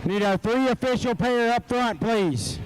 Need our 3 official pair up front, please.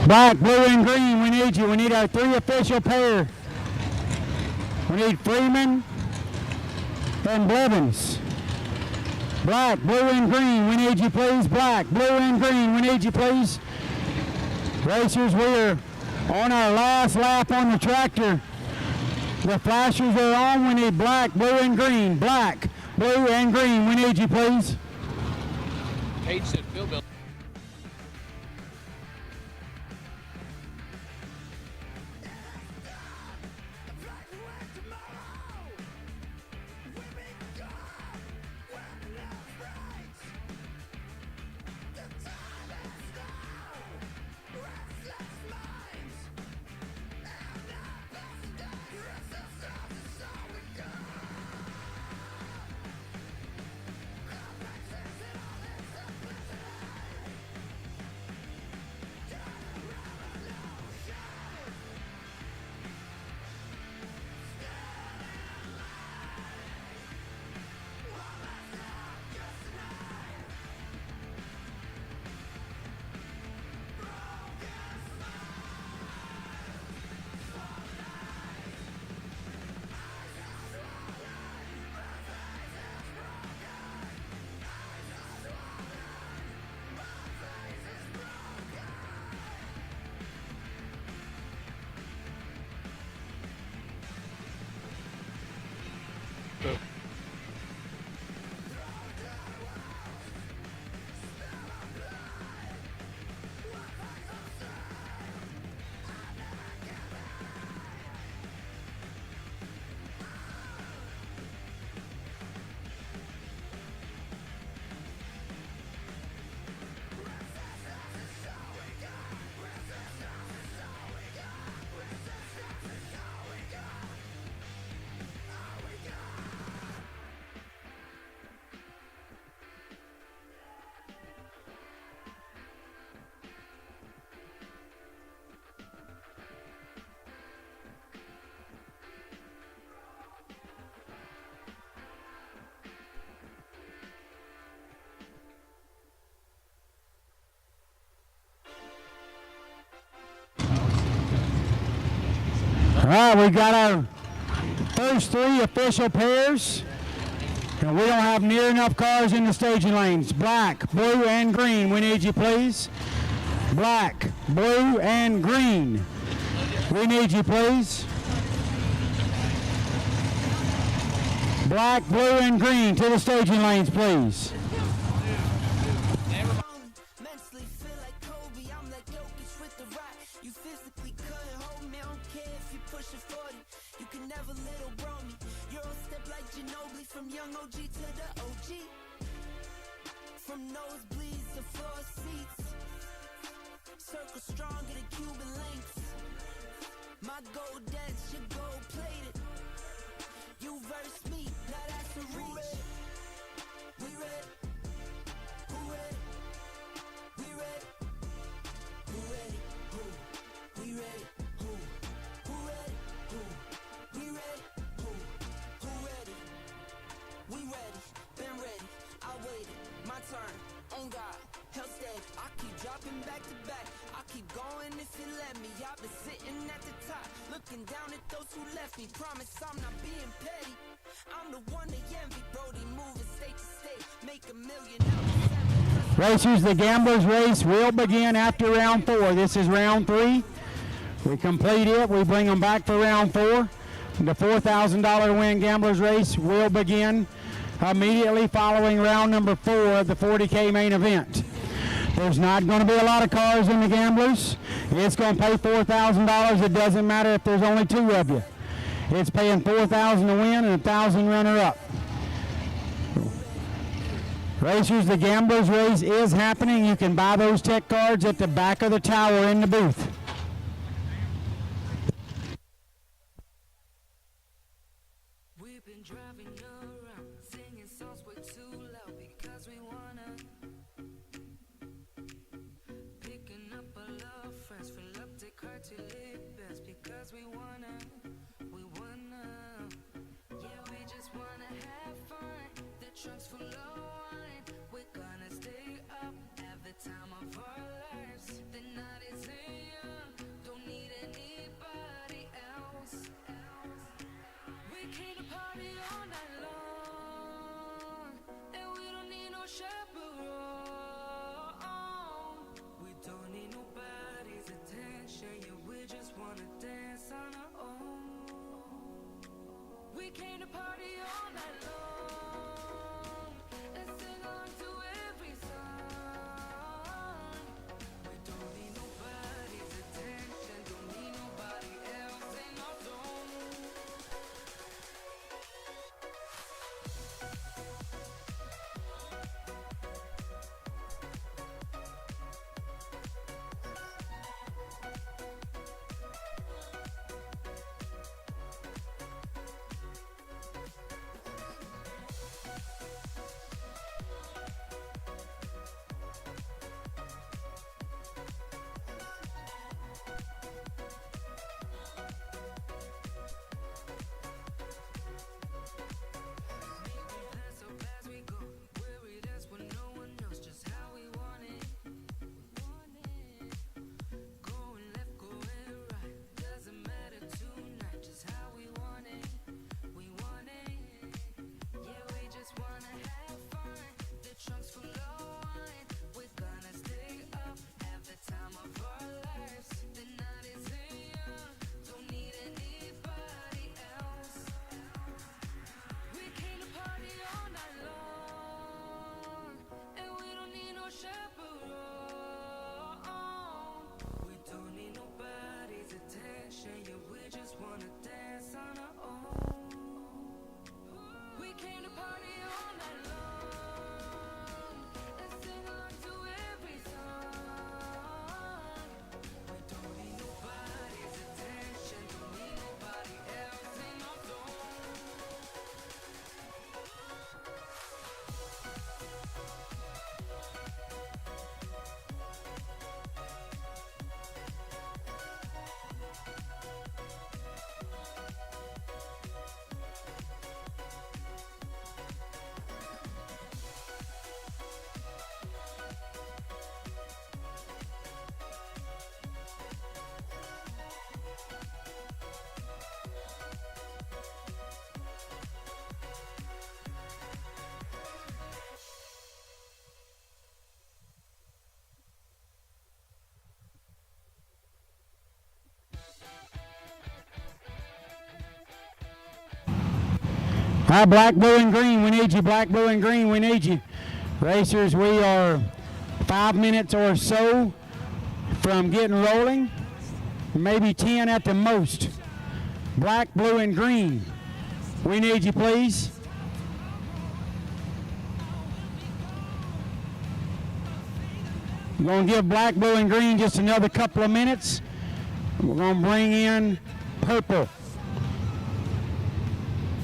Black, blue, and green, we need you. We need our 3 official pair. We need Freeman and Blevins. Black, blue, and green. We need you, please. Black, blue, and green. We need you, please. Racers, we are on our last lap on the tractor. The flashers are on. We need black, blue, and green. Black, blue, and green. We need you, please. Page said Phil Bill. All right, we got our first 3 official pairs. And we don't have near enough cars in the staging lanes. Black, blue, and green. We need you, please. Black, blue, and green. We need you, please. Black, blue, and green to the staging lanes, please. From nosebleeds to floor seats, circle stronger than Cuban links. My gold dance, your gold plated. You verse me, now that's a reach. We ready? Who ready? We ready? Who ready? Who? We ready? Who? Who ready? Who? We ready? Who? Who ready? We ready. Been ready. I waited. My turn, on God, hell steady. I keep dropping back to back. I keep going if you let me. I've been sitting at the top, looking down at those who left me. Promise I'm not being petty. I'm the one they envy. Brody moving state to state, make $1 million out. Racers, the Gamblers race will begin after round 4. This is round 3. We complete it. We bring them back for round 4. The $4,000 win Gamblers race will begin immediately following round number 4 of the 40K main event. There's not going to be a lot of cars in the Gamblers. It's going to pay $4,000. It doesn't matter if there's only 2 of you. It's paying $4,000 to win and $1,000 runner-up. Racers, the Gamblers race is happening. You can buy those tech cards at the back of the tower in the booth. We've been driving around, singing songs way too loud because we wanna. Picking up our love friends, fill up the car to live best because we wanna. Yeah, we just wanna have fun. The trunk's full of wine. We're gonna stay up at the time of our lives. The night is young, don't need anybody else. We came to party all night long, and we don't need Hi, black, blue, and green, we need you. Black, blue, and green, we need you. Racers, we are 5 minutes or so from getting rolling. Maybe 10 at the most. Black, blue, and green, we need you, please. We're going to give black, blue, and green just another couple of minutes. We're going to bring in purple.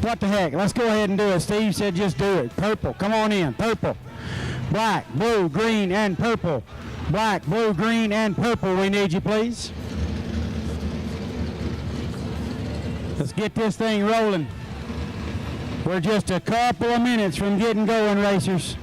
What the heck? Let's go ahead and do it. Steve said just do it. Purple. Come on in. Purple. Black, blue, green, and purple. Black, blue, green, and purple. We need you, please. Let's get this thing rolling. We're just a couple of minutes from getting going, racers.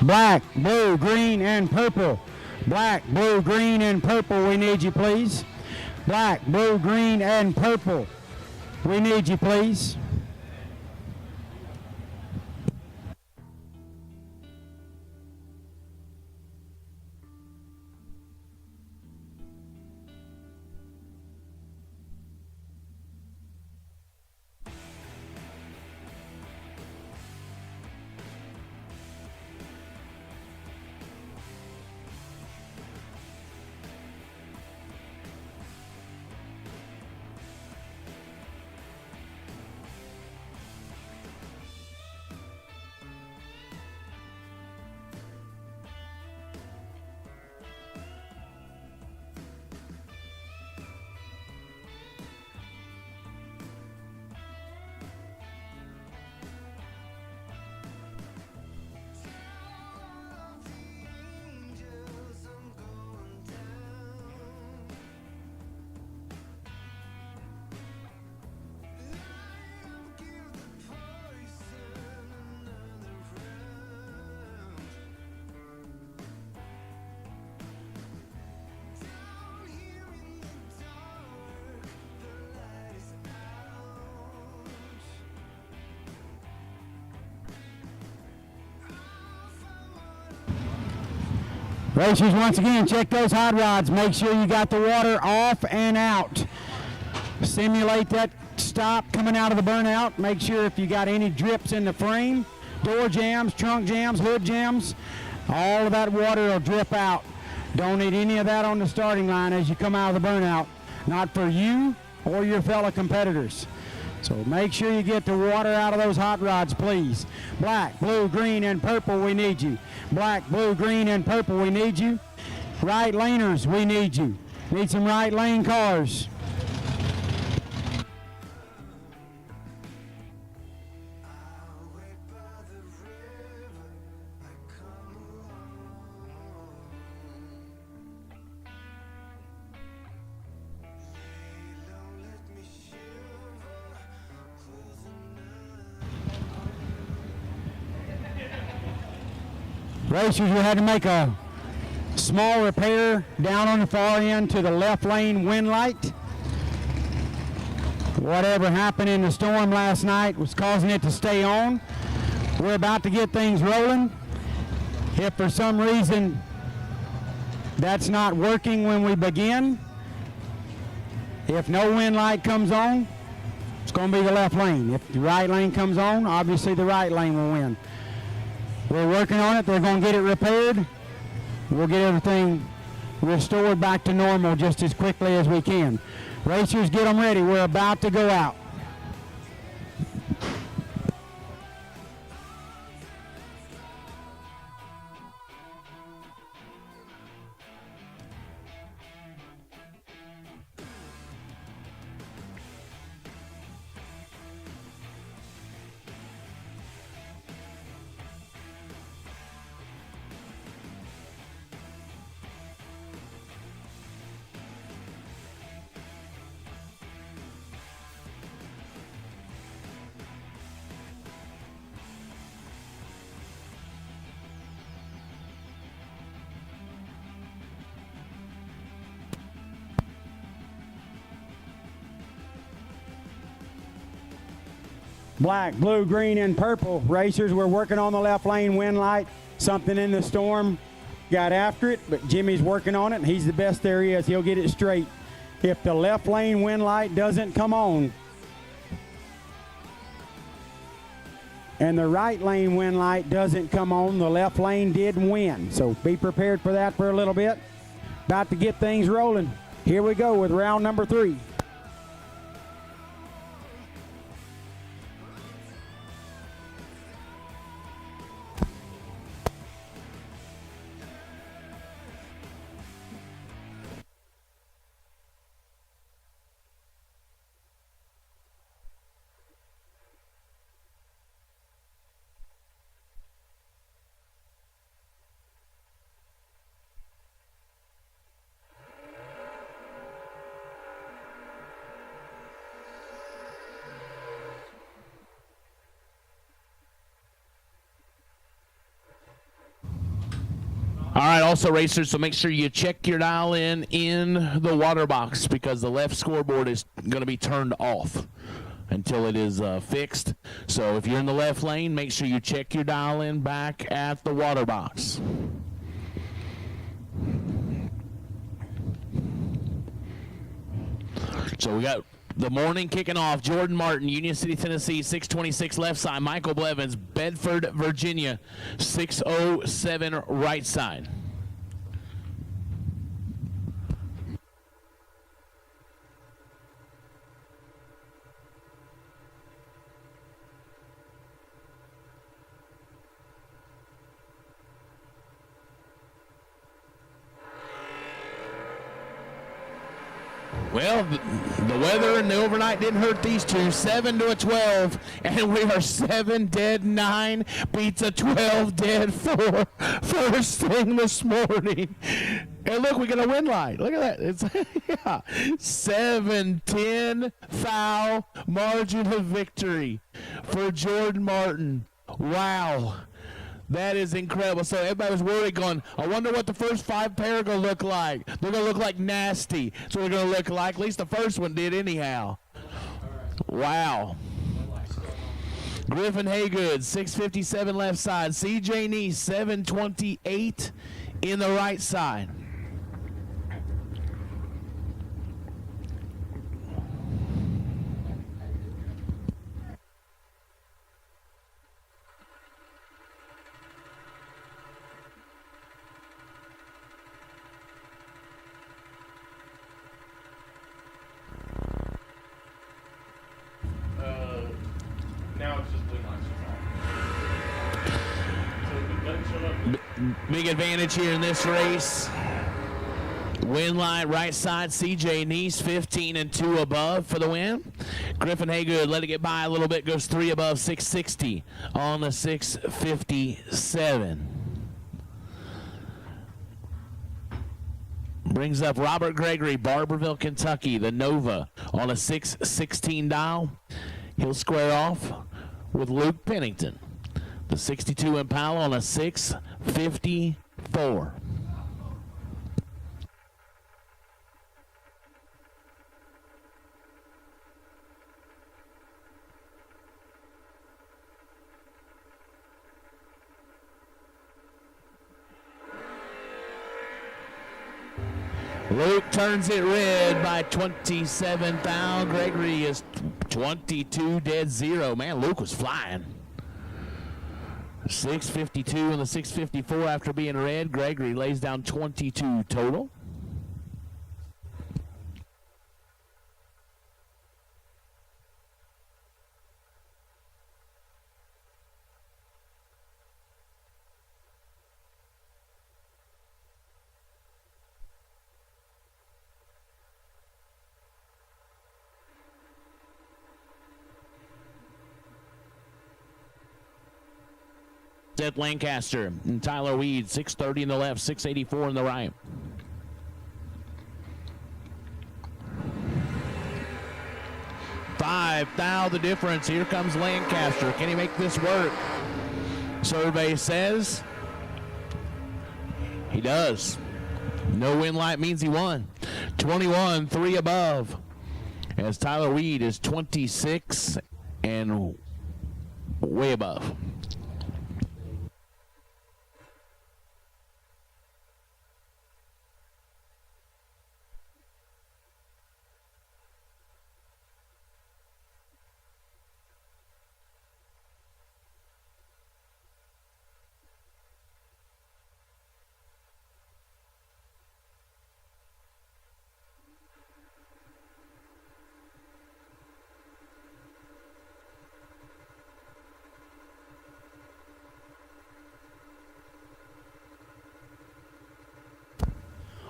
Black, blue, green, and purple. Black, blue, green, and purple. We need you, please. Black, blue, green, and purple. We need you, please. Racers, once again, check those hot rods. Make sure you got the water off and out. Simulate that stop coming out of the burnout. Make sure if you got any drips in the frame, door jams, trunk jams, hood jams, all of that water will drip out. Don't need any of that on the starting line as you come out of the burnout. Not for you or your fellow competitors. So make sure you get the water out of those hot rods, please. Black, blue, green, and purple, we need you. Black, blue, green, and purple, we need you. Right laners, we need you. Need some right lane cars. Racers, we had to make a small repair down on the far end to the left lane wind light. Whatever happened in the storm last night was causing it to stay on. We're about to get things rolling. If for some reason that's not working when we begin, if no wind light comes on, it's going to be the left lane. If the right lane comes on, obviously the right lane will win. We're working on it. They're going to get it repaired. We'll get everything restored back to normal just as quickly as we can. Racers, get them ready. We're about to go out. Black, blue, green, and purple. Racers, we're working on the left lane wind light. Something in the storm got after it, but Jimmy's working on it, and he's the best there is. He'll get it straight. If the left lane wind light doesn't come on and the right lane wind light doesn't come on, the left lane did win. So be prepared for that for a little bit. About to get things rolling. Here we go with round number 3. All right, also racers, so make sure you check your dial in the water box because the left scoreboard is going to be turned off until it is fixed. So if you're in the left lane, make sure you check your dial in back at the water box. So we got the morning kicking off. Jordan Martin, Union City, Tennessee, 626 left side. Michael Blevins, Bedford, Virginia, 607 right side. Well, the weather and the overnight didn't hurt these two. 7-12, and we are 7 dead 9 beats a 12 dead 4 first thing this morning. And look, we got a wind light. Look at that. It's yeah, 7-10 foul margin of victory for Jordan Martin. Wow. That is incredible. So everybody was worried going, I wonder what the first 5 pair are going to look like. They're going to look like nasty. So they're going to look like, at least the first one did anyhow. Wow. Griffin Haygood, 657 left side. CJ Neese, 728 in the right side. Now it's just blue lights. Big advantage here in this race. Win line right side, CJ Neese, 15-2 above for the win. Griffin Haygood let it get by a little bit, goes 3 above, 660 on the 657. Brings up Robert Gregory, Barberville, Kentucky, the Nova on a 616 dial. He'll square off with Luke Pennington, The 62 Impala on a 654. Luke turns it red by 27 thou. Gregory is 22.0. Man, Luke was flying. 652 and the 654 after being red. Gregory lays down 22 total. Seth Lancaster and Tyler Weed, 630 in the left, 684 in the right. Five thou the difference. Here comes Lancaster. Can he make this work? Survey says he does. No win light means he won. 21, 3 above. As Tyler Weed is 26 and way above.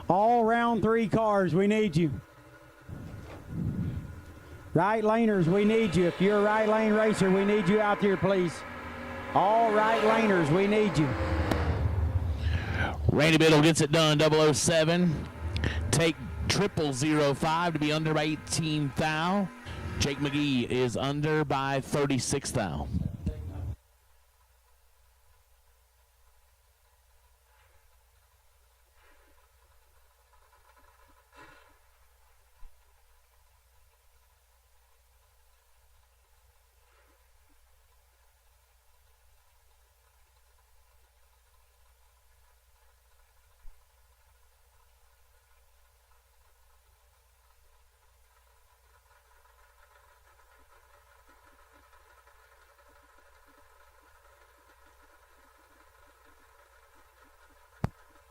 All round 3 cars, we need you. Right laners, we need you. If you're a right lane racer, we need you out there, please. All right laners, we need you. Randy Biddle gets it done, 007. Take 0005 to be under by 18 thou. Jake McGee is under by 36 thou.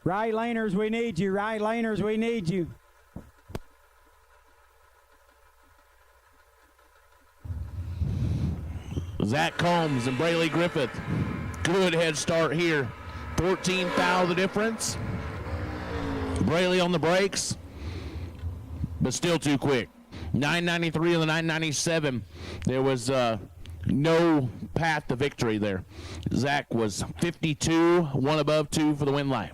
Right laners, we need you. Right laners, we need you. Zach Combs and Brayley Griffith. Good head start here. 14 thou the difference. Brayley on the brakes, but still too quick. 993 and the 997. There was no path to victory there. Zach was 52, 1 above 2 for the win light.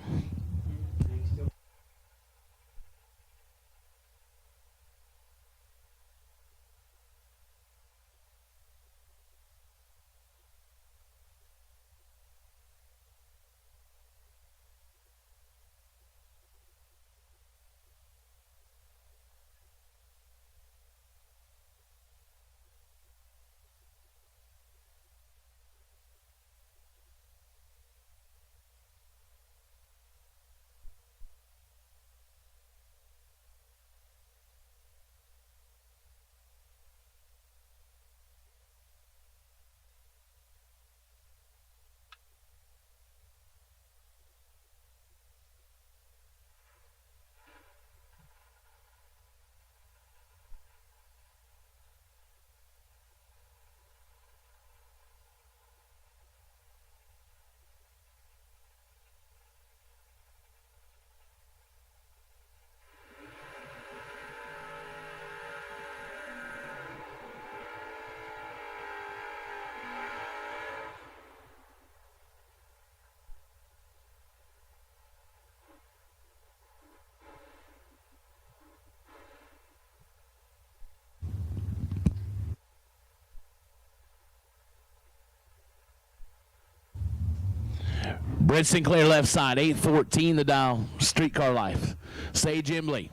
Brent Sinclair left side, 814 the dial, Streetcar Life. Sage Embley,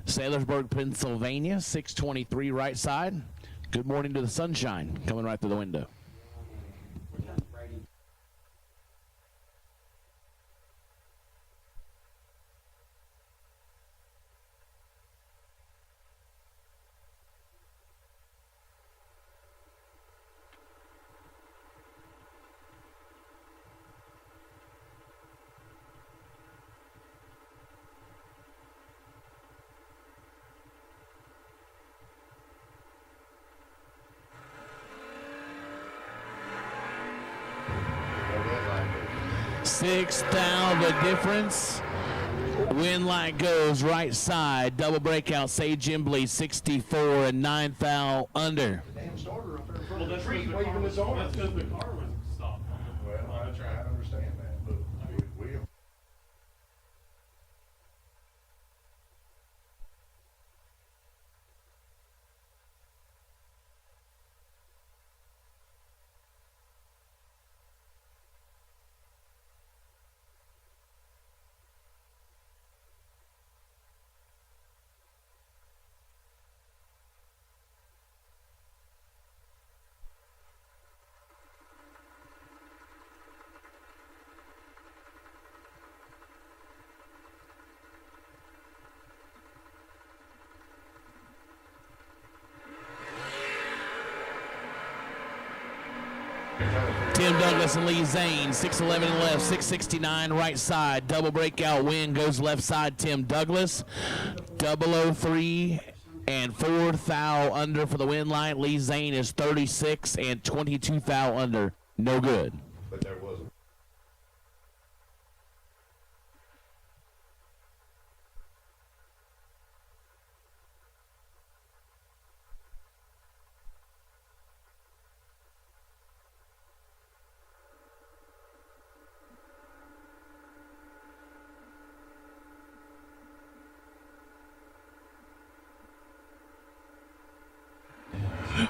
Saylorsburg, Pennsylvania, 623 right side. Good morning to the sunshine coming right through the window. Sixth thou the difference. Wind light goes right side. Double breakout. Sage Embley 64 and ninth thou under. Well, that's because the car was stopped. Well, I understand that, but we Tim Douglas and Lee Zane, 611 left, 669 right side. Double breakout win goes left side. Tim Douglas, 003 and 4 thou under for the win line. Lee Zane is 36 and 22 thou under. No good. but there wasn't.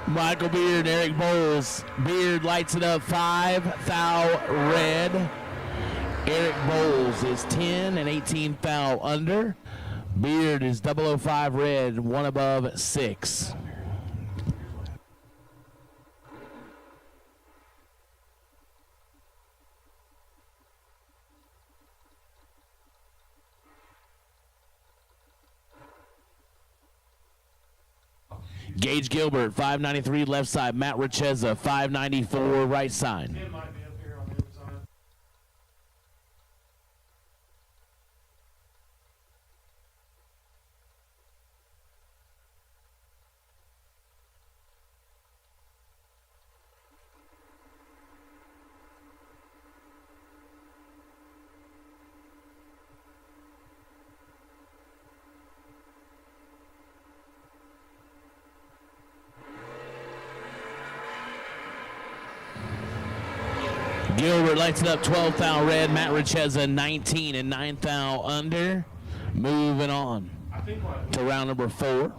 Michael Beard, Eric Bowles. Beard lights it up 5 thou red. Eric Bowles is 10 and 18 thou under. Beard is 005 red, one above 6. Gage Gilbert, 593 left side. Matt Richeza, 594 right side. It might be up here on the other side. Gilbert lights it up 12 thou red. Matt Richeza 19 and 9 thou under. Moving on I think like to round number 4.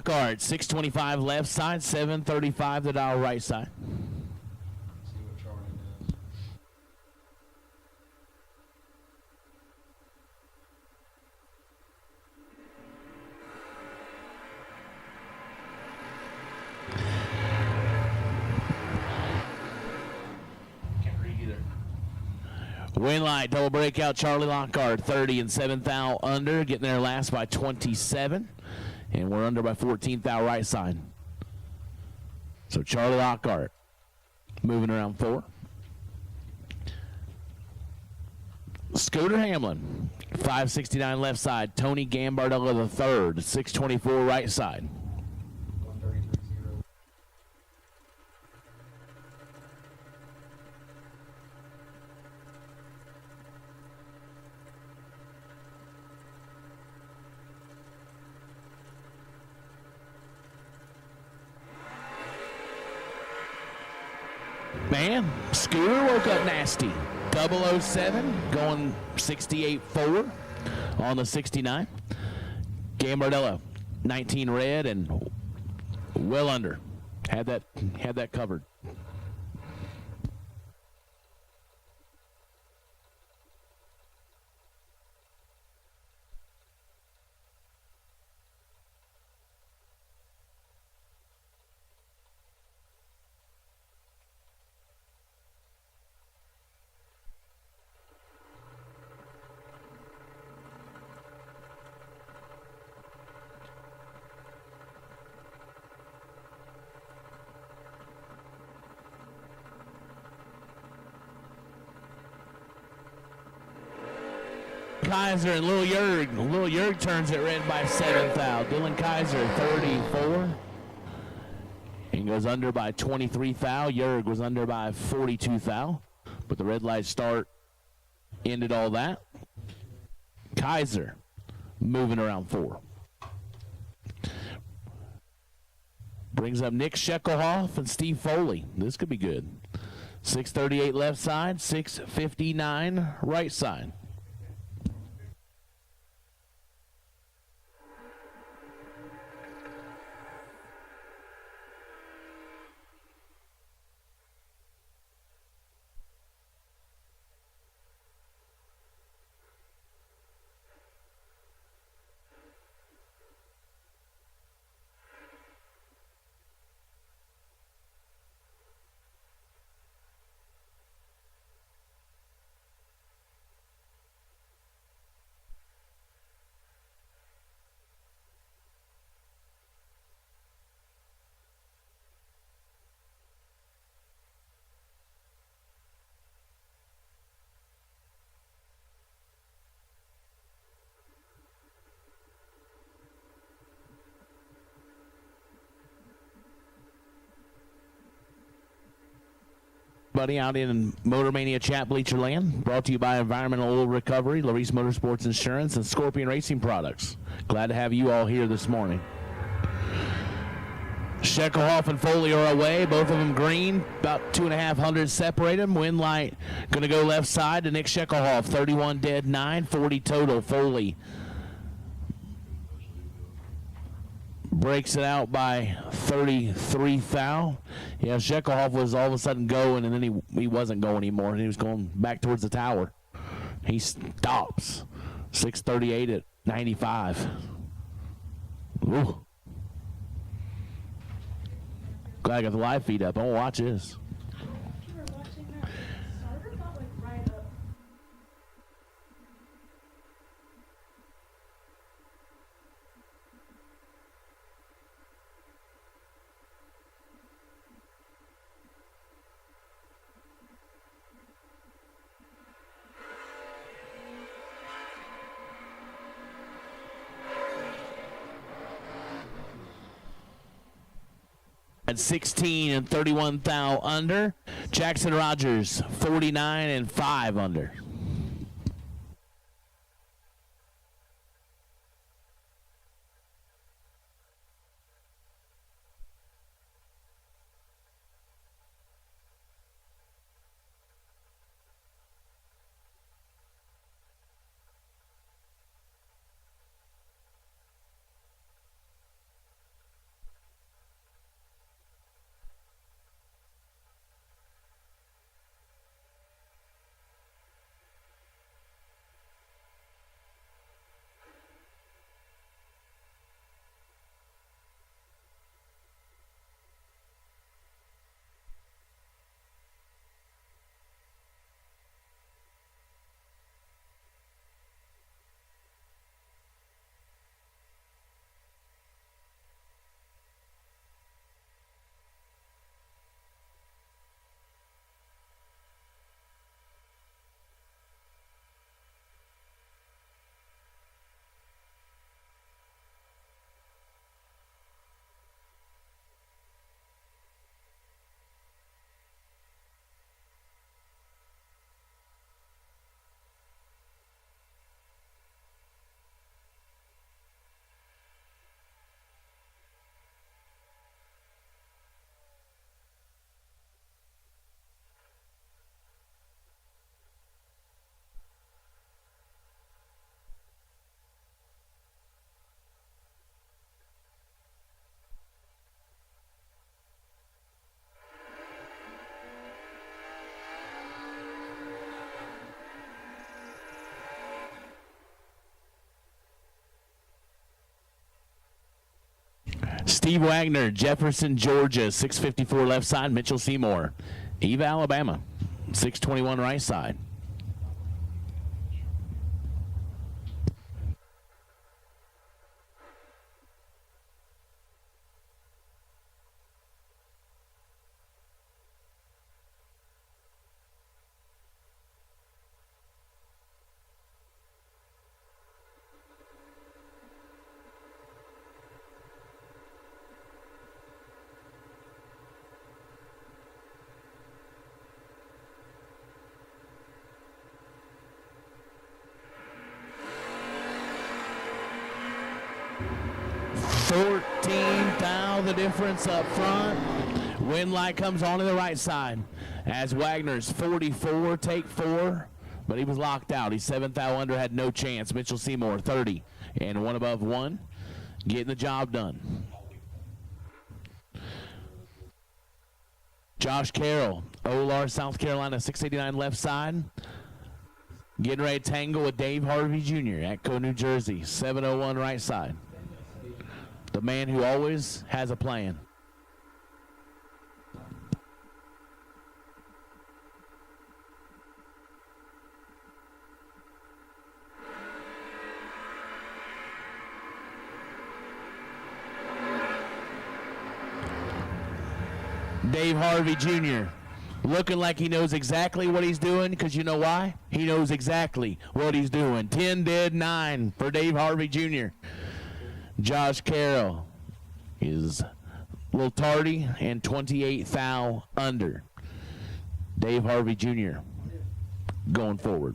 Card 625 left side, 735 the dial right side. can't read either. Win light, double breakout, Charlie Lockhart, 30 and 7 thou under, getting there last by 27. And we're under by 14 thou right side. So Charlie Lockhart moving around 4. Scooter Hamlin, 569 left side. Tony Gambardella the third, 624 right side. Man, Scooter woke up nasty. 007 going 68.4 on the 69. Gambardella, 19 red and well under. Had that covered. Kaiser and Lil Yerg. Lil Yerg turns it red by 7 thou. Dylan Kaiser, 34. And goes under by 23 thou. Yerg was under by 42 thou. But the red light start ended all that. Kaiser moving around 4. Brings up Nick Shekelhoff and Steve Foley. This could be good. 638 left side, 659 right side. Buddy out in MotorMania Chat Bleacher Land, brought to you by Environmental Oil Recovery, Larice Motorsports Insurance, and Scorpion Racing Products. Glad to have you all here this morning. Shekelhoff and Foley are away, both of them green, about 2.5 separate them. Wind light going to go left side to Nick Shekelhoff, 31 dead, 9, 40 total. Foley breaks it out by 33 thou. Yeah, Shekelhoff was all of a sudden going, and then he wasn't going anymore, and he was going back towards the tower. He stops. 638 at 95. Ooh. Glad I got the live feed up. I want to watch this. At 16 and 31 thou under. Jackson Rogers, 49 and 5 under. Steve Wagner, Jefferson, Georgia, 654 left side. Mitchell Seymour, Eva, Alabama, 621 right side. The difference up front. Wind light comes on to the right side as Wagner's 44, take 4, but he was locked out. He's 7th thou under, had no chance. Mitchell Seymour 30 and 1 above 1, getting the job done. Josh Carroll, Olar, South Carolina, 689 left side, getting ready to tangle with Dave Harvey Jr. Atco, New Jersey, 701 right side. The man who always has a plan. Dave Harvey Jr. looking like he knows exactly what he's doing, because you know why? He knows exactly what he's doing. 10 dead 9 for Dave Harvey Jr. Josh Carroll is a little tardy and 28 thou under. Dave Harvey Jr. going forward.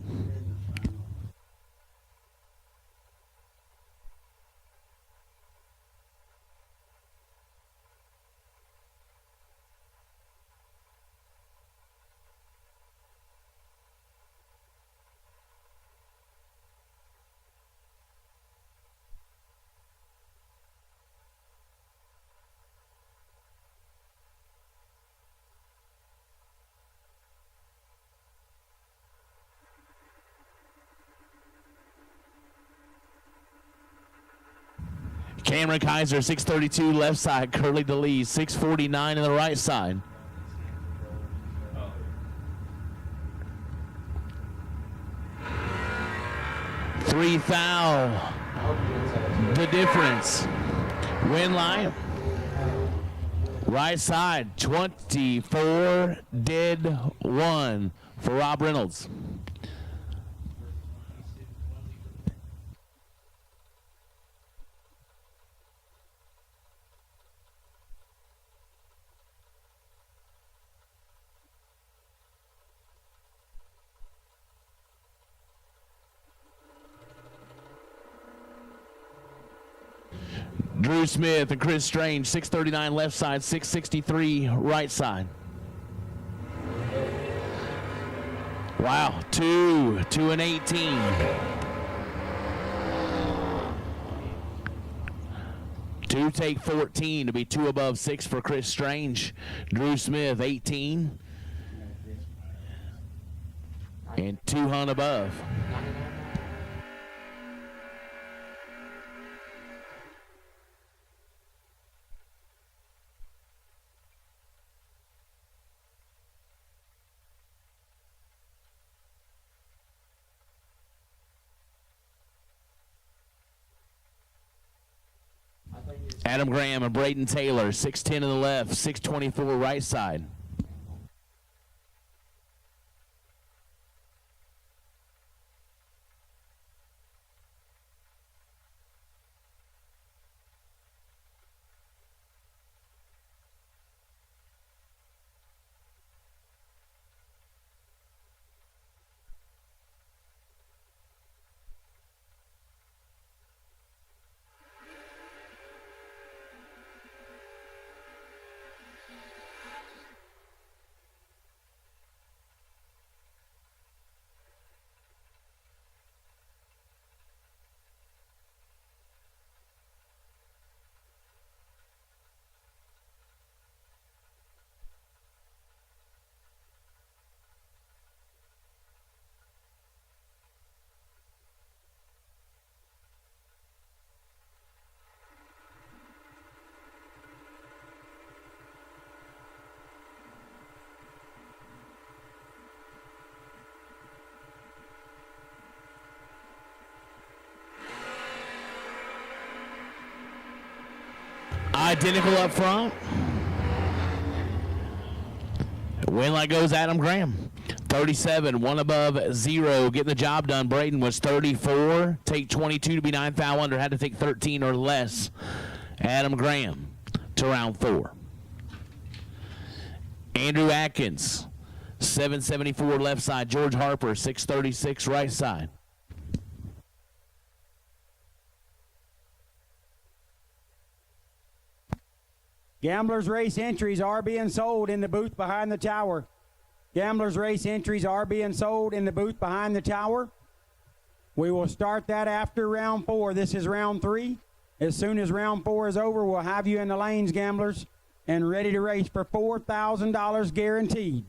Cameron Kaiser, 632 left side. Curly DeLee, 649 in the right side. Three thou. The difference. Win line. Right side, 24 dead 1 for Rob Reynolds. Drew Smith and Chris Strange, 639 left side, 663 right side. Wow, 2 and 18. Two take 14 to be 2 above 6 for Chris Strange. Drew Smith, 18. And 2 hunt above. Adam Graham and Braden Taylor, 6'10 in the left, 624 right side. Identical up front. Win light goes Adam Graham. 37, one above 0. Getting the job done. Braden was 34. Take 22 to be 9 foul under. Had to take 13 or less. Adam Graham to round 4. Andrew Atkins, 774 left side. George Harper, 636 right side. Gamblers Race entries are being sold in the booth behind the tower. Gamblers Race entries are being sold in the booth behind the tower. We will start that after round 4. This is round 3. As soon as round 4 is over, we'll have you in the lanes, gamblers, and ready to race for $4,000 guaranteed.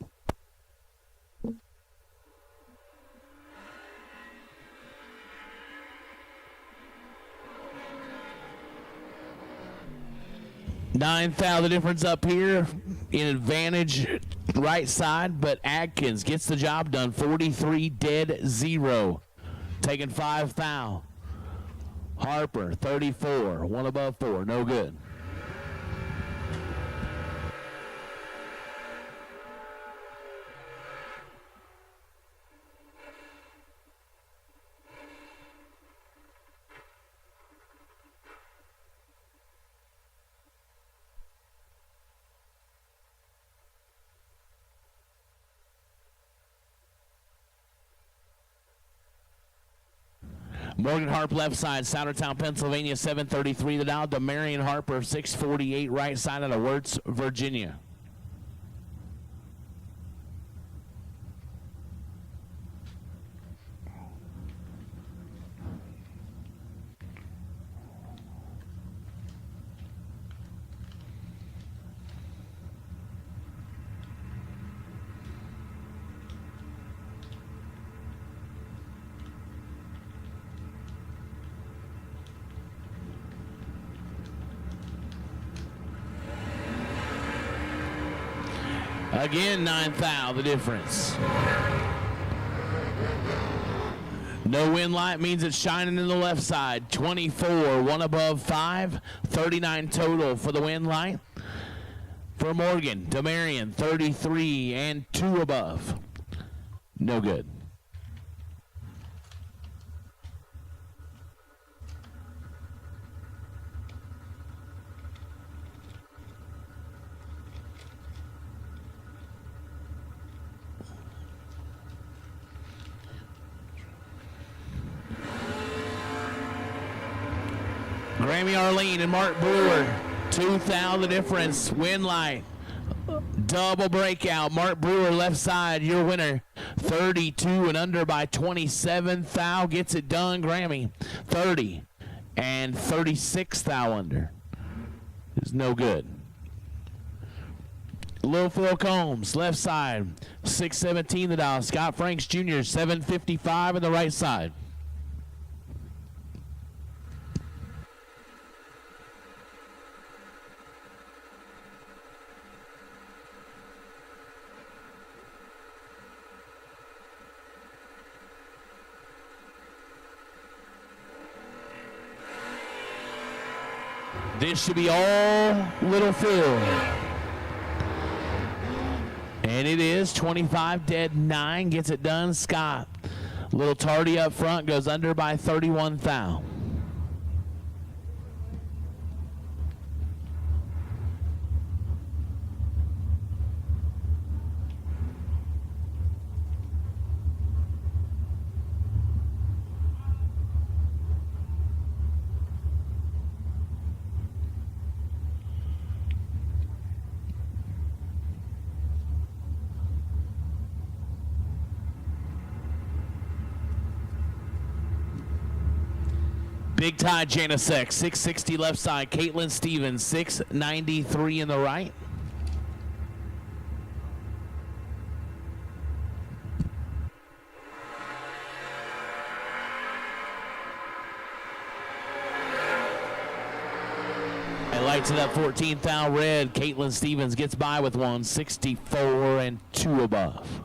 $9,000 the difference up here in advantage right side, but Adkins gets the job done. 43 dead 0. Taking 5 foul. Harper 34, one above 4, no good. Morgan Harp left side, Soudertown, Pennsylvania, 733 the dial. Demarion Harper, 648 right side out of Wirtz, Virginia. Again, 9,000 the difference. No wind light means it's shining in the left side. 24, one above 5, 39 total for the wind light. For Morgan, Demarion, 33 and 2 above. No good. Grammy Arlene and Mark Brewer, 2,000 the difference. Wind light, double breakout. Mark Brewer left side, your winner. 32 and under by 27. Thou gets it done. Grammy, 30 and 36 thou under. Is no good. Lil Phil Combs, left side, 617 the dial. Scott Franks Jr., 755 on the right side. This should be all Little Phil. And it is 25 dead 9, gets it done. Scott, little tardy up front, goes under by 31 thou. Big tie, Janasek, 660 left side. Caitlin Stevens, 693 in the right. And lights it up, 14th thou red. Caitlin Stevens gets by with one, 64 and 2 above.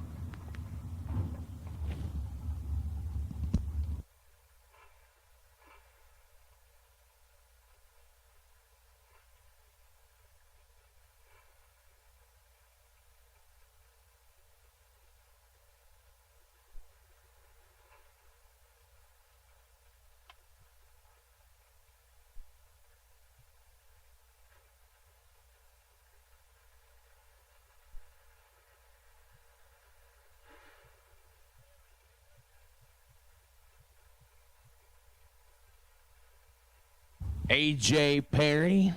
A.J. Perry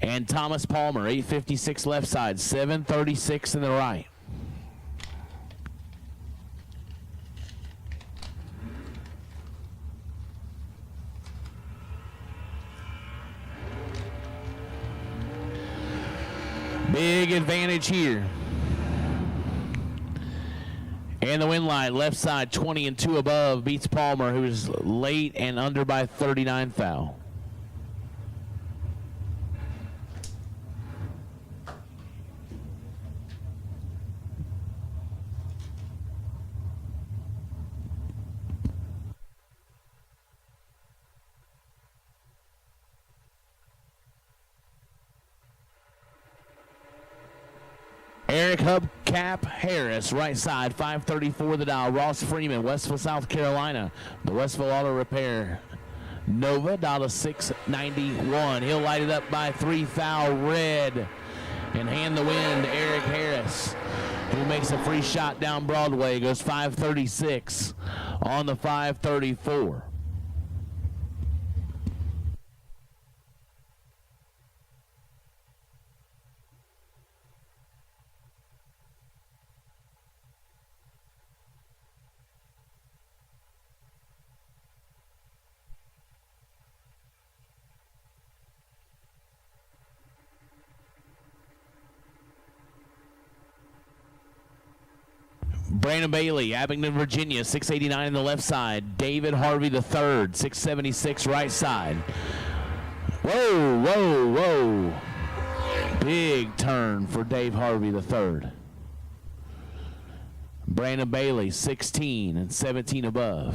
and Thomas Palmer, 856 left side, 736 in the right. Big advantage here. And the win line, left side, 20 and 2 above, beats Palmer, who is late and under by 39 thou. Eric Hubcap Harris, right side, 534 the dial. Ross Freeman, Westville, South Carolina. The Westville Auto Repair. Nova, dial to 691. He'll light it up by 3 thou red and hand the win to Eric Harris, who makes a free shot down Broadway. Goes 536 on the 534. Brandon Bailey, Abingdon, Virginia, 689 in the left side. David Harvey III, 676 right side. Whoa, whoa, whoa. Big turn for Dave Harvey III. Brandon Bailey, 16 and 17 above.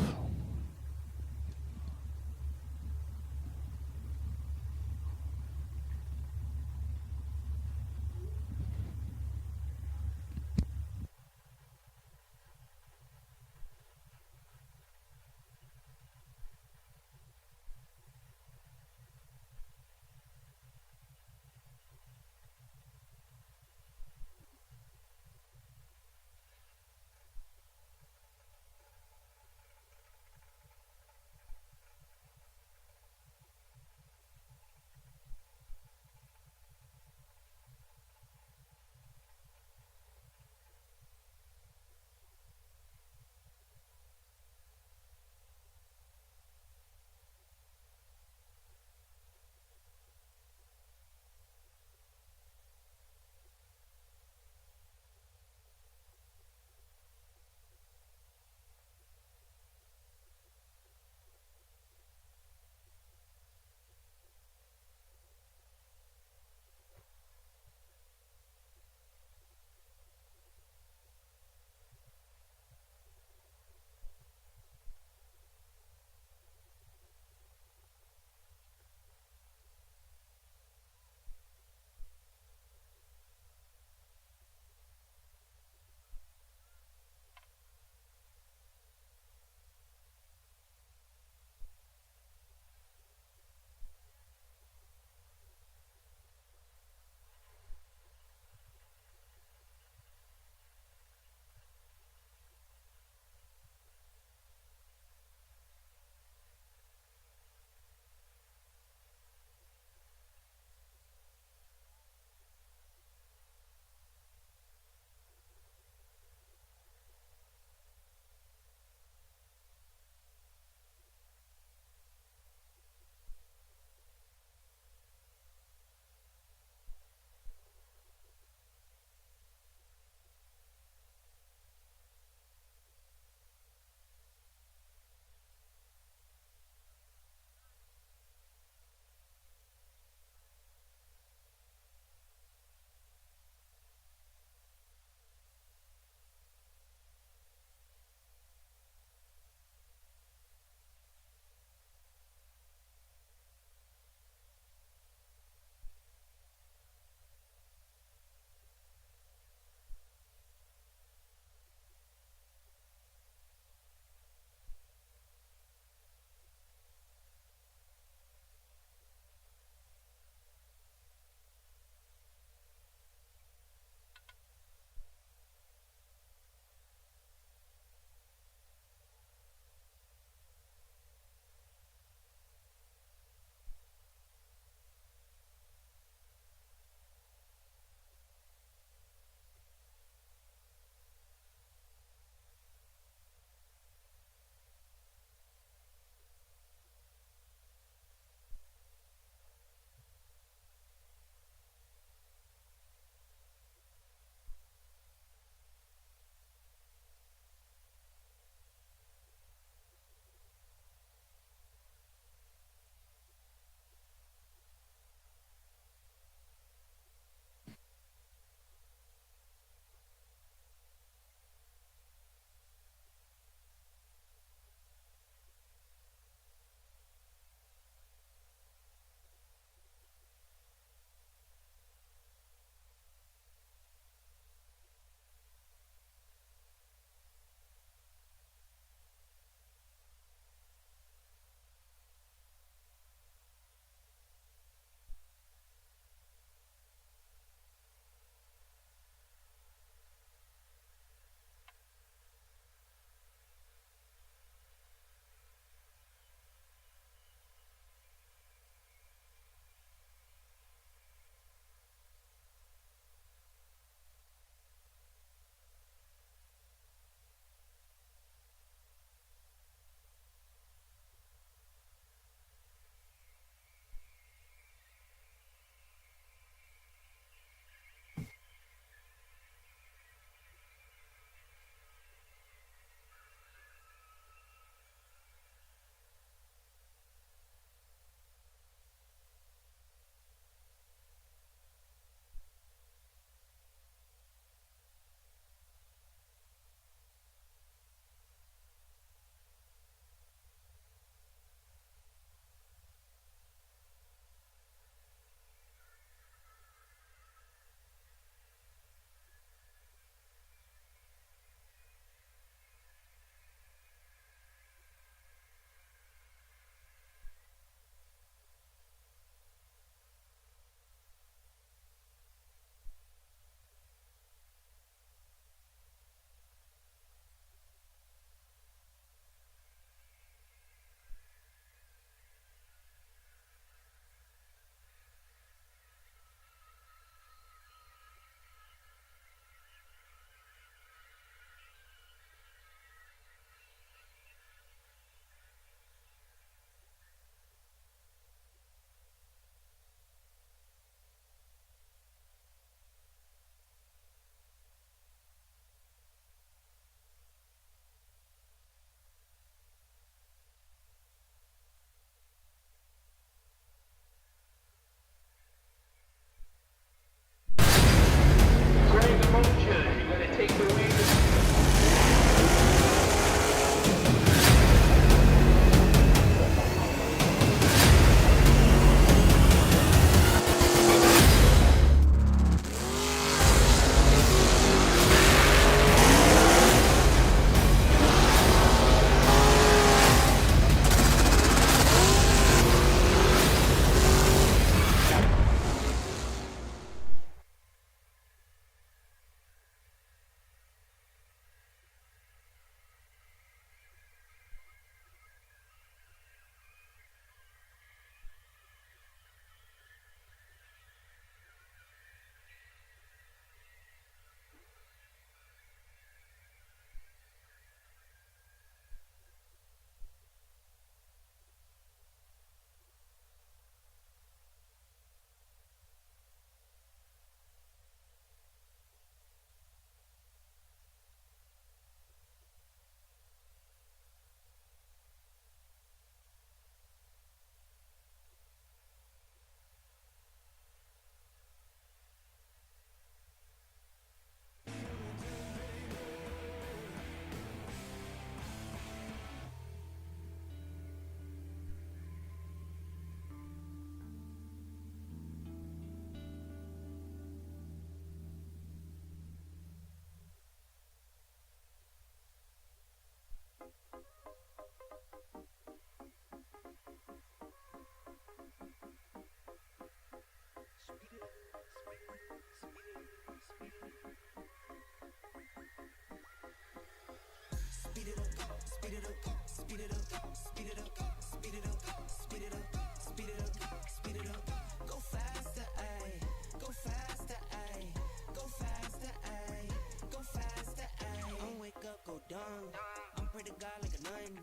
none.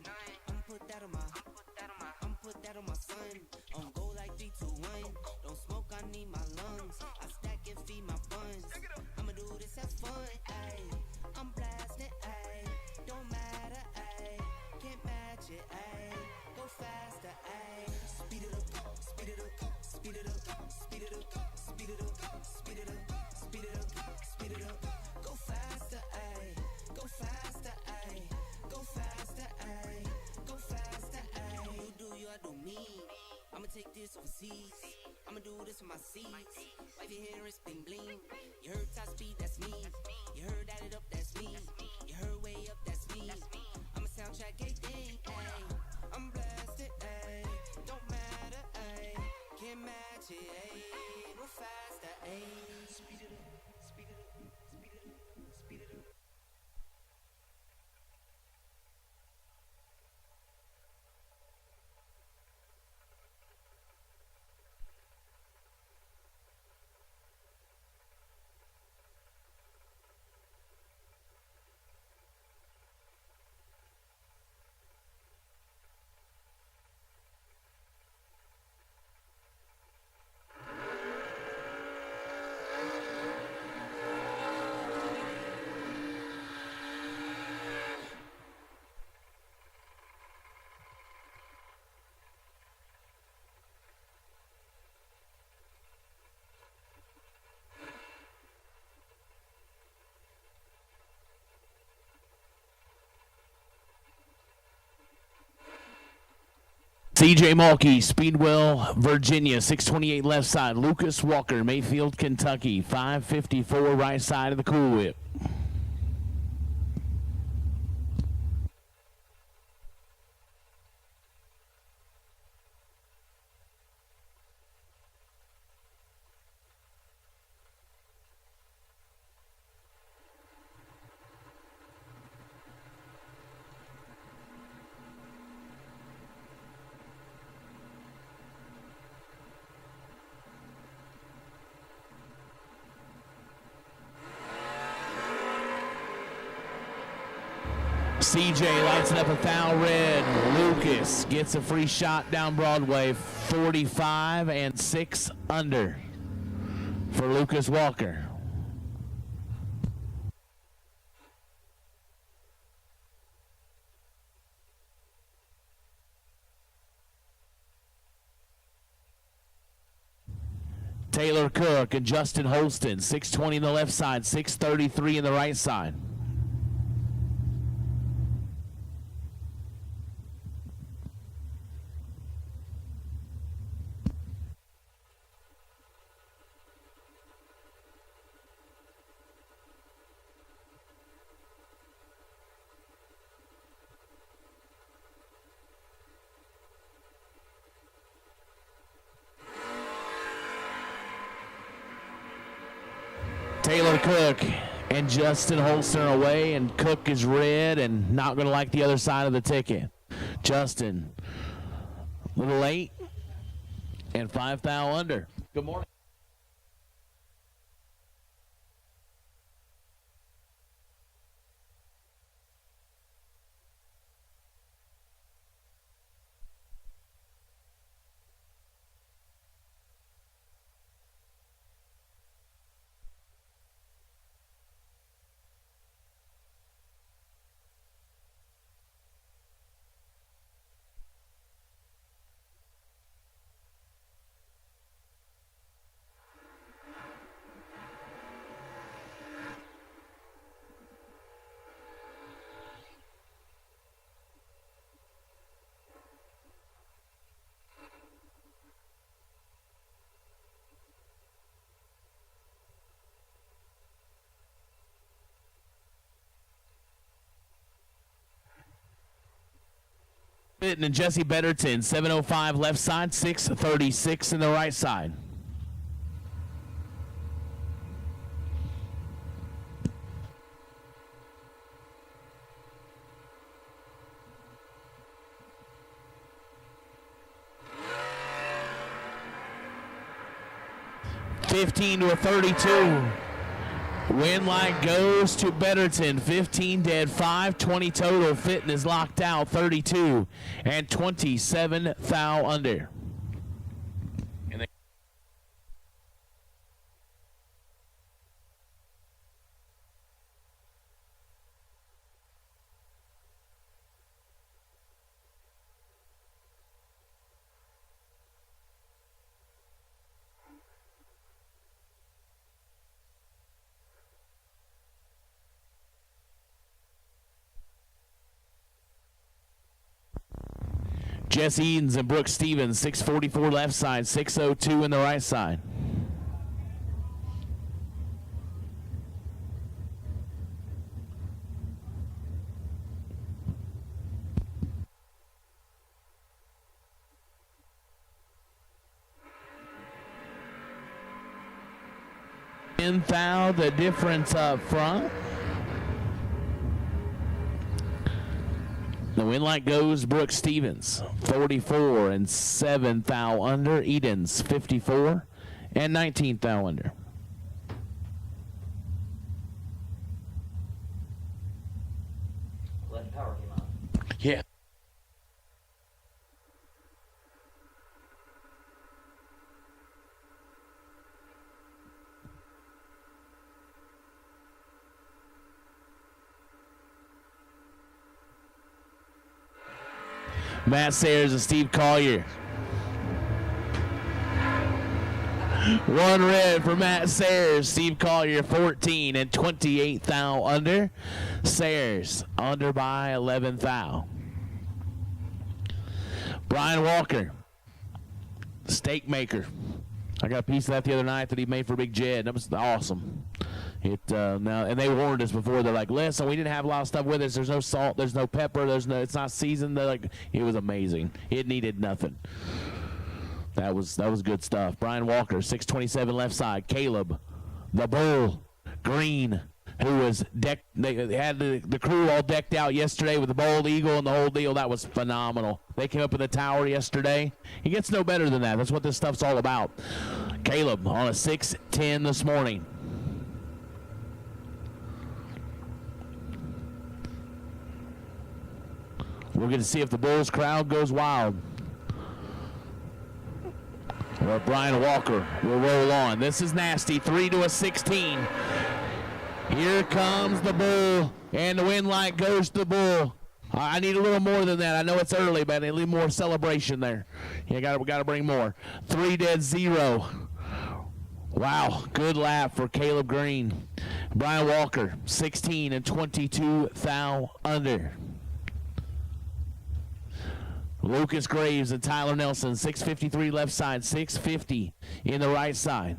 I'm put that on my son. On go like 3, 2, 1. Don't smoke, I need my lungs. I stack and feed my buns. I'ma do this, have fun, ayy. I'm blasting, ayy. Don't matter, ayy. Can't match it, ayy. Go faster, ayy. Speed it up, speed it up, speed it up, speed it up, speed it up, speed it up, speed it up, speed it up. Go faster, ayy. Go faster, ayy. Go faster, ayy. Go faster, ayy. You do you, I do me. I'ma take this overseas. I'ma do this with my seeds. Wipe your hair and spin bling. You heard top speed, that's me. You heard add it up, that's me. You heard way up, that's me. I'ma soundtrack everything, ayy. I'm blasted, ayy. Don't matter, ayy. Can't match it, ayy. Go faster, ayy. Speed it up, speed it up, speed it up, speed it up. CJ Mulkey, Speedwell, Virginia, 628 left side. Lucas Walker, Mayfield, Kentucky, 554 right side of the Cool Whip. CJ lights it up a foul red. Lucas gets a free shot down Broadway, 45 and 6 under for Lucas Walker. Taylor Cook and Justin Holston, 620 in the left side, 633 in the right side. Taylor Cook and Justin Holster away, and Cook is red and not going to like the other side of the ticket. Justin, a little late, and 5 thou under. Good morning. And Jesse Betterton, 705 left side, 636 in the right side. $15 to a 32 Win light goes to Betterton. 15 dead, 5, 20 total. Fitton is locked out, 32 and 27 thou under. And 'Jesse Edens and Brooke Stevens, 644 left side, 602 in the right side. In thou, the difference up front. The win light goes Brooke Stevens, 44 and 7 thou under. Edens, 54 and 19 thou under. Let power came out. Yeah. Matt Sayers and Steve Collier. One red for Matt Sayers. Steve Collier, 14 and 28 thou under. Sayers under by 11 thou. Brian Walker, steak maker. I got a piece of that the other night that he made for Big Jed. That was awesome. Now, and they warned us before. They're like, listen, we didn't have a lot of stuff with us. There's no salt. There's no pepper. It's not seasoned. They're like, it was amazing. It needed nothing. That was good stuff. Brian Walker, 627 left side. Caleb, the Bull, Green, who was decked. They had the crew all decked out yesterday with the bald eagle and the whole deal. That was phenomenal. They came up in the tower yesterday. He gets no better than that. That's what this stuff's all about. Caleb on a 610 this morning. We're going to see if the Bulls crowd goes wild. Or Brian Walker will roll on. This is nasty. 3 to a 16. Here comes the Bull, and the win light goes to the Bull. I need a little more than that. I know it's early, but I need more celebration there. We got to bring more. 3 dead, 0. Wow, good lap for Caleb Green. Brian Walker, 16 and 22 thou under. Lucas Graves and Tyler Nelson, 653 left side, 650 in the right side.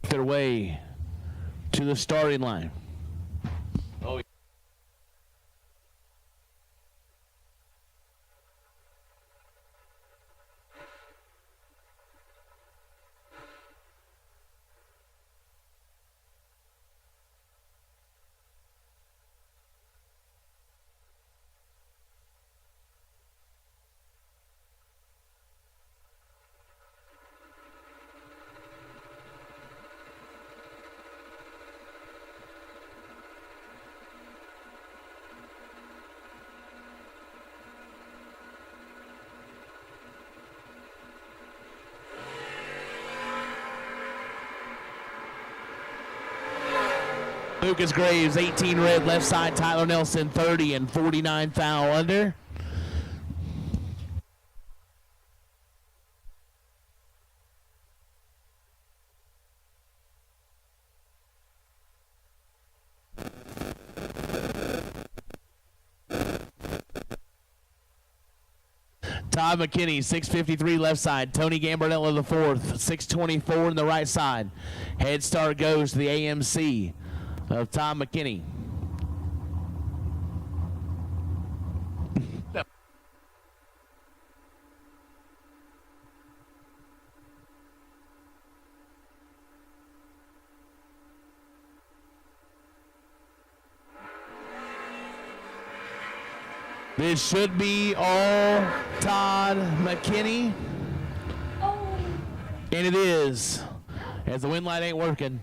Their way to the starting line. Oh, Lucas Graves, 18 red left side. Tyler Nelson, 30 and 49 thou under. Todd McKinney, 653 left side. Tony Gambardella the fourth, 624 in the right side. Head start goes to the AMC of Tom McKinney. This should be all Todd McKinney. And it is, as the wind light ain't working.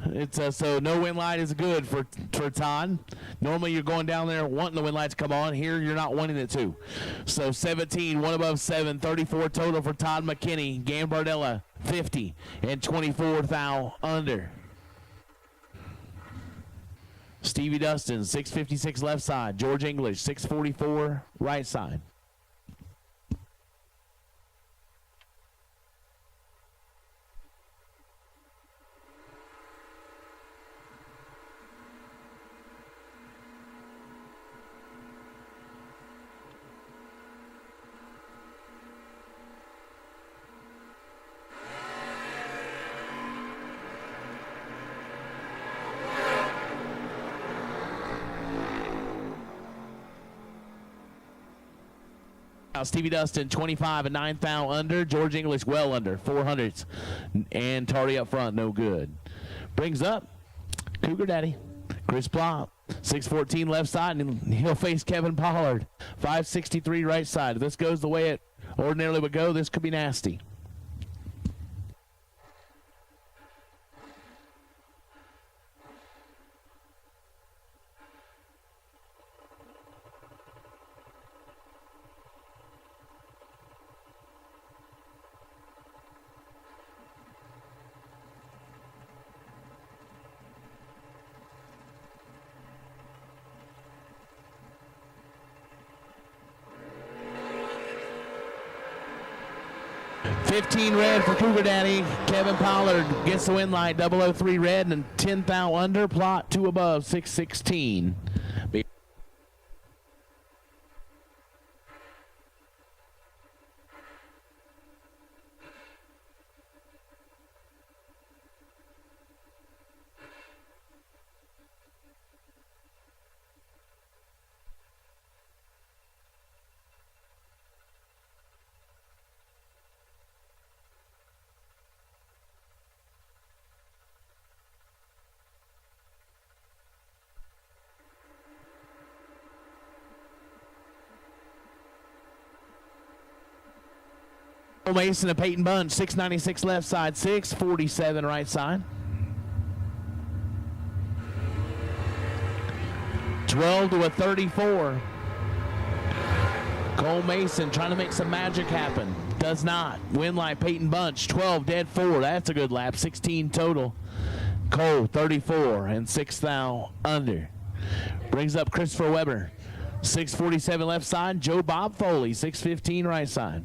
It's so no wind light is good for Todd. Normally you're going down there wanting the wind light to come on. Here you're not wanting it to. So 17, one above 7, 34 total for Todd McKinney. Gambardella 50 and 24 thou under. Stevie Dustin, 656 left side. George English, 644 right side. Stevie Dustin, 25 and 9 thou under. George English, well under, 400s. And Tardy up front, no good. Brings up Cougar Daddy, Chris Plop, 614 left side, and he'll face Kevin Pollard, 563 right side. If this goes the way it ordinarily would go, this could be nasty. $15 red for Cougar Daddy. Kevin Pollard gets the win light, 003 red and 10 thou under. Plot 2 above, 616. Mason and Peyton Bunch, 696 left side, 647 right side. 12 to a 34. Cole Mason trying to make some magic happen. Does not. Win light Peyton Bunch, 12 dead 4. That's a good lap. 16 total. Cole, 34 and 6 thou under. Brings up Christopher Weber, 647 left side. Joe Bob Foley, 615 right side.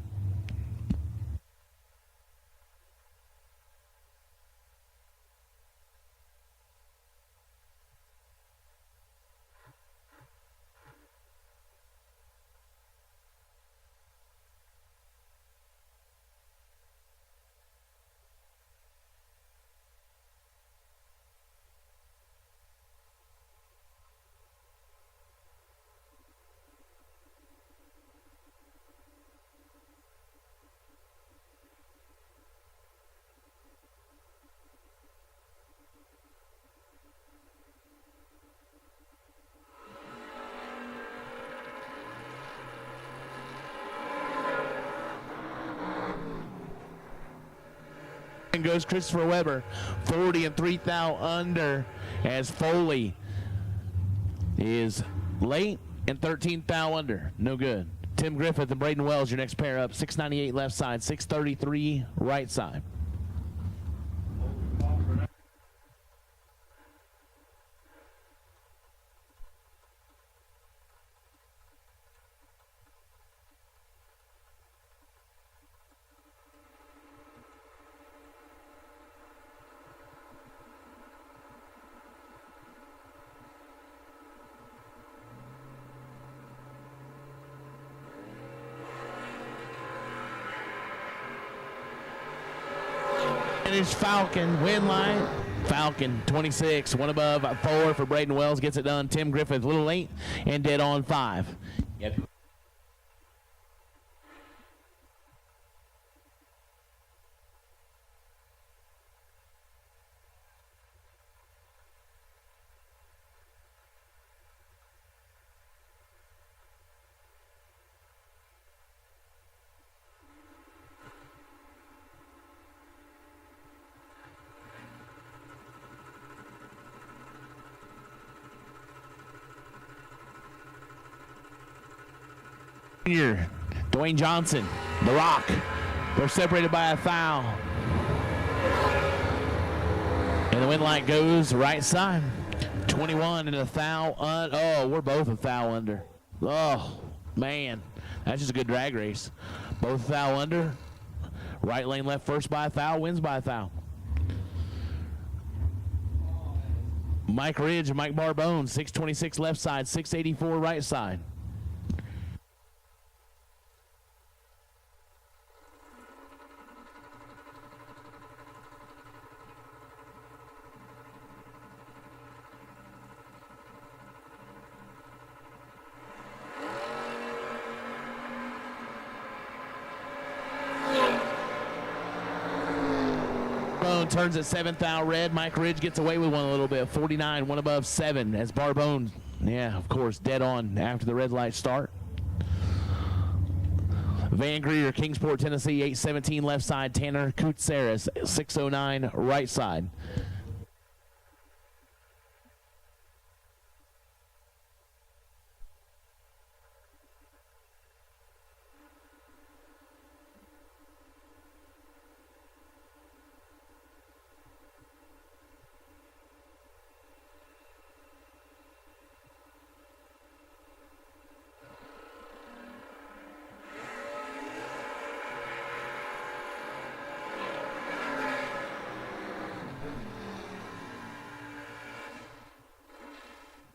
Goes Christopher Weber, 40 and 3 thou under, as Foley is late and 13 thou under. No good. Tim Griffith and Braden Wells, your next pair up, 698 left side, 633 right side. British Falcon, win line. Falcon 26, one above 4 for Braden Wells, gets it done. Tim Griffith a little late and dead on 5. Yep. Dwayne Johnson, The Rock. They're separated by a foul. And the win light goes right side. 21 and a foul. Oh, we're both a foul under. Oh, man. That's just a good drag race. Both foul under. Right lane left first by a foul, wins by a foul. Mike Ridge and Mike Barbone, 626 left side, 684 right side. Turns at 7th thou red. Mike Ridge gets away with one a little bit. 49, one above 7 as Barbone, yeah, of course, dead on after the red light start. Van Greer, Kingsport, Tennessee, 817 left side. Tanner Koutsaris, 609 right side.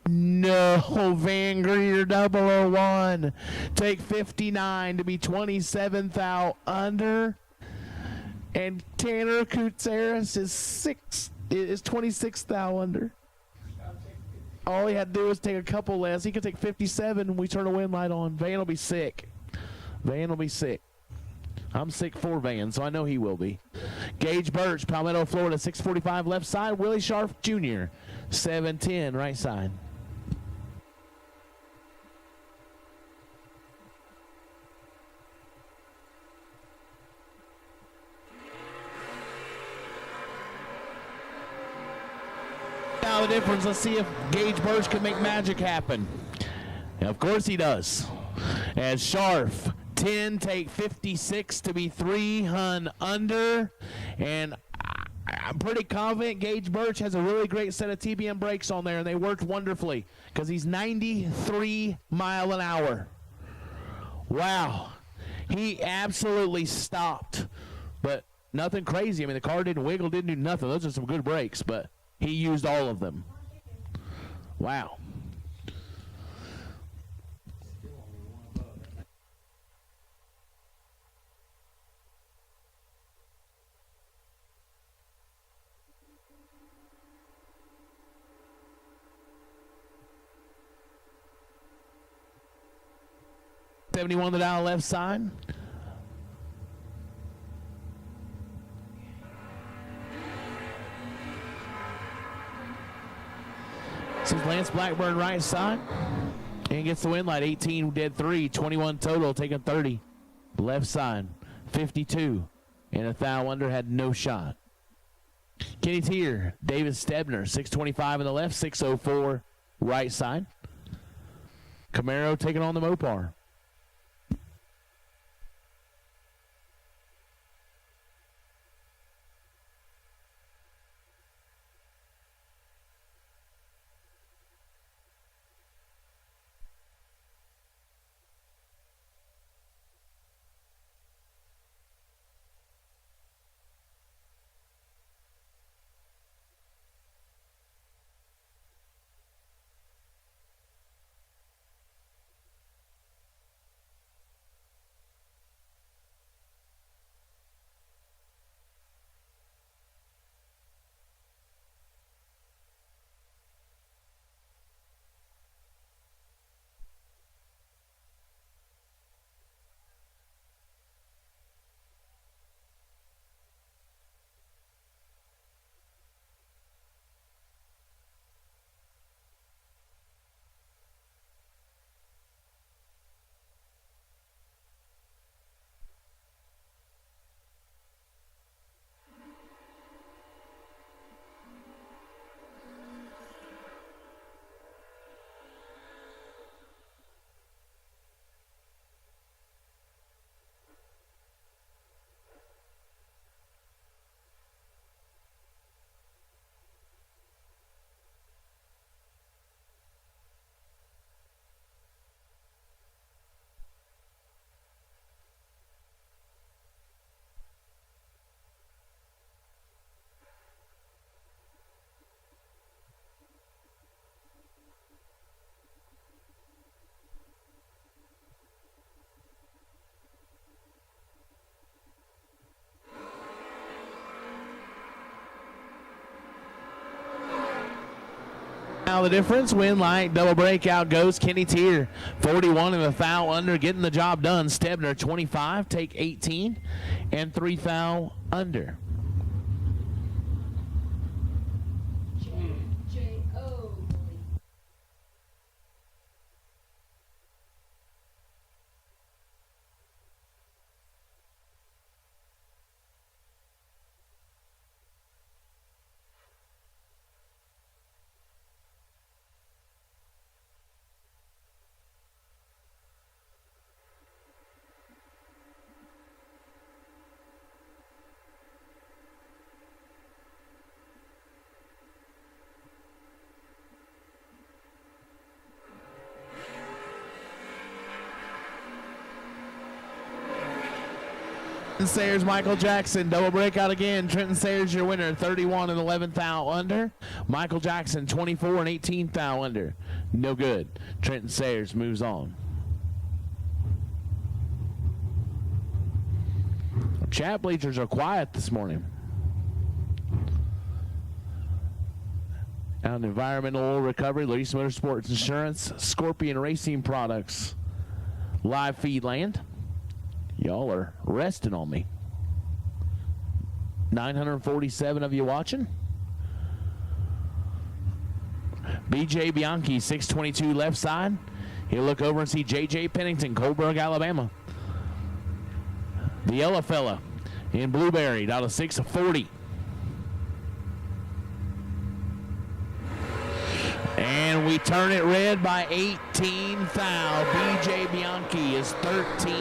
No, Van Greer 001. Take 59 to be 27th out under. And Tanner Koutsaris is 26th out under. All he had to do was take a couple less. He could take 57 and we turn a win light on. Van will be sick. Van will be sick. I'm sick for Van, so I know he will be. Gage Birch, Palmetto, Florida, 645 left side. Willie Scharf Jr., 710 right side. Now the difference, let's see if Gage Birch can make magic happen. And of course he does. As Scharf, 10, take 56 to be 300 under. And I'm pretty confident Gage Birch has a really great set of TBM brakes on there, and they worked wonderfully because he's 93 mile an hour. Wow. He absolutely stopped, but nothing crazy. I mean, the car didn't wiggle, didn't do nothing. Those are some good brakes, but he used all of them. Wow. $71 the dial left side. This is Lance Blackburn right side. And gets the win light. 18 dead 3. 21 total, taking 30. Left side. 52. And a thou under, had no shot. Kenny Tier, David Stebner, 625 in the left, 604 right side. Camaro taking on the Mopar. thou the difference. Win light, double breakout goes Kenny Tier. 41 and a thou under, getting the job done. Stebner 25, take 18, and 3 thou under. Sayers, Michael Jackson, double breakout again. Trenton Sayers, your winner, 31 and 11 thou under. Michael Jackson, 24 and 18 thou under. No good. Trenton Sayers moves on. Our chat bleachers are quiet this morning. Out in Environmental Oil Recovery, Luis Motorsports Insurance, Scorpion Racing Products, Live Feed Land. Y'all are resting on me. 947 of you watching. BJ Bianchi, 622 left side. He'll look over and see JJ Pennington, Coalburg, Alabama. The yellow fella in Blueberry, out of 640. And we turn it red by 18 thou. BJ Bianchi is 13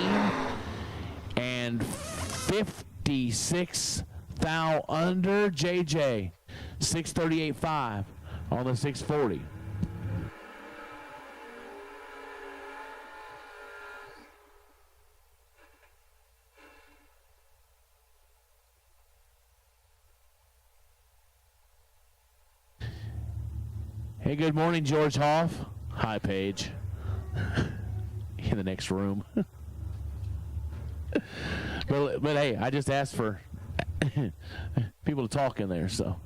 and 56 thou under. JJ 638.5 on the 640. Hey, good morning, George Hoff. Hi, Paige. In the next room. but hey, I just asked for people to talk in there, so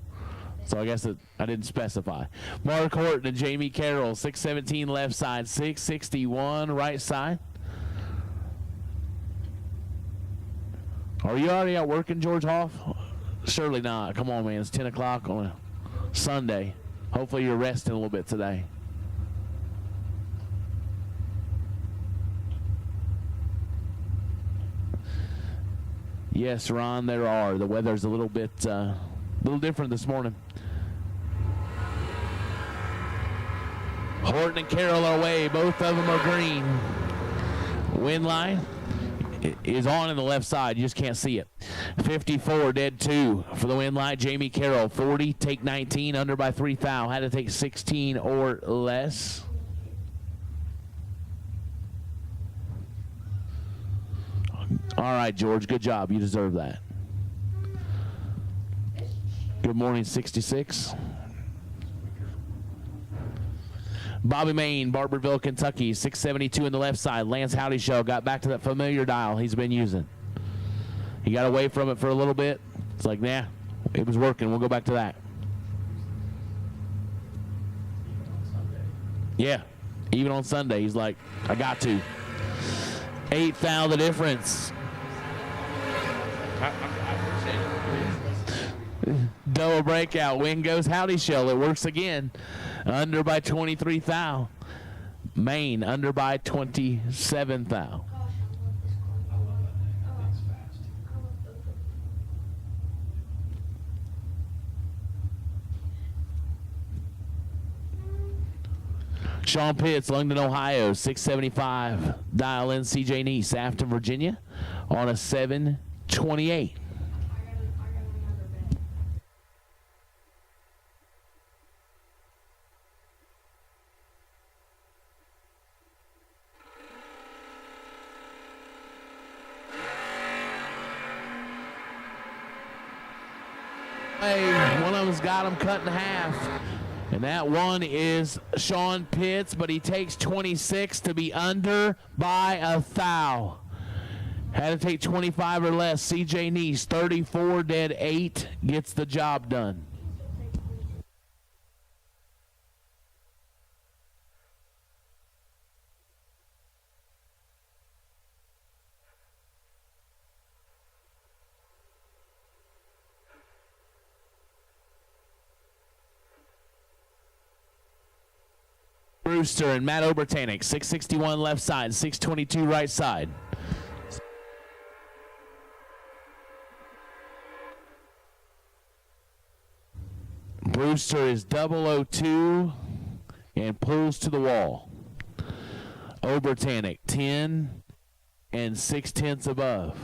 I guess I didn't specify. Mark Horton and Jamie Carroll, 617 left side, 661 right side. Are you already out working, George Hoff? Surely not. Come on, man. It's 10 o'clock on a Sunday. Hopefully you're resting a little bit today. Yes, Ron, there are. The weather's a little bit different this morning. Horton and Carroll are away. Both of them are green. Wind line is on in the left side. You just can't see it. 54, dead 2 for the wind line. Jamie Carroll, 40, take 19, under by 3 thou. Had to take 16 or less. All right, George, good job. You deserve that. Good morning, 66. Bobby Main, Barberville, Kentucky, 672 in the left side. Lance Howdy Show got back to that familiar dial he's been using. He got away from it for a little bit. It's like, nah, it was working. We'll go back to that. Yeah, even on Sunday, he's like, I got to. 8 thou the difference. Double breakout. Win goes Howdy Show. It works again. Under by 23 thou. Maine under by 27 thou. Sean Pitts, London, Ohio, 675. Dial in CJ Neese, Afton, Virginia, on a 728. One of them's got him cut in half. And that one is Sean Pitts, but he takes 26 to be under by 1 thou. Had to take 25 or less. CJ Neese, 34, dead 8, gets the job done. Brewster and Matt Obertanic. 661 left side, 622 right side. Brewster is 002 and pulls to the wall. Obertanic 10 and 6/10 above.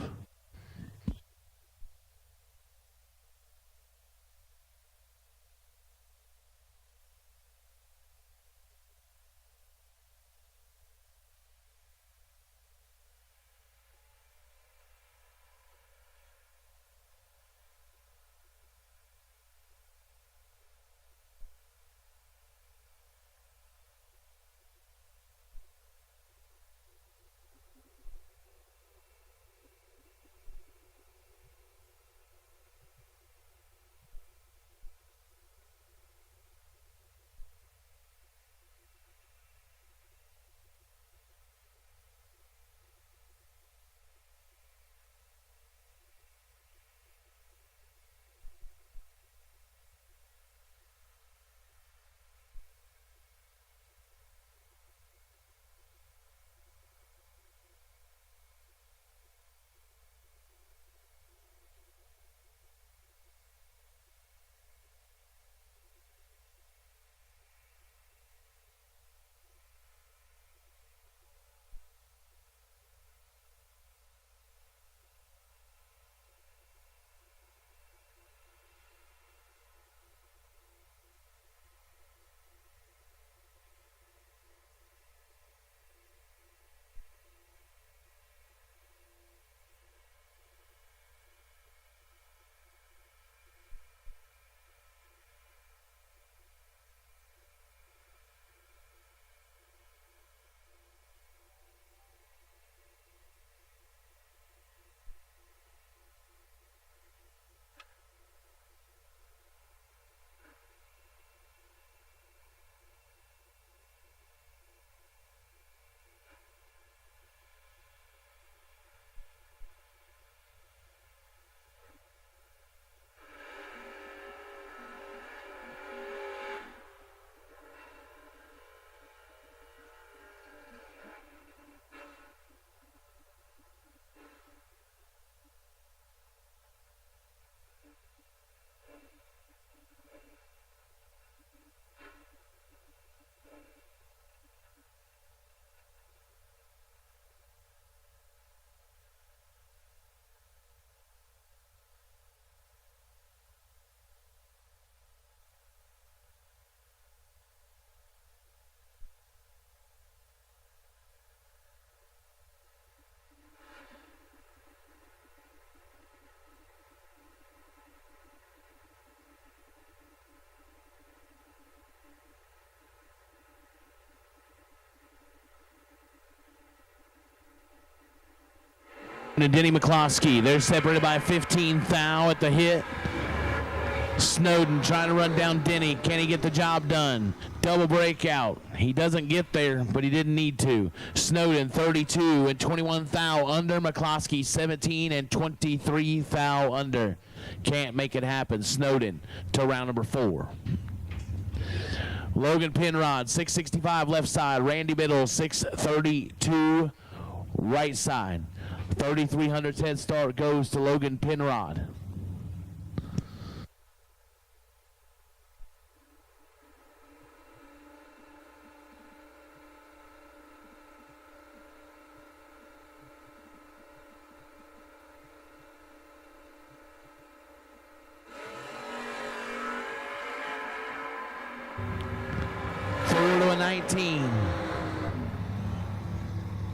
And Denny McCloskey. They're separated by 15 thou at the hit. Snowden trying to run down Denny. Can he get the job done? Double breakout. He doesn't get there, but he didn't need to. Snowden 32 and 21 thou under. McCloskey 17 and 23 thou under. Can't make it happen. Snowden to round number 4. Logan Penrod 665 left side. Randy Biddle 632 right side. 3,300 head start goes to Logan Penrod. Through to a 19.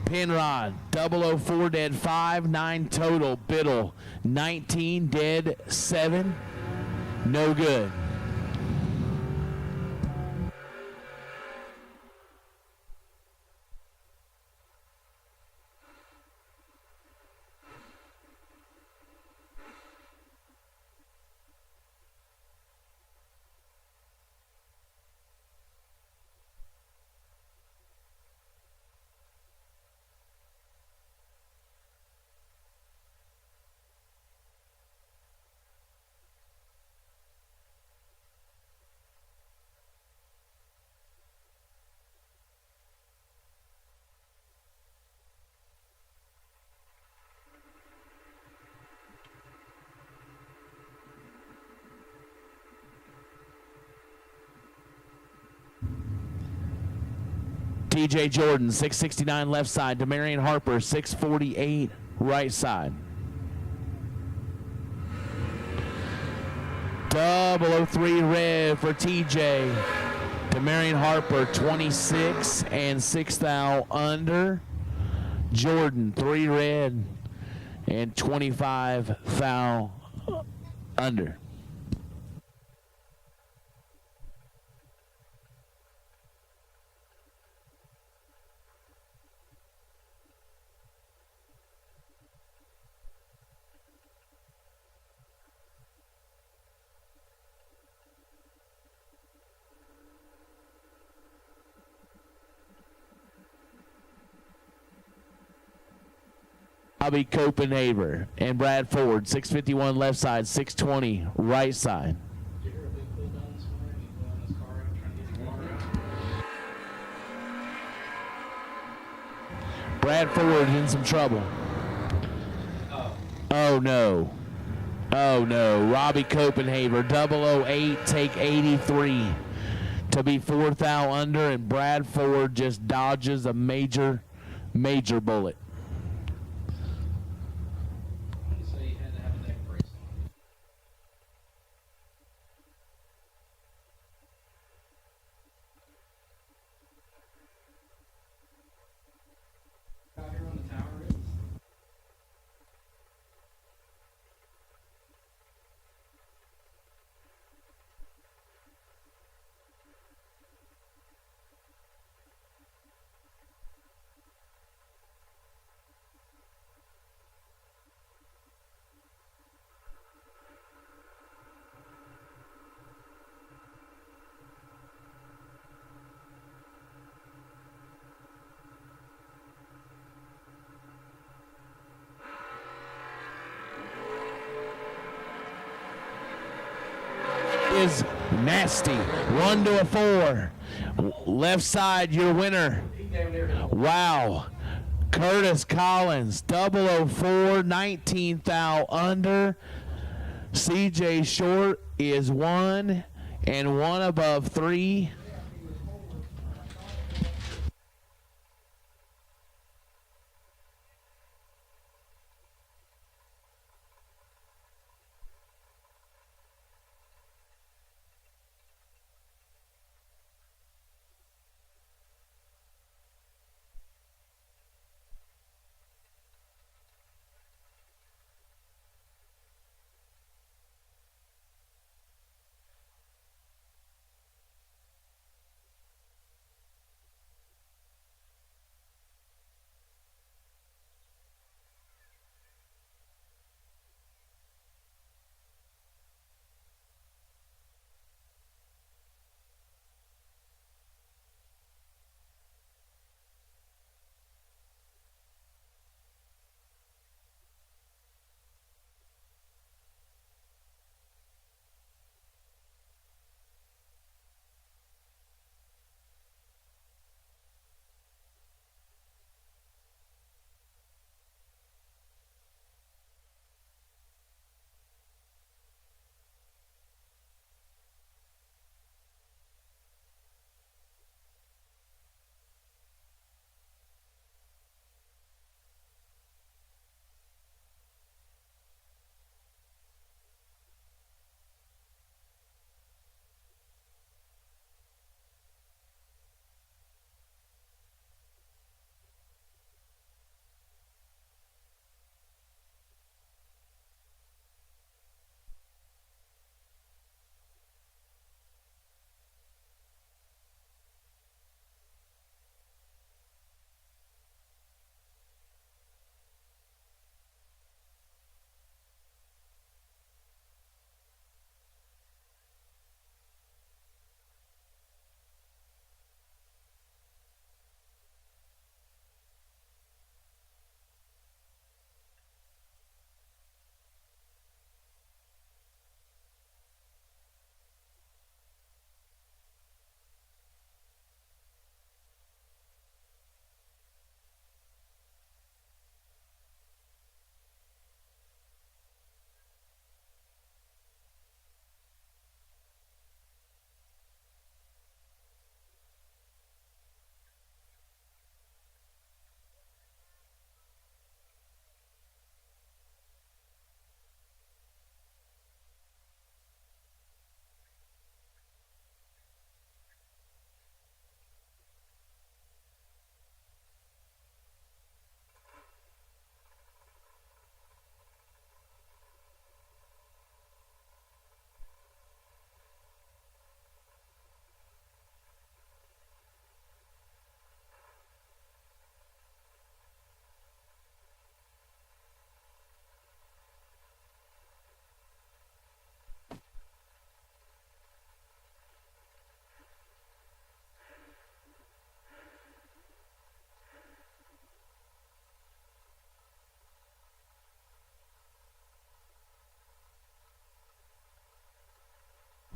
Penrod, 004 dead 5, 9 total. Biddle, 19 dead 7, no good. TJ Jordan, 669 left side. Demarion Harper, 648 right side. 003 red for TJ. Demarion Harper, 26 and 6 thou under. Jordan, 3 red and 25 thou under. Bobby Copenhaver and Brad Ford, 651 left side, 620 right side. Brad Ford in some trouble. Oh no. Oh no. Robbie Copenhaver, 008, take 83 to be 4 thou under, and Brad Ford just dodges a major bullet. Is nasty. 1 to a 4. Left side, your winner. Wow. Curtis Collins, 004, 19 thou under. CJ Short is 1 and 1 above 3.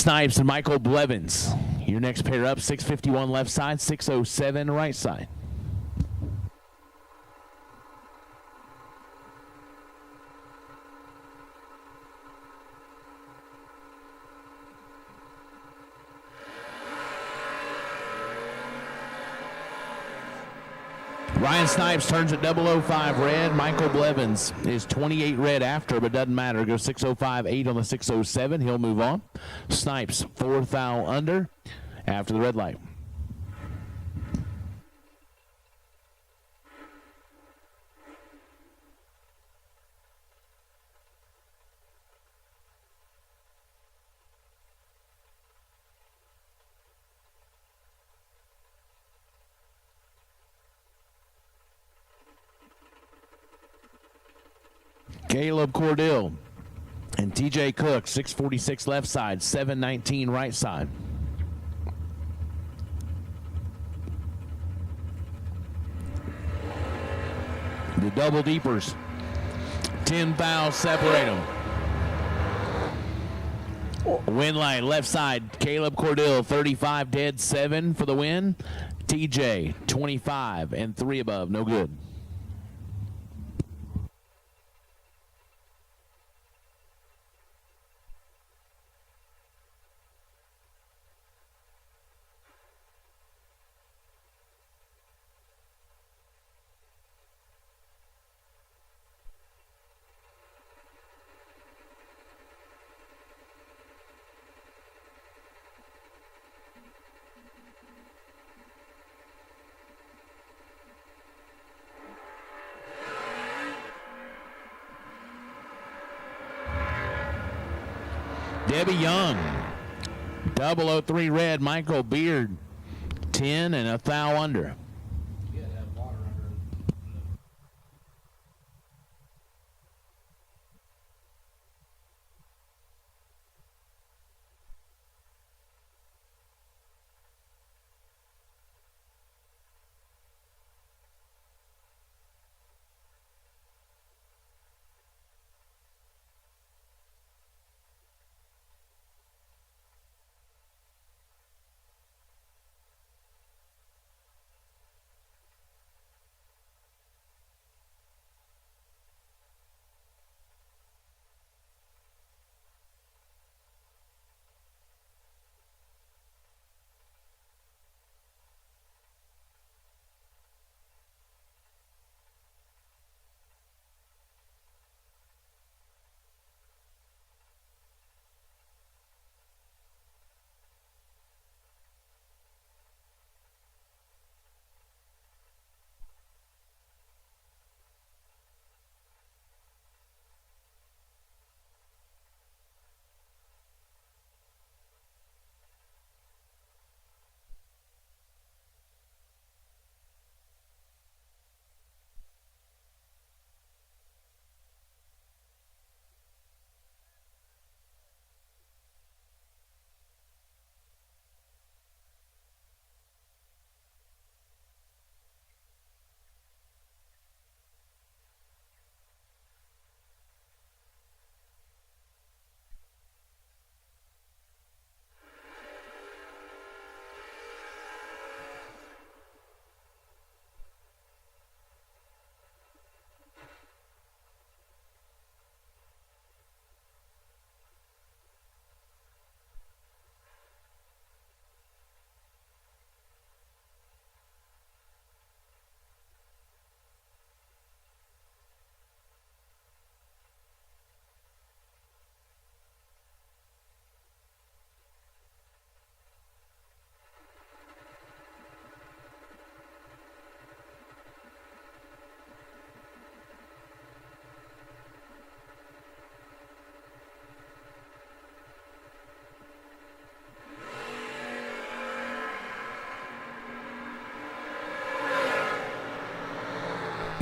Snipes and Michael Blevins. Your next pair up, 651 left side, 607 right side. Ryan Snipes turns at 005 red. Michael Blevins is 28 red after, but doesn't matter. Goes 605.8 on the 607. He'll move on. Snipes, 4th foul under after the red light. Caleb Cordill and TJ Cook, 646 left side, 719 right side. The double deepers, 10 fouls separate them. Win line, left side, Caleb Cordill, 35 dead, 7 for the win. TJ, 25 and 3 above, no good. Debbie Young, 003 red. Michael Beard, 10 and a foul under.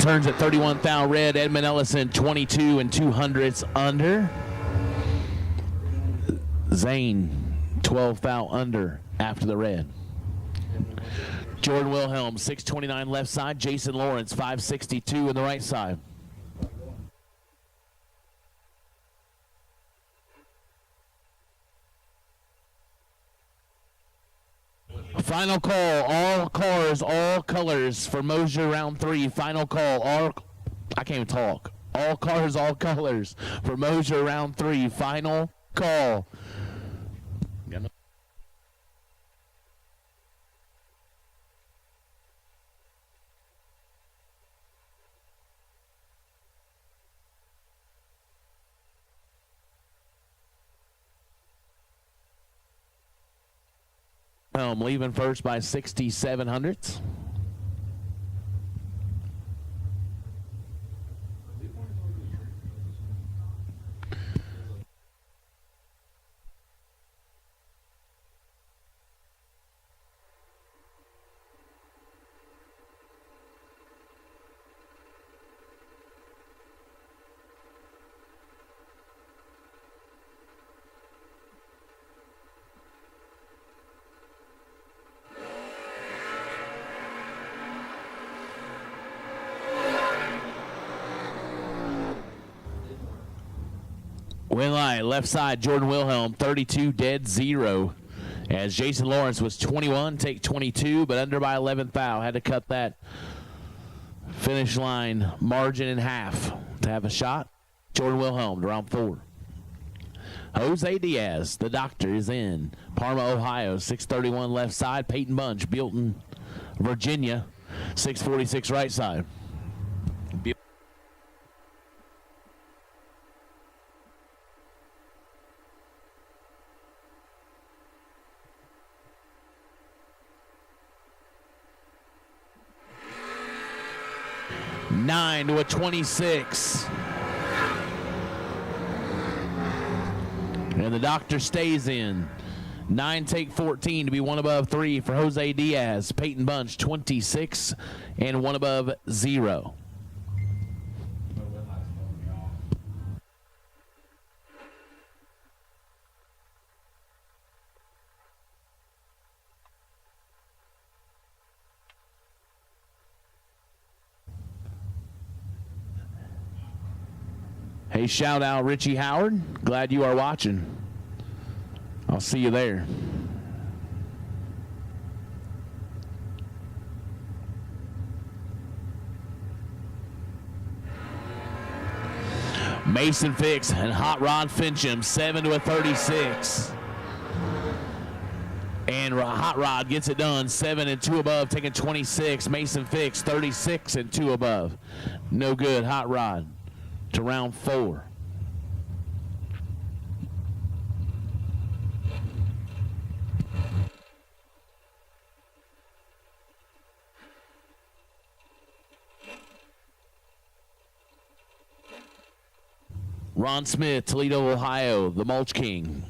Turns at 31 foul red. Edmund Ellison, 22 and 200ths under. Zane, 12 foul under after the red. Jordan Wilhelm, 629 left side. Jason Lawrence, 562 in the right side. Final call, all cars, all colors for Moser round 3. Final call, I can't even talk. All cars, all colors for Moser round 3. Final call. Leaving first by 67 hundredths. Win line, left side, Jordan Wilhelm, 32 dead 0. As Jason Lawrence was 21, take 22, but under by 11th foul. Had to cut that finish line margin in half to have a shot. Jordan Wilhelm to round 4. Jose Diaz, the doctor, is in. Parma, Ohio, 631 left side. Peyton Bunch, Buellton, Virginia, 646 right side. 9 to a 26. And the doctor stays in. 9 take 14 to be one above 3 for Jose Diaz. Peyton Bunch 26 and one above 0. Hey, shout out Richie Howard. Glad you are watching. I'll see you there. Mason Fix and Hot Rod Fincham, 7 to a 36. And Hot Rod gets it done, 7 and 2 above, taking 26. Mason Fix, 36 and 2 above. No good, Hot Rod. To round 4. Ron Smith, Toledo, Ohio, the Mulch King.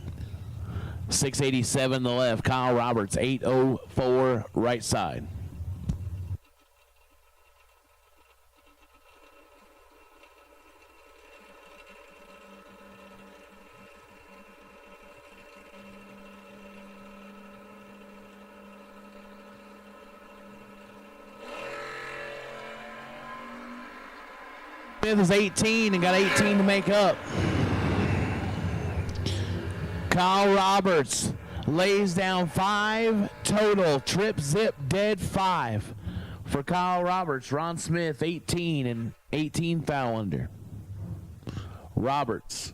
687 the left. Kyle Roberts, 804 right side. Smith is 18 and got 18 to make up. Kyle Roberts lays down 5 total. Trip, zip, dead 5 for Kyle Roberts. Ron Smith 18 and 18 foul under. Roberts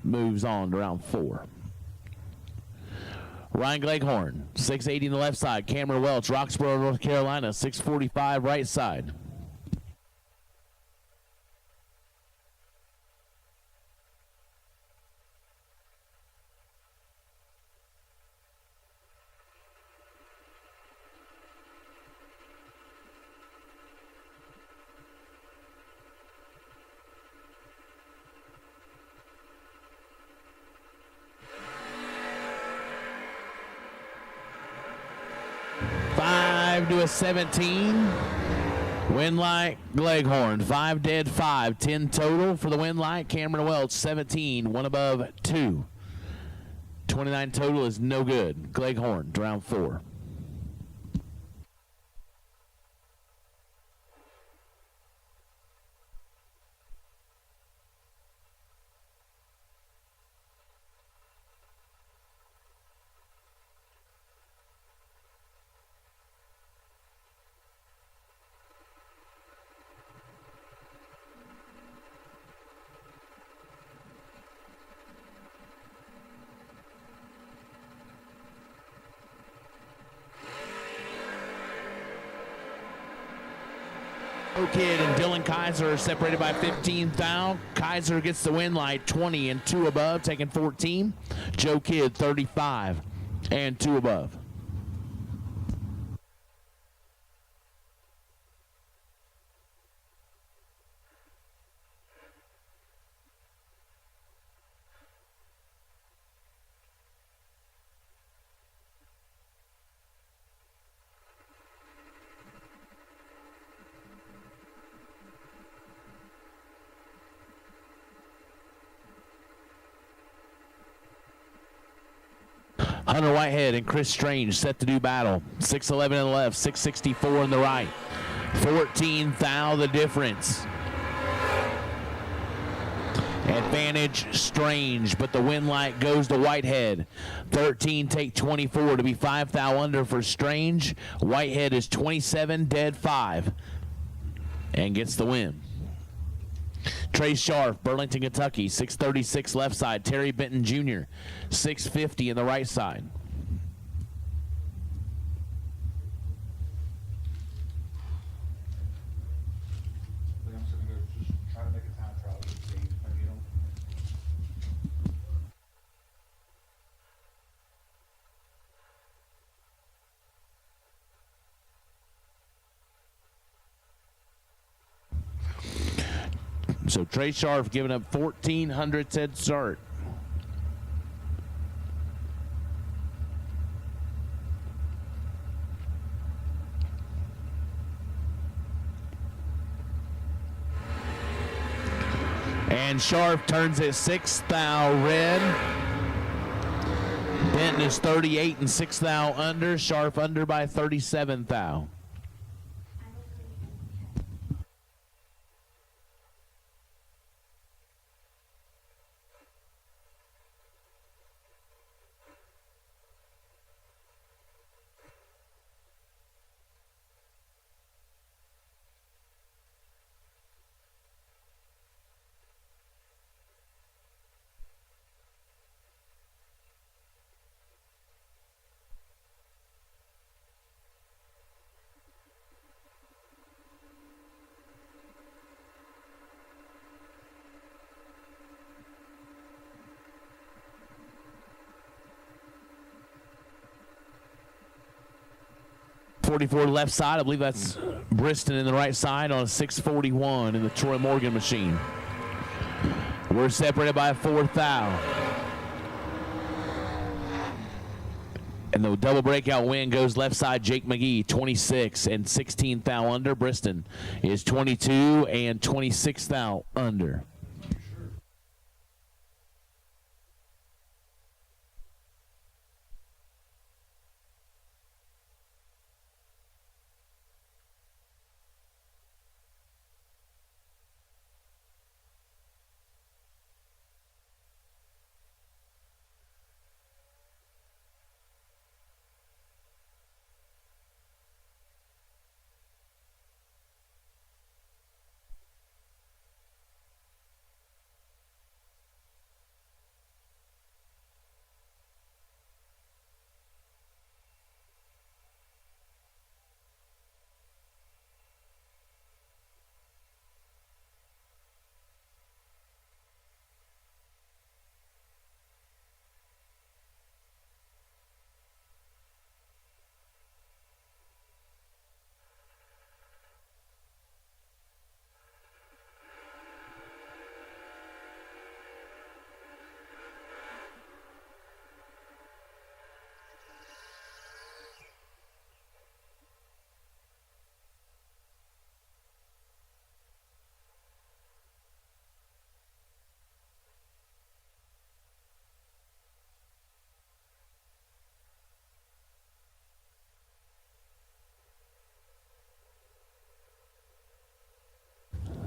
moves on to round 4. Ryan Gleghorn, 680 on the left side. Cameron Welch, Roxborough, North Carolina, 645 right side. To a 17. Winlight Gleghorn, 5 dead 5, 10 total for the Winlight. Cameron Welch, 17, 1 above 2. 29 total is no good. Gleghorn, round 4. Joe Kidd and Dylan Kaiser are separated by 15 thou. Kaiser gets the win light, 20 and 2 above, taking 14. Joe Kidd 35 and 2 above. Hunter Whitehead and Chris Strange set to do battle. 6'11 in the left, 6'64 in the right. 14 thou the difference. Advantage Strange, but the win light goes to Whitehead. 13 take 24 to be 5 thou under for Strange. Whitehead is 27 dead 5 and gets the win. Trey Sharp, Burlington, Kentucky, 636 left side. Terry Benton Jr., 650 in the right side. I'm just gonna go just try to make a time trial. Just see, maybe you don't. So Trey Sharp giving up 1,400 head start. And Sharp turns it 6 thou red. Benton is 38 and 6 thou under. Sharp under by 37 thou. .44 left side. I believe that's Briston in the right side on a 641 in the Troy Morgan machine. We're separated by 4 thou. And the double breakout win goes left side, Jake McGee, 26 and 16 thou under. Briston is 22 and 26 thou under.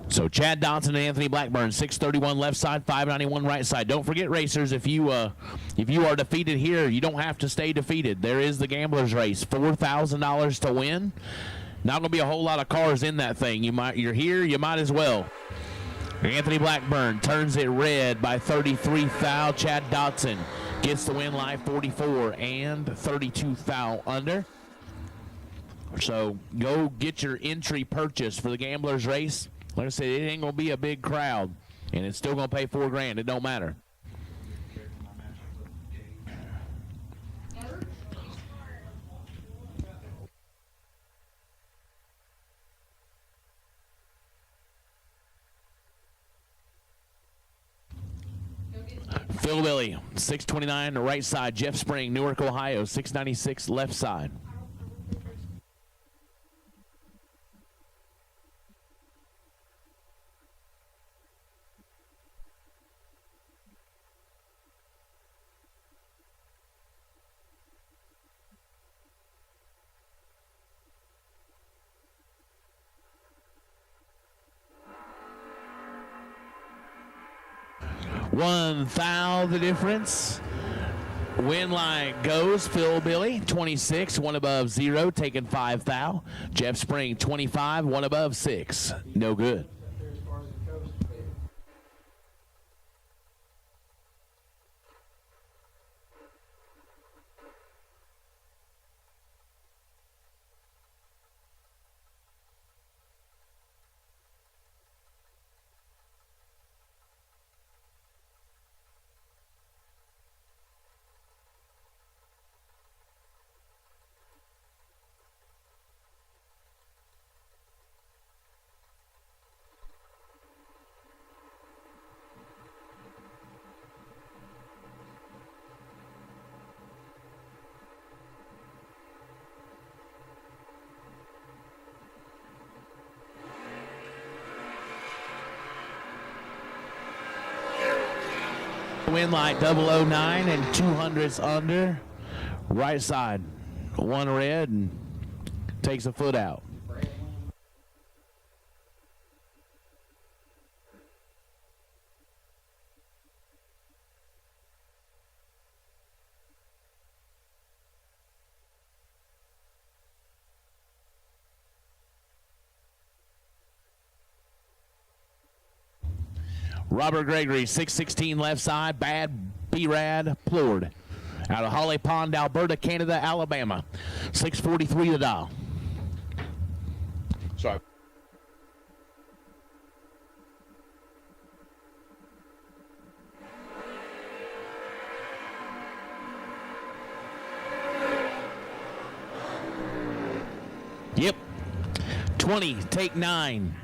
So Chad Dodson and Anthony Blackburn, 631 left side, 591 right side. Don't forget, racers, if you are defeated here, you don't have to stay defeated. There is the Gamblers Race, $4,000 to win. Not going to be a whole lot of cars in that thing. You're here, you might as well. Anthony Blackburn turns it red by 33 thou. Chad Dodson gets the win live, 44 and 32 thou under. So go get your entry purchase for the Gamblers race. Like I said, it ain't going to be a big crowd, and it's still going to pay $4,000. It don't matter. Phil Billy, 629 right side. Jeff Spring, Newark, Ohio, 696 left side. One thou the difference. Win line goes Phil Billy, 26, one above 0, taking 5 thou. Jeff Spring, 25, one above 6. No good. Win light 009 and 200s under. Right side. One red and takes a foot out. Robert Gregory, 616 left side, bad B-Rad, Plord. Out of Holly Pond, Alberta, Canada, Alabama. 643 the dial. Sorry. Yep. 20, take 9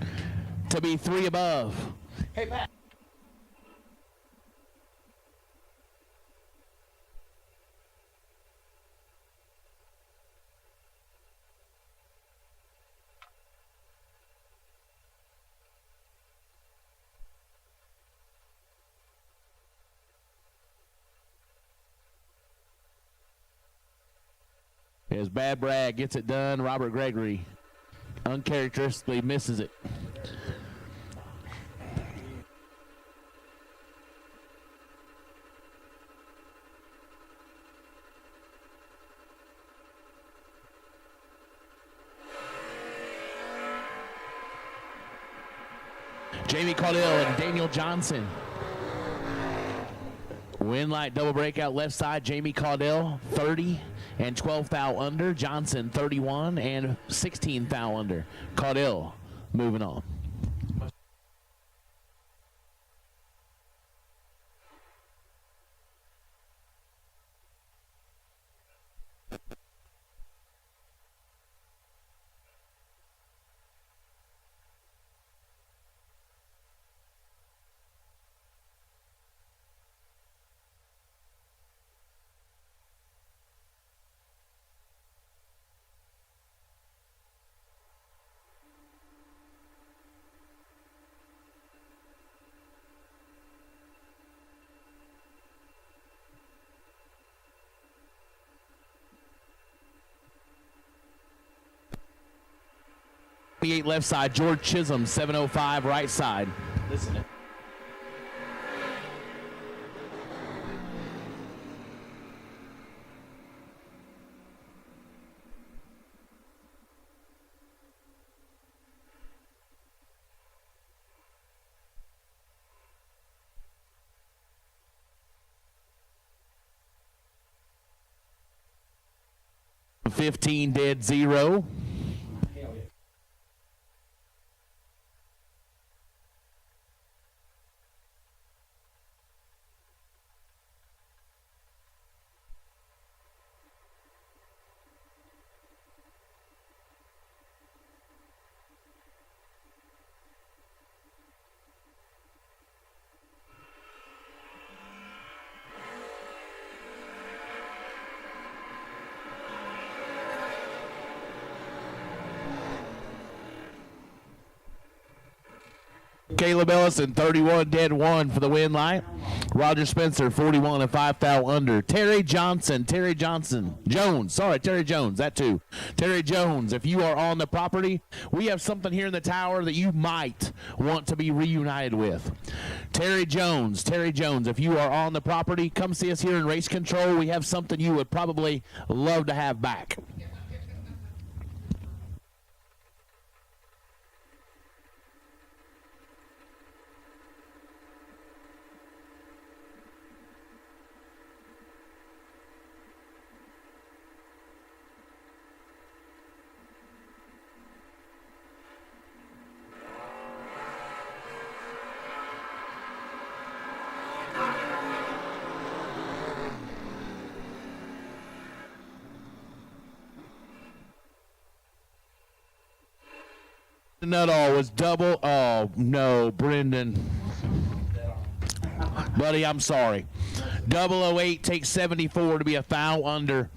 to be 3 above. Hey, Pat. As Bad Brad gets it done, Robert Gregory uncharacteristically misses it. Jamie Caudill and Daniel Johnson. Win light double breakout left side. Jamie Caudill 30 and 12 thou under. Johnson 31 and 16 thou under. Caudill moving on. Left side, George Chisholm, 705 right side. Listen to it. $15 dead 0. Caleb Ellison, 31 dead 1 for the win light. Roger Spencer, 41 and 5 thou under. Terry Jones, that too. Terry Jones, if you are on the property, we have something here in the tower that you might want to be reunited with. Terry Jones, if you are on the property, come see us here in Race Control. We have something you would probably love to have back. Nuttall was double. Oh, no, Brendan. Buddy, I'm sorry. 008 takes 74 to be a foul under.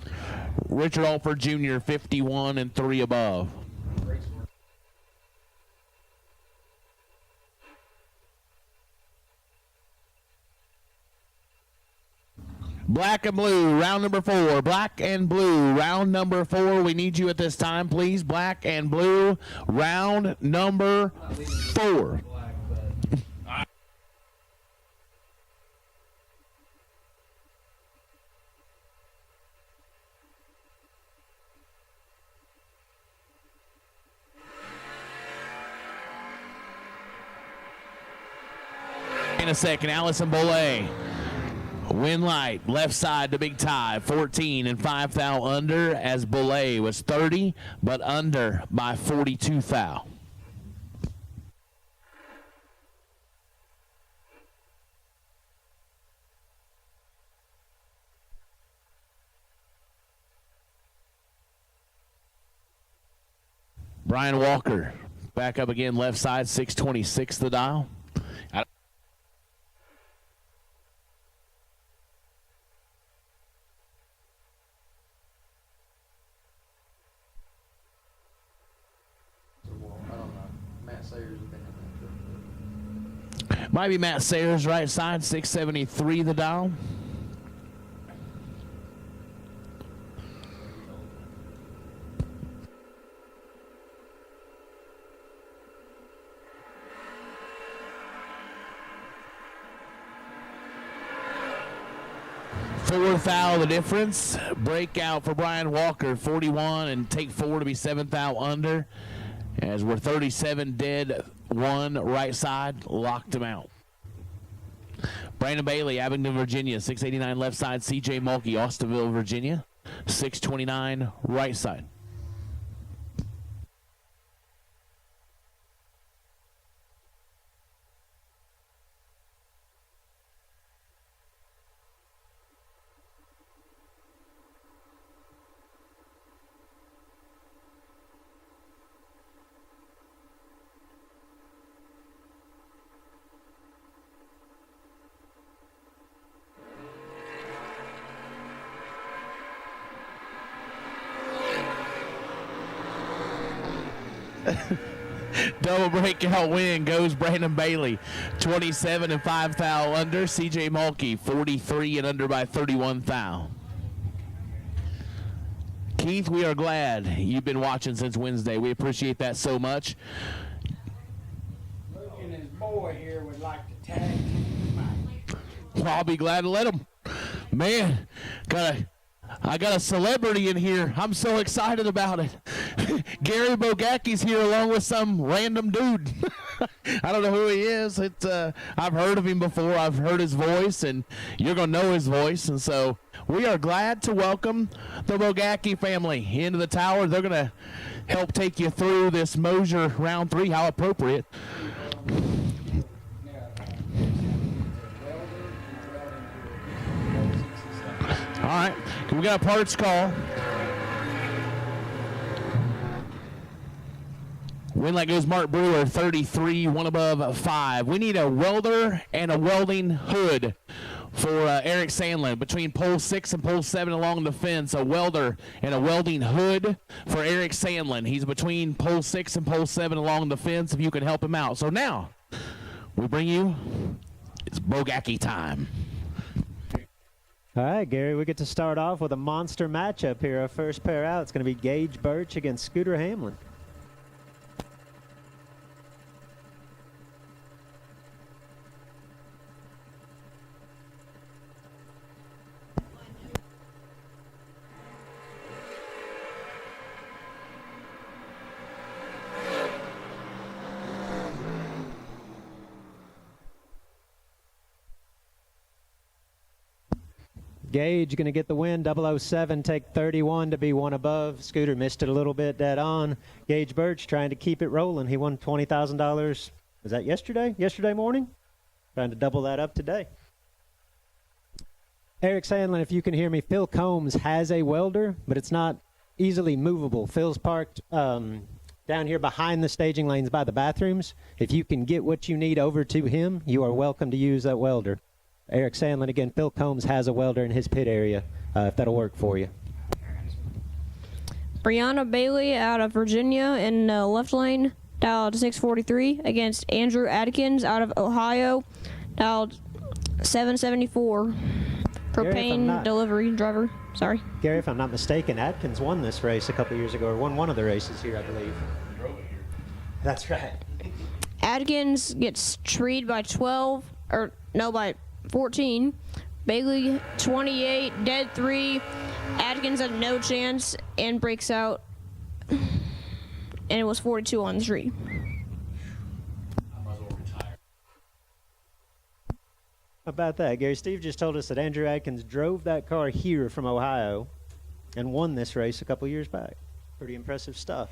Richard Alford Jr., 51 and 3 above. Black and blue, round number 4. Black and blue, round number 4. We need you at this time, please. Black and blue, round number 4. In a second, Allison Bollet. Win light, left side to big tie, 14 and 5 thou under, as Bollet was 30, but under by 42 thou. Brian Walker, back up again, left side, 626 the dial. Might be Matt Sayers, right side, 673 the dial. Fourth thou the difference. Breakout for Brian Walker, 41 and take 4 to be 7th thou under. As we're 37 dead, 1 right side, locked him out. Brandon Bailey, Abingdon, Virginia, 689 left side. CJ Mulkey, Austinville, Virginia, 629 right side. Double breakout win goes Brandon Bailey, 27 and 5 thou under. CJ Mulkey, 43 and under by 31 thou. Keith, we are glad you've been watching since Wednesday. We appreciate that so much. Luke and his boy here would like to tag team. Well, I'll be glad to let him. Man, I got a celebrity in here. I'm so excited about it. Gary Bogacki's here along with some random dude. I don't know who he is. I've heard of him before. I've heard his voice, and you're going to know his voice. And so we are glad to welcome the Bogacki family into the tower. They're going to help take you through this Moser round 3. How appropriate. All right, we got a parts call. Win light goes Mark Brewer, 33, 1 above 5. We need a welder and a welding hood for Eric Sandlin between pole 6 and pole 7 along the fence. A welder and a welding hood for Eric Sandlin. He's between pole 6 and pole 7 along the fence, if you can help him out. So now, we bring you, it's Bogacki time. All right, Gary, we get to start off with a monster matchup here. Our first pair out, it's going to be Gage Birch against Scooter Hamlin. Gage going to get the win, 007, take 31 to be one above. Scooter missed it a little bit dead on. Gage Birch trying to keep it rolling. He won $20,000. Was that yesterday? Yesterday morning? Trying to double that up today. Eric Sandlin, if you can hear me, Phil Combs has a welder, but it's not easily movable. Phil's parked down here behind the staging lanes by the bathrooms. If you can get what you need over to him, you are welcome to use that welder. Eric Sandlin, again, Phil Combs has a welder in his pit area, if that'll work for you. Brianna Bailey out of Virginia in left lane, dialed 643, against Andrew Adkins out of Ohio, dialed 774. Propane delivery driver, sorry. Gary, if I'm not mistaken, Adkins won this race a couple years ago, or won one of the races here, I believe. That's right. Adkins gets treed by 12, or no, by 14. Bailey 28, dead 3. Adkins had no chance and breaks out. And it was 42 on the street. How about that, Gary? Steve just told us that Andrew Adkins drove that car here from Ohio and won this race a couple years back. Pretty impressive stuff.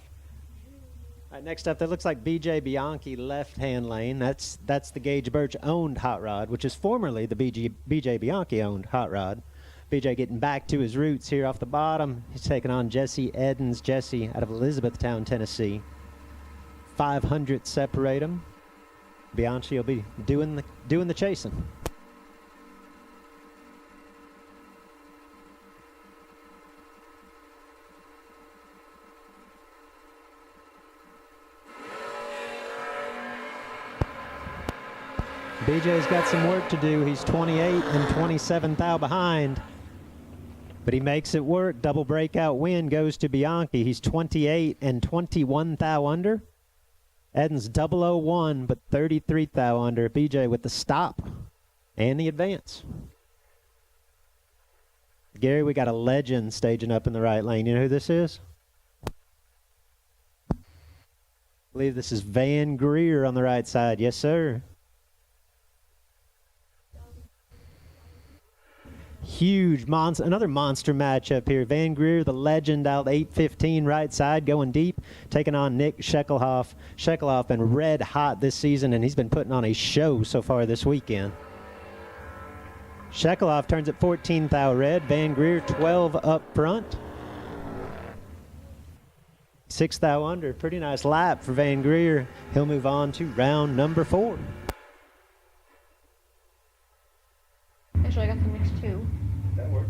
All right, next up, that looks like BJ Bianchi left-hand lane. That's the Gage Birch-owned hot rod, which is formerly the BJ Bianchi-owned hot rod. BJ getting back to his roots here off the bottom. He's taking on Jesse Edens. Jesse out of Elizabethtown, Tennessee. 500 separate them. Bianchi will be doing the chasing. BJ's got some work to do. He's 28 and 27 thou behind. But he makes it work. Double breakout win goes to Bianchi. He's 28 and 21 thou under. Edens 001, but 33 thou under. BJ with the stop and the advance. Gary, we got a legend staging up in the right lane. You know who this is? I believe this is Van Greer on the right side. Yes, sir. Huge monster, another monster matchup here. Van Greer, the legend, out 815 right side, going deep, taking on Nick Shekelhoff. Shekelhoff been red hot this season, and he's been putting on a show so far this weekend. Shekelhoff turns at 14 thou red. Van Greer 12 up front. 6 thou under. Pretty nice lap for Van Greer. He'll move on to round number 4. Actually, I got the next 2. That worked.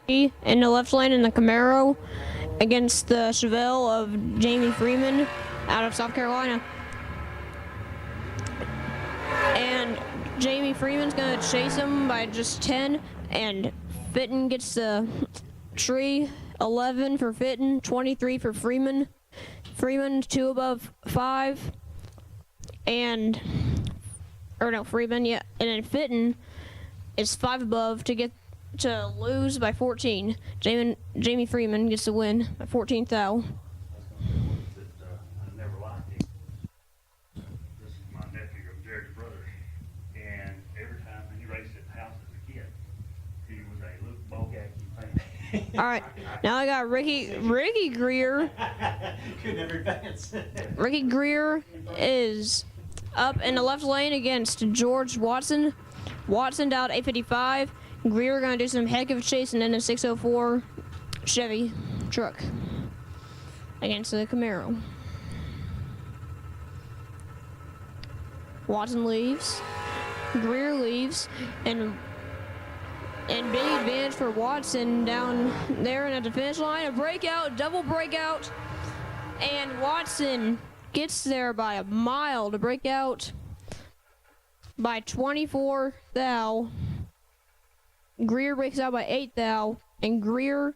In the left lane in the Camaro against the Chevelle of Jamie Freeman out of South Carolina. And Jamie Freeman's going to chase him by just 10, and Fitton gets the tree. 11 for Fitton, 23 for Freeman. Freeman 2 above 5. And, or no, Freeman, yeah. And then Fitton is 5 above to lose by 14. Jamie Freeman gets the win by 14 thou. I never liked him. This is my nephew of Jared's brother, and every time he raced at the house as a kid, he was a Luke Bogacki fan. All right, now I got Ricky Greer. Could never advance. Ricky Greer is up in the left lane against George Watson. Watson down 855. Greer gonna do some heck of a chasing in a 604 Chevy truck against the Camaro. Watson leaves. Greer leaves, and big advantage for Watson down there and at the finish line. A breakout, double breakout, and Watson gets there by a mile to break out by 24 thou. Greer breaks out by 8 thou, and Greer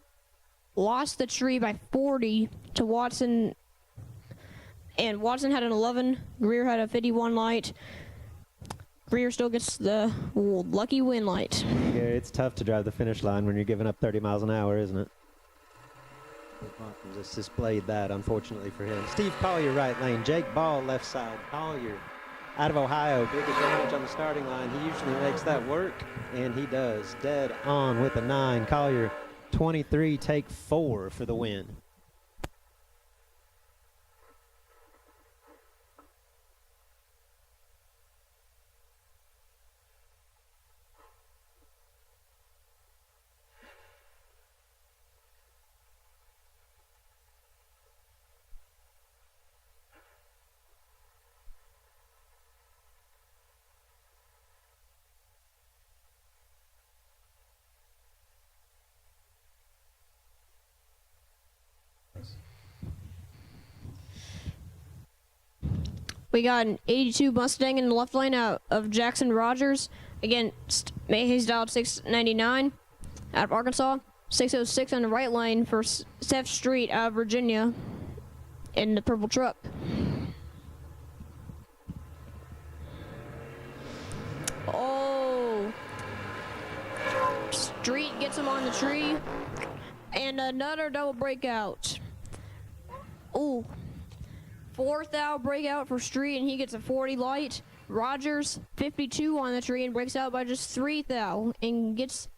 lost the tree by 40 to Watson, and Watson had an 11. Greer had a 51 light. Greer still gets the lucky win light. Gary, it's tough to drive the finish line when you're giving up 30 miles an hour, isn't it? Just displayed that, unfortunately for him. Steve Collier, right lane. Jake Ball, left side. Collier, out of Ohio. Big advantage on the starting line. He usually makes that work, and he does. Dead on with a 9. Collier, 23, take 4 for the win. We got an 82 Mustang in the left lane out of Jackson Rogers against Mayhe's dialed 699 out of Arkansas. 606 on the right lane for Seth Street out of Virginia in the purple truck. Oh, Street gets him on the tree, and another double breakout. Ooh. 4th thou breakout for Street, and he gets a 40 light. Rogers, 52 on the tree, and breaks out by just 3 thou, and gets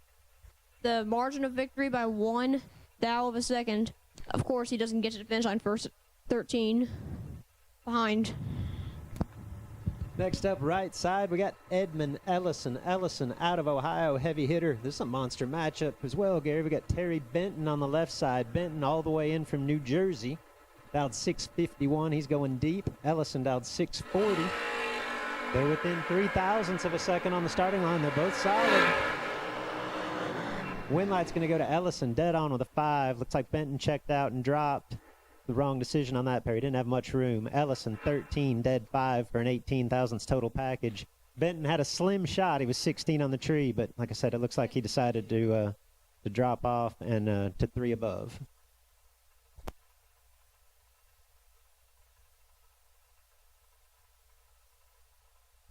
the margin of victory by 1 thou of a second. Of course, he doesn't get to the finish line first, 13 behind. Next up, right side, we got Edmund Ellison. Ellison out of Ohio, heavy hitter. This is a monster matchup as well, Gary. We got Terry Benton on the left side. Benton all the way in from New Jersey. Dialed 651, he's going deep. Ellison dialed 640. They're within 0.03 of a second on the starting line. They're both solid. Win light's going to go to Ellison, dead on with a 5. Looks like Benton checked out and dropped. The wrong decision on that pair. He didn't have much room. Ellison, 13, dead 5 for an 18 thousandths total package. Benton had a slim shot. He was 16 on the tree, but like I said, it looks like he decided to drop off and to 3 above.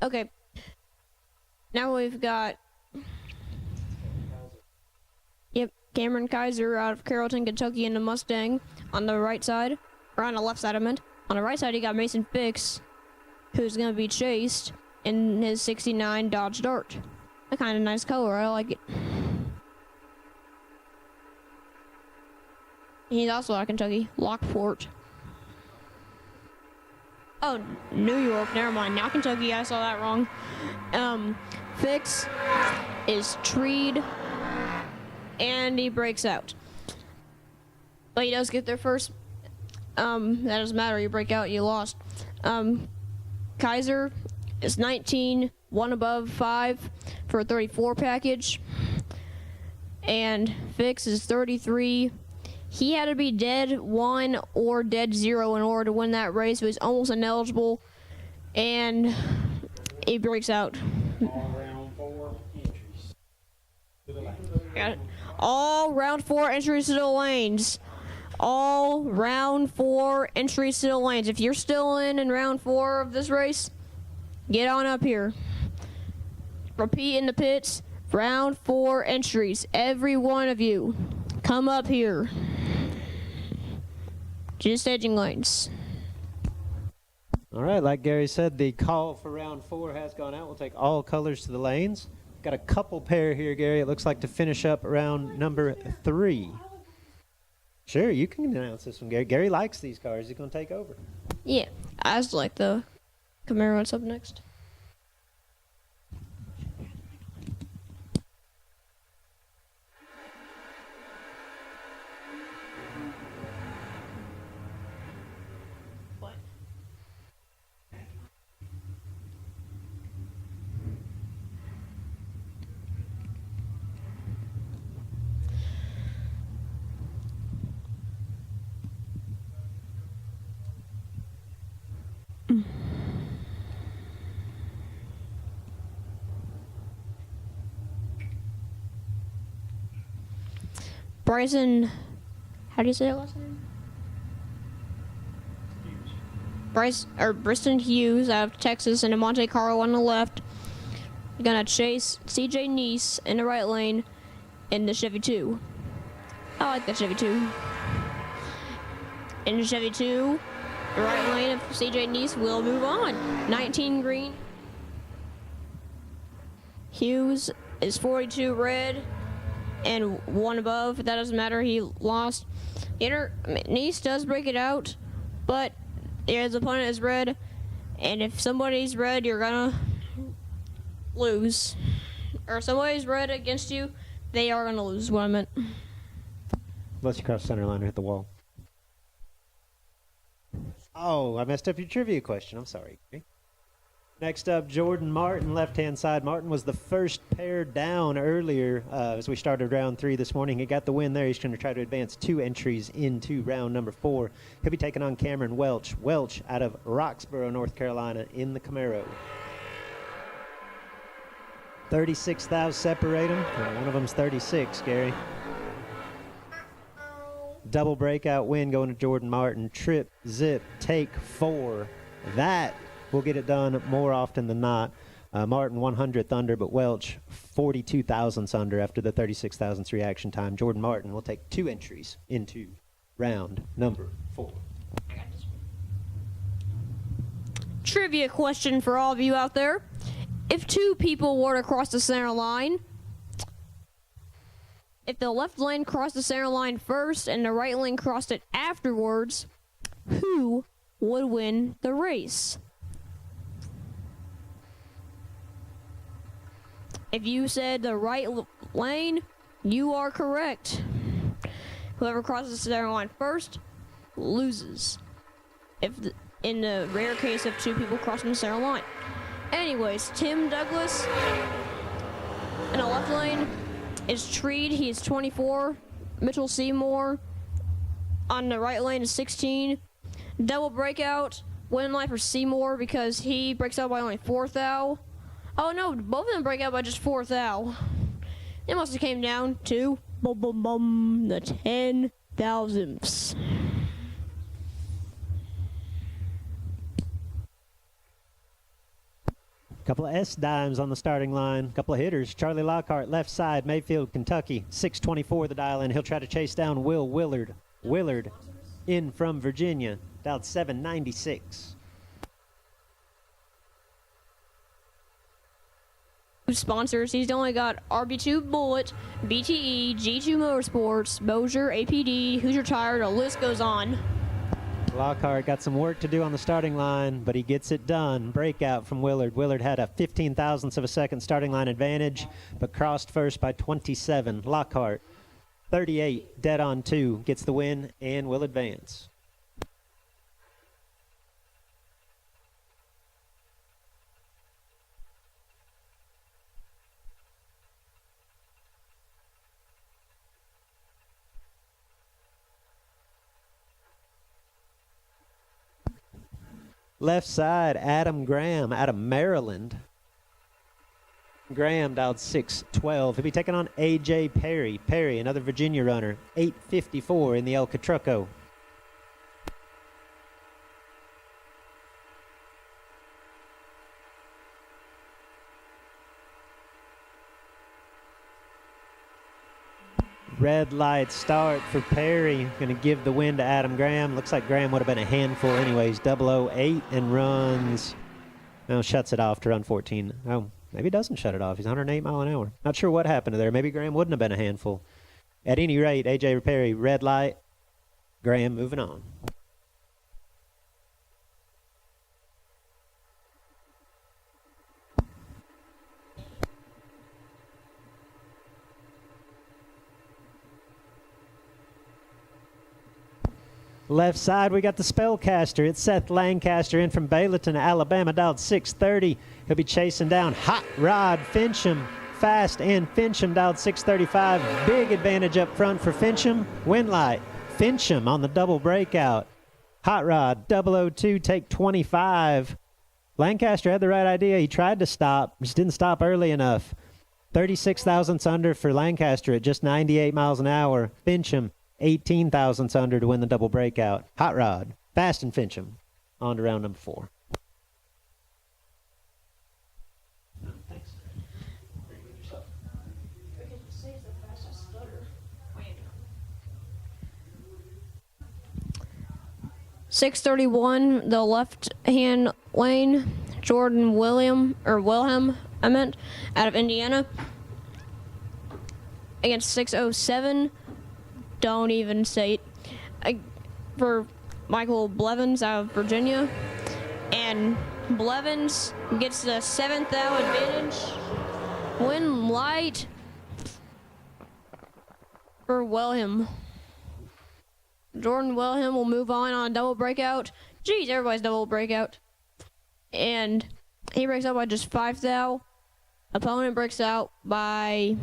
Okay, now we've got, Cameron Kaiser out of Carrollton, Kentucky in the Mustang on the right side, or on the left side I meant. On the right side you got Mason Fix, who's going to be chased in his 69 Dodge Dart. A kind of nice color, I like it. He's also out of Kentucky, Lockport. Oh, New York, never mind. Now Kentucky, I saw that wrong. Fix is treed, and he breaks out. But he does get there first. That doesn't matter. You break out, you lost. Kaiser is 19, 1 above 5 for a 34 package. And Fix is 33. He had to be dead 1 or dead 0 in order to win that race. He was almost ineligible, and he breaks out. All round 4 entries to the lane. Got it. All round 4 entries to the lanes. All round 4 entries to the lanes. If you're still in round 4 of this race, get on up here. Repeat in the pits. Round 4 entries. Every one of you, come up here. Just edging lanes. All right, like Gary said, the call for round 4 has gone out. We'll take all colors to the lanes. Got a couple pair here, Gary, it looks like, to finish up round number 3. Sure, you can announce this one, Gary. Gary likes these cars. He's going to take over. Yeah, I just like the Camaro's up next. What? Bryson, how do you say that last name? Briston Hughes out of Texas and a Monte Carlo on the left. Gonna chase CJ Neese in the right lane in the Chevy 2. I like that Chevy 2. In the Chevy 2, the right lane of CJ Neese will move on. 19 green. Hughes is 42 red and 1 above. That doesn't matter. He lost. Neese does break it out, but his opponent is red, and if somebody's red, you're gonna lose. Or if somebody's red against you, they are gonna lose. What I meant. Unless you cross center line or hit the wall. Oh, I messed up your trivia question. I'm sorry. Next up, Jordan Martin, left-hand side. Martin was the first pair down earlier as we started round 3 this morning. He got the win there. He's going to try to advance 2 entries into round number 4. He'll be taking on Cameron Welch. Welch out of Roxborough, North Carolina, in the Camaro. 36 thou separate them. One of them's 36, Gary. Double breakout win going to Jordan Martin. Trip, zip, take 4. That will get it done more often than not. Martin 100th under, but Welch 42 thousandths under after the 36 thousandths reaction time. Jordan Martin will take 2 entries into round number 4. Trivia question for all of you out there. If 2 people were to cross the center line, if the left lane crossed the center line first and the right lane crossed it afterwards, who would win the race? If you said the right lane, you are correct. Whoever crosses the center line first loses. In the rare case of 2 people crossing the center line. Anyways, Tim Douglas in the left lane is Treed. He is 24. Mitchell Seymour on the right lane is 16. Double breakout win line for Seymour because he breaks out by only 4 thou. Oh no, both of them break out by just 4 thou. It must have came down to the 10 thousandths. Couple of S-dimes on the starting line. Couple of hitters. Charlie Lockhart, left side, Mayfield, Kentucky. 624 the dial in. He'll try to chase down Will Willard. Willard in from Virginia. Dialed 796. Sponsors, he's only got RB2 Bullet, BTE, G2 Motorsports, Moser, APD, Hoosier Tire, the list goes on. Lockhart got some work to do on the starting line, but he gets it done. Breakout from Willard. Willard had a 15 thousandths of a second starting line advantage, but crossed first by 27. Lockhart, 38, dead on 2, gets the win and will advance. Left side, Adam Graham out of Maryland. Graham dialed 612. He'll be taking on A.J. Perry. Perry, another Virginia runner, 854 in the El Catruco. Red light start for Perry. Going to give the win to Adam Graham. Looks like Graham would have been a handful anyways. 008 and runs. Well, shuts it off to run 14. Oh, maybe he doesn't shut it off. He's 108 mile an hour. Not sure what happened there. Maybe Graham wouldn't have been a handful. At any rate, A.J. Perry, red light. Graham moving on. Left side, we got the Spellcaster. It's Seth Lancaster in from Bayleton, Alabama, dialed 630. He'll be chasing down Hot Rod Fincham. Fast and Fincham, dialed 635. Big advantage up front for Fincham. Windlight, Fincham on the double breakout. Hot Rod, 002, take 25. Lancaster had the right idea. He tried to stop, just didn't stop early enough. 36 thousandths under for Lancaster at just 98 miles an hour. Fincham, 18 thousandths under to win the double breakout. Hot Rod, Fast and Fincham, on to round number 4. Thanks. 631, the left-hand lane, Jordan Wilhelm, out of Indiana. Against 607, don't even say it, for Michael Blevins out of Virginia. And Blevins gets the 7th out advantage. Win light for Wilhelm. Jordan Wilhelm will move on a double breakout. Geez, everybody's double breakout. And he breaks out by just 5 thou. Opponent breaks out by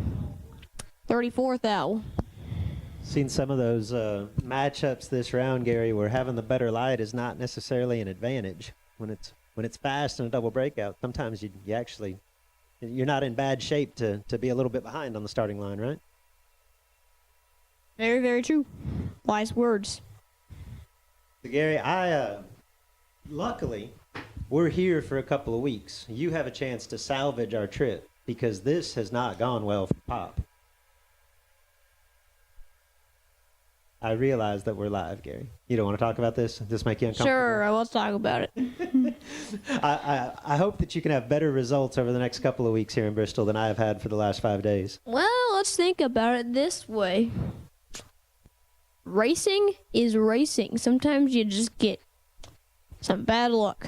34 thou. Seen some of those matchups this round, Gary, where having the better light is not necessarily an advantage. When it's fast and a double breakout, sometimes you're not in bad shape to be a little bit behind on the starting line, right? Very, very true. Wise words. So Gary, luckily, we're here for a couple of weeks. You have a chance to salvage our trip because this has not gone well for Pop. I realize that we're live, Gary. You don't want to talk about this? Does this make you uncomfortable? Sure, I will talk about it. I hope that you can have better results over the next couple of weeks here in Bristol than I have had for the last 5 days. Well, let's think about it this way. Racing is racing. Sometimes you just get some bad luck.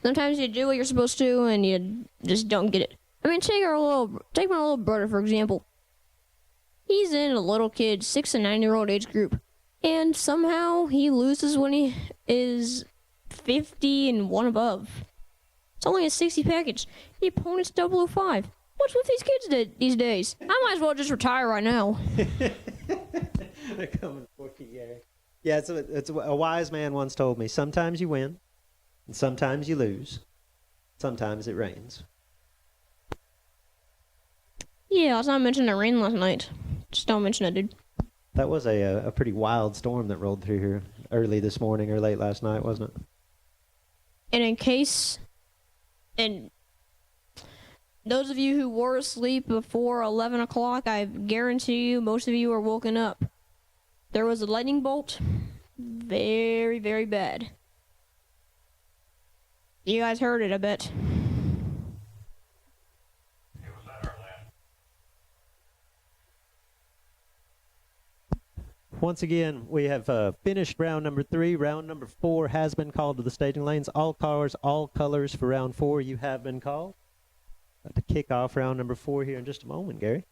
Sometimes you do what you're supposed to and you just don't get it. I mean, take my little brother, for example. He's in a little kid, 6 and 9-year-old age group, and somehow he loses when he is 50 and 1 above. It's only a 60 package. The opponent's 005. What's with these kids these days? I might as well just retire right now. They're coming for you, Gary. Yeah, it's a wise man once told me, sometimes you win, and sometimes you lose. Sometimes it rains. Yeah, let's not mention the rain last night. Just don't mention it, dude. That was a pretty wild storm that rolled through here early this morning or late last night, wasn't it? And in case, and those of you who were asleep before 11 o'clock, I guarantee you most of you are woken up. There was a lightning bolt. Very, very bad. You guys heard it, I bet. Once again, we have finished round number 3. Round number 4 has been called to the staging lanes. All cars, all colors for round 4. You have been called. To kick off round number 4 here in just a moment, Gary.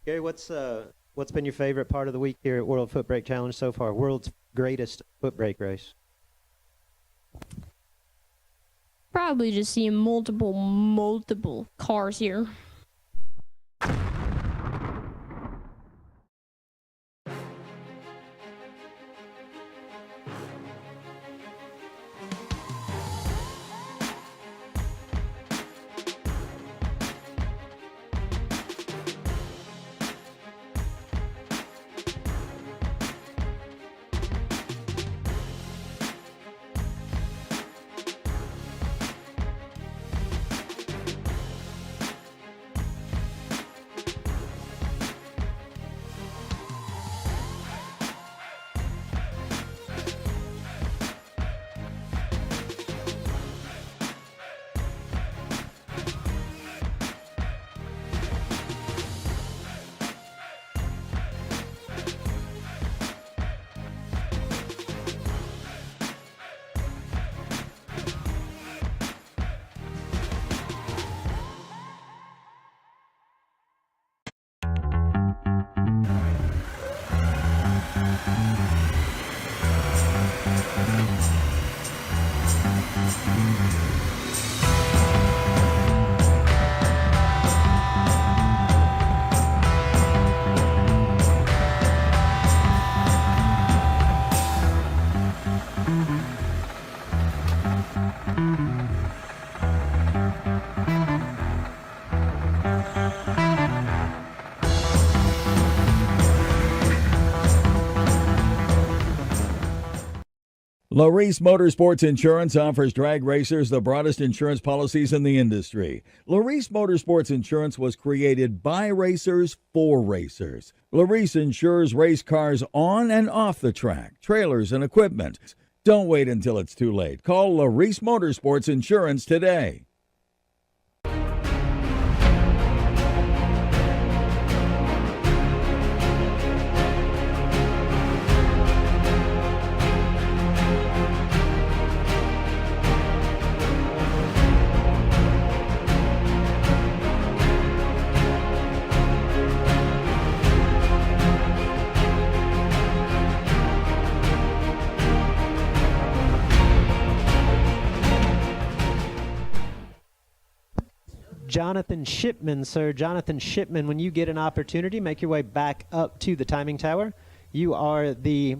Gary, what's been your favorite part of the week here at World Footbrake Challenge so far? World's greatest footbrake race. Probably just seeing multiple cars here. Larice Motorsports Insurance offers drag racers the broadest insurance policies in the industry. Larice Motorsports Insurance was created by racers for racers. Larice insures race cars on and off the track, trailers, and equipment. Don't wait until it's too late. Call Larice Motorsports Insurance today. Jonathan Shipman, sir. Jonathan Shipman, when you get an opportunity, make your way back up to the timing tower. You are the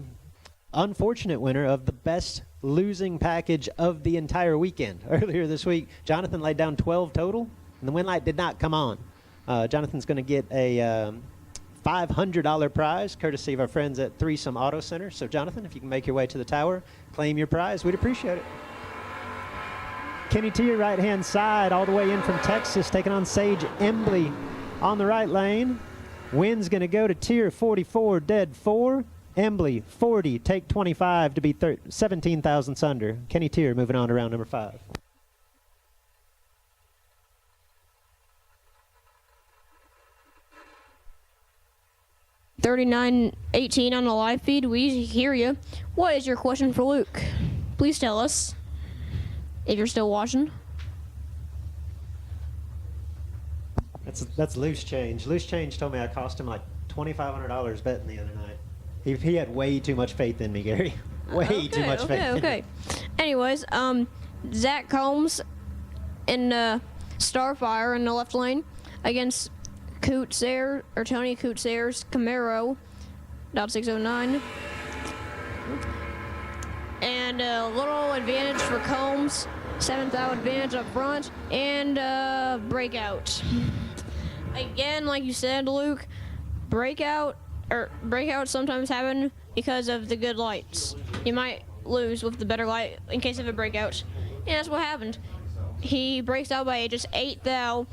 unfortunate winner of the best losing package of the entire weekend. Earlier this week, Jonathan laid down 12 total, and the win light did not come on. Jonathan's going to get a $500 prize, courtesy of our friends at Fri-Sun Auto Center. So, Jonathan, if you can make your way to the tower, claim your prize, we'd appreciate it. Kenny to your right-hand side, all the way in from Texas, taking on Sage Embley on the right lane. Win's going to go to tier 44, dead 4. Embley, 40, take 25 to be 17 thousandths under. Kenny Tier moving on to round number 5. $39.18 on the live feed. We hear you. What is your question for Luke? Please tell us. If you're still watching. That's loose change. Loose change told me I cost him like $2,500 betting the other night. He had way too much faith in me, Gary. Way too much faith. Okay. Anyways, Zach Combs in Starfire in the left lane against Tony Coutser's Camaro, .609. And a little advantage for Combs, 7th out advantage up front, and breakout. Again, like you said, Luke, breakouts sometimes happen because of the good lights. You might lose with the better light in case of a breakout. And that's what happened. He breaks out by just 8th thou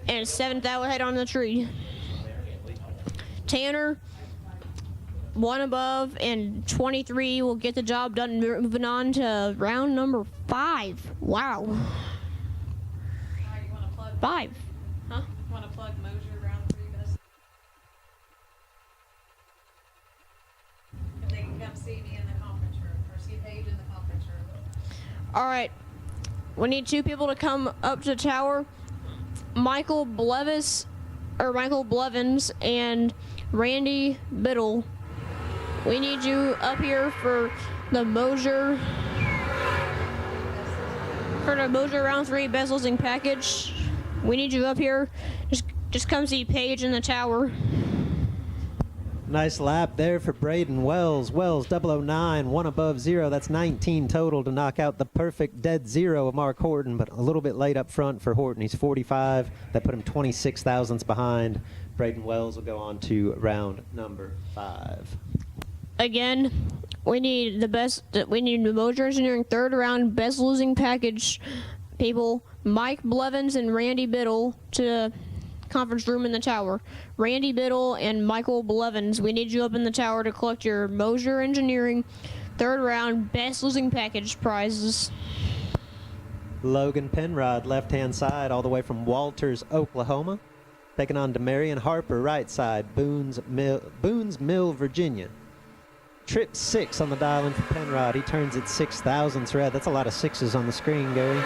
and 7th thou head on the tree. Tanner, 1 above, and 23 will get the job done. Moving on to round number 5. Wow. You want to plug 5. Huh? Want to plug Moser round 3 best? If they can come see me in the conference room, or see Paige in the conference room. All right. We need 2 people to come up to the tower. Michael Blevins and Randy Biddle. We need you up here for the Moser round 3 best losing package. We need you up here. Just come see Paige in the tower. Nice lap there for Braden Wells. Wells 009, 1 above 0. That's 19 total to knock out the perfect dead 0 of Mark Horton, but a little bit late up front for Horton. He's 45. That put him 26 thousandths behind. Braden Wells will go on to round number 5. Again, we need the Moser Engineering 3rd round best losing package people, Mike Blevins and Randy Biddle, to the conference room in the tower. Randy Biddle and Michael Blevins, we need you up in the tower to collect your Moser Engineering 3rd round best losing package prizes. Logan Penrod, left-hand side, all the way from Walters, Oklahoma. Taking on Demarion Harper, right side, Boones Mill, Virginia. Trip 6 on the dial in for Penrod. He turns it 6 thousandths red. That's a lot of 6s on the screen, Gary.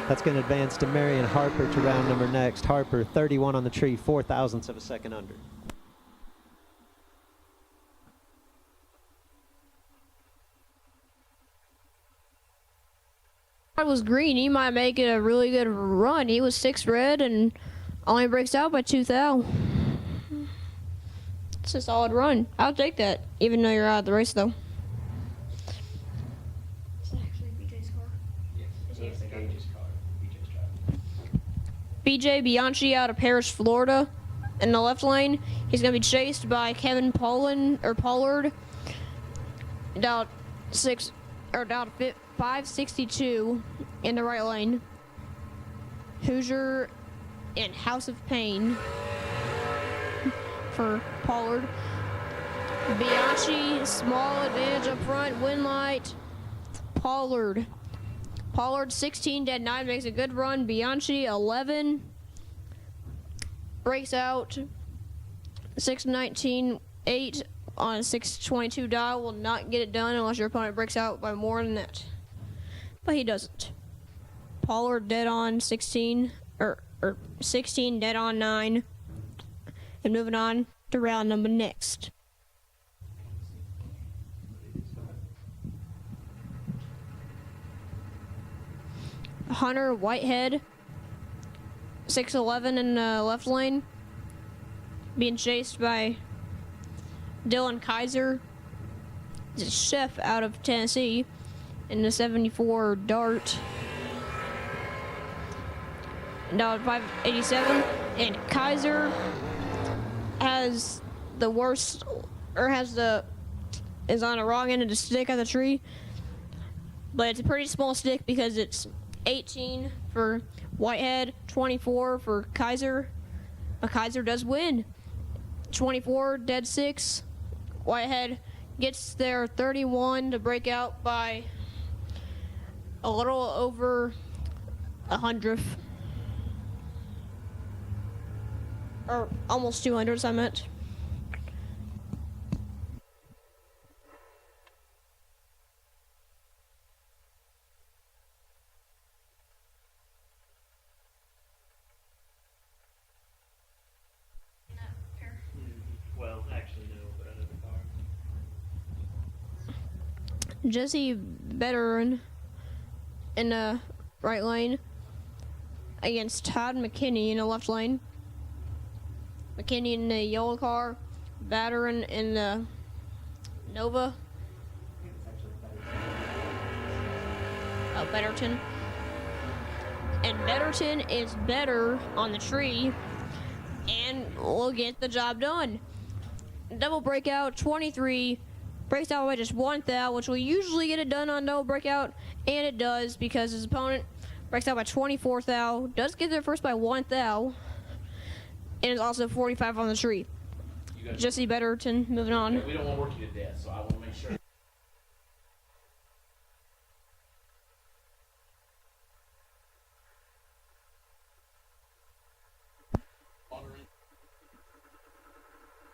That's going to advance Demarion Harper to round number next. Harper, 31 on the tree, 4 thousandths of a second under. Was green. He might make it a really good run. He was 6 red and only breaks out by 2 thou. It's a solid run. I'll take that, even though you're out of the race, though. Is that actually BJ's car? Yes, that's Gage's car. BJ's driving. BJ Bianchi out of Paris, Florida, in the left lane. He's going to be chased by Kevin Pollard. About or down to 562 in the right lane. Hoosier and House of Pain for Pollard. Bianchi, small advantage up front, win light. Pollard 16 dead 9 makes a good run. Bianchi 11 breaks out. 619 8 on a 622 dial will not get it done unless your opponent breaks out by more than that. But he doesn't. Pollard dead on 16 or 16 dead on 9. And moving on to round number next. Hunter Whitehead, 6'11" in the left lane, being chased by Dylan Kaiser, he's a chef out of Tennessee, in the 74 Dart. Now 587, and Kaiser has the worst, or is on the wrong end of the stick of the tree, but it's a pretty small stick because it's 18 for Whitehead, 24 for Kaiser, but Kaiser does win. 24 dead 6. Whitehead gets there 31 to break out by a little over 100th, or almost 200s I meant. Well, actually, no, but I know the car. Jesse Veteran in the right lane against Todd McKinney in the left lane. McKinney in the yellow car, Veteran in the Nova. Betterton. And Betterton is better on the tree and will get the job done. Double breakout, 23, breaks out by just 1 thou, which will usually get it done on double breakout, and it does because his opponent breaks out by 24 thou, does get there first by 1 thou, and is also 45 on the tree. Jesse Betterton, moving on. We don't want to work you to death, so I want to make sure.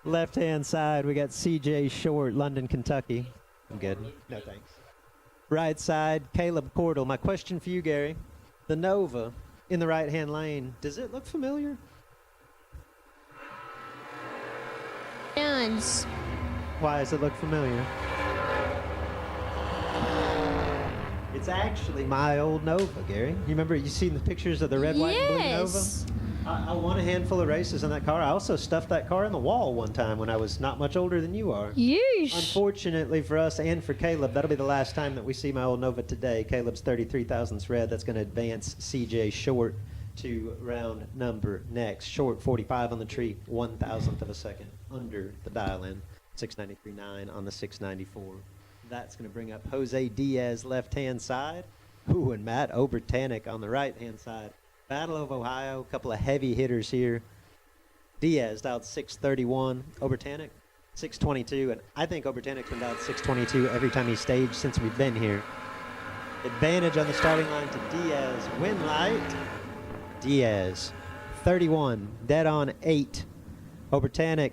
Left-hand side, we got CJ Short, London, Kentucky. I'm good. No thanks. Right side, Caleb Cordell. My question for you, Gary. The Nova in the right-hand lane, does it look familiar? Guns. Why does it look familiar? It's actually my old Nova, Gary. You remember, you seen the pictures of the red, white, and blue Nova? Yes. I won a handful of races in that car. I also stuffed that car in the wall one time when I was not much older than you are. Yeesh. Unfortunately for us and for Caleb, that'll be the last time that we see my old Nova today. Caleb's 33 thousandths red. That's going to advance CJ Short to round number next. Short 45 on the tree, 1,000th of a second under the dial-in. 693.9 on the 694. That's going to bring up Jose Diaz left-hand side. Ooh, and Matt Obertanic on the right-hand side. Battle of Ohio, a couple of heavy hitters here. Diaz dialed 631, Obertanic 622, and I think Obertanic's been dialed 622 every time he's staged since we've been here. Advantage on the starting line to Diaz. Win light. Diaz 31, dead on 8. Obertanic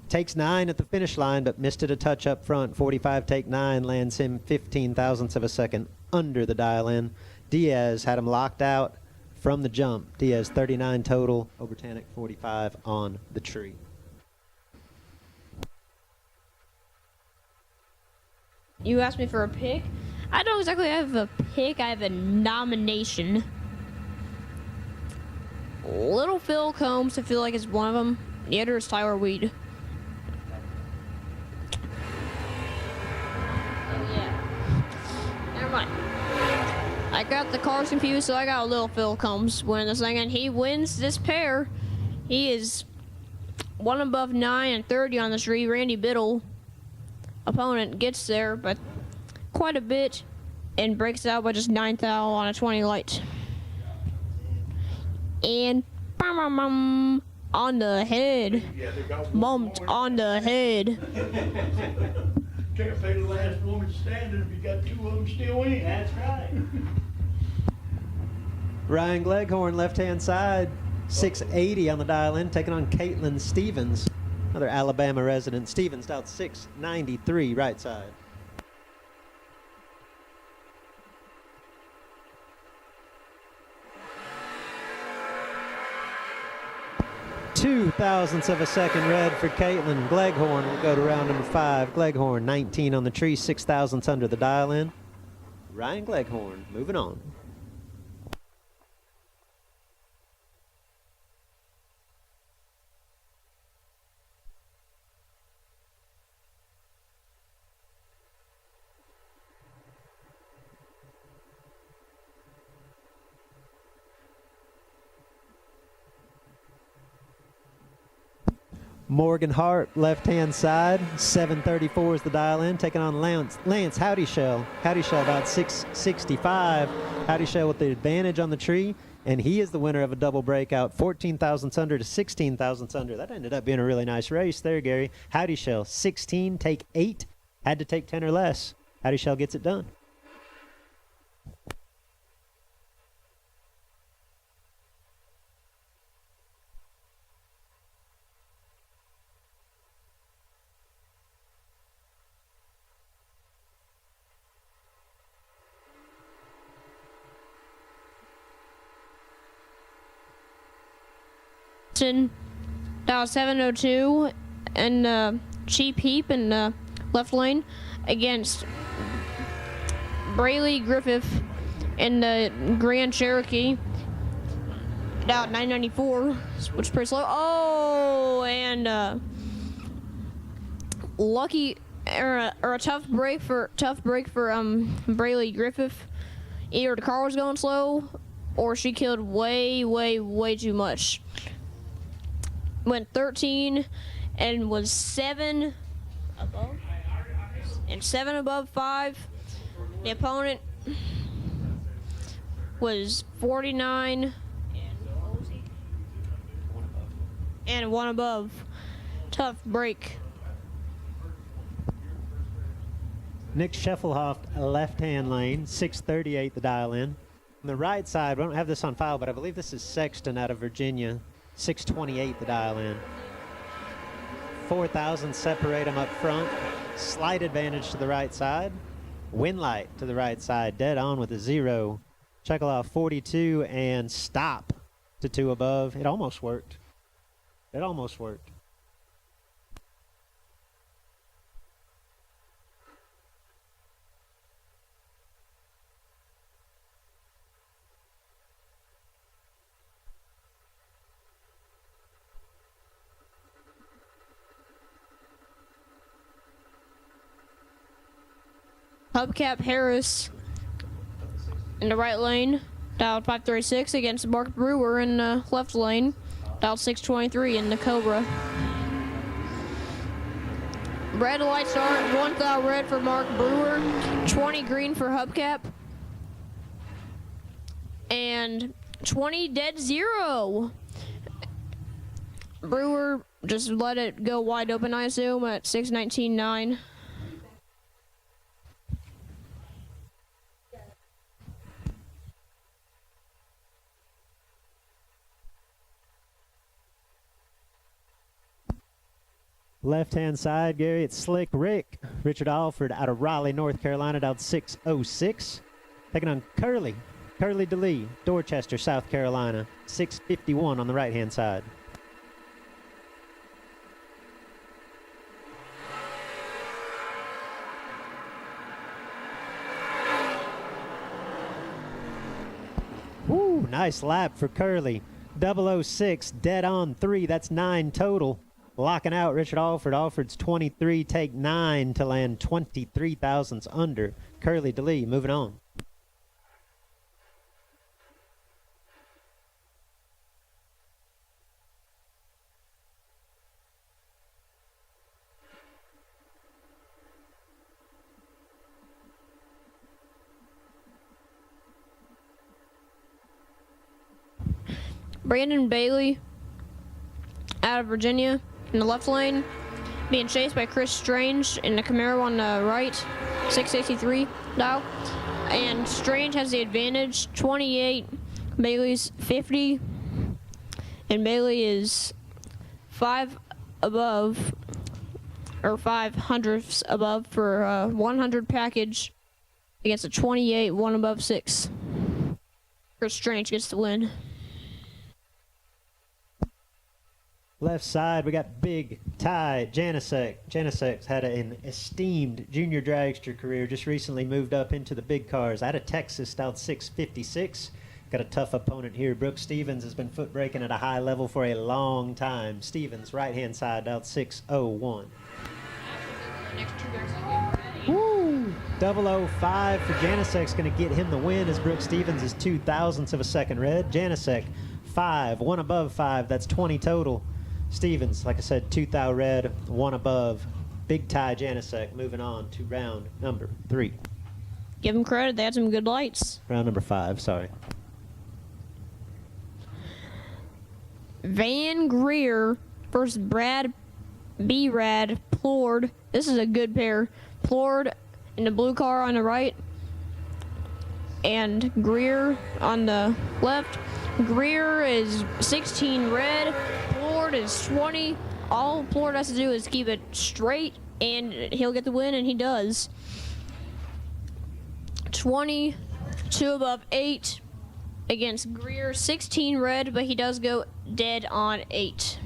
takes 9 at the finish line, but missed it a touch up front. 45 take 9 lands him 15 thousandths of a second under the dial-in. Diaz had him locked out from the jump. Diaz 39 total, Obertanic 45 on the tree. You asked me for a pick. I don't exactly have a pick. I have a nomination. Little Phil Combs, I feel like, is one of them. The other is Tyler Weed. Oh, yeah. Never mind. I got the cars confused, so I got a Little Phil Combs winning this thing, and he wins this pair. He is one above 9 and 30 on the tree. Randy Biddle, opponent, gets there, but quite a bit. and breaks out by just 9th thou on a 20 light. And bum, on the head. Bumped on the head. Can't pay the last woman standing if you got 2 of them still in. That's right. Ryan Gleghorn, left-hand side, 680 on the dial-in, taking on Caitlin Stevens, another Alabama resident. Stevens dialed 693, right side. Two thousandths of a second red for Caitlin. Gleghorn will go to round number 5. Gleghorn, 19 on the tree, 6 thousandths under the dial-in. Ryan Gleghorn, moving on. Morgan Hart, left-hand side, 734 is the dial-in, taking on Lance Howdyshell. Howdyshell about 665. Howdyshell with the advantage on the tree, and he is the winner of a double breakout, 14 thousandths under to 16 thousandths under. That ended up being a really nice race there, Gary. Howdyshell, 16, take 8, had to take 10 or less. Howdyshell gets it done. Dial 702 and Cheap Heap in left lane against Brayley Griffith in the Grand Cherokee. Dial 994, which is pretty slow. Oh, and lucky or a tough break for Brayley Griffith. Either the car was going slow or she killed way too much. Went 13 and was 7 above and 7 above 5. The opponent was 49 and 1 above. Tough break. Nick Scheffelhoff, left-hand lane, 638 the dial-in. On the right side, we don't have this on file, but I believe this is Sexton out of Virginia. 628 the dial-in. 4,000 separate them up front. Slight advantage to the right side. Winlight to the right side, dead on with a 0. Checkaloff 42 and stop to 2 above. It almost worked. It almost worked. Hubcap Harris in the right lane, dialed 536 against Mark Brewer in the left lane, dialed 623 in the Cobra. Red light start, 1 thou red for Mark Brewer, 20 green for Hubcap, and 20 dead 0. Brewer just let it go wide open, I assume, at 619.9. Left-hand side, Gary, it's Slick Rick. Richard Alford out of Raleigh, North Carolina, dialed 606. Taking on Curly DeLee, Dorchester, South Carolina, 651 on the right-hand side. Woo, nice lap for Curly. 006, dead on 3, that's 9 total. Locking out Richard Alford. Alford's 23, take 9 to land 23 thousandths under. Curly DeLee moving on. Brandon Bailey out of Virginia in the left lane, being chased by Chris Strange in the Camaro on the right, 663 dial. And Strange has the advantage, 28, Bailey's 50, and Bailey is 5 above, or 5/100ths above for a 100 package against a 28, 1 above 6. Chris Strange gets the win. Left side, we got Big Ty Janicek. Janicek's had an esteemed junior dragster career, just recently moved up into the big cars. Out of Texas, styled 656. Got a tough opponent here. Brooke Stevens has been foot braking at a high level for a long time. Stevens, right-hand side, dialed 601. Woo! 005 for Janicek's going to get him the win as Brooke Stevens is 0.02 of a second red. Janicek, 5, 1 above 5. That's 20 total. Stevens, like I said, 2,000 red, 1 above. Big Ty Janicek moving on to round number 3. Give him credit, they had some good lights. Round number 5, sorry. Van Greer versus Brad B-Rad Plord. This is a good pair. Plord in the blue car on the right, and Greer on the left. Greer is 16 red, Plord is 20. All Plord has to do is keep it straight, and he'll get the win, and he does. 20, 2 above 8 against Greer, 16 red, but he does go dead on 8.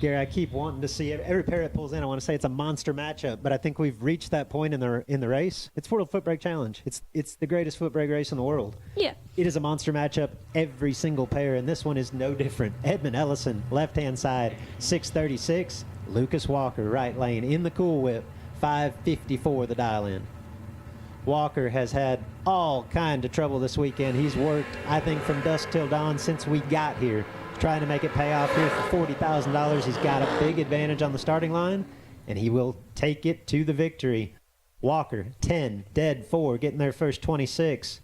Gary, I keep wanting to see every pair that pulls in. I want to say it's a monster matchup, but I think we've reached that point in the race. It's World Footbrake Challenge. It's the greatest footbrake race in the world. Yeah. It is a monster matchup, every single pair, and this one is no different. Edmund Ellison, left-hand side, 636. Lucas Walker, right lane, in the Cool Whip, 554 the dial-in. Walker has had all kind of trouble this weekend. He's worked, I think, from dusk till dawn since we got here, trying to make it pay off here for $40,000. He's got a big advantage on the starting line, and he will take it to the victory. Walker, 10, dead 4, getting their first 26.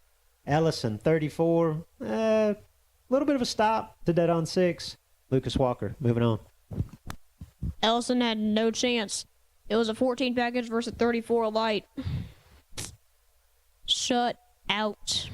Ellison, 34, a little bit of a stop to dead on 6. Lucas Walker, moving on. Ellison had no chance. It was a 14 package versus a 34 light. Shut out.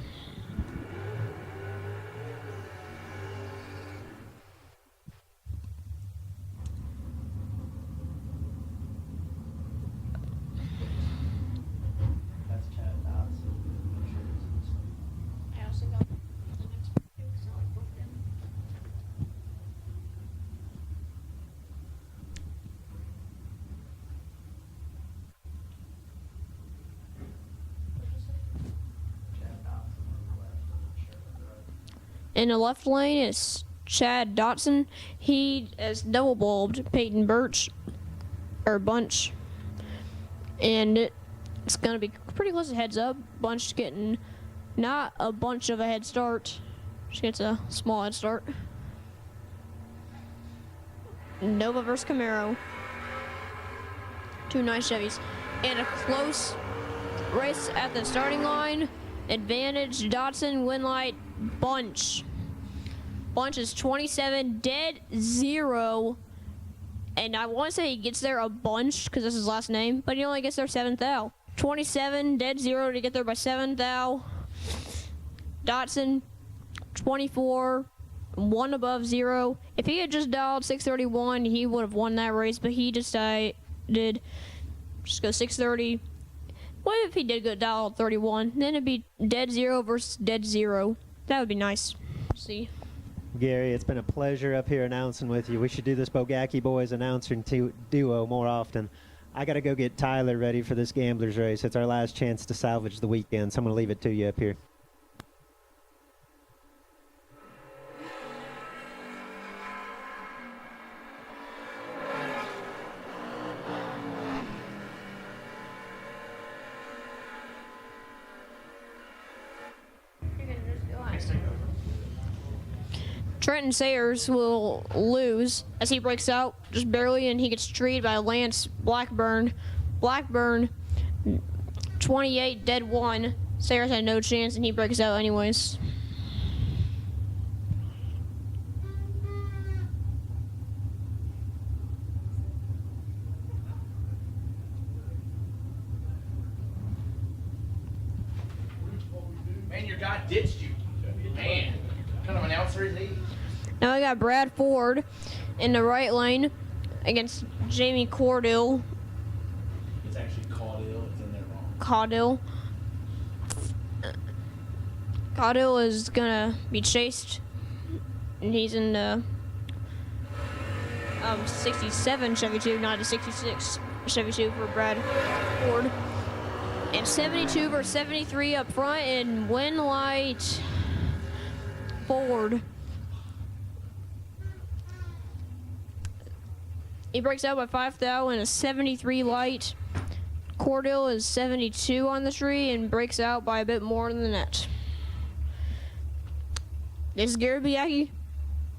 In the left lane is Chad Dotson. He is double bulbed Peyton Bunch. And it's going to be pretty close to heads up. Bunch getting not a bunch of a head start. She gets a small head start. Nova versus Camaro. 2 nice Chevys. And a close race at the starting line. Advantage Dotson, win light, Bunch. Bunch is 27, dead 0. And I want to say he gets there a bunch because that's his last name, but he only gets there 7th thou. 27, dead 0 to get there by 7th thou. Dotson, 24, 1 above 0. If he had just dialed 631, he would have won that race, but he just did just go 630. What if he did go dial 31? Then it'd be dead 0 versus dead 0. That would be nice. See. Gary, it's been a pleasure up here announcing with you. We should do this Bogacki Boys announcing duo more often. I got to go get Tyler ready for this Gamblers race. It's our last chance to salvage the weekend, so I'm going to leave it to you up here. Trenton Sayers will lose as he breaks out just barely, and he gets treated by Lance Blackburn. Blackburn, 28, dead 1. Sayers had no chance, and he breaks out anyways. And your guy ditched you. Man, what kind of announcer is he? Now we got Brad Ford in the right lane against Jamie Cordill. It's actually Caudill. It's in there wrong. Caudill. Caudill is gonna be chased, and he's in the 67 Chevy 2, not a 66 Chevy 2 for Brad Ford. And 72 versus 73 up front, and Winlight Ford. He breaks out by 5 thou in a 73 light. Cordill is 72 on the tree and breaks out by a bit more than that. This is Gary Biaki,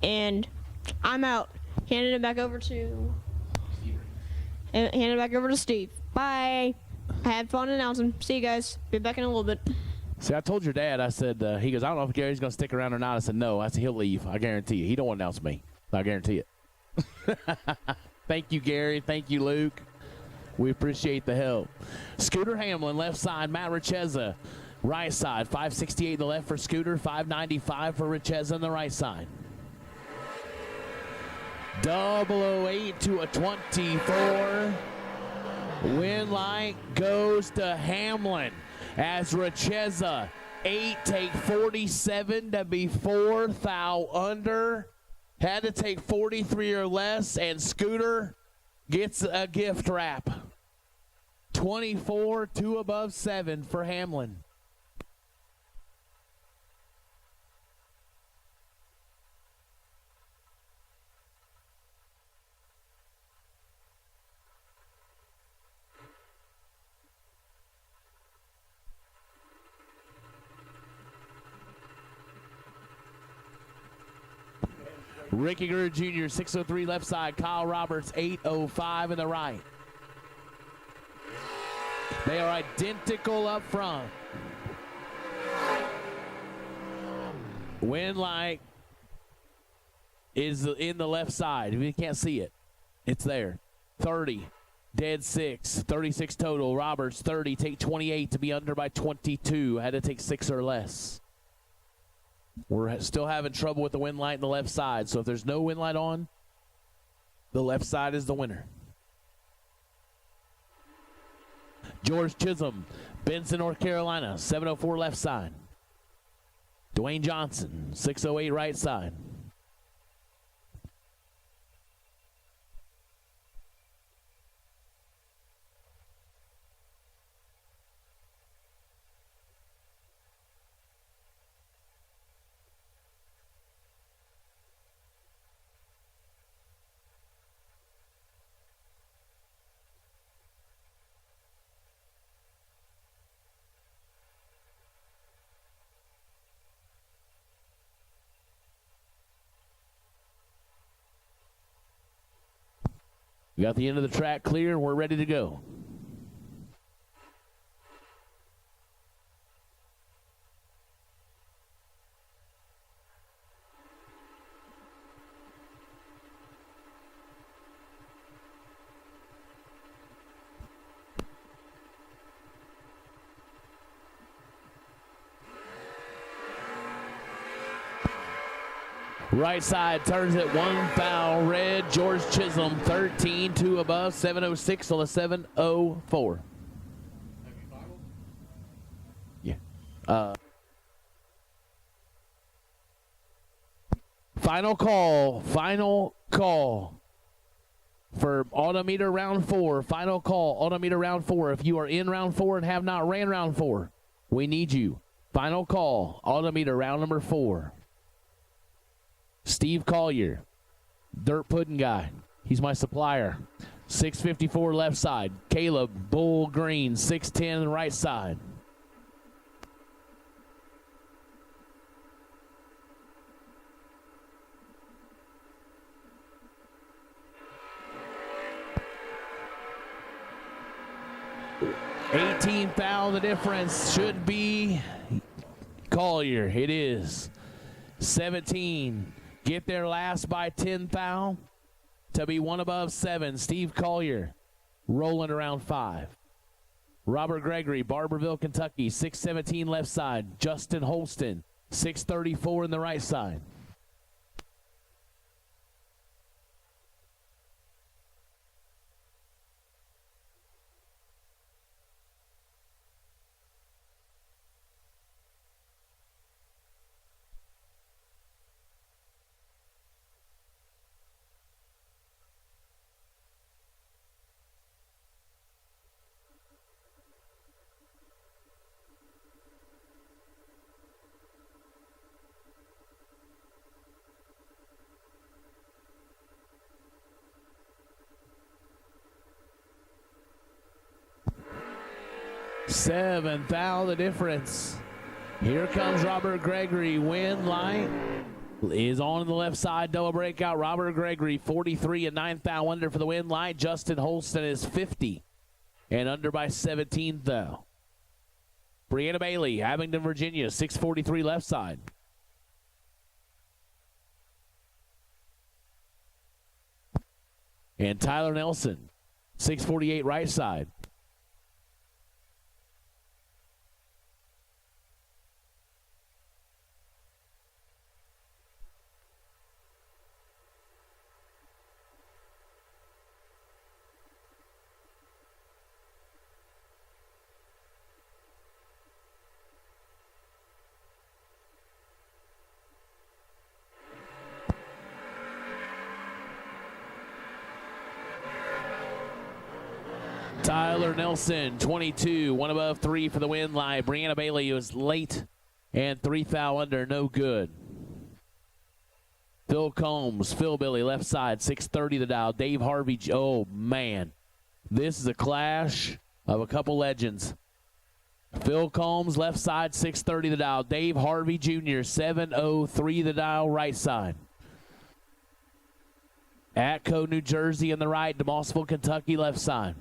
and I'm out. Handing it back over to Steve. Bye. I had fun announcing. See you guys. Be back in a little bit. See, I told your dad, I said, he goes, I don't know if Gary's going to stick around or not. I said, no. I said, he'll leave. I guarantee you. He don't want to announce me. I guarantee it. Thank you, Gary. Thank you, Luke. We appreciate the help. Scooter Hamlin, left side. Matt Richeza, right side. 568 in the left for Scooter. 595 for Richeza on the right side. 008 to a 24. Winlight goes to Hamlin as Richeza 8 take 47 to be 4 thou under. Had to take 43 or less, and Scooter gets a gift wrap. 24, 2 above 7 for Hamlin. Ricky Greer Jr., 603 left side. Kyle Roberts, 805 in the right. They are identical up front. Winlight is in the left side. If you can't see it, it's there. 30, dead 6, 36 total. Roberts, 30, take 28 to be under by 22. Had to take 6 or less. We're still having trouble with the wind light in the left side. So if there's no wind light on, the left side is the winner. George Chisholm, Benson, North Carolina, 704 left side. Dwayne Johnson, 608 right side. We got the end of the track clear, and we're ready to go. Right side turns it 1 foul red. George Chisholm 13, 2 above, 706 on the 704. Yeah. Final call for AutoMeter round 4. Final call, AutoMeter round 4. If you are in round 4 and have not ran round 4, we need you. Final call, AutoMeter round number 4. Steve Collier, Dirt Pudding Guy. He's my supplier. 654 left side. Caleb Bull Green, 610 on the right side. $18 foul, the difference should be Collier. It is 17. Get there last by 10 foul to be 1 above 7. Steve Collier rolling around 5. Robert Gregory, Barberville, Kentucky, 617 left side. Justin Holston, 634 in the right side. Seventh thou the difference. Here comes Robert Gregory. Wind light is on the left side. Double breakout. Robert Gregory 43 and 9th thou under for the wind light. Justin Holston is 50 and under by 17 thou. Brianna Bailey, Abingdon, Virginia, 643 left side. And Tyler Nelson, 648 right side. Tyler Nelson, 22, one above 3 for the win light. Brianna Bailey was late and 3 thou under, no good. Phil Combs, Phil Billy, left side, 630 the dial. Dave Harvey, oh man, this is a clash of a couple legends. Phil Combs, left side, 630 the dial. Dave Harvey Jr., 703 the dial, right side. Atco, New Jersey in the right. DeMossville, Kentucky, left side.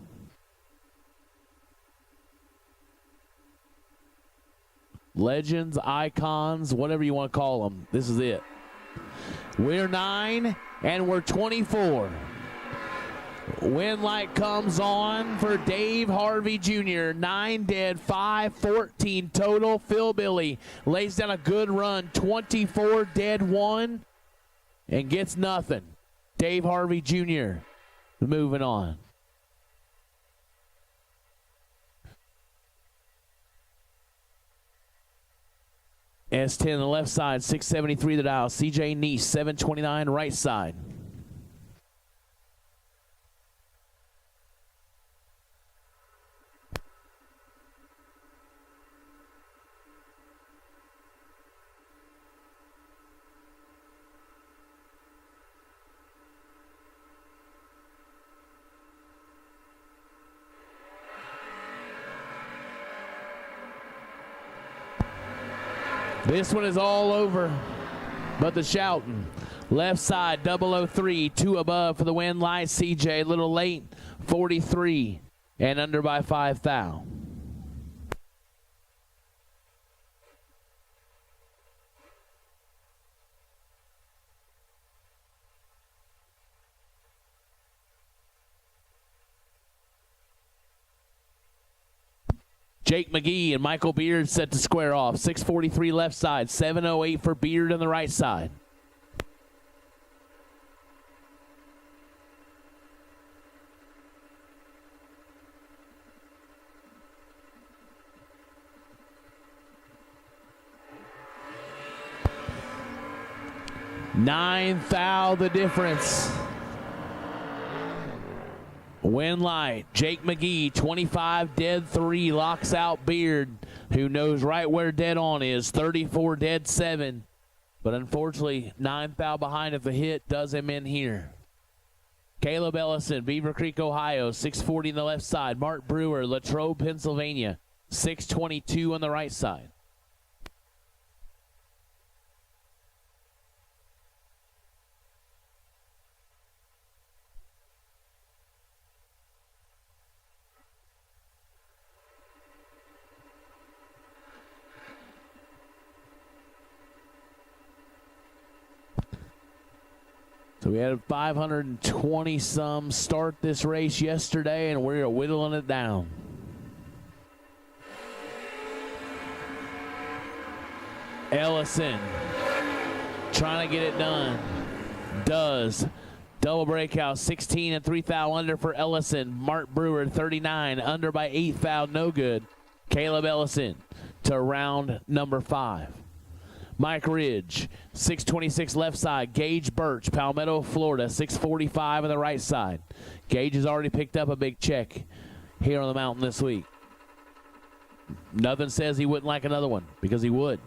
Legends, icons, whatever you want to call them. This is it. We're 9 and we're 24. Wind light comes on for Dave Harvey Jr. 9 dead, 514 total. Phil Billy lays down a good run. 24 dead, 1 and gets nothing. Dave Harvey Jr. moving on. S10 on the left side, 673 the dial. CJ Neese, 729 right side. This one is all over, but the shouting. Left side, 003, 2 above for the win light. CJ, a little late, 43, and under by 5 thou. Jake McGee and Michael Beard set to square off. 643 left side, 708 for Beard on the right side. Nine thou the difference. Win light, Jake McGee, 25 dead 3, locks out Beard, who knows right where dead on is, 34 dead 7. But unfortunately, 9 thou behind if the hit does him in here. Caleb Ellison, Beaver Creek, Ohio, 640 on the left side. Mark Brewer, Latrobe, Pennsylvania, 622 on the right side. So we had a 520-some start this race yesterday, and we're whittling it down. Ellison trying to get it done. Does. Double breakout, 16 and 3 thou under for Ellison. Mark Brewer, 39, under by 8 thou, no good. Caleb Ellison to round number 5. Mike Ridge, 626 left side. Gage Birch, Palmetto, Florida, 645 on the right side. Gage has already picked up a big check here on the mountain this week. Nothing says he wouldn't like another one, because he would.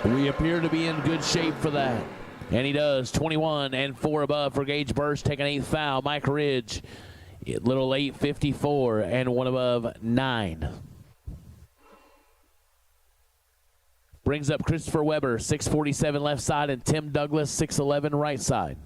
We appear to be in good shape for that. And he does. 21 and 4 above for Gage Birch, taking 8th foul. Mike Ridge, little late, 54 and 1 above, 9. Brings up Christopher Weber, 647 left side, and Tim Douglas, 611 right side.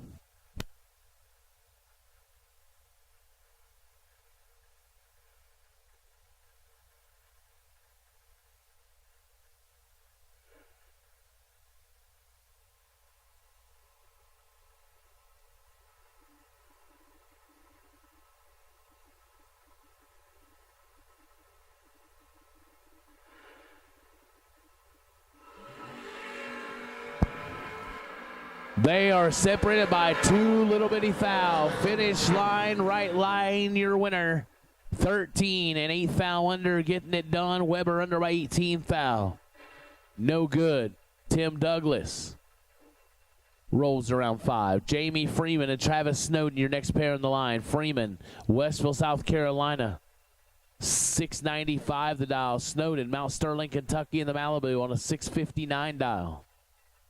They are separated by 2 little bitty foul. Finish line, right line, your winner. 13 and 8 foul under, getting it done. Weber under by 18 foul. No good. Tim Douglas rolls around 5. Jamie Freeman and Travis Snowden, your next pair on the line. Freeman, Westville, South Carolina. 695 the dial. Snowden, Mount Sterling, Kentucky in the Malibu on a 659 dial.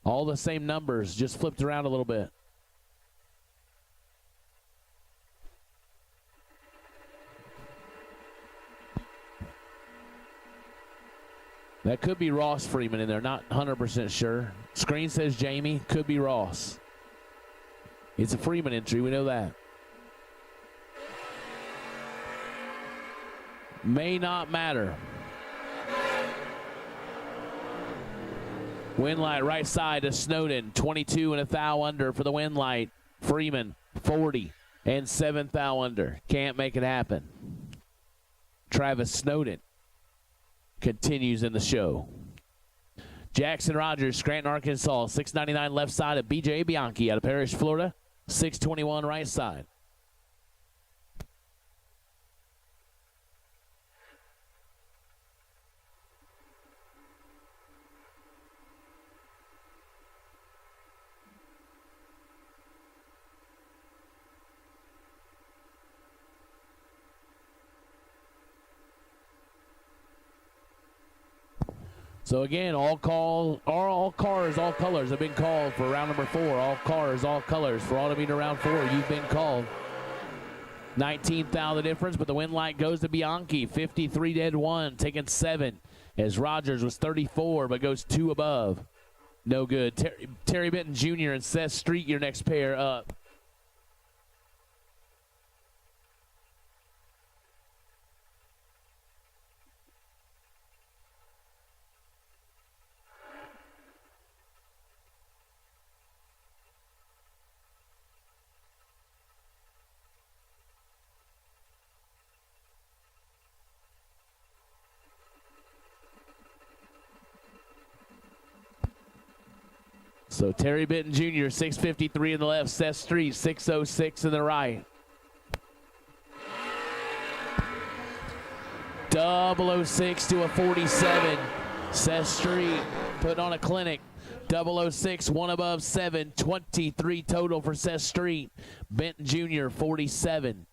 All the same numbers, just flipped around a little bit. That could be Ross Freeman in there, not 100% sure. Screen says Jamie, could be Ross. It's a Freeman entry, we know that. May not matter. Winlight right side to Snowden, 22 and a thou under for the Winlight. Freeman, 40 and 7 thou under. Can't make it happen. Travis Snowden continues in the show. Jackson Rogers, Scranton, Arkansas, 699 left side of BJ Bianchi out of Parrish, Florida, 621 right side. So again, all cars, all colors have been called for round number 4. All cars, all colors for AutoMeter round 4. You've been called. 19th thou the difference, but the win light goes to Bianchi. 53 dead 1, taking 7. As Rogers was 34, but goes 2 above. No good. Terry Benton Jr. and Seth Street, your next pair up. So Terry Benton Jr., 653 in the left. Seth Street, 606 in the right. 006 to a 47. Seth Street put on a clinic. 006, 1 above 7. 23 total for Seth Street. Benton Jr., 47.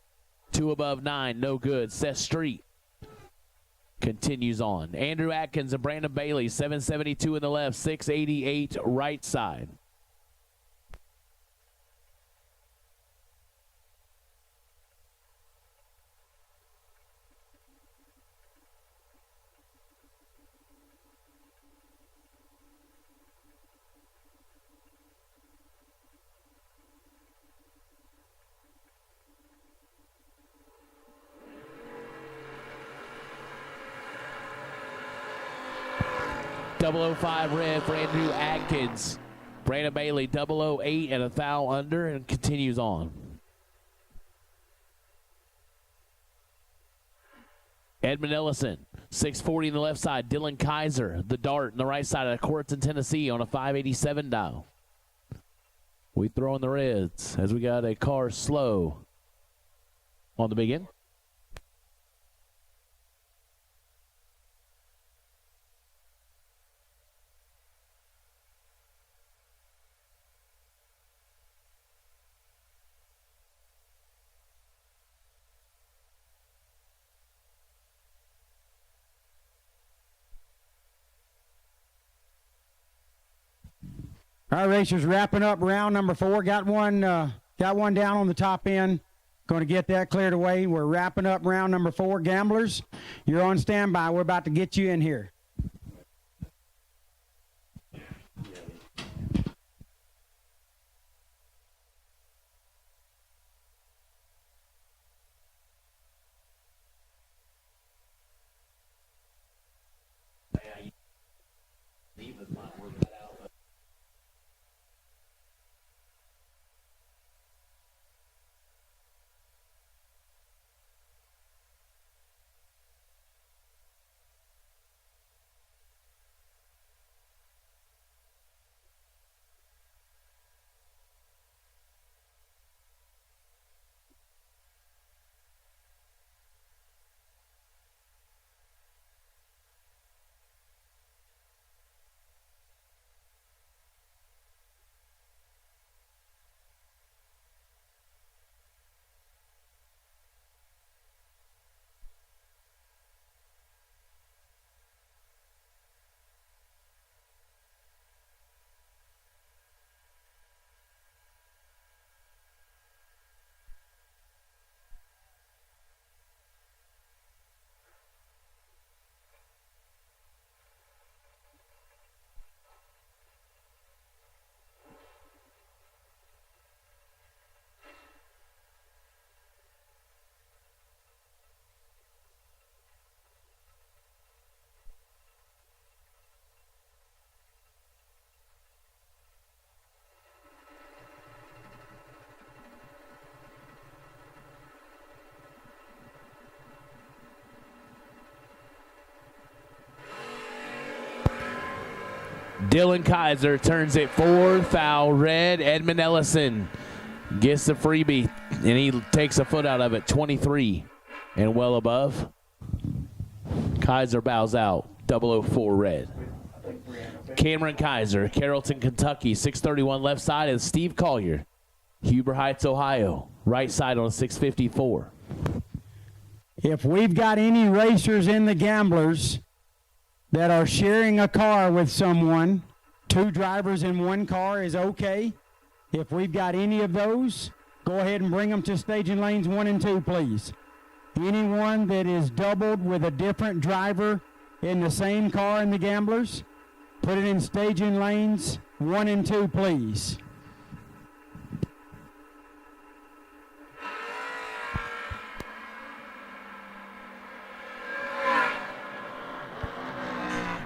2 above 9. No good. Seth Street continues on. Andrew Atkins and Brandon Bailey, 772 in the left, 688 right side. 005 red for Andrew Adkins. Brandon Bailey 008 and a foul under and continues on. Edmund Ellison, 640 on the left side. Dylan Kaiser, the dart on the right side of the courts in Tennessee on a 587 dial. We throw in the reds as we got a car slow on the begin. All right, racers, wrapping up round number 4. Got one down on the top end. Going to get that cleared away. We're wrapping up round number 4. Gamblers, you're on standby. We're about to get you in here. Dylan Kaiser turns it 4, foul red. Edmund Ellison gets the freebie, and he takes a foot out of it, 23 and well above. Kaiser bows out, 004 red. Cameron Kaiser, Carrollton, Kentucky, 631 left side, and Steve Collier, Huber Heights, Ohio, right side on 654. If we've got any racers in the Gamblers that are sharing a car with someone, 2 drivers in one car is okay. If we've got any of those, go ahead and bring them to staging lanes 1 and 2, please. Anyone that is doubled with a different driver in the same car in the Gamblers, put it in staging lanes 1 and 2, please.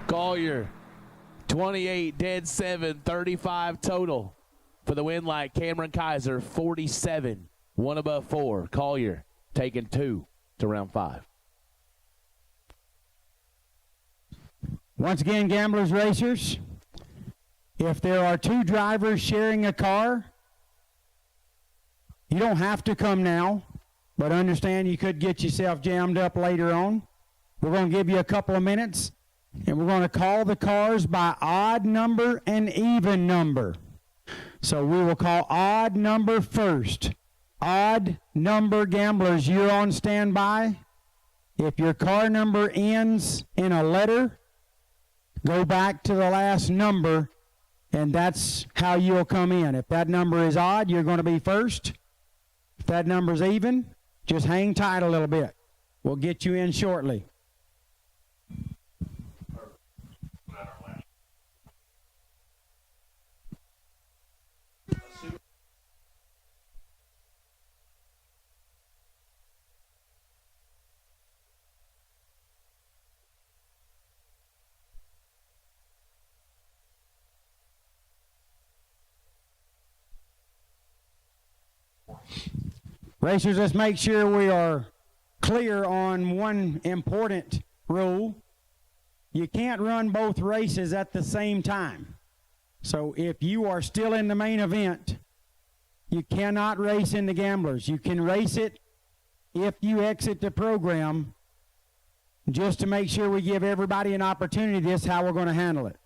Collier, 28, dead 7, 35 total for the win like Cameron Kaiser, 47, 1 above 4. Collier taking 2 to round 5. Once again, Gamblers racers, if there are 2 drivers sharing a car, you don't have to come now, but understand you could get yourself jammed up later on. We're going to give you a couple of minutes, and we're going to call the cars by odd number and even number. So we will call odd number first. Odd number Gamblers, you're on standby. If your car number ends in a letter, go back to the last number, and that's how you'll come in. If that number is odd, you're going to be first. If that number's even, just hang tight a little bit. We'll get you in shortly. Racers, let's make sure we are clear on one important rule. You can't run both races at the same time. So if you are still in the main event, you cannot race in the Gamblers. You can race it if you exit the program, just to make sure we give everybody an opportunity. This is how we're going to handle it.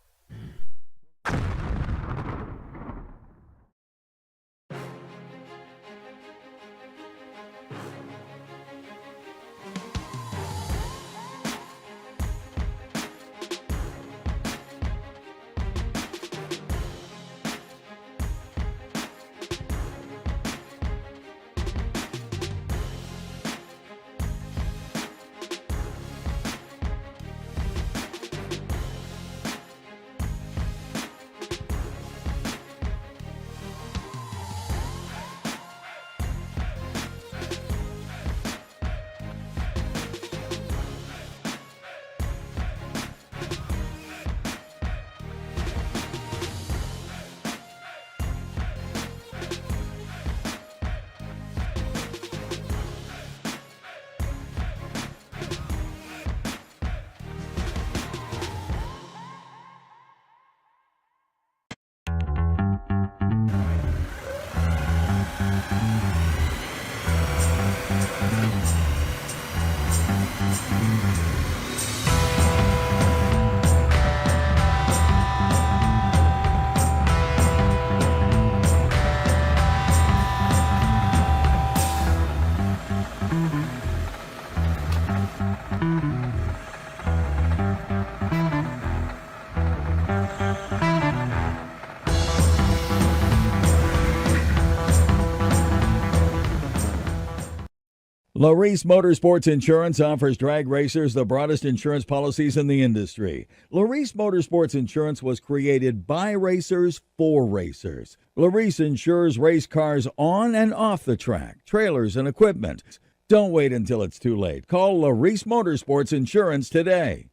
Larice Motorsports Insurance offers drag racers the broadest insurance policies in the industry. Larice Motorsports Insurance was created by racers for racers. Larice insures race cars on and off the track, trailers, and equipment. Don't wait until it's too late. Call Larice Motorsports Insurance today.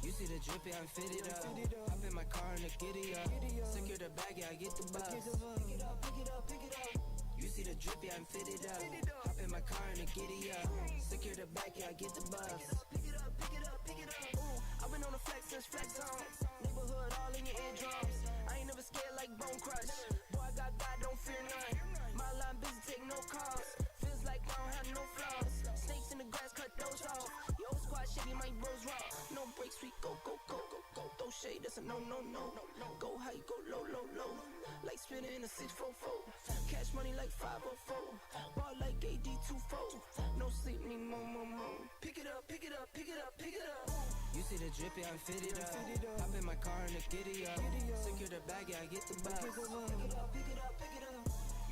You see the drippy, I'm fitted up. Hop in my car and the giddy up. Secure the bag, yeah, I get the bus. Pick it up, pick it up, pick it up. You see the drippy, I'm fitted up. Hop in my car and the giddy up. Secure the bag, yeah, I get the bus. Pick it up, pick it up, pick it up. Ooh, I've been on the flex since flex on. Neighborhood all in your eardrums. I ain't never scared like Bone Crush. Boy, I got God, don't fear none. My line busy, take no calls. Feels like I don't have no flaws. Snakes in the grass, cut those off. Yo, squad shitty, my bros raw. No breaks, we go, go, go, go, go. Throw shade, that's a no, no, no. Go high, go low, low, low. Like spinning in a 644. Cash money like 504. Ball like AD24. No sleep, need more, more, more. Pick it up, pick it up, pick it up, pick it up. You see the drippy, I'm fitted up. Hop in my car and the giddy up. Secure the bag, yeah, I get the bus. Pick it up, pick it up, pick it up.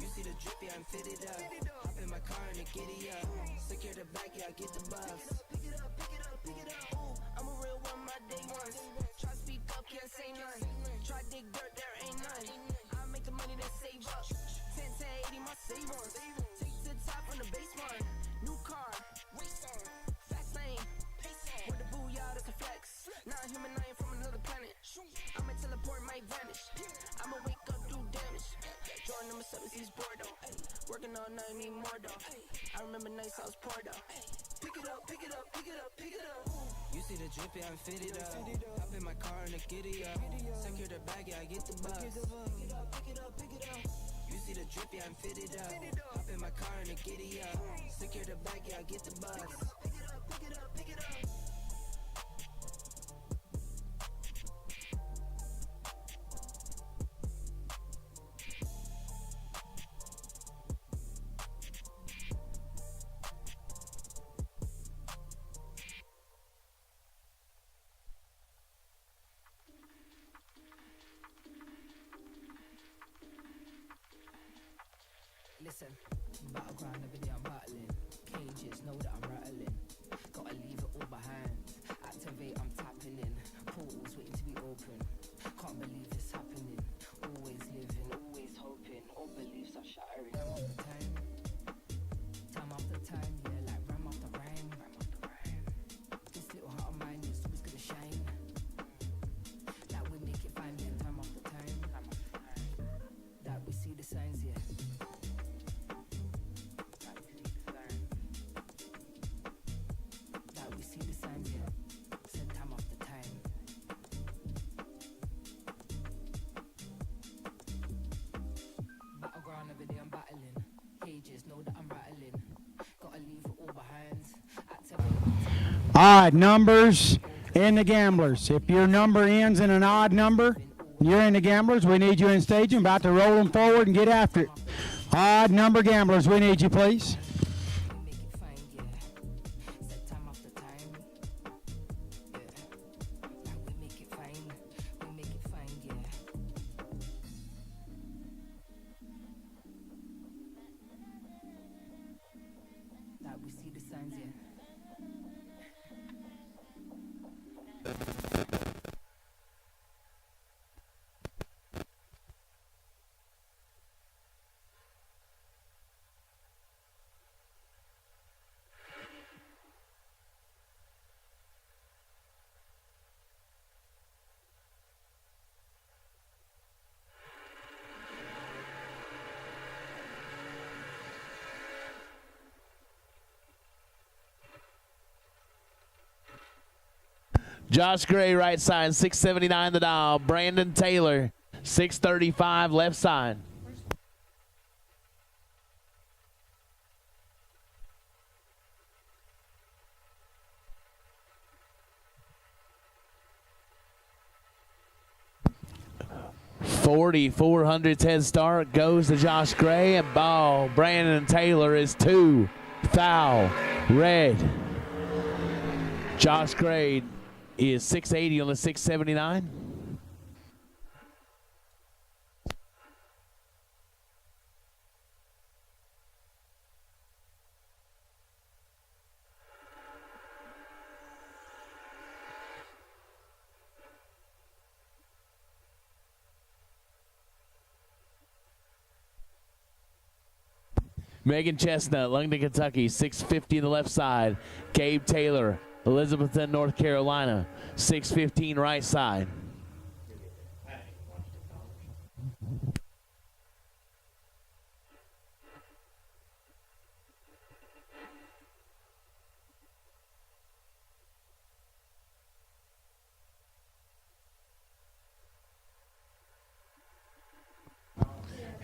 You see the drippy, I'm fitted up. Hop in my car and the giddy up. Secure the bag, yeah, I get the bus. Pick it up, pick it up, pick it up. Ooh, I'm a real one, my day ones. Try speak up, can't say none. Try dig dirt, there ain't none. I make the money that save up. 10 to 80, my savings. Take to the top from the base. might vanish. I'ma wake up, do damage. Jordan number 7, he's bored though. Working all night, need more though. I remember nights I was poor though. Pick it up, pick it up, pick it up, pick it up. You see the drip, yeah, I'm fitted up. Hop in my car and I giddy up. Secure the bag, yeah, I get the bus. Pick it up, pick it up, pick it up. You see the drip, yeah, I'm fitted up. Hop in my car and I giddy up. Secure the bag, yeah, I get the bus. Pick it up, pick it up, pick it up. Listen, battleground every day I'm battling. Cages know that I'm rattling. Gotta leave it all behind. Activate, I'm tapping in. Portals waiting to be open. Can't believe it's happening. Always living, always hoping. All beliefs are shattering. Time after time, yeah, like rhyme after rhyme. This little heart of mine is always gonna shine. Like we make it fine, yeah, time after time. That we see the signs, yeah. Odd numbers in the gamblers. If your number ends in an odd number, you're in the gamblers. We need you in staging. About to roll them forward and get after it. Odd number gamblers, we need you, please. Josh Gray, right side, 679 the dial. Brandon Taylor, 635 left side. $4,400 head start goes to Josh Gray, and ball. Brandon Taylor is 2 foul red. Josh Gray is 680 on the 679. Megan Chestnut, London, Kentucky, 650 on the left side. Gabe Taylor, Elizabethton, North Carolina, 615 right side.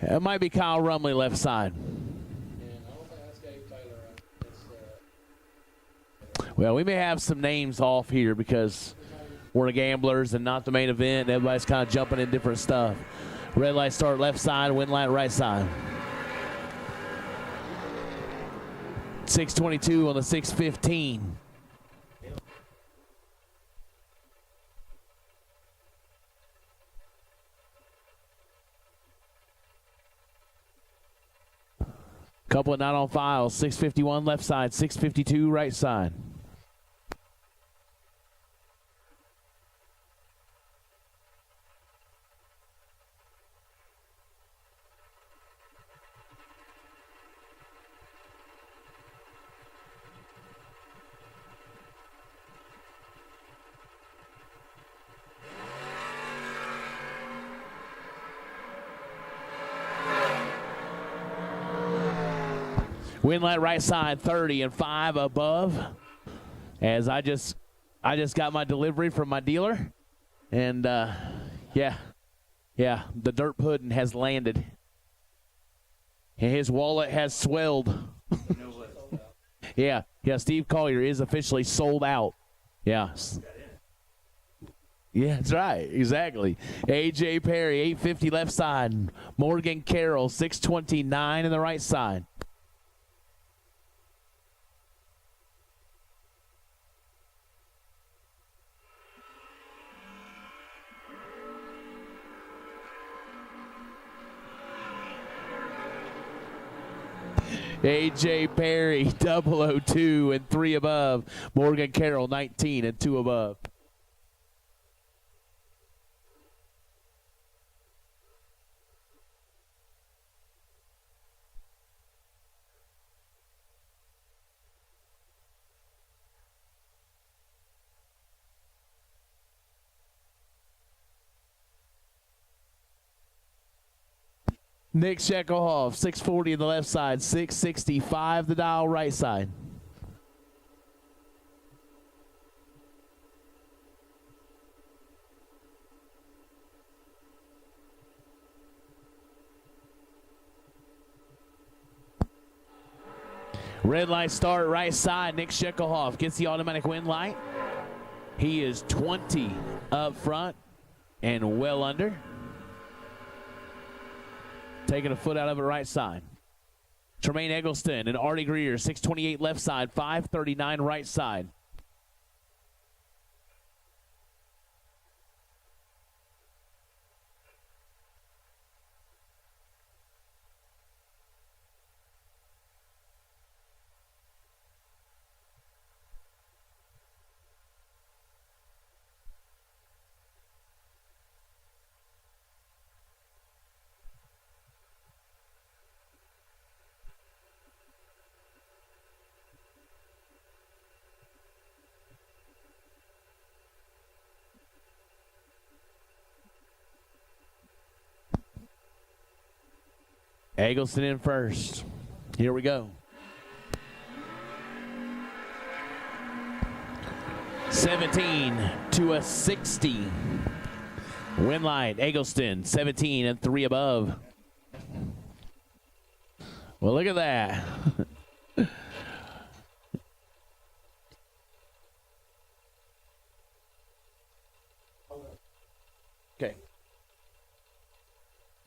It might be Kyle Rumley left side. Well, we may have some names off here because we're the gamblers and not the main event. Everybody's kind of jumping in different stuff. Red light start left side, win light right side. 622 on the 615. Couple of not on file. 651 left side, 652 right side. Win light right side, 30 and 5 above. As I just got my delivery from my dealer. And, yeah, the dirt pudding has landed. And his wallet has swelled. Yeah, Steve Collier is officially sold out. Yeah. Yeah, that's right. Exactly. A.J. Perry, 850 left side. Morgan Carroll, 629 in the right side. A.J. Perry, 002 and 3 above. Morgan Carroll, 19 and 2 above. Nick Shekelhoff, 640 in the left side, 665 the dial right side. Red light start right side. Nick Shekelhoff gets the automatic win light. He is 20 up front and well under. Taking a foot out of it right side. Tremaine Eggleston and Artie Greer, 628 left side, 539 right side. Eggleston in first. Here we go. 17 to a 60. Win light, Eggleston, 17 and 3 above. Well, look at that. Okay.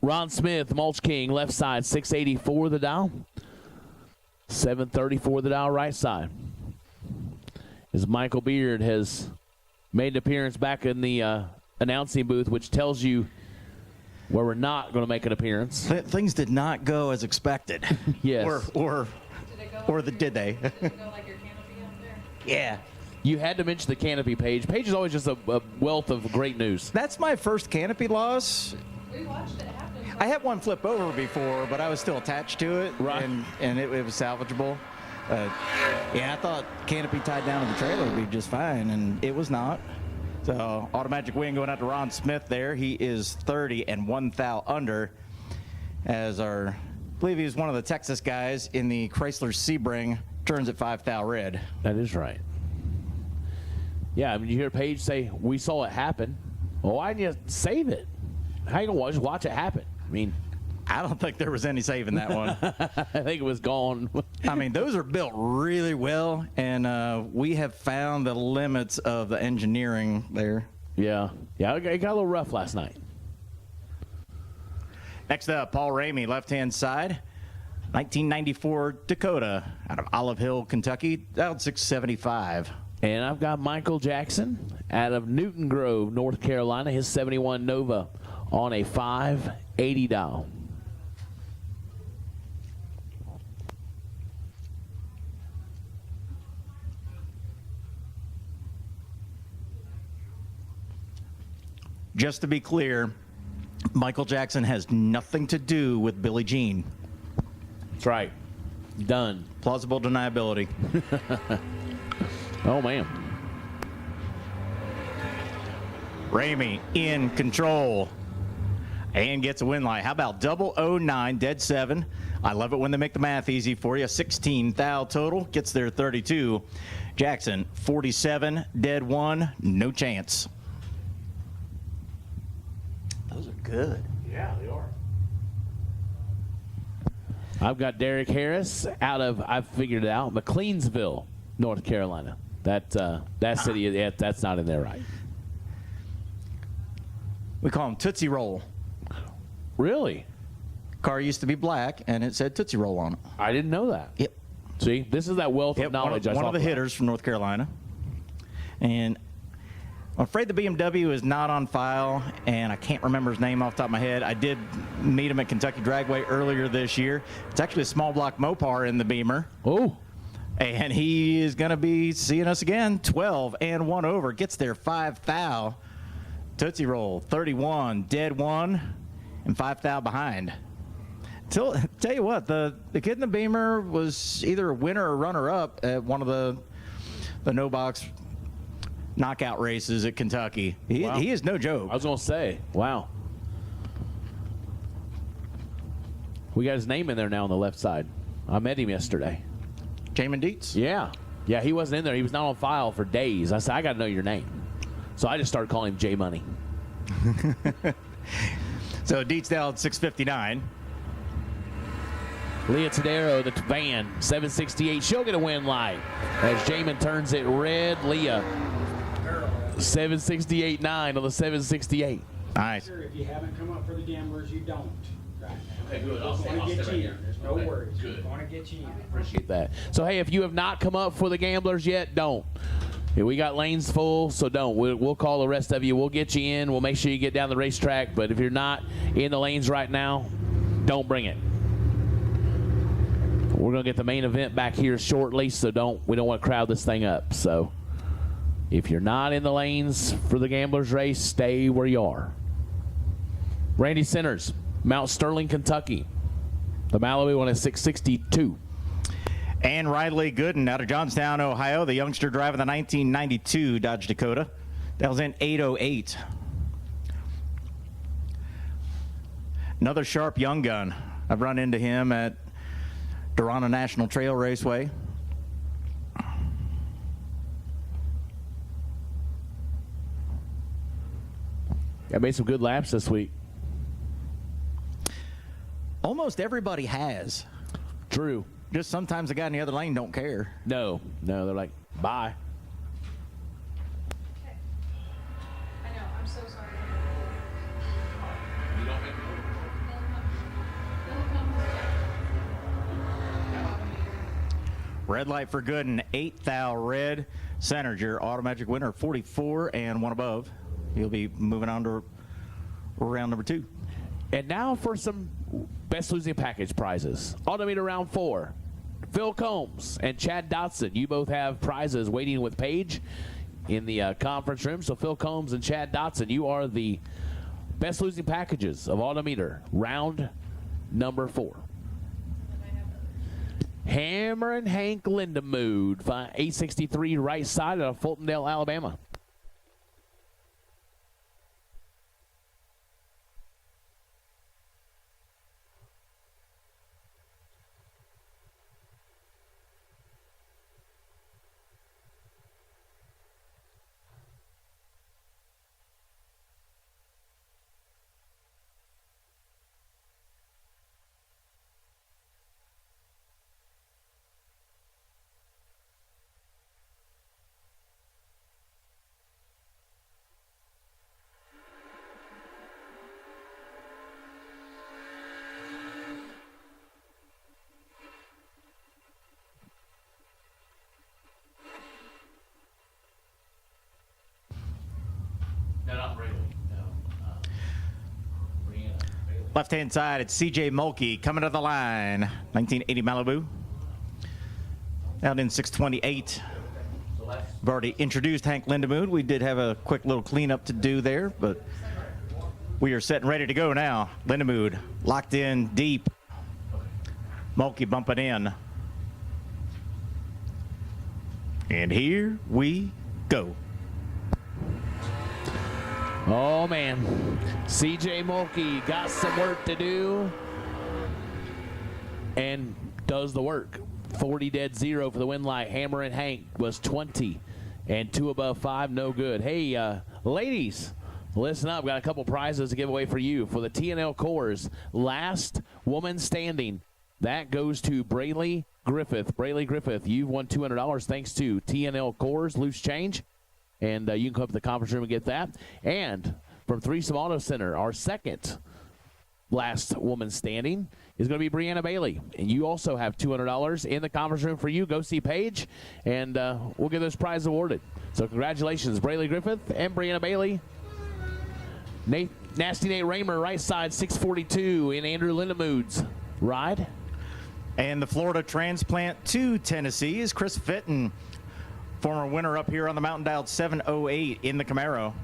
Ron Smith, Mulch King, left side, 684 the dial. 734 the dial, right side. As Michael Beard has made an appearance back in the announcing booth, which tells you where we're not going to make an appearance. Things did not go as expected. Yes. Did they? Did it go like your canopy up there? Yeah. You had to mention the canopy page. Page is always just a wealth of great news. That's my first canopy loss. We watched it happen. I had one flip over before, but I was still attached to it, right. and it was salvageable. Yeah, I thought canopy tied down to the trailer would be just fine, and it was not. So automatic win going out to Ron Smith there. He is 30 and 1 thou under, as I believe he was one of the Texas guys in the Chrysler Sebring, turns at 5 thou red. That is right. Yeah, I mean, you hear Paige say, we saw it happen. Well, why didn't you save it? How you going to just watch it happen? I mean, I don't think there was any saving that one. I think it was gone. I mean, those are built really well, and we have found the limits of the engineering there. Yeah, it got a little rough last night. Next up, Paul Ramey, left-hand side. 1994 Dakota out of Olive Hill, Kentucky, out 675. And I've got Michael Jackson out of Newton Grove, North Carolina, his 71 Nova on a 580 dial. Just to be clear, Michael Jackson has nothing to do with Billie Jean. That's right. Done. Plausible deniability. Oh, man. Ramey in control and gets a win light. How about 009, dead 7 I love it when they make the math easy for you. 16 thou total, gets there 32. Jackson, 47, dead 1, no chance. Those are good. Yeah, they are. I've got Derek Harris out of, I've figured it out, McLeansville, North Carolina. That city, that's not in there, right? We call him Tootsie Roll. Really? Car used to be black, and it said Tootsie Roll on it. I didn't know that. Yep. See, this is that wealth of knowledge. One of the hitters from North Carolina. And I'm afraid the BMW is not on file, and I can't remember his name off the top of my head. I did meet him at Kentucky Dragway earlier this year. It's actually a small block Mopar in the Beamer. Oh. And he is going to be seeing us again. 12 and 1 over. Gets there 5 thou. Tootsie Roll, 31, dead 1, and 5 thou behind. Tell you what, the kid in the Beamer was either a winner or runner-up at one of the no-box knockout races at Kentucky. He is no joke. I was going to say, wow. We got his name in there now on the left side. I met him yesterday. Jamin Dietz? Yeah. Yeah, he wasn't in there. He was not on file for days. I said, I got to know your name. So I just started calling him J Money. So Dietz down at 659. Leah Tadero, the van, 768. She'll get a win live as Jamin turns it red. Leah, 768.9 on the 768. Nice. If you haven't come up for the gamblers, you don't. Right now. Okay, good. I'll get you in. There's no worries. Good. We're going to get you in. Appreciate that. So, hey, if you have not come up for the gamblers yet, don't. Yeah, we got lanes full, so don't. We'll call the rest of you. We'll get you in. We'll make sure you get down the racetrack. But if you're not in the lanes right now, don't bring it. We're going to get the main event back here shortly, so we don't want to crowd this thing up. So if you're not in the lanes for the gamblers race, stay where you are. Randy Centers, Mount Sterling, Kentucky. The Malibu one is 662. And Riley Gooden out of Johnstown, Ohio, the youngster driving the 1992 Dodge Dakota. That was in 808. Another sharp young gun. I've run into him at Dorana National Trail Raceway. I made some good laps this week. Almost everybody has. True. Just sometimes the guy in the other lane don't care. No, they're like, bye. Okay. I know, I'm so sorry. You don't make Red light for Gooden, 8 thou red. Center, your automatic winner, 44 and 1 above. He'll be moving on to round number 2. And now for some best losing package prizes. AutoMeter round 4. Phil Combs and Chad Dotson. You both have prizes waiting with Paige in the conference room. So Phil Combs and Chad Dotson, you are the best losing packages of AutoMeter round number 4. Hammer and Hank Lindemood, 863 right side out of Fultondale, Alabama. No, not really. No. Left-hand side, it's C.J. Mulkey coming to the line. 1980 Malibu. Out in 628. We've already introduced Hank Lindemood. We did have a quick little cleanup to do there, but we are set and ready to go now. Lindemood locked in deep. Mulkey bumping in. And here we go. Oh, man. C.J. Mulkey got some work to do. and does the work. 40 dead 0 for the Winlight. Hammer and Hank was 20 and 2 above 5, no good. Hey, ladies, listen up. Got a couple prizes to give away for you for the T&L Cores. Last woman standing. That goes to Braylee Griffith. Braylee Griffith, you've won $200 thanks to T&L Cores, loose change. And you can come up to the conference room and get that. And from Threesome Auto Center, our second last woman standing is going to be Brianna Bailey. And you also have $200 in the conference room for you. Go see Paige, and we'll get those prizes awarded. So congratulations, Braylee Griffith and Brianna Bailey. Nasty Nate Raymer, right side, 642 in Andrew Lindemood's ride. And the Florida transplant to Tennessee is Chris Fitton, former winner up here on the Mountain Dialed 708 in the Camaro.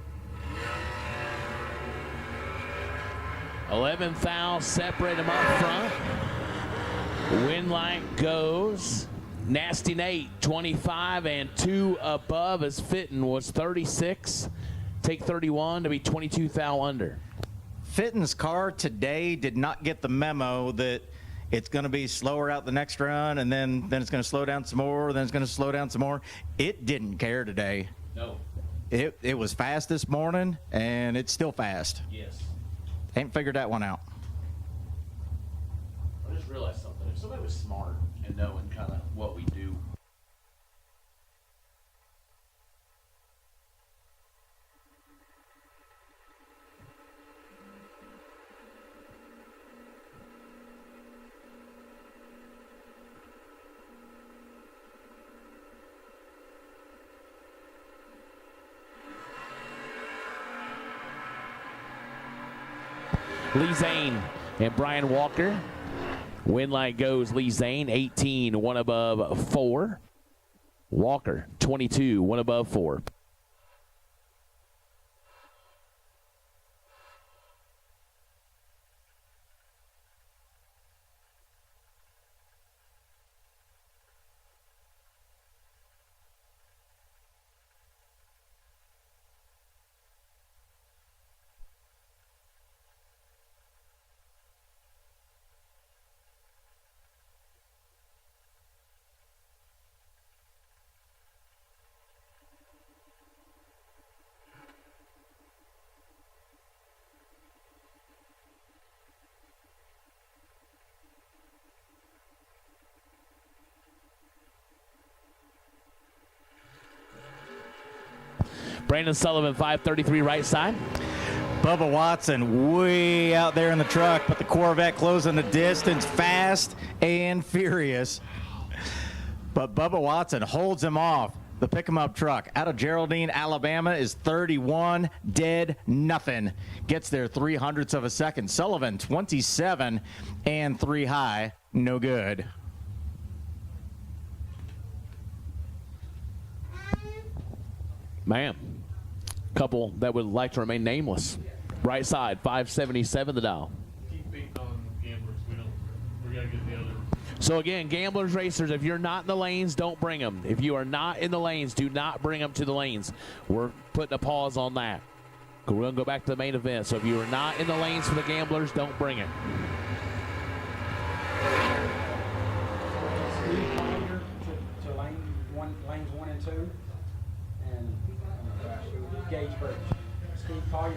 11th thou, separate them up front. Winlight goes. Nasty Nate, 25 and 2 above as Fitton was 36. Take 31 to be 22 thou under. Fitton's car today did not get the memo that it's going to be slower out the next run, and then it's going to slow down some more, then it's going to slow down some more. It didn't care today. No. It was fast this morning, and it's still fast. Yes. Ain't figured that one out. I just realized something. If somebody was smart and knowing kind of what we do. Lee Zane and Brian Walker. Winlight goes Lee Zane, 18, 1 above 4. Walker, 22, 1 above 4. Brandon Sullivan, 533 right side. Bubba Watson way out there in the truck, but the Corvette closing the distance fast and furious. But Bubba Watson holds him off. The pick-em-up truck out of Geraldine, Alabama is 31 dead nothing. Gets there 0.03 of a second. Sullivan, 27 and 3 high. No good. Man, couple that would like to remain nameless. Right side, 577 the dial. Keep beating on gamblers. We got to get the other. So again, gamblers, racers, if you're not in the lanes, don't bring them. If you are not in the lanes, do not bring them to the lanes. We're putting a pause on that. We're going to go back to the main event. So if you are not in the lanes for the gamblers, don't bring it. Steve Collier to lanes 1 and 2. And Gage Birch.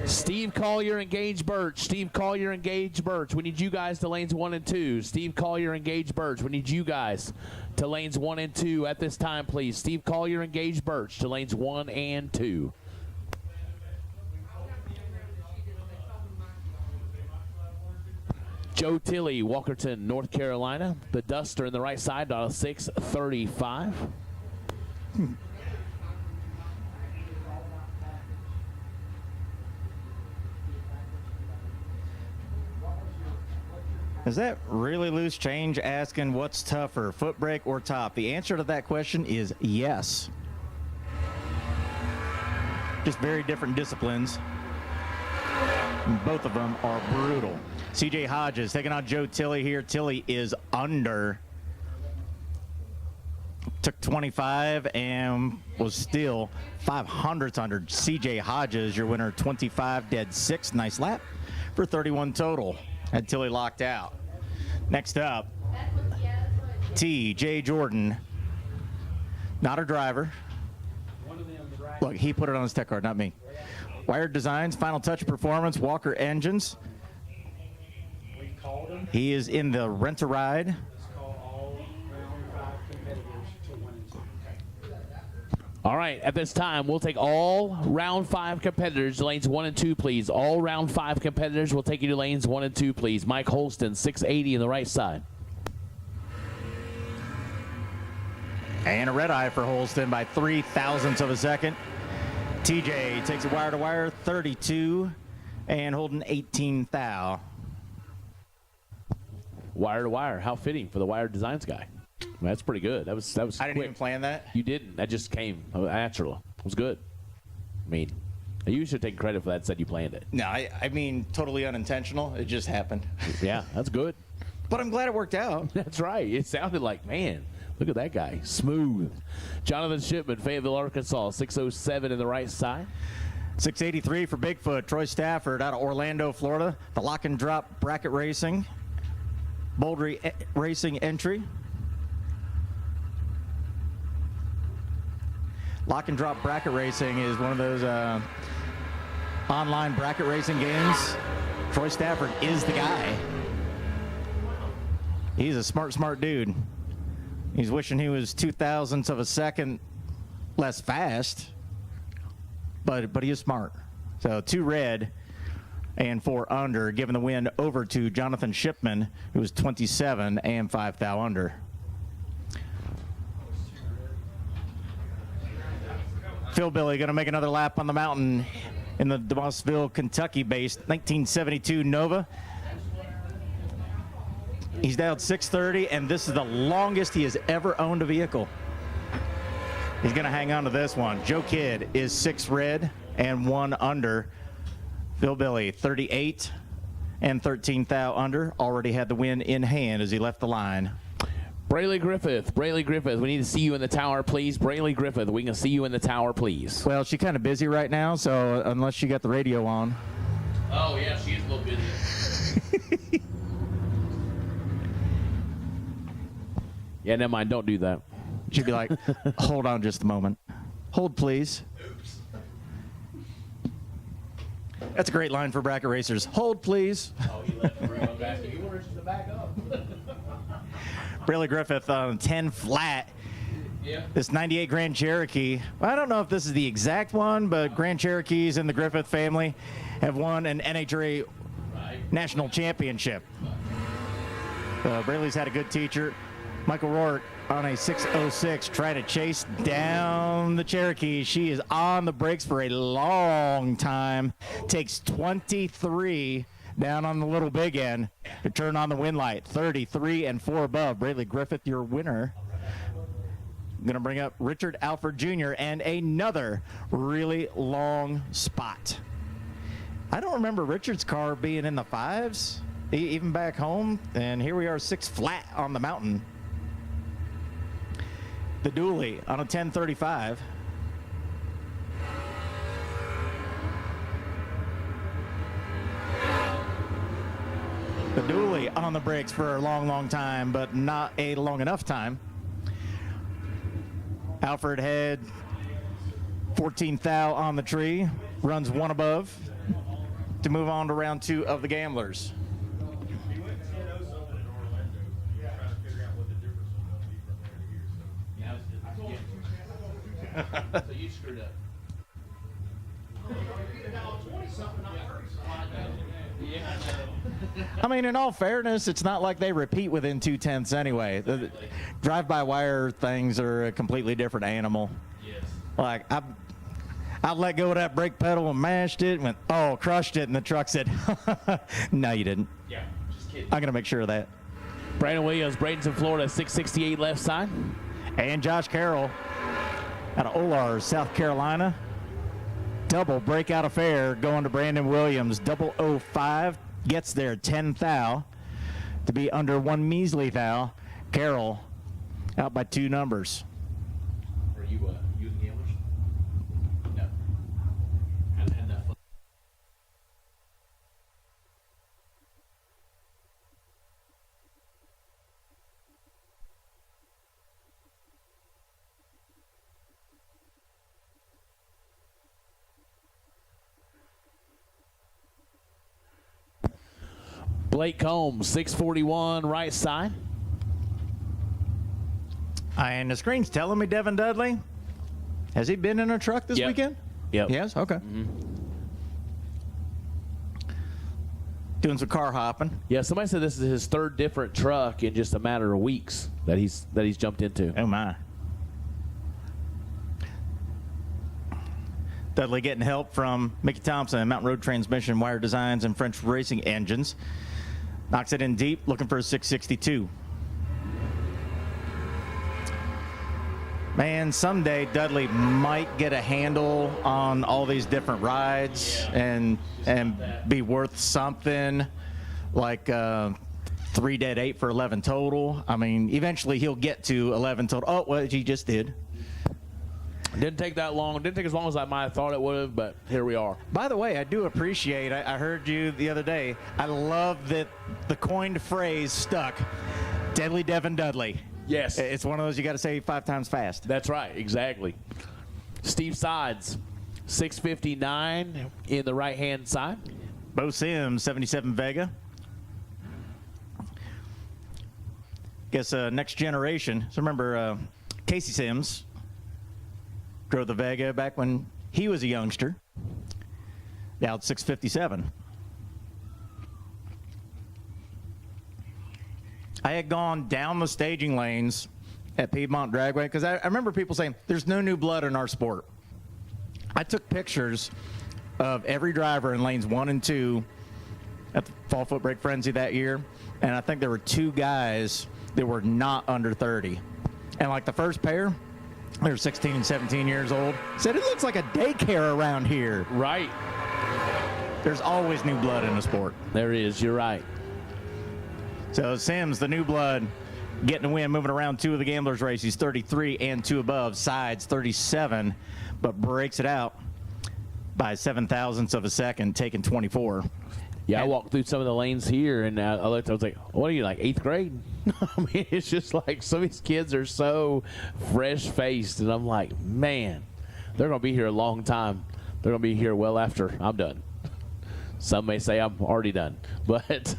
Steve Collier and Gage Birch. Steve Collier and Gage Birch. We need you guys to lanes 1 and 2. Steve Collier and Gage Birch. We need you guys to lanes 1 and 2 at this time, please. Steve Collier and Gage Birch to lanes 1 and 2. Joe Tilley, Walkerton, North Carolina. The Duster in the right side, out of 635. Is that really loose change asking what's tougher, foot brake or top? The answer to that question is yes. Just very different disciplines. Both of them are brutal. CJ Hodges taking on Joe Tilley here. Tilley is under. Took 25 and was still 500ths under. CJ Hodges, your winner, 25 dead 6. Nice lap for 31 total. Had Tilley locked out. Next up, T.J. Jordan, not a driver. Look, he put it on his tech card, not me. Wired Designs, Final Touch Performance, Walker Engines. He is in the Rent-A-Ride. All right, at this time, we'll take all round 5 competitors to lanes 1 and 2, please. All round 5 competitors will take you to lanes 1 and 2, please. Mike Holston, 680 in the right side. And a red eye for Holston by 0.03 of a second. TJ takes it wire to wire, 32, and Holden 18 thou. Wire to wire, how fitting for the Wired Designs guy. That's pretty good. That was I didn't quick. even plan that. You didn't. That just came natural. It was good. I mean, you should take credit for that. Said you planned it. No, I mean totally unintentional. It just happened. Yeah, that's good. But I'm glad it worked out. That's right. It sounded like, man, look at that guy. Smooth. Jonathan Shipman, Fayetteville, Arkansas, 607 in the right side. 683 for Bigfoot. Troy Stafford out of Orlando, Florida. The lock and drop bracket racing. Boulder Racing entry. Lock and drop bracket racing is one of those online bracket racing games. Troy Stafford is the guy. He's a smart dude. He's wishing he was 0.02 of a second less fast, but he is smart. So 2 red and 4 under, giving the win over to Jonathan Shipman, who was 27 and 5 thou under. Phil Billy going to make another lap on the mountain in the DeMossville, Kentucky-based 1972 Nova. He's dialed 630, and this is the longest he has ever owned a vehicle. He's going to hang on to this one. Joe Kidd is 6 red and 1 under. Phil Billy, 38 and 13 thou under. Already had the win in hand as he left the line. Brayley Griffith, we need to see you in the tower, please. Brayley Griffith, we can see you in the tower, please. Well, she's kind of busy right now, so unless she got the radio on. Oh, yeah, she is a little busy. Yeah, never mind, don't do that. She'd be like, hold on just a moment. Hold, please. Oops. That's a great line for bracket racers. Hold, please. Oh, he left the room. I'm asking, you want her to back up? Brayley Griffith on 10 flat. Yeah. This 98 Grand Cherokee. I don't know if this is the exact one, but Grand Cherokees in the Griffith family have won an NHRA national championship. Brayley's had a good teacher. Michael Rourke on a 606 trying to chase down the Cherokee. She is on the brakes for a long time. Takes 23 down on the little big end to turn on the win light. 33 and 4 above. Brayley Griffith, your winner. I'm going to bring up Richard Alford Jr. and another really long spot. I don't remember Richard's car being in the 5s, even back home. And here we are 6 flat on the mountain. The dually on a 1035. The dually on the brakes for a long time, but not a long enough time. Alfred had 14 thou on the tree, runs 1 above to move on to round 2 of the Gamblers. So you screwed up. I mean, in all fairness, it's not like they repeat within 0.2 anyway. The drive-by-wire things are a completely different animal. Yes. Like, I let go of that brake pedal and mashed it and went, oh, crushed it, and the truck said, no, you didn't. Yeah, just kidding. I'm going to make sure of that. Brandon Williams, Bradenton, Florida, 668 left side. And Josh Carroll out of Olar, South Carolina. Double breakout affair going to Brandon Williams. 005 gets there 10 thou to be under 1 measly thou. Carroll out by 2 numbers. Are you the Gamblers? No. Had that fun. Blake Combs, 641 right side. And the screen's telling me Devin Dudley. Has he been in a truck this weekend? Yep. Yes? Okay. Doing some car hopping. Yeah, somebody said this is his third different truck in just a matter of weeks that he's jumped into. Oh, my. Dudley getting help from Mickey Thompson, Mountain Road Transmission, Wire Designs, and French Racing Engines. Knocks it in deep, looking for a 662. Man, someday Dudley might get a handle on all these different rides and be worth something like 3 dead 8 for 11 total. I mean, eventually he'll get to 11 total. Oh, well, he just did. Didn't take that long. Didn't take as long as I might have thought it would have, but here we are. By the way, I do appreciate, I heard you the other day, I love that the coined phrase stuck, Deadly Devin Dudley. Yes. It's one of those you got to say 5 times fast. That's right, exactly. Steve Sides, 659 in the right-hand side. Bo Sims, 77 Vega. Guess next generation. So remember, Casey Sims drove the Vega back when he was a youngster. Now it's 657. I had gone down the staging lanes at Piedmont Dragway because I remember people saying, there's no new blood in our sport. I took pictures of every driver in lanes 1 and 2 at the Fall Footbrake Frenzy that year, and I think there were 2 guys that were not under 30. And like the first pair, they were 16 and 17 years old. Said, it looks like a daycare around here. Right. There's always new blood in the sport. There is, you're right. So Sims, the new blood, getting a win, moving around 2 of the Gamblers race. He's 33 and 2 above. Sides 37, but breaks it out by 0.07 of a second, taking 24. Yeah, I walked through some of the lanes here, and I looked. I was like, "What are you, like 8th grade?" I mean, it's just like some of these kids are so fresh-faced, and I'm like, man, they're gonna be here a long time. They're gonna be here well after I'm done. Some may say I'm already done, but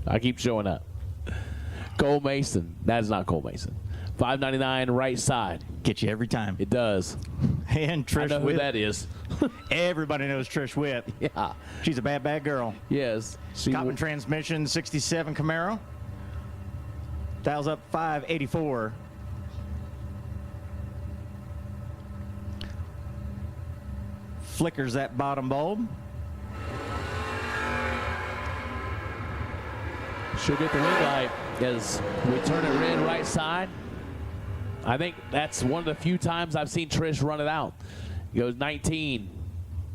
I keep showing up. Cole Mason. That is not Cole Mason. 599 right side. Get you every time. It does. And Trish I know Whip. who that is. Everybody knows Trish Whip. Yeah. She's a bad, bad girl. Yes. Cotton Transmission, 67 Camaro. Dials up 584. Flickers that bottom bulb. She'll get the red light as we turn it red right side. I think that's one of the few times I've seen Trish run it out. He goes 19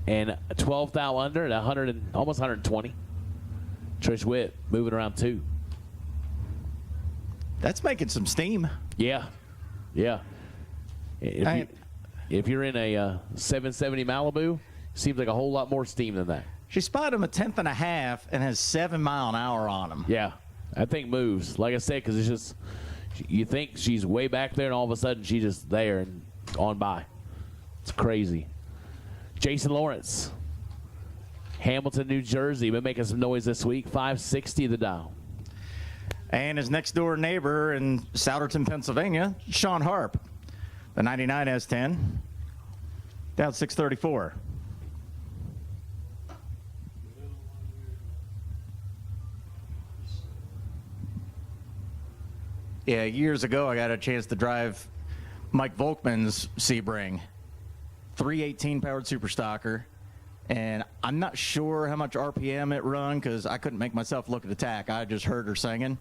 and 12 thou under at 100 and almost 120. Trish Witt moving around 2. That's making some steam. Yeah, yeah. If you're in a 770 Malibu, seems like a whole lot more steam than that. She spotted him a 10th and a half and has 7 mile an hour on him. Yeah, that thing moves. Like I said, because it's just, you think she's way back there, and all of a sudden she's just there and on by. It's crazy. Jason Lawrence, Hamilton, New Jersey, been making some noise this week. 560 the dial. And his next door neighbor in Souderton, Pennsylvania, Sean Harp, the 99 S10, down 634. Yeah, years ago I got a chance to drive Mike Volkman's Sebring, 318 powered super stocker, and I'm not sure how much RPM it run because I couldn't make myself look at the tack. I just heard her singing.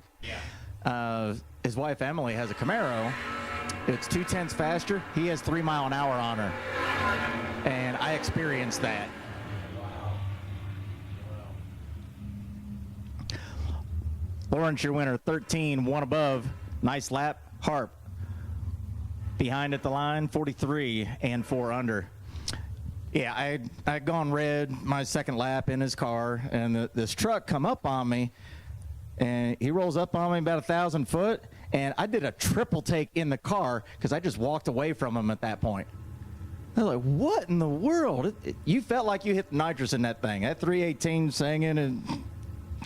Yeah. His wife Emily has a Camaro. It's 0.2 faster. He has 3 mile an hour on her, and I experienced that. Lawrence, your winner, 13, 1 above. Nice lap. Harp behind at the line, 43 and 4 under. Yeah, I'd gone red my second lap in his car, and this truck come up on me, and he rolls up on me about 1,000 foot, and I did a triple take in the car because I just walked away from him at that point. I was like, what in the world? You felt like you hit nitrous in that thing. That 318 singing, and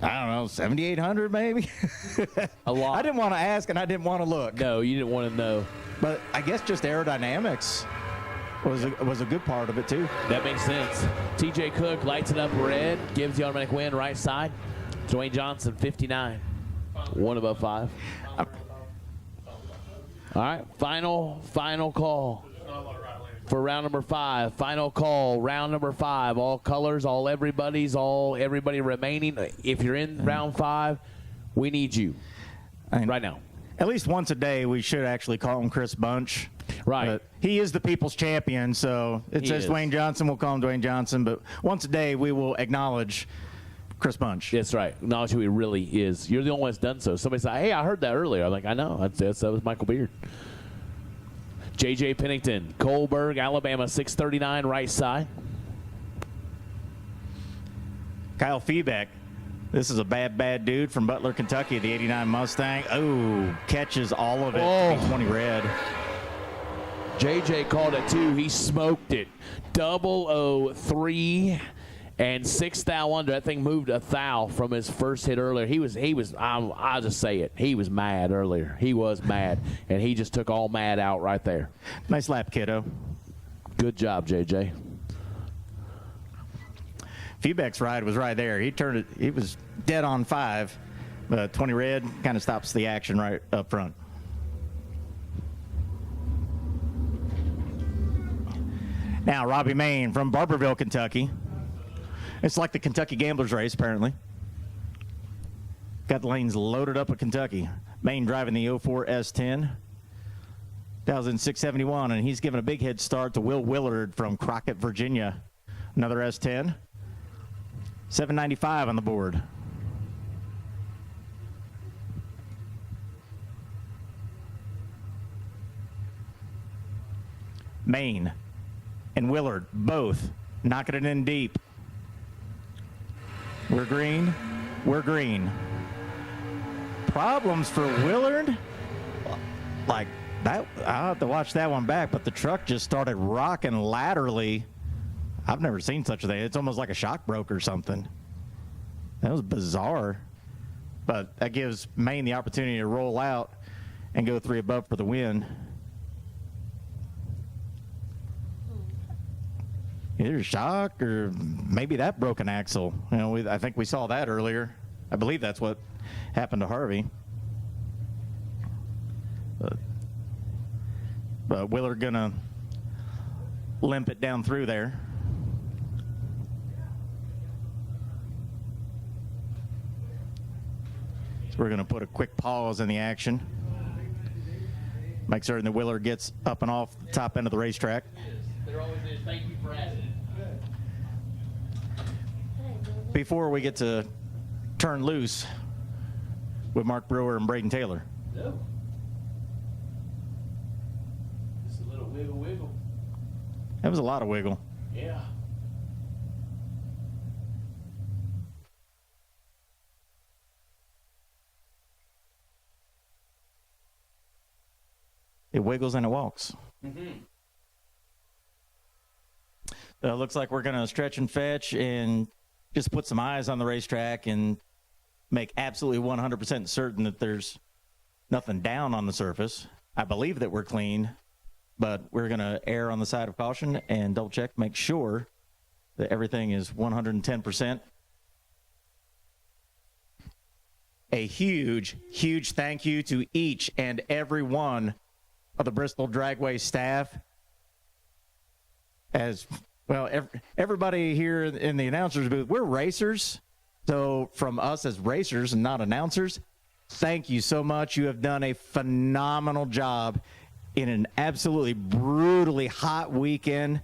I don't know, 7,800 maybe? A lot. I didn't want to ask and I didn't want to look. No, you didn't want to know. But I guess just aerodynamics was a good part of it too. That makes sense. TJ Cook lights it up red, gives the automatic win right side. Dwayne Johnson, 59. 1 above 5. All right, final call for round number 5. Final call, round number 5. All colors, all everybody remaining. If you're in round 5, we need you right now. At least once a day, we should actually call him Chris Bunch. Right. But he is the people's champion, so it says Dwayne Johnson. We'll call him Dwayne Johnson. But once a day, we will acknowledge Chris Bunch. That's right. Acknowledge who he really is. You're the only one that's done so. Somebody said, hey, I heard that earlier. I'm like, I know. That was Michael Beard. J.J. Pennington, Coalburg, Alabama, 639, right side. Kyle Feebeck. This is a bad dude from Butler, Kentucky, the 89 Mustang. Oh, catches all of it. Oh. 20 red. JJ called it too. He smoked it. 003 and 6 thou under. That thing moved a thou from his first hit earlier. He was. I'll just say it. He was mad earlier. He was mad, and he just took all mad out right there. Nice lap, kiddo. Good job, JJ. Feebeck's ride was right there. He turned it. He was dead on 5. 20 red kind of stops the action right up front. Now, Robbie Main from Barberville, Kentucky. It's like the Kentucky Gamblers race, apparently. Got the lanes loaded up with Kentucky. Main driving the 04 S10. 1,671, and he's given a big head start to Will Willard from Crockett, Virginia. Another S10. 795 on the board. Main and Willard both knocking it in deep. We're green. We're green. Problems for Willard? Like that, I'll have to watch that one back, but the truck just started rocking laterally. I've never seen such a thing. It's almost like a shock broke or something. That was bizarre. But that gives Maine the opportunity to roll out and go 3 above for the win. Either shock or maybe that broke an axle. You know, I think we saw that earlier. I believe that's what happened to Harvey. But Willard gonna limp it down through there. So we're gonna put a quick pause in the action. Make certain that Willard gets up and off the top end of the racetrack. There always is. Thank you for asking. Before we get to turn loose with Mark Brewer and Braden Taylor. No. Just a little wiggle. That was a lot of wiggle. Yeah. It wiggles and it walks. Mm-hmm. Looks like we're going to stretch and fetch and just put some eyes on the racetrack and make absolutely 100% certain that there's nothing down on the surface. I believe that we're clean, but we're going to err on the side of caution and double check, make sure that everything is 110%. A huge, huge thank you to each and every one of the Bristol Dragway staff. As well, everybody here in the announcers booth, we're racers. So from us as racers and not announcers, thank you so much. You have done a phenomenal job in an absolutely brutally hot weekend.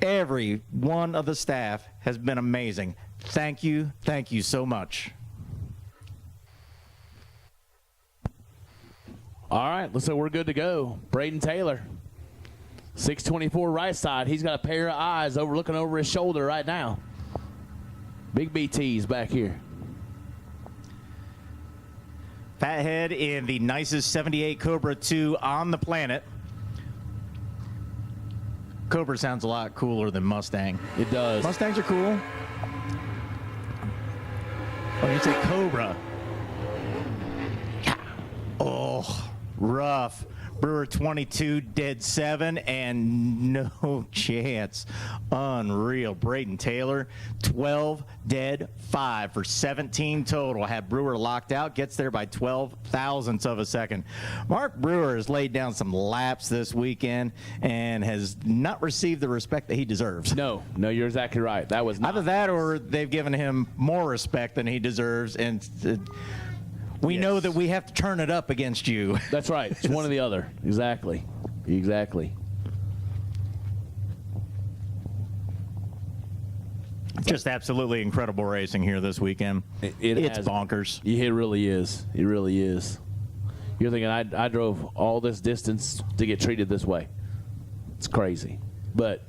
Every one of the staff has been amazing. Thank you so much. All right, looks like we're good to go. Braden Taylor, 624 right side. He's got a pair of eyes looking over his shoulder right now. Big BT's back here. Fathead in the nicest 78 Cobra 2 on the planet. Cobra sounds a lot cooler than Mustang. It does. Mustangs are cool. Oh, you say Cobra. Oh, rough. Brewer 22, dead 7, and no chance. Unreal. Braden Taylor, 12, dead 5 for 17 total. Had Brewer locked out, gets there by 12 thousandths of a second. Mark Brewer has laid down some laps this weekend and has not received the respect that he deserves. No, you're exactly right. That was not either that or they've given him more respect than he deserves, and we know that we have to turn it up against you. That's right. It's one or the other. Exactly. Just absolutely incredible racing here this weekend. It's bonkers. It really is. It really is. You're thinking, I drove all this distance to get treated this way. It's crazy. But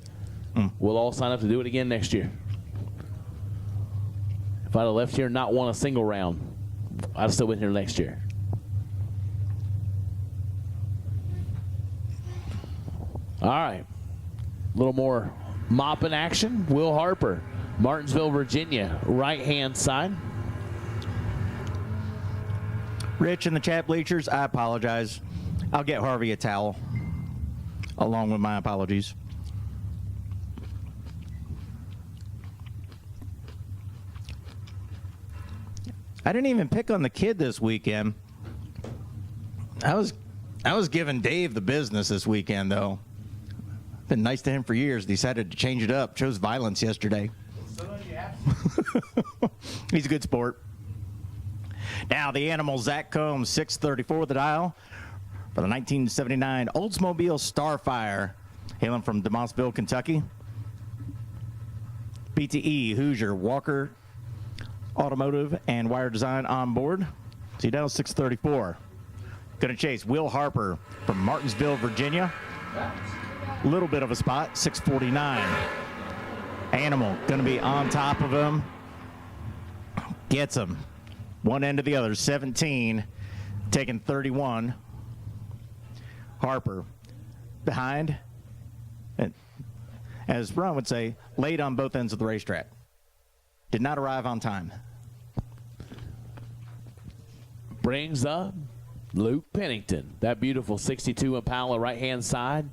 we'll all sign up to do it again next year. If I'd have left here and not won a single round, I'd have still been here next year. All right. A little more mopping action. Will Harper, Martinsville, Virginia, right-hand side. Rich in the chat bleachers, I apologize. I'll get Harvey a towel along with my apologies. I didn't even pick on the kid this weekend. I was giving Dave the business this weekend, though. Been nice to him for years. Decided to change it up. Chose violence yesterday. He's a good sport. Now the animal, Zach Combs, 634 the dial for the 1979 Oldsmobile Starfire, hailing from DeMossville, Kentucky. BTE, Hoosier, Walker, Automotive, and Wire Design on board. So down 634. Going to chase Will Harper from Martinsville, Virginia. A little bit of a spot, 649. Animal going to be on top of him. Gets him. One end to the other, 17, taking 31. Harper behind, and as Ron would say, late on both ends of the racetrack. Did not arrive on time. Brings up Luke Pennington. That beautiful 62 Impala right-hand side,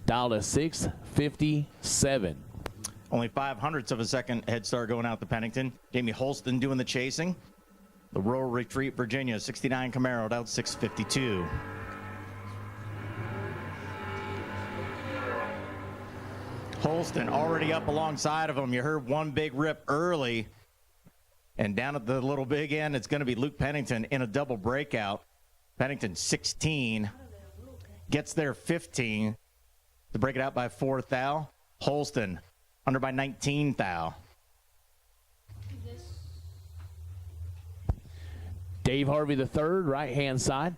dialed a 657. Only 0.05 of a second head start going out to Pennington. Jamie Holston doing the chasing. The Rural Retreat, Virginia, 69 Camaro, out 652. Holston already up alongside of him. You heard one big rip early. And down at the little big end, it's going to be Luke Pennington in a double breakout. Pennington 16. Gets there 15. To break it out by 4 thou. Holston under by 19 thou. Dave Harvey the third, right-hand side.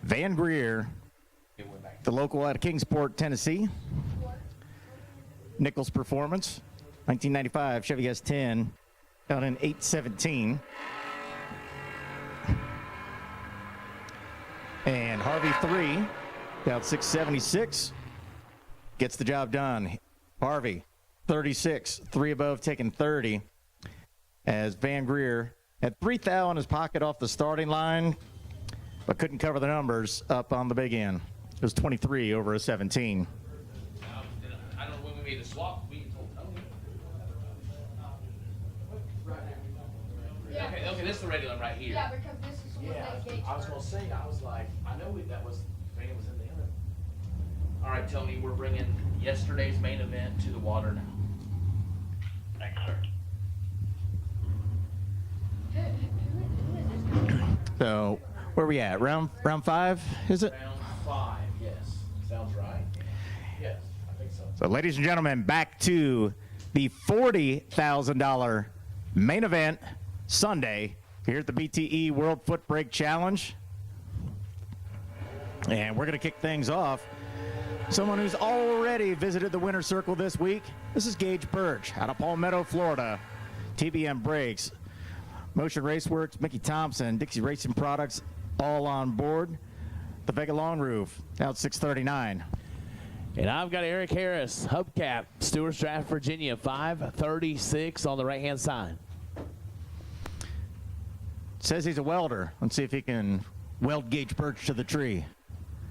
Van Greer, the local out of Kingsport, Tennessee. Nichols Performance, 1995 Chevy S10, out in 817. And Harvey 3, out 676, gets the job done. Harvey 36, 3 above, taking 30. As Van Greer had 3 thou in his pocket off the starting line, but couldn't cover the numbers up on the big end. It was 23 over a 17. I don't know when we made the swap. We told Tony. Okay, this is the regular one right here. Yeah, because this is what they gave. I was going to say, I was like, I know that was, Van was in the other. All right, Tony, we're bringing yesterday's main event to the water now. Thanks, sir. So where are we at? Round 5, is it? Round 5, yes. Sounds right. Yes, I think so. So ladies and gentlemen, back to the $40,000 main event Sunday here at the BTE World Footbrake Challenge. And we're going to kick things off. Someone who's already visited the winner's circle this week. This is Gage Birch out of Palmetto, Florida. TBM Brakes, Motion Raceworks, Mickey Thompson, Dixie Racing Products, all on board. The Vega Long Roof, out 639. And I've got Eric Harris, hubcap, Stewart's Draft, Virginia, 536 on the right-hand side. Says he's a welder. Let's see if he can weld Gage Birch to the tree.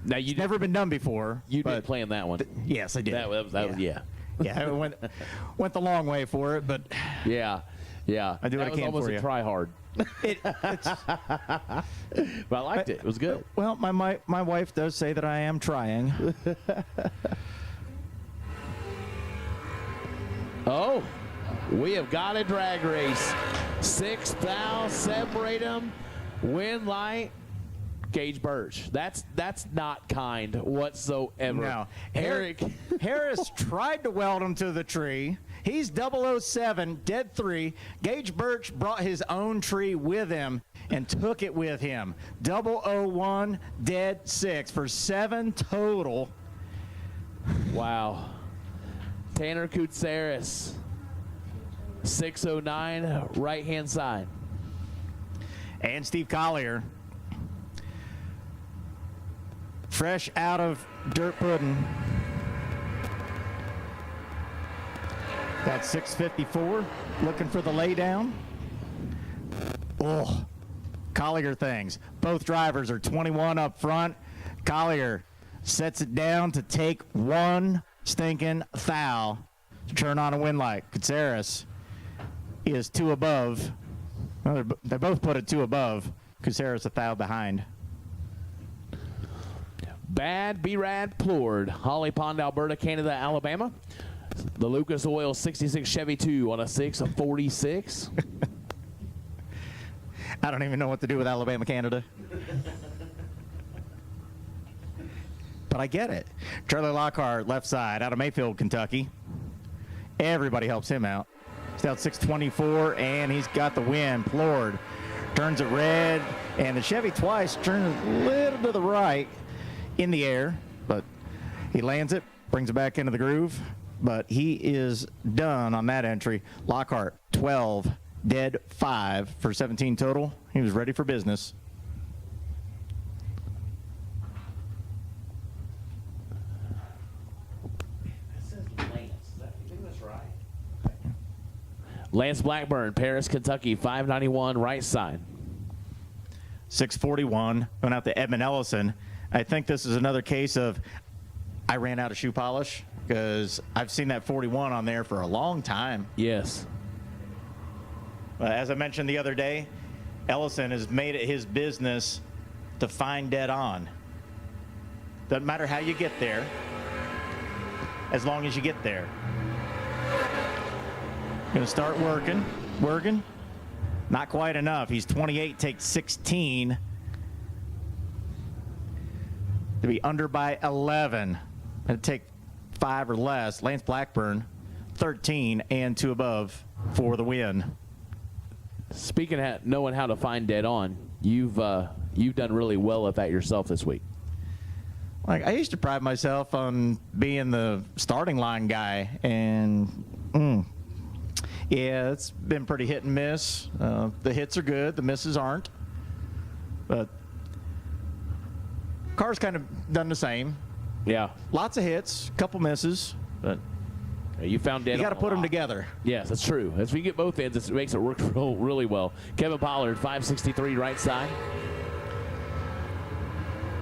Now, you've never been done before. You did play in that one. Yes, I did. That was yeah. Yeah, I went the long way for it, but yeah. I do what I can for you. That was almost a try hard. But I liked it. It was good. Well, my wife does say that I am trying. Oh, we have got a drag race. 6 thou, separate them, win light, Gage Birch. That's not kind whatsoever. No. Eric Harris tried to weld him to the tree. He's 007, dead 3. Gage Birch brought his own tree with him and took it with him. 001, dead 6 for 7 total. Wow. Tanner Koutsaris, 609, right-hand side. And Steve Collier, fresh out of dirt pudding. That's 654, looking for the laydown. Oh, Collier things. Both drivers are 21 up front. Collier sets it down to take one stinking thou to turn on a win light. Koutsaris is 2 above. Well, they both put it 2 above. Koutsaris a thou behind. Bad B-Rad Plourd, Holly Pond, Alberta, Canada, Alabama. The Lucas Oil 66 Chevy 2 on a 646. I don't even know what to do with Alabama, Canada. But I get it. Charlie Lockhart, left side, out of Mayfield, Kentucky. Everybody helps him out. He's out 624, and he's got the win. Plourd turns it red, and the Chevy twice turns a little to the right in the air, but he lands it, brings it back into the groove. But he is done on that entry. Lockhart, 12, dead 5 for 17 total. He was ready for business. Lance Blackburn, Paris, Kentucky, 591, right side. 641, going out to Edmund Ellison. I think this is another case of I ran out of shoe polish, because I've seen that 41 on there for a long time. Yes. As I mentioned the other day, Ellison has made it his business to find dead on. Doesn't matter how you get there, as long as you get there. Going to start working. Not quite enough. He's 28, takes 16 to be under by 11. It'd take 5 or less. Lance Blackburn, 13 and 2 above for the win. Speaking of knowing how to find dead on, you've done really well at that yourself this week. Like, I used to pride myself on being the starting line guy, and yeah, it's been pretty hit and miss. The hits are good, the misses aren't. But car's kind of done the same. Yeah. Lots of hits, couple misses, but you found dead. You got to put them together. Yes, that's true. As we get both ends, it makes it work really well. Kevin Pollard, 563, right side.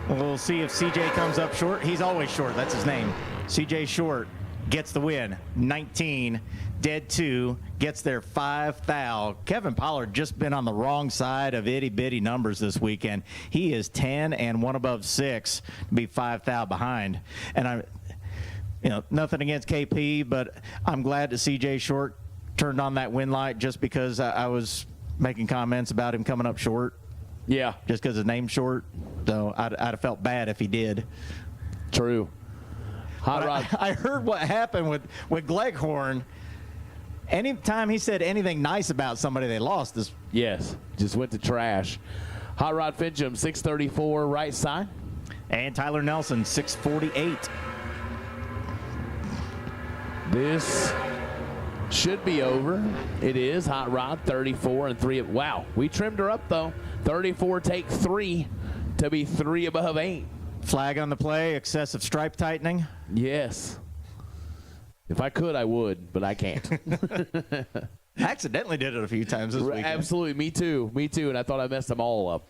We'll see if CJ comes up short. He's always short. That's his name. CJ Short gets the win. 19, dead 2, gets their 5 thou. Kevin Pollard just been on the wrong side of itty-bitty numbers this weekend. He is 10 and 1 above 6 to be 5 thou behind. And nothing against KP, but I'm glad that CJ Short turned on that win light just because I was making comments about him coming up short. Yeah. Just because his name's short. So I'd have felt bad if he did. True. Hot Rod. I heard what happened with Gleghorn. Anytime he said anything nice about somebody, they lost. Yes, just went to trash. Hot Rod Fincham, 634, right side. And Tyler Nelson, 648. This should be over. It is. Hot Rod, 34 and 3. Wow, we trimmed her up, though. 34, take 3 to be 3 above 8. Flag on the play, excessive stripe tightening. Yes. If I could, I would, but I can't. I accidentally did it a few times this weekend. Absolutely. Me too. And I thought I messed them all up.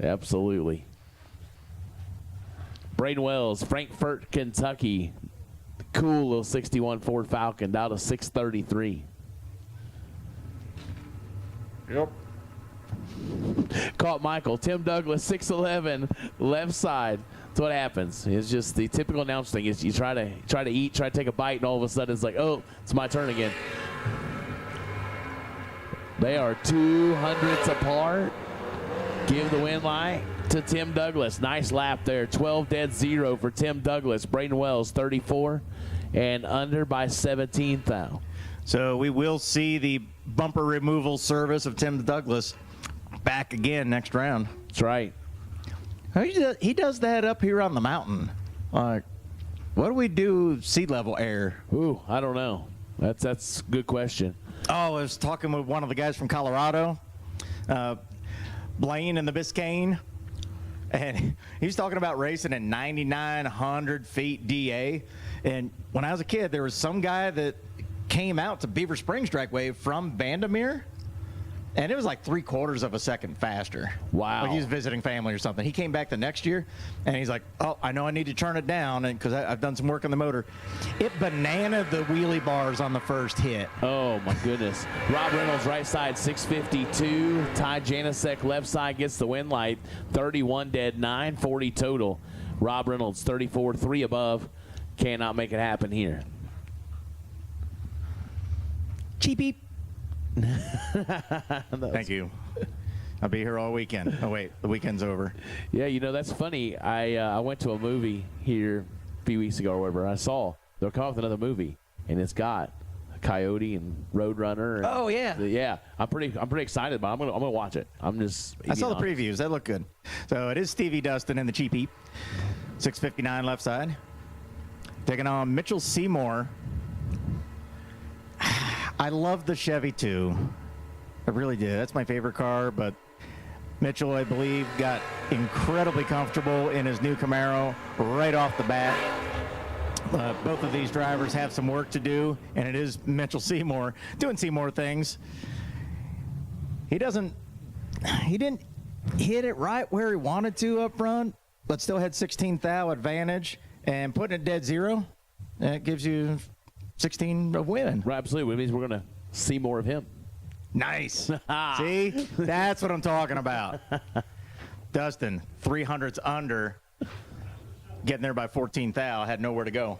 Absolutely. Braden Wells, Frankfort, Kentucky. Cool little 61 Ford Falcon down to 633. Yep. Caught Michael. Tim Douglas, 6'11", left side. That's what happens. It's just the typical announce thing is you try to eat, try to take a bite, and all of a sudden it's like, oh, it's my turn again. They are 200ths apart. Give the win light to Tim Douglas. Nice lap there. 12.0 for Tim Douglas. Braden Wells, 34 and under by 17 thou. So we will see the bumper removal service of Tim Douglas back again next round. That's right. He does that up here on the mountain. Like, what do we do sea level air? Ooh, I don't know. That's a good question. Oh, I was talking with one of the guys from Colorado, Blaine in the Biscayne, and he was talking about racing at 9,900 feet DA. And when I was a kid, there was some guy that came out to Beaver Springs Dragway from Vandermeer, and it was like 3/4 of a second faster. Wow. Like he was visiting family or something. He came back the next year, and he's like, oh, I know I need to turn it down because I've done some work on the motor. It bananaed the wheelie bars on the first hit. Oh, my goodness. Rob Reynolds, right side, 652. Ty Janicek, left side, gets the win light. 31 dead, 940 total. Rob Reynolds, 34, 3 above. Cannot make it happen here. Cheep, beep. Thank you. I'll be here all weekend. Oh, wait, the weekend's over. Yeah, you know, that's funny. I went to a movie here a few weeks ago or whatever. I saw they're coming with another movie, and it's got Coyote and Roadrunner. And, oh, yeah. Yeah, I'm pretty excited, but I'm gonna watch it. I saw the previews. That looked good. So it is Stevie Dustin in the Cheap Heap. 659 left side. Taking on Mitchell Seymour. I love the Chevy too. I really did. That's my favorite car, but Mitchell, I believe, got incredibly comfortable in his new Camaro right off the bat. Both of these drivers have some work to do, and it is Mitchell Seymour doing Seymour things. He didn't hit it right where he wanted to up front, but still had 16 thou advantage, and putting it dead zero, that gives you 16 of win. Right, absolutely. It means we're going to see more of him. Nice. See? That's what I'm talking about. Dustin, 300s under, getting there by 14 thou, had nowhere to go.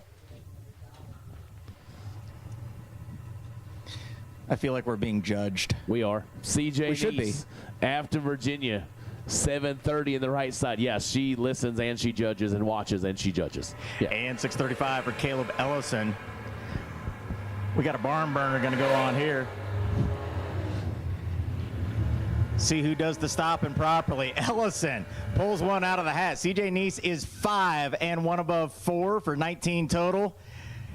I feel like we're being judged. We are. CJ We should be. After Virginia, 7:30 in the right side. Yes, she listens and she judges and watches and she judges. Yeah. And 635 for Caleb Ellison. We got a barn burner going to go on here. See who does the stopping properly. Ellison pulls one out of the hat. CJ Neese is 5 and 1 above 4 for 19 total.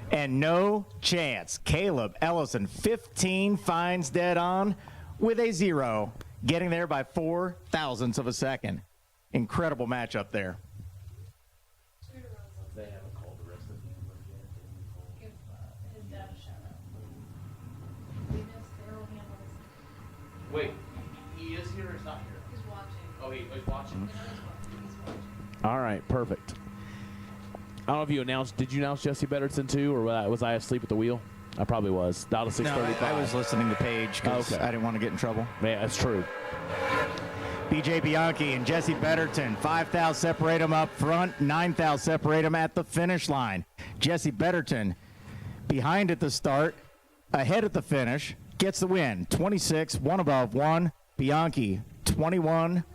And no chance. Caleb Ellison, 15, finds dead on with a 0. Getting there by 4 thousandths of a second. Incredible matchup there. They haven't called the rest of the members yet. Give his dad a shout out. We missed Daryl Hamels. Wait, he is here or is not here? He's watching. Oh, he's watching. You know he's watching. All right, perfect. I don't know if you announced. Did you announce Jesse Betterton too, or was I asleep at the wheel? I probably was. Down to 635. No, I was listening to Paige because I didn't want to get in trouble. Yeah, that's true. BJ Bianchi and Jesse Betterton, 5 thou separate them up front, 9 thou separate them at the finish line. Jesse Betterton behind at the start, ahead at the finish, gets the win. 26, 1 above 1. Bianchi, 21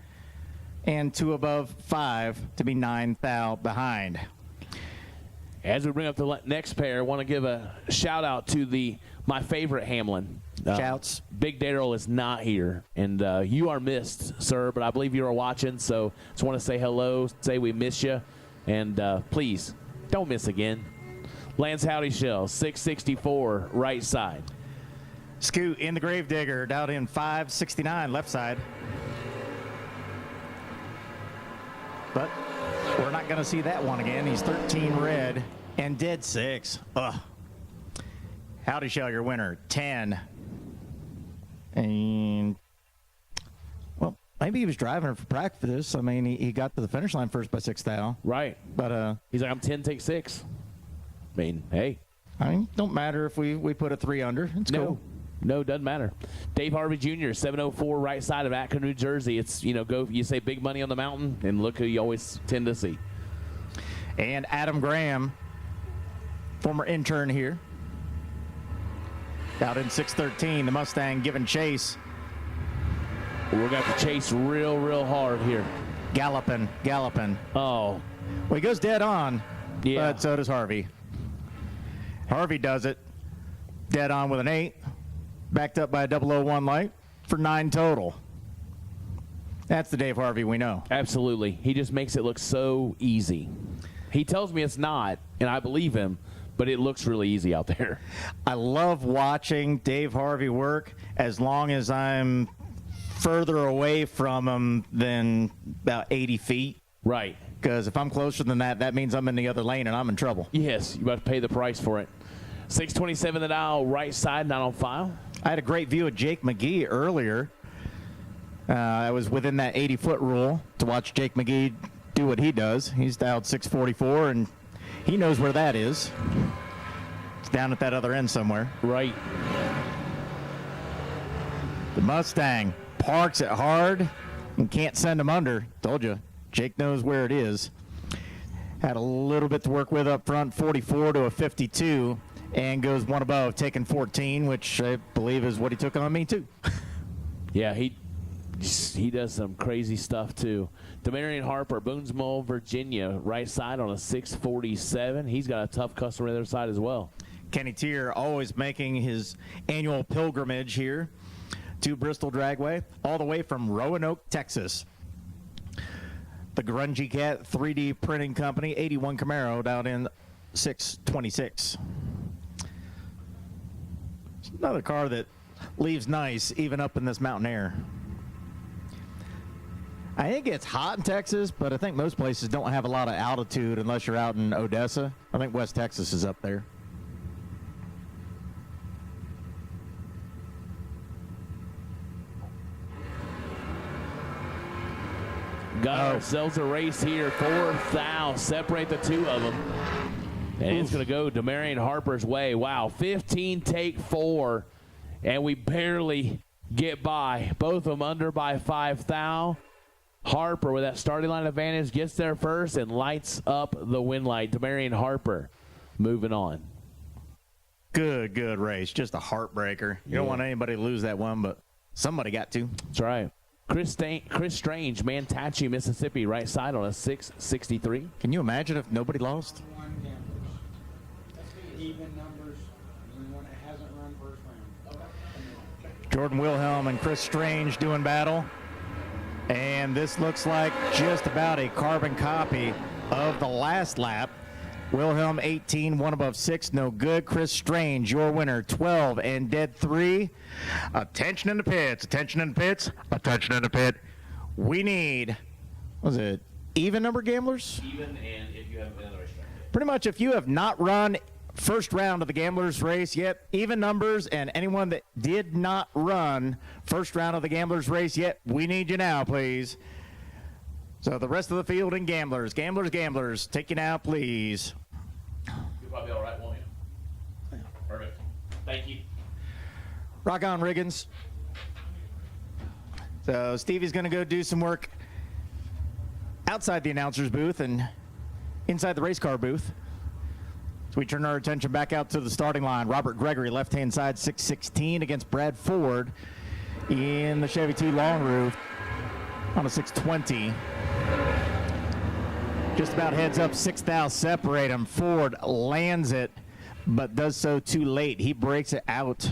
and 2 above 5 to be 9 thou behind. As we bring up the next pair, I want to give a shout out to my favorite Hamlin. Shouts. Big Daryl is not here, and you are missed, sir, but I believe you are watching, so just want to say hello, say we miss you, and please, don't miss again. Lance Howdy Shell, 664, right side. Scoot in the Gravedigger, down in 569, left side. But we're not not going to see that one again. He's 13 red and dead 6. Ugh. Howdy Shell, your winner, 10. And, well, maybe he was driving for practice. I mean, he got to the finish line first by 6 thou. Right. But he's like, I'm 10, take 6. I mean, hey. I mean, don't matter if we put a 3 under. It's cool. No, doesn't matter. Dave Harvey Jr., 704, right side of Akron, New Jersey. It's, you say big money on the mountain, and look who you always tend to see. And Adam Graham, former intern here, out in 613, the Mustang giving chase. We're going to have to chase real hard here. Galloping. Oh. Well, he goes dead on, yeah. But so does Harvey. Harvey does it dead on with an 8. Backed up by a 001 light for 9 total. That's the Dave Harvey we know. Absolutely. He just makes it look so easy. He tells me it's not, and I believe him, but it looks really easy out there. I love watching Dave Harvey work as long as I'm further away from him than about 80 feet. Right. Because if I'm closer than that, that means I'm in the other lane and I'm in trouble. Yes, you have to pay the price for it. 627 the dial, right side, not on file. I had a great view of Jake McGee earlier. I was within that 80-foot rule to watch Jake McGee do what he does. He's dialed 644, and he knows where that is. It's down at that other end somewhere. Right. The Mustang parks it hard and can't send him under. Told you, Jake knows where it is. Had a little bit to work with up front, 44 to a 52. And goes one above, taking 14, which I believe is what he took on me, too. Yeah, he does some crazy stuff, too. Demarion Harper, Boonesboro, Virginia, right side on a 647. He's got a tough customer on the other side as well. Kenny Tier always making his annual pilgrimage here to Bristol Dragway, all the way from Roanoke, Texas. The Grungy Cat 3D Printing Company, 81 Camaro down in 626. Another car that leaves nice even up in this mountain air. I think it's hot in Texas, but I think most places don't have a lot of altitude unless you're out in Odessa. I think West Texas is up there. Got ourselves a race here. 4th thou, separate the two of them. And it's going to go Demarion Harper's way. Wow, 15 take 4, and we barely get by. Both of them under by 5 thou. Harper with that starting line advantage gets there first and lights up the win light. Demarion Harper moving on. Good race. Just a heartbreaker. You don't want anybody to lose that one, but somebody got to. That's right. Chris Strange, Mantachi, Mississippi, right side on a 663. Can you imagine if nobody lost? Even numbers, one that hasn't run first round. Jordan Wilhelm and Chris Strange doing battle. And this looks like just about a carbon copy of the last lap. Wilhelm 18, one above 6, no good. Chris Strange, your winner, 12 and dead 3. Attention in the pits, attention in the pits, attention in the pit. We need, what was it, even number gamblers? Even, and if you have another race. Pretty much if you have not run first round of the Gamblers race yet, even numbers, and anyone that did not run first round of the Gamblers race yet, we need you now, please. So the rest of the field and Gamblers, take you now, please. You'll probably be all right, won't you? Perfect. Thank you. Rock on, Riggins. So Stevie's going to go do some work outside the announcer's booth and inside the race car booth. So we turn our attention back out to the starting line. Robert Gregory, left-hand side, 616 against Brad Ford in the Chevy 2 long roof on a 620. Just about heads up, 6 thou separate him. Ford lands it, but does so too late. He breaks it out.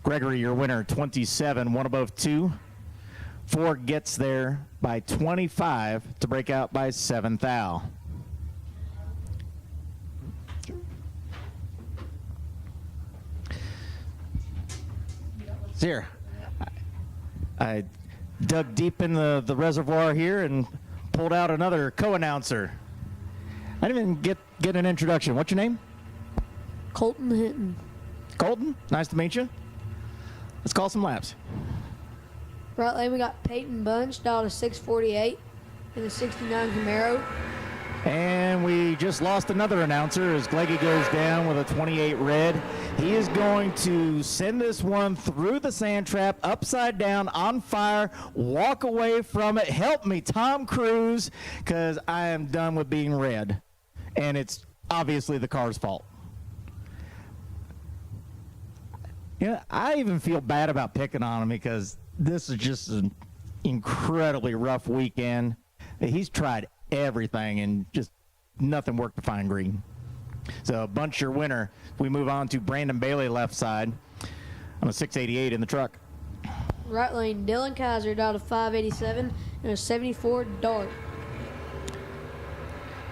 Gregory, your winner, 27, one above 2. Ford gets there by 25 to break out by 7 thou. Here, I dug deep in the reservoir here and pulled out another co-announcer. I didn't even get an introduction. What's your name? Colton Hinton. Colton, nice to meet you. Let's call some laps. Right lane, we got Peyton Bunch down to 648 in the 69 Camaro. And we just lost another announcer as Gleggy goes down with a 28 red. He is going to send this one through the sand trap, upside down, on fire, walk away from it. Help me, Tom Cruise, because I am done with being red. And it's obviously the car's fault. Yeah, I even feel bad about picking on him because this is just an incredibly rough weekend. He's tried everything and just nothing worked to find green. So Bunch your winner. We move on to Brandon Bailey left side on a 688 in the truck. Right lane, Dylan Kaiser down to 587 and a 74 Dart.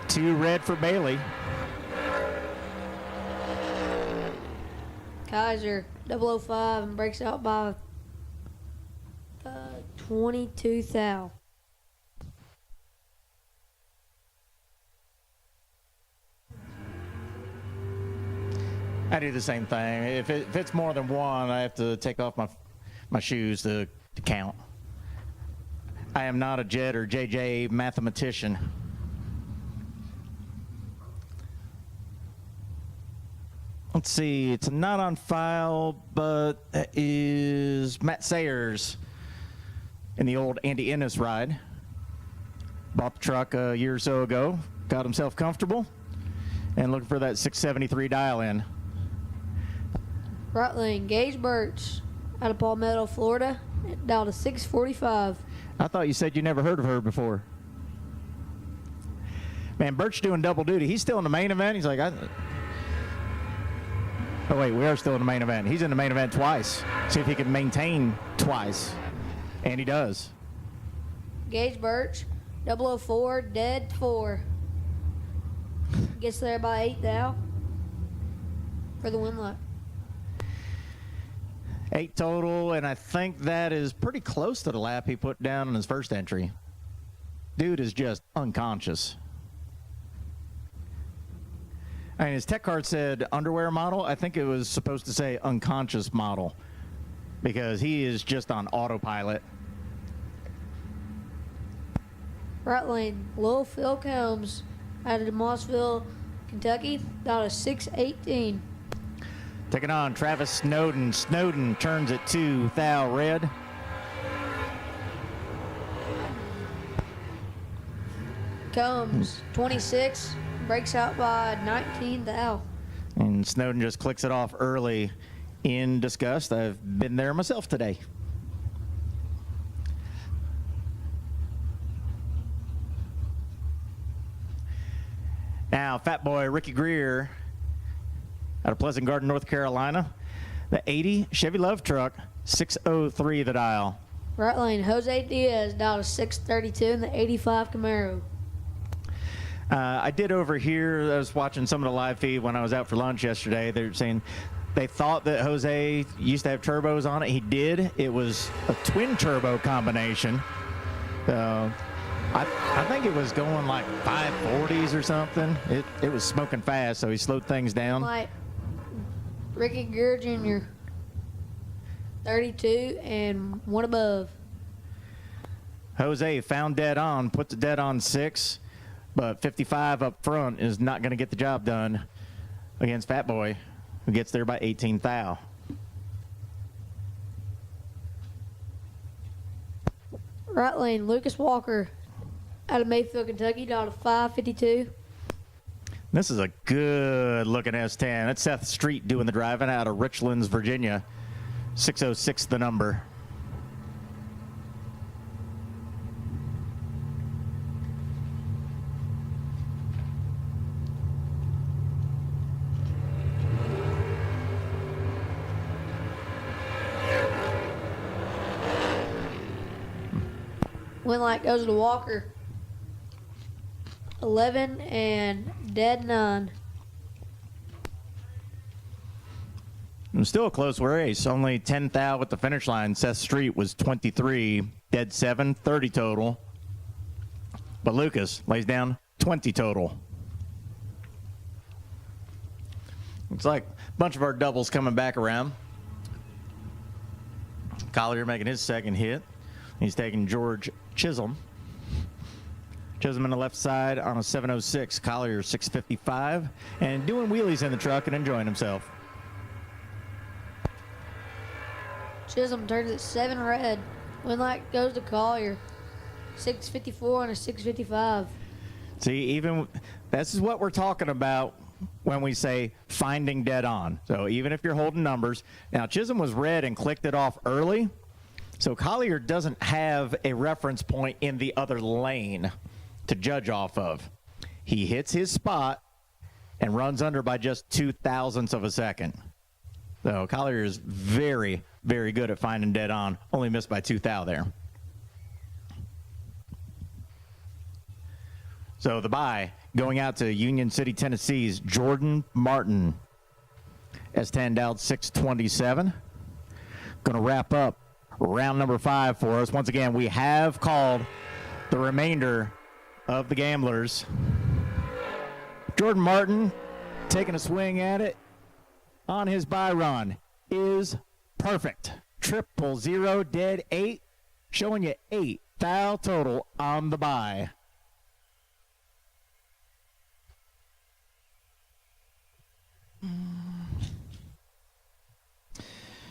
2 red for Bailey. Kaiser 005 and breaks out by 22 thou. I do the same thing. If it's more than one, I have to take off my shoes to count. I am not a Jed or JJ mathematician. Let's see, it's not on file, but that is Matt Sayers in the old Andy Ennis ride. Bought the truck a year or so ago, got himself comfortable, and looking for that 673 dial in. Right lane, Gage Birch out of Palmetto, Florida, down to 645. I thought you said you never heard of her before. Man, Birch doing double duty. He's still in the main event. He's like, oh, wait, we are still in the main event. He's in the main event twice. See if he can maintain twice. And he does. Gage Birch, 004, dead 4. Gets there by 8 thou for the win lap. 8 total, and I think that is pretty close to the lap he put down in his first entry. Dude is just unconscious. I mean, his tech card said underwear model. I think it was supposed to say unconscious model because he is just on autopilot. Right lane, Lil Phil Combs out of Mossville, Kentucky, down to 618. Taking on Travis Snowden. Snowden turns it 2 thou red. Combs, 26, breaks out by 19 thou. And Snowden just clicks it off early in disgust. I've been there myself today. Now, Fat Boy Ricky Greer out of Pleasant Garden, North Carolina. The 80 Chevy Love truck, 603 the dial. Right lane, Jose Diaz down to 632 in the 85 Camaro. I did overhear, I was watching some of the live feed when I was out for lunch yesterday. They were saying they thought that Jose used to have turbos on it. He did. It was a twin turbo combination. So I think it was going like 540s or something. It was smoking fast, so he slowed things down. Like Ricky Greer Jr., 32 and 1 above. Jose found dead on, put the dead on 6, but 55 up front is not going to get the job done against Fat Boy, who gets there by 18 thou. Right lane, Lucas Walker out of Mayfield, Kentucky, down to 552. This is a good looking S10. That's Seth Street doing the driving out of Richlands, Virginia. 606 the number. Win light goes to Walker. 11 and dead 9. And still a close race. Only 10 thou at the finish line. Seth Street was 23, dead 7, 30 total. But Lucas lays down 20 total. Looks like a bunch of our doubles coming back around. Collier making his second hit. He's taking George Chisholm. Chisholm on the left side on a 706. Collier 655. And doing wheelies in the truck and enjoying himself. Chisholm turns it 7 red. When light goes to Collier. 654 and a 655. See, even this is what we're talking about when we say finding dead on. So even if you're holding numbers. Now, Chisholm was red and clicked it off early. So Collier doesn't have a reference point in the other lane to judge off of. He hits his spot and runs under by just 0.02 of a second. So Collier is very, very good at finding dead on. Only missed by 2 thou there. So the bye going out to Union City, Tennessee's Jordan Martin. S10 Dowd 627. Going to wrap up round number 5 for us. Once again, we have called the remainder of the gamblers. Jordan Martin taking a swing at it on his bye run is perfect. 000 dead 8, showing you 8 thou total on the bye.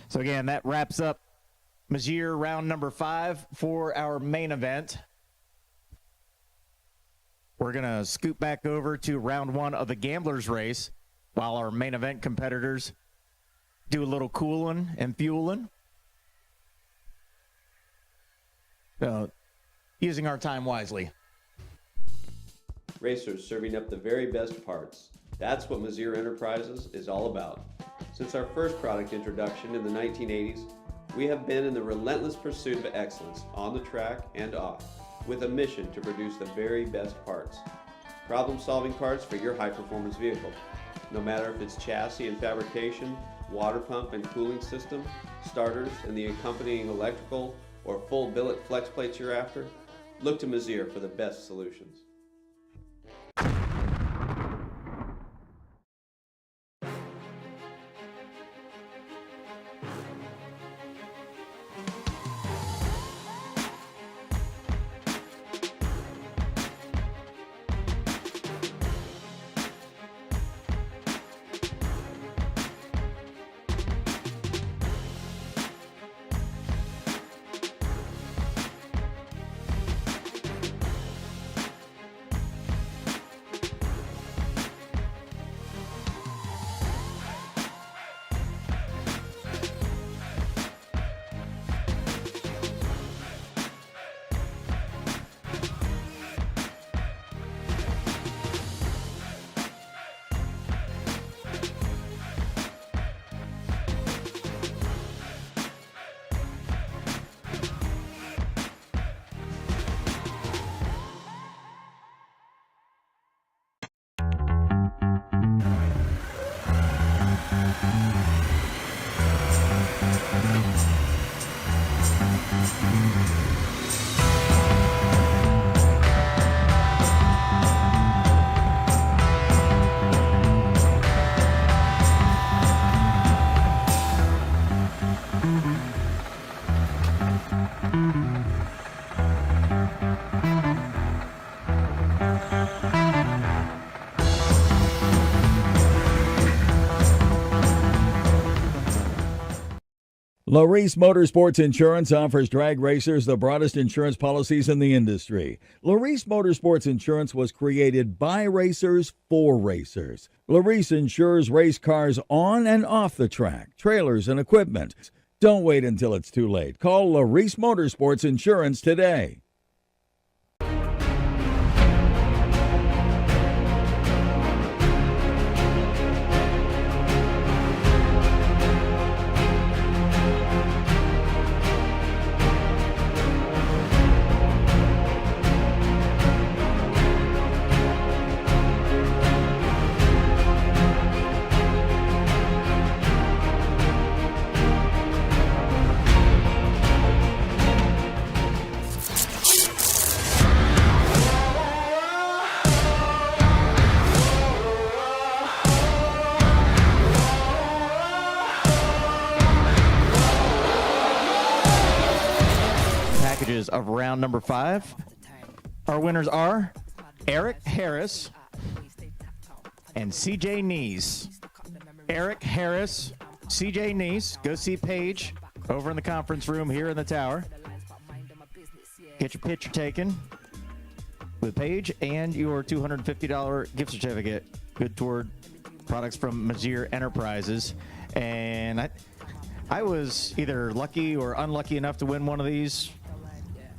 So again, that wraps up Moser round number 5 for our main event. We're going to scoot back over to round 1 of the Gamblers race while our main event competitors do a little cooling and fueling. So, using our time wisely. Racers serving up the very best parts. That's what Moser Enterprises is all about. Since our first product introduction in the 1980s, we have been in the relentless pursuit of excellence on the track and off, with a mission to produce the very best parts. Problem-solving parts for your high-performance vehicle. No matter if it's chassis and fabrication, water pump and cooling system, starters and the accompanying electrical, or full billet flex plates you're after, look to Moser for the best solutions. Larice Motorsports Insurance offers drag racers the broadest insurance policies in the industry. Larice Motorsports Insurance was created by racers for racers. Larice insures race cars on and off the track, trailers, and equipment. Don't wait until it's too late. Call Larice Motorsports Insurance today. stages of round number 5. Our winners are Eric Harris and CJ Neese. Eric Harris, CJ Neese. Go see Paige over in the conference room here in the tower. Get your picture taken with Paige and your $250 gift certificate. Good toward products from Moser Enterprises. And I was either lucky or unlucky enough to win one of these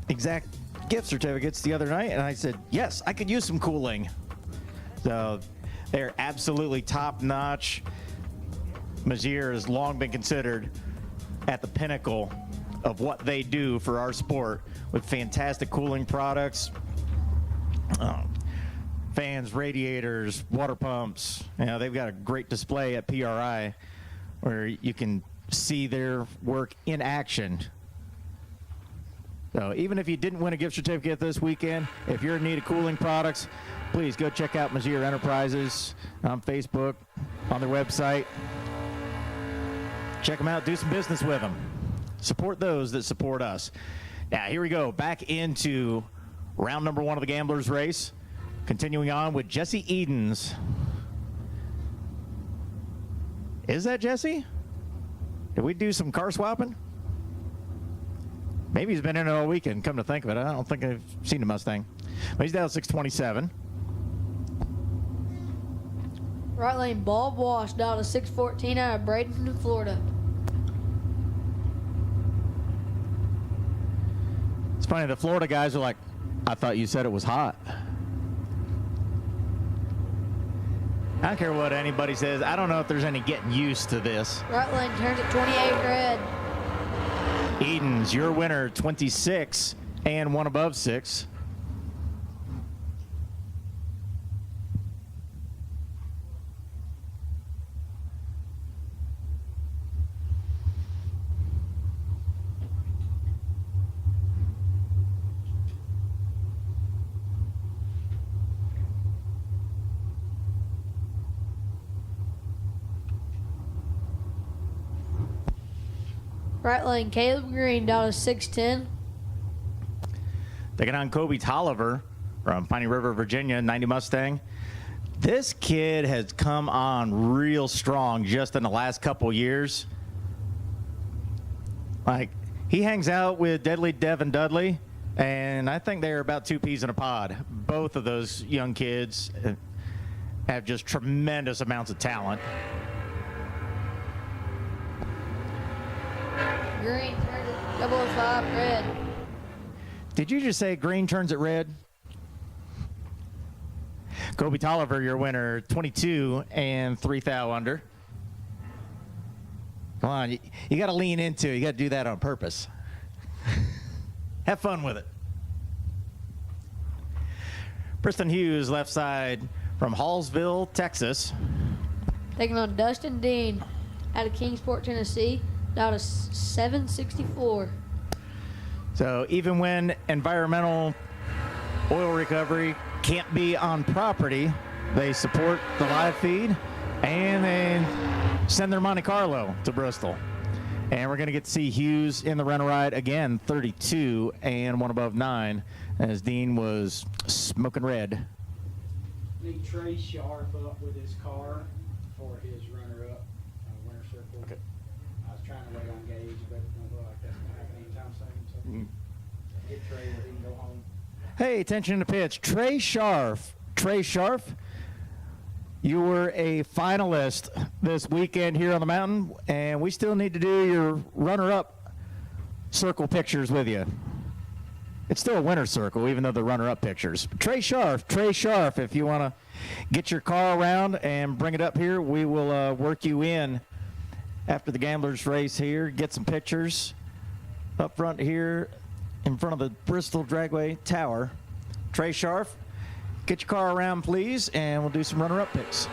exact gift certificates the other night, and I said, yes, I could use some cooling. So they're absolutely top-notch. Moser has long been considered at the pinnacle of what they do for our sport with fantastic cooling products, fans, radiators, water pumps. You know, they've got a great display at PRI where you can see their work in action. So even if you didn't win a gift certificate this weekend, if you're in need of cooling products, please go check out Moser Enterprises on Facebook, on their website. Check them out, do some business with them. Support those that support us. Now, here we go, back into round number 1 of the Gamblers race. Continuing on with Jesse Edens. Is that Jesse? Did we do some car swapping? Maybe he's been in it all weekend, come to think of it. I don't think I've seen the Mustang. But he's down at 627. Right lane, Bob Walsh, down to 614 out of Bradenton, Florida. It's funny, the Florida guys are like, I thought you said it was hot. I don't care what anybody says. I don't know if there's any getting used to this. Right lane turns at 28 red. Edens, your winner, 26 and 1 above 6. Right lane, Caleb Green, down to 610. Taking on Kobe Tolliver from Piney River, Virginia, 90 Mustang. This kid has come on real strong just in the last couple years. Like, he hangs out with Deadly Devin Dudley, and I think they're about 2 peas in a pod. Both of those young kids have just tremendous amounts of talent. Green turns at 005 red. Did you just say green turns it red? Kobe Tolliver, your winner, 22 and 3 thou under. Come on, you got to lean into it. You got to do that on purpose. Have fun with it. Preston Hughes, left side from Hallsville, Texas. Taking on Dustin Dean out of Kingsport, Tennessee, down to 764. So even when environmental oil recovery can't be on property, they support the live feed and they send their Monte Carlo to Bristol. And we're going to get to see Hughes in the rental ride again, 32 and 1 above 9, as Dean was smoking red. Need Trey Sharp up with his car for his runner-up winner circle. Okay. I was trying to wait on Gage, but it don't look like that's going to happen anytime soon. So get Trey where he can go home. Hey, attention to pitch. Trey Scharf. Trey Scharf, you were a finalist this weekend here on the mountain, and we still need to do your runner-up circle pictures with you. It's still a winner circle, even though they're runner-up pictures. Trey Scharf, if you want to get your car around and bring it up here, we will work you in after the Gamblers race here, get some pictures up front here in front of the Bristol Dragway Tower. Trey Scharf, get your car around, please, and we'll do some runner-up picks.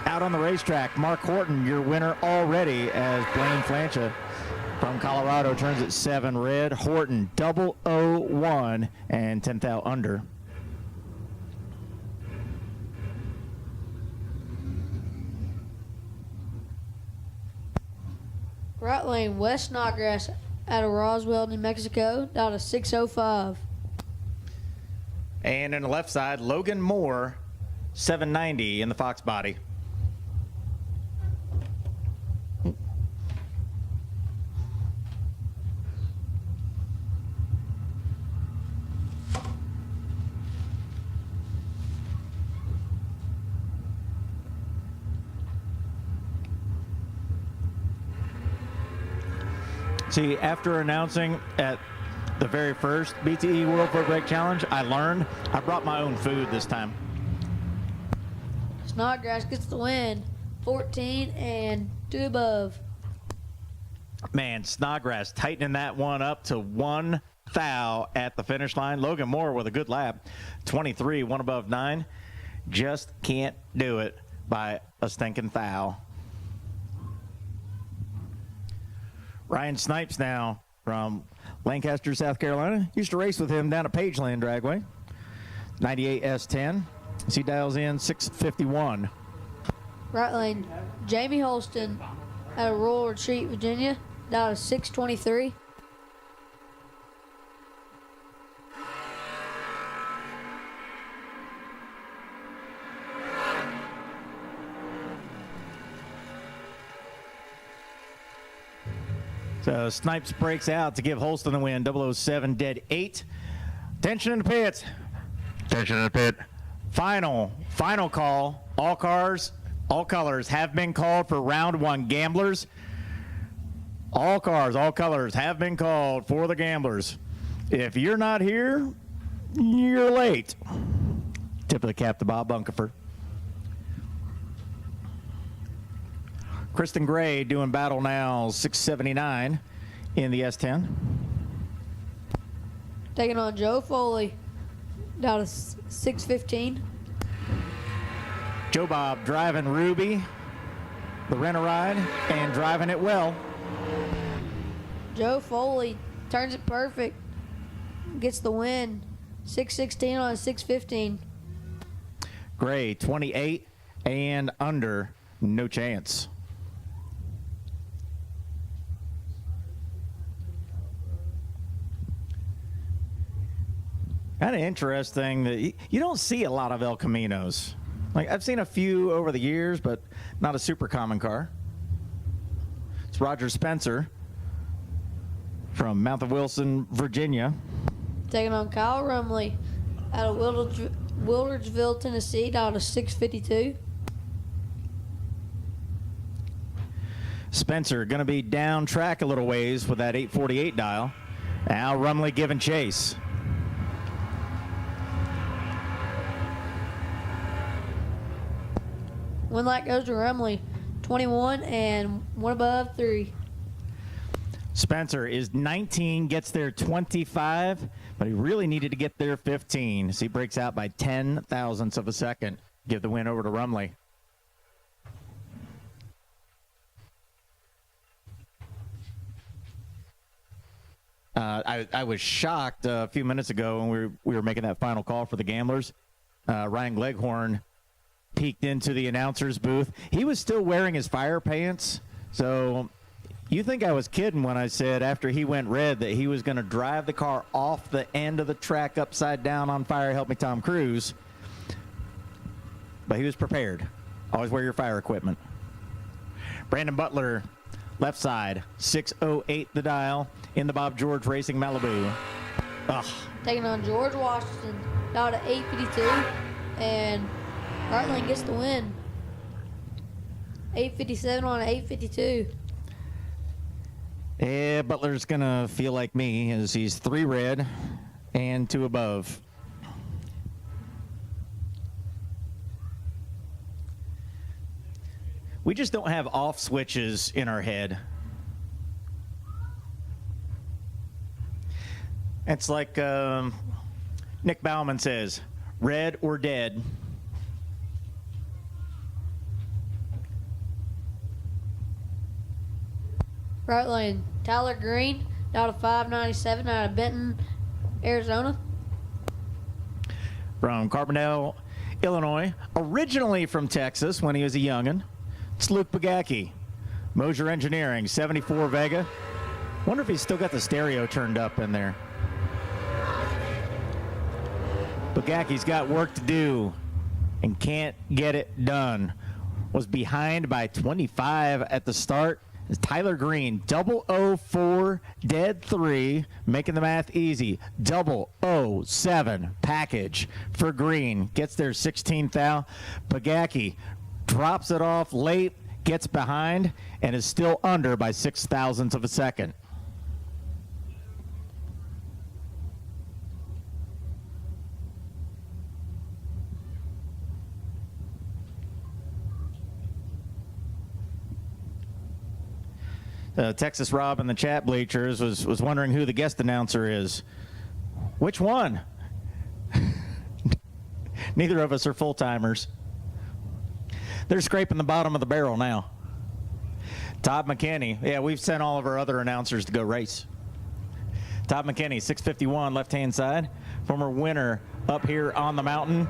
Out on the racetrack, Mark Horton, your winner already, as Blaine Flancha from Colorado turns at 7 red. Horton, 001 and 10 thou under. Right lane, West Snodgrass out of Roswell, New Mexico, down to 605. And in the left side, Logan Moore, 790 in the Fox body. See, after announcing at the very first BTE World Footbrake Challenge, I learned I brought my own food this time. Snodgrass gets the win, 14 and 2 above. Man, Snodgrass tightening that one up to 1 thou at the finish line. Logan Moore with a good lap, 23, 1 above 9. Just can't do it by a stinking thou. Ryan Snipes now from Lancaster, South Carolina. Used to race with him down at Pageland Dragway. 98 S10. He dials in 651. Right lane, Jamie Holston out of Royal Retreat, Virginia, down to 623. So Snipes breaks out to give Holston the win. 007 dead 8. Tension in the pits. Tension in the pit. Final call. All cars, all colors have been called for round 1. Gamblers. All cars, all colors have been called for the gamblers. If you're not here, you're late. Tip of the cap to Bob Bunkerfer. Kristen Gray doing battle now, 679 in the S10. Taking on Joe Foley, down to 615. Joe Bob driving Ruby, the rent-a-ride, and driving it well. Joe Foley turns it perfect, gets the win, 616 on a 615. Gray, 28 and under, no chance. Kind of interesting that you don't see a lot of El Caminos. Like, I've seen a few over the years, but not a super common car. It's Roger Spencer from Mount of Wilson, Virginia. Taking on Kyle Rumley out of Wildersville, Tennessee, down to 652. Spencer going to be down track a little ways with that 848 dial. Now Rumley giving chase. One light goes to Rumley, 21 and 1 above 3. Spencer is 19, gets there 25, but he really needed to get there 15. So he breaks out by 10 thousandths of a second. Give the win over to Rumley. I was shocked a few minutes ago when we were making that final call for the gamblers. Ryan Gleghorn peeked into the announcer's booth. He was still wearing his fire pants, so you think I was kidding when I said after he went red that he was going to drive the car off the end of the track upside down on fire. Help me, Tom Cruise. But he was prepared. Always wear your fire equipment. Brandon Butler, left side, 608 the dial in the Bob George Racing Malibu. Ugh. Taking on George Washington, down to 852, and right lane gets the win. 857 on 852. Yeah, Butler's going to feel like me as he's 3 red and 2 above. We just don't have off switches in our head. It's like Nick Bauman says, red or dead. Right lane, Tyler Green, down to 597 out of Benton, Arizona. From Carbondale, Illinois, originally from Texas when he was a youngin'. It's Luke Bagacki, Moser Engineering, 74 Vega. Wonder if he's still got the stereo turned up in there. Bogacki's got work to do and can't get it done. Was behind by 25 at the start. Tyler Green, 004, dead 3, making the math easy. 007 package for Green. Gets their 16th thou. Bogacki drops it off late, gets behind, and is still under by 0.06 of a second. Texas Rob in the chat bleachers was wondering who the guest announcer is. Which one? Neither of us are full-timers. They're scraping the bottom of the barrel now. Todd McKinney. Yeah, we've sent all of our other announcers to go race. Todd McKinney, 651, left-hand side. Former winner up here on the mountain.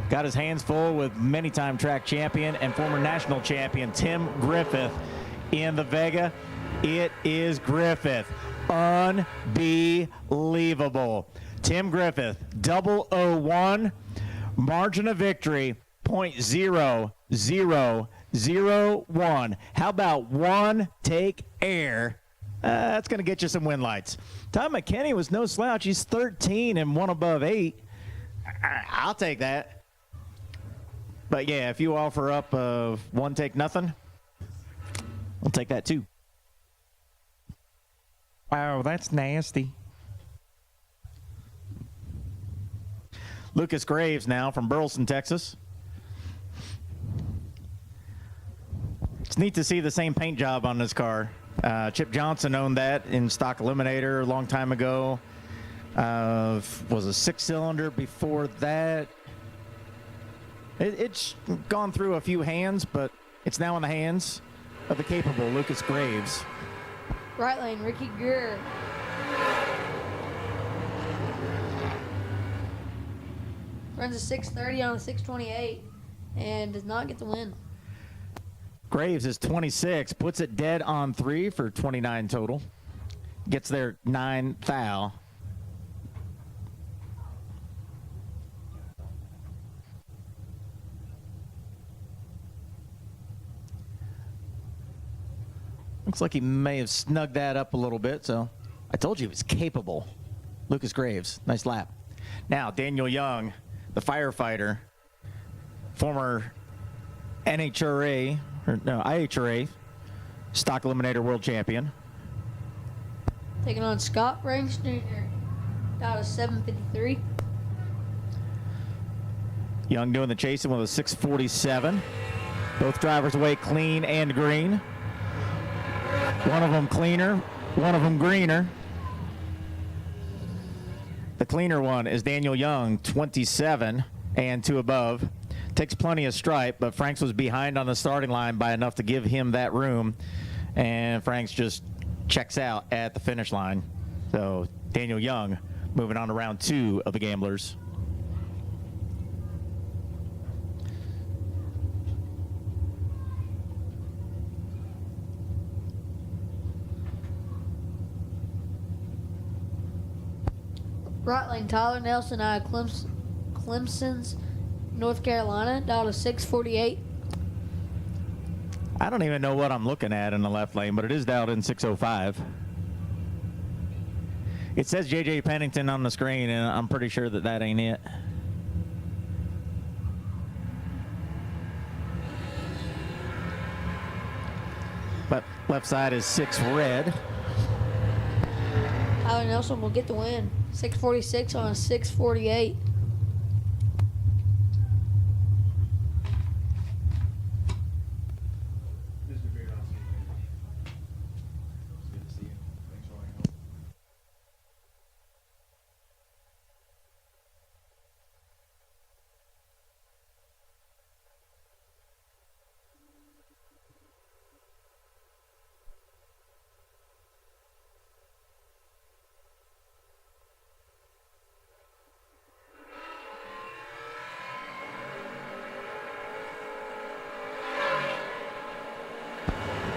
Got his hands full with many-time track champion and former national champion Tim Griffith in the Vega. It is Griffith. Unbelievable. Tim Griffith, 001, margin of victory, 0.0001. How about one take air? That's going to get you some win lights. Tom McKinney was no slouch. He's 13 and 1 above 8. I'll take that. But, yeah, if you offer up one take nothing, I'll take that too. Wow, that's nasty. Lucas Graves now from Burleson, Texas. It's neat to see the same paint job on this car. Chip Johnson owned that in stock Eliminator a long time ago. Was a 6-cylinder before that. It's gone through a few hands, but it's now in the hands of the capable Lucas Graves. Right lane, Ricky Greer. Runs a 630 on a 628 and does not get the win. Graves is 26, puts it dead on 3 for 29 total. Gets their 9 thou. Looks like he may have snugged that up a little bit, so I told you he was capable. Lucas Graves, nice lap. Now, Daniel Young, the firefighter, former IHRA stock eliminator world champion. Taking on Scott Range Jr. Out of 753. Young doing the chasing with a 647. Both drivers away clean and green. One of them cleaner, one of them greener. The cleaner one is Daniel Young, 27 and 2 above. Takes plenty of stripe, but Franks was behind on the starting line by enough to give him that room. And Franks just checks out at the finish line. So Daniel Young moving on to round 2 of the Gamblers. Right lane, Tyler Nelson out of Clemson's, North Carolina, down to 648. I don't even know what I'm looking at in the left lane, but it is dialed in 605. It says J.J. Pennington on the screen, and I'm pretty sure that ain't it. But left side is 6 red. Tyler Nelson will get the win. 646 on a 648.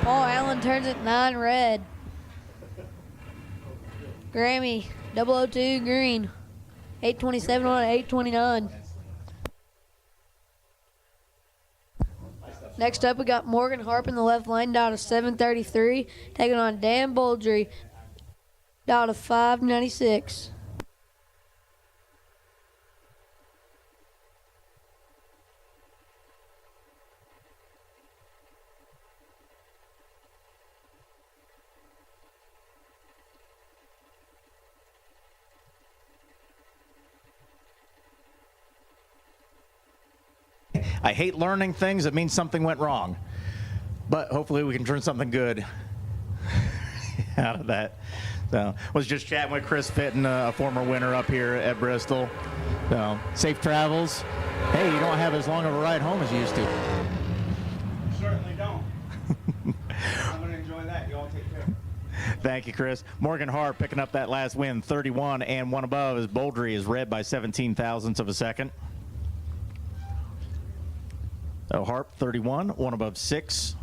Paul Allen turns it 9 red. Grammy 002 green. 827 on 829. Next up, we got Morgan Harp in the left lane, down to 733, taking on Dan Boldry, down to 596. I hate learning things that means something went wrong, but hopefully we can turn something good out of that. So, was just chatting with Chris Fitton, a former winner up here at Bristol. So, safe travels. Hey, you don't have as long of a ride home as you used to. Certainly don't. I'm going to enjoy that. Y'all take care. Thank you, Chris. Morgan Hart picking up that last win, 31 and one above, as Boldry is red by 17 thousandths of a second. So Harp 31, one above 6.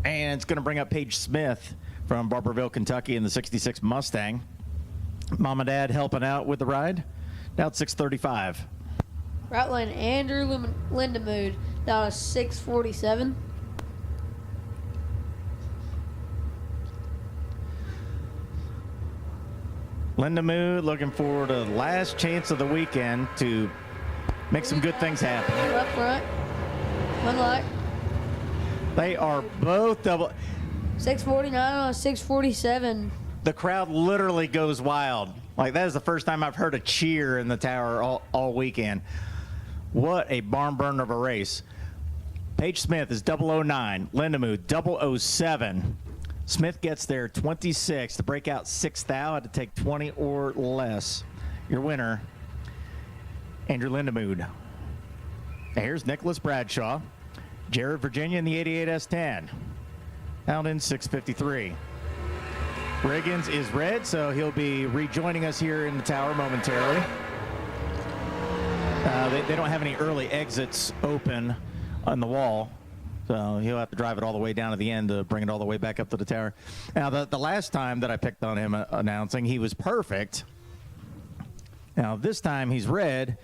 And it's going to bring up Paige Smith from Barberville, Kentucky in the 66 Mustang. Mom and Dad helping out with the ride. Now it's 635. Right lane, Andrew Lindemood, down to 647. Lindemood looking for the last chance of the weekend to make some good things happen. Up front. One light. They are both double. 649 on 647. The crowd literally goes wild. Like, that is the first time I've heard a cheer in the tower all weekend. What a barn burner of a race. Paige Smith is 009. Lindemood 007. Smith gets there 26 to break out 6th thou. Had to take 20 or less. Your winner, Andrew Lindemood. Here's Nicholas Bradshaw. Jared Virginia in the 88 S10. Out in 653. Riggins is red, so he'll be rejoining us here in the tower momentarily. They don't have any early exits open on the wall, so he'll have to drive it all the way down to the end to bring it all the way back up to the tower. Now, the last time that I picked on him announcing, he was perfect. Now, this time he's red,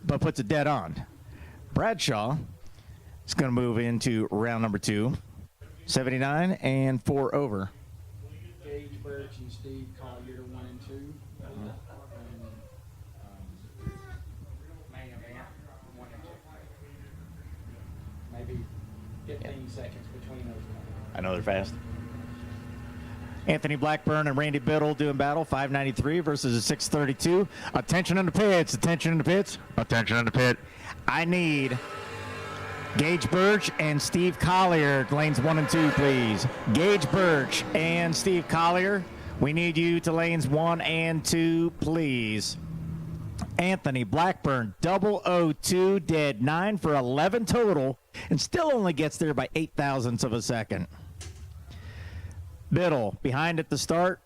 but puts it dead on. Bradshaw is going to move into round number 2. 79 and 4 over. Gage Birch and Steve Collier 1 and 2. Main event 1 and 2. Maybe 15 seconds between those. I know they're fast. Anthony Blackburn and Randy Biddle doing battle, 593 versus a 632. Attention in the pits, attention in the pits, attention in the pit. I need Gage Birch and Steve Collier, lanes 1 and 2, please. Gage Birch and Steve Collier, we need you to lanes 1 and 2, please. Anthony Blackburn, 002, dead 9 for 11 total, and still only gets there by 8 thousandths of a second. Biddle behind at the start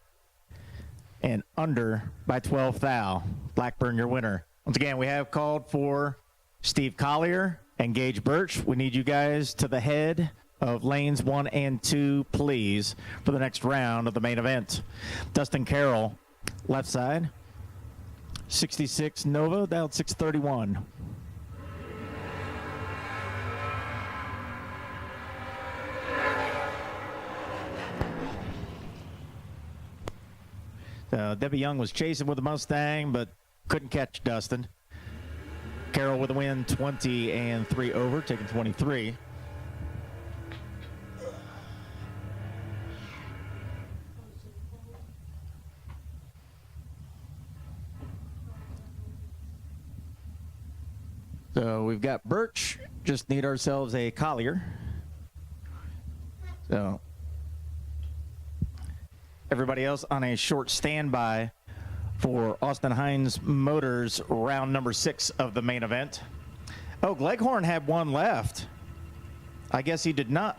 and under by 12 thou. Blackburn, your winner. Once again, we have called for Steve Collier and Gage Birch. We need you guys to the head of lanes 1 and 2, please, for the next round of the main event. Dustin Carroll, left side. 66 Nova, down 631. Debbie Young was chasing with the Mustang, but couldn't catch Dustin. Carroll with a win, 20 and 3 over, taking 23. So we've got Birch, just need ourselves a Collier. So everybody else on a short standby for Austin Hines Motors round number 6 of the main event. Oh, Gleghorn had one left. I guess he did not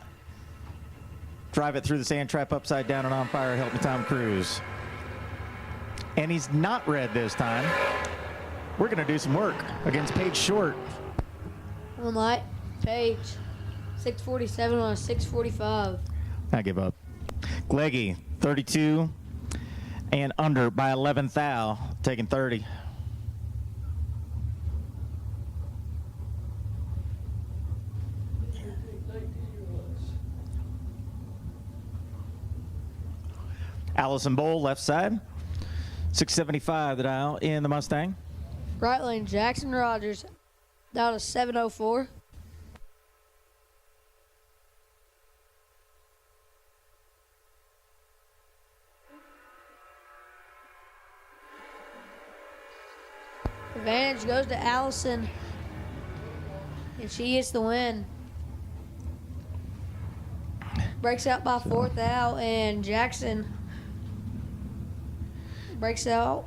drive it through the sand trap upside down and on fire. Help me, Tom Cruise. And he's not red this time. We're going to do some work against Paige Short. One light, Paige, 647 on a 645. I give up. Gleggy, 32, and under by 11 thou, taking 30. Allison Bowl, left side. 675 the dial in the Mustang. Right lane, Jackson Rogers, down to 704. Advantage goes to Allison, and she gets the win. Breaks out by 4th out, and Jackson breaks out.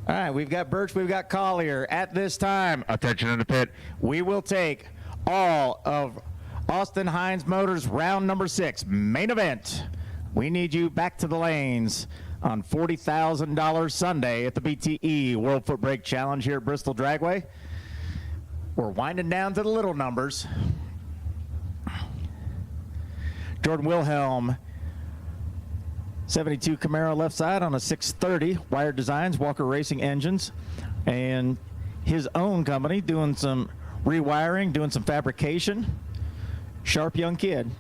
All right, we've got Birch, we've got Collier. At this time, attention in the pit, we will take all of Austin Hines Motors round number 6, main event. We need you back to the lanes on $40,000 Sunday at the BTE World Footbrake Challenge here at Bristol Dragway. We're winding down to the little numbers. Jordan Wilhelm, 72 Camaro left side on a 630, Wired Designs, Walker Racing Engines, and his own company doing some rewiring, doing some fabrication. Sharp young kid.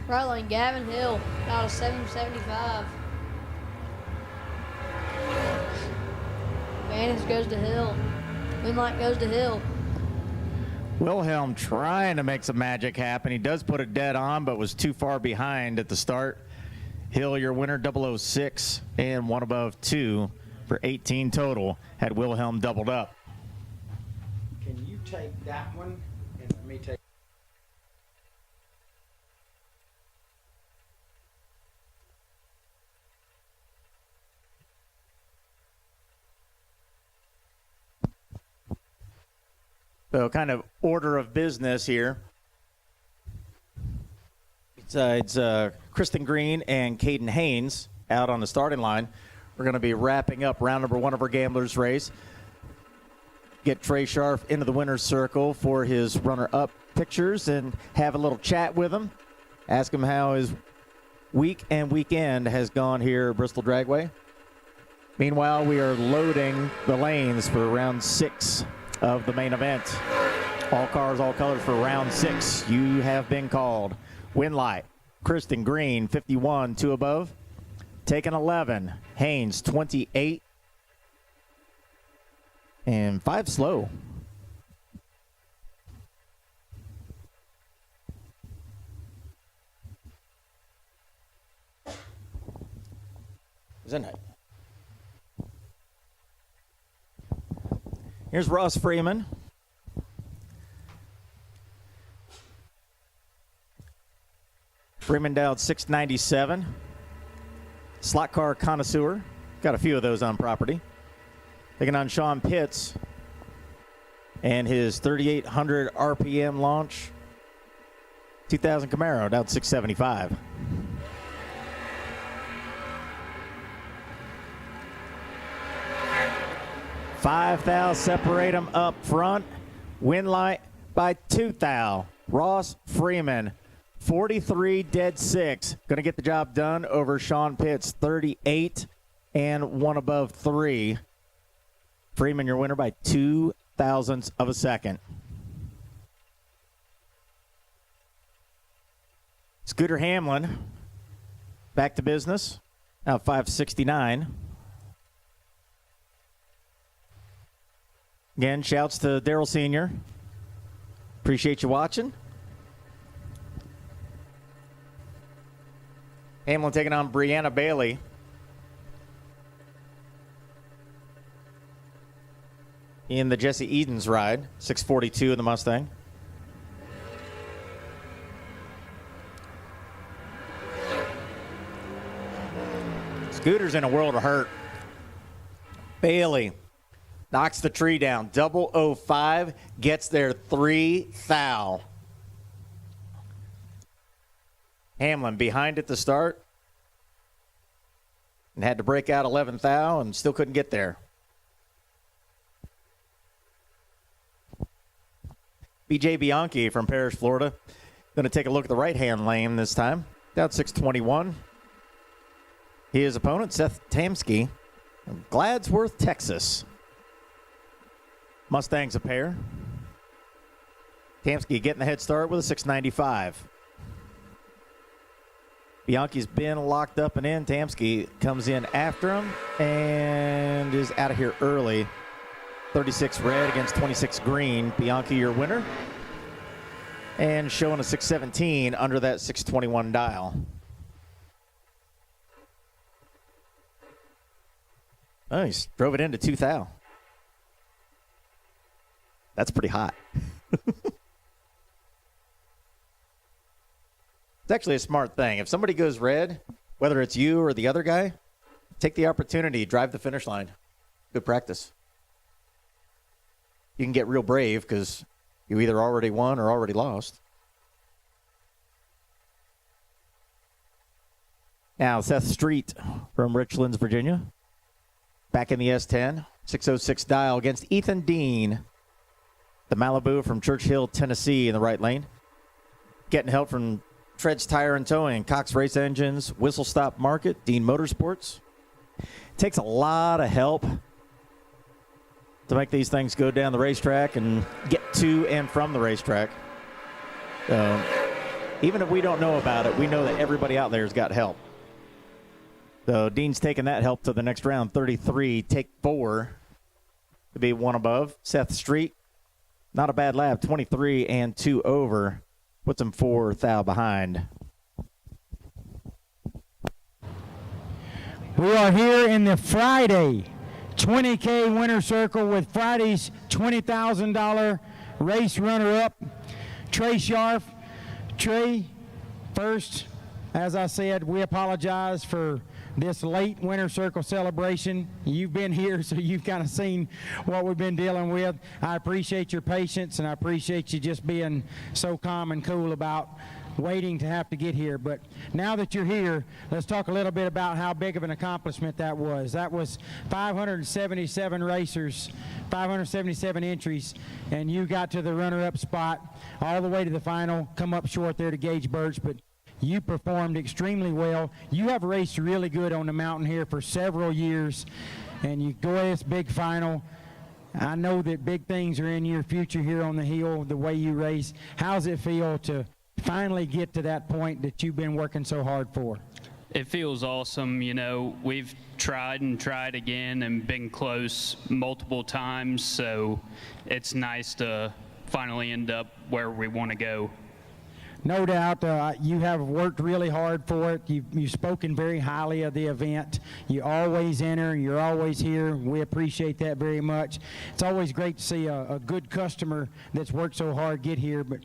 Right lane, Gavin Hill, out of 775. Advantage goes to Hill. Win light goes to Hill. Wilhelm trying to make some magic happen. He does put it dead on, but was too far behind at the start. Hill, your winner, 006 and one above 2 for 18 total. Had Wilhelm doubled up. Can you take that one and let me take? So kind of order of business here. It's Kristen Green and Caden Haynes out on the starting line. We're going to be wrapping up round number 1 of our Gamblers race. Get Trey Sharf into the winner's circle for his runner-up pictures and have a little chat with him. Ask him how his week and weekend has gone here at Bristol Dragway. Meanwhile, we are loading the lanes for round 6 of the main event. All cars, all colors for round 6. You have been called. Win light, Kristen Green, 51, 2 above. Taken 11, Haynes, 28. And 5 slow. Isn't it? Here's Ross Freeman. Freeman dialed 697. Slot car connoisseur. Got a few of those on property. Taking on Sean Pitts and his 3,800 RPM launch 2000 Camaro, dialed 675. Five thou separate them up front. Win light by 2 thou. Ross Freeman, 43 dead 6. Going to get the job done over Sean Pitts, 38 and 1 above 3. Freeman, your winner by 2 thousandths of a second. Scooter Hamlin, back to business. Now 569. Again, shouts to Daryl Sr. Appreciate you watching. Hamlin taking on Brianna Bailey. In the Jesse Edens ride, 642 in the Mustang. Scooter's in a world of hurt. Bailey knocks the tree down. 005 gets there 3 thou. Hamlin behind at the start and had to break out 11 thou and still couldn't get there. BJ Bianchi from Parrish, Florida. Going to take a look at the right-hand lane this time. Down 621. His opponent, Seth Tamsky, of Gladsworth, Texas. Mustangs a pair. Tamsky getting the head start with a 695. Bianchi's been locked up and in. Tamsky comes in after him and is out of here early. 36 red against 26 green. Bianchi, your winner. And showing a 617 under that 621 dial. Oh, he drove it into 2,000. That's pretty hot. It's actually a smart thing. If somebody goes red, whether it's you or the other guy, take the opportunity, drive the finish line. Good practice. You can get real brave because you either already won or already lost. Now, Seth Street from Richlands, Virginia. Back in the S10, 606 dial against Ethan Dean. The Malibu from Churchill, Tennessee in the right lane. Getting help from Treads Tire and Towing, Cox Race Engines, Whistle Stop Market, Dean Motorsports. Takes a lot of help to make these things go down the racetrack and get to and from the racetrack. Even if we don't know about it, we know that everybody out there has got help. So Dean's taking that help to the next round, 33, take 4 to be one above. Seth Street, not a bad lap, 23 and 2 over. Puts him 4 thou behind. We are here in the Friday 20K winner circle with Friday's $20,000 race runner-up, Trey Scharf. Trey, first, as I said, we apologize for this late winter circle celebration. You've been here, so you've kind of seen what we've been dealing with. I appreciate your patience, and I appreciate you just being so calm and cool about waiting to have to get here. But now that you're here, let's talk a little bit about how big of an accomplishment that was. That was 577 racers, 577 entries, and you got to the runner-up spot all the way to the final, come up short there to Gage Birch, but you performed extremely well. You have raced really good on the mountain here for several years, and you go to this big final. I know that big things are in your future here on the hill, the way you race. How's it feel to finally get to that point that you've been working so hard for? It feels awesome. You know, we've tried and tried again and been close multiple times, so it's nice to finally end up where we want to go. No doubt, you have worked really hard for it. You've spoken very highly of the event. You always enter. You're always here. We appreciate that very much. It's always great to see a good customer that's worked so hard get here, but,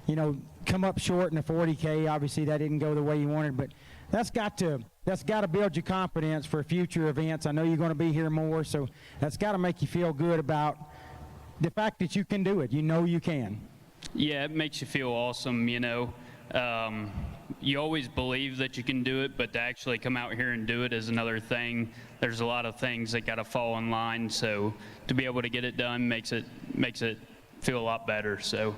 you know, come up short in the 40K. Obviously, that didn't go the way you wanted, but that's got to build your confidence for future events. I know you're going to be here more, so that's got to make you feel good about the fact that you can do it. You know you can. Yeah, it makes you feel awesome, you know. You always believe that you can do it, but to actually come out here and do it is another thing. There's a lot of things that got to fall in line, so to be able to get it done makes it feel a lot better. So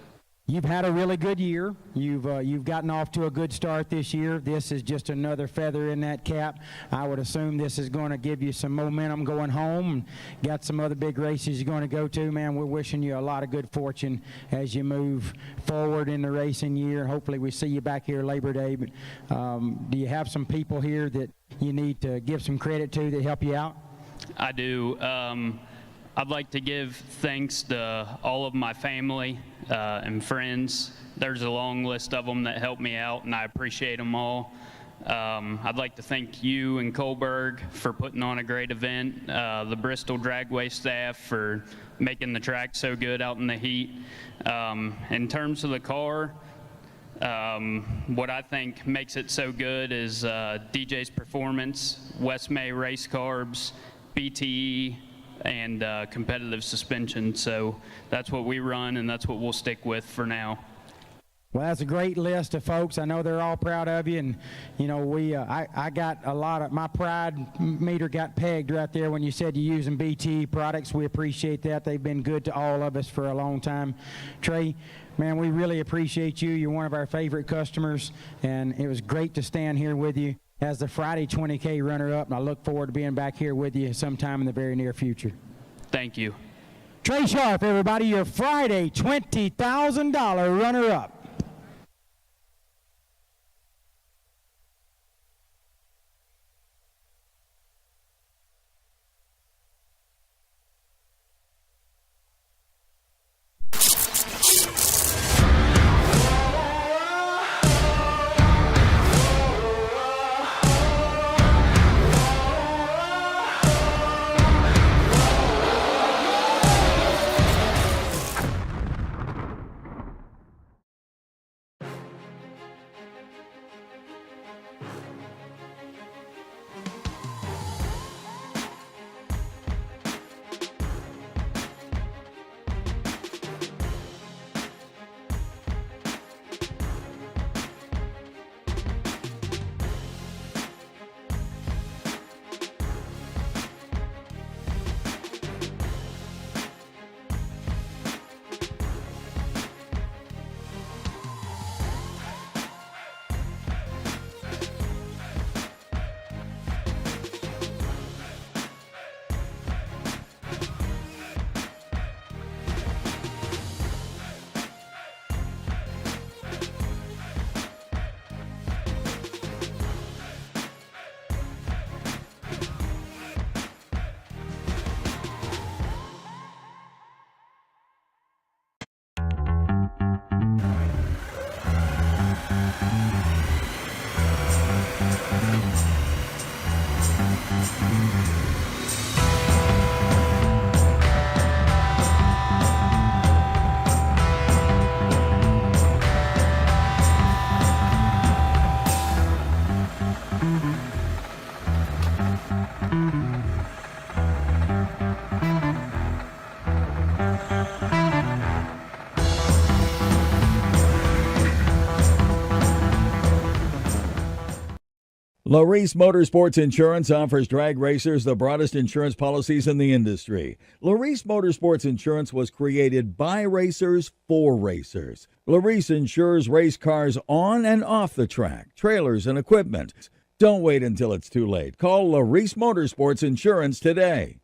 you've had a really good year. You've gotten off to a good start this year. This is just another feather in that cap. I would assume this is going to give you some momentum going home. Got some other big races you're going to go to, man. We're wishing you a lot of good fortune as you move forward in the racing year. Hopefully we see you back here Labor Day. But do you have some people here that you need to give some credit to that help you out? I do. I'd like to give thanks to all of my family and friends. There's a long list of them that help me out, and I appreciate them all. I'd like to thank you and Coalburg for putting on a great event, the Bristol Dragway staff for making the track so good out in the heat. In terms of the car, what I think makes it so good is DJ's performance, West May race carbs, BTE, and competitive suspension. So that's what we run, and that's what we'll stick with for now. Well, that's a great list of folks. I know they're all proud of you, and you know I got a lot of my pride meter got pegged right there when you said you're using BTE products. We appreciate that. They've been good to all of us for a long time. Trey, man, we really appreciate you. You're one of our favorite customers, and it was great to stand here with you as the Friday 20K runner-up, and I look forward to being back here with you sometime in the very near future. Thank you. Trey Sharp, everybody, your Friday $20,000 runner-up. Larice Motorsports Insurance offers drag racers the broadest insurance policies in the industry. Larice Motorsports Insurance was created by racers for racers. Larice insures race cars on and off the track, trailers, and equipment. Don't wait until it's too late. Call Larice Motorsports Insurance today.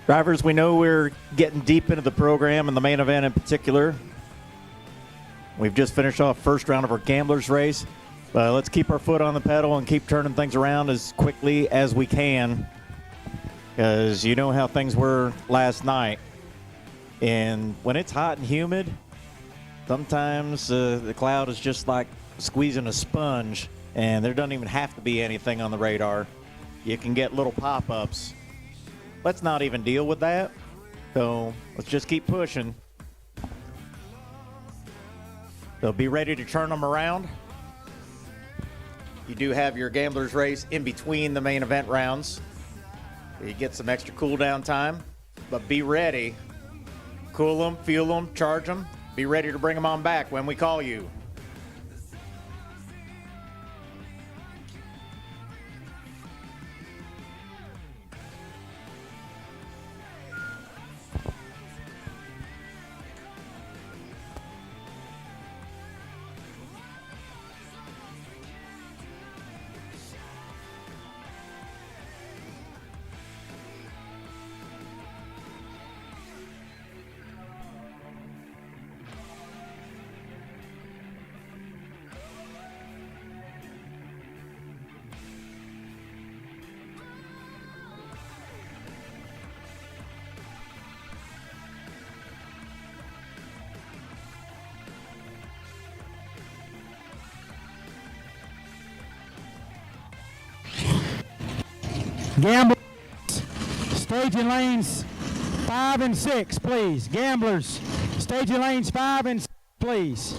Drivers, we know we're getting deep into the program and the main event in particular. We've just finished off first round of our gamblers race. Let's keep our foot on the pedal and keep turning things around as quickly as we can, because you know how things were last night. And when it's hot and humid, sometimes the cloud is just like squeezing a sponge, and there doesn't even have to be anything on the radar. You can get little pop-ups. Let's not even deal with that. So let's just keep pushing. So be ready to turn them around. You do have your gamblers race in between the main event rounds. You get some extra cool down time, but be ready. Cool them, fuel them, charge them. Be ready to bring them on back when we call you. Gamblers, staging lanes 5 and 6, please. Gamblers, staging lanes 5 and 6, please.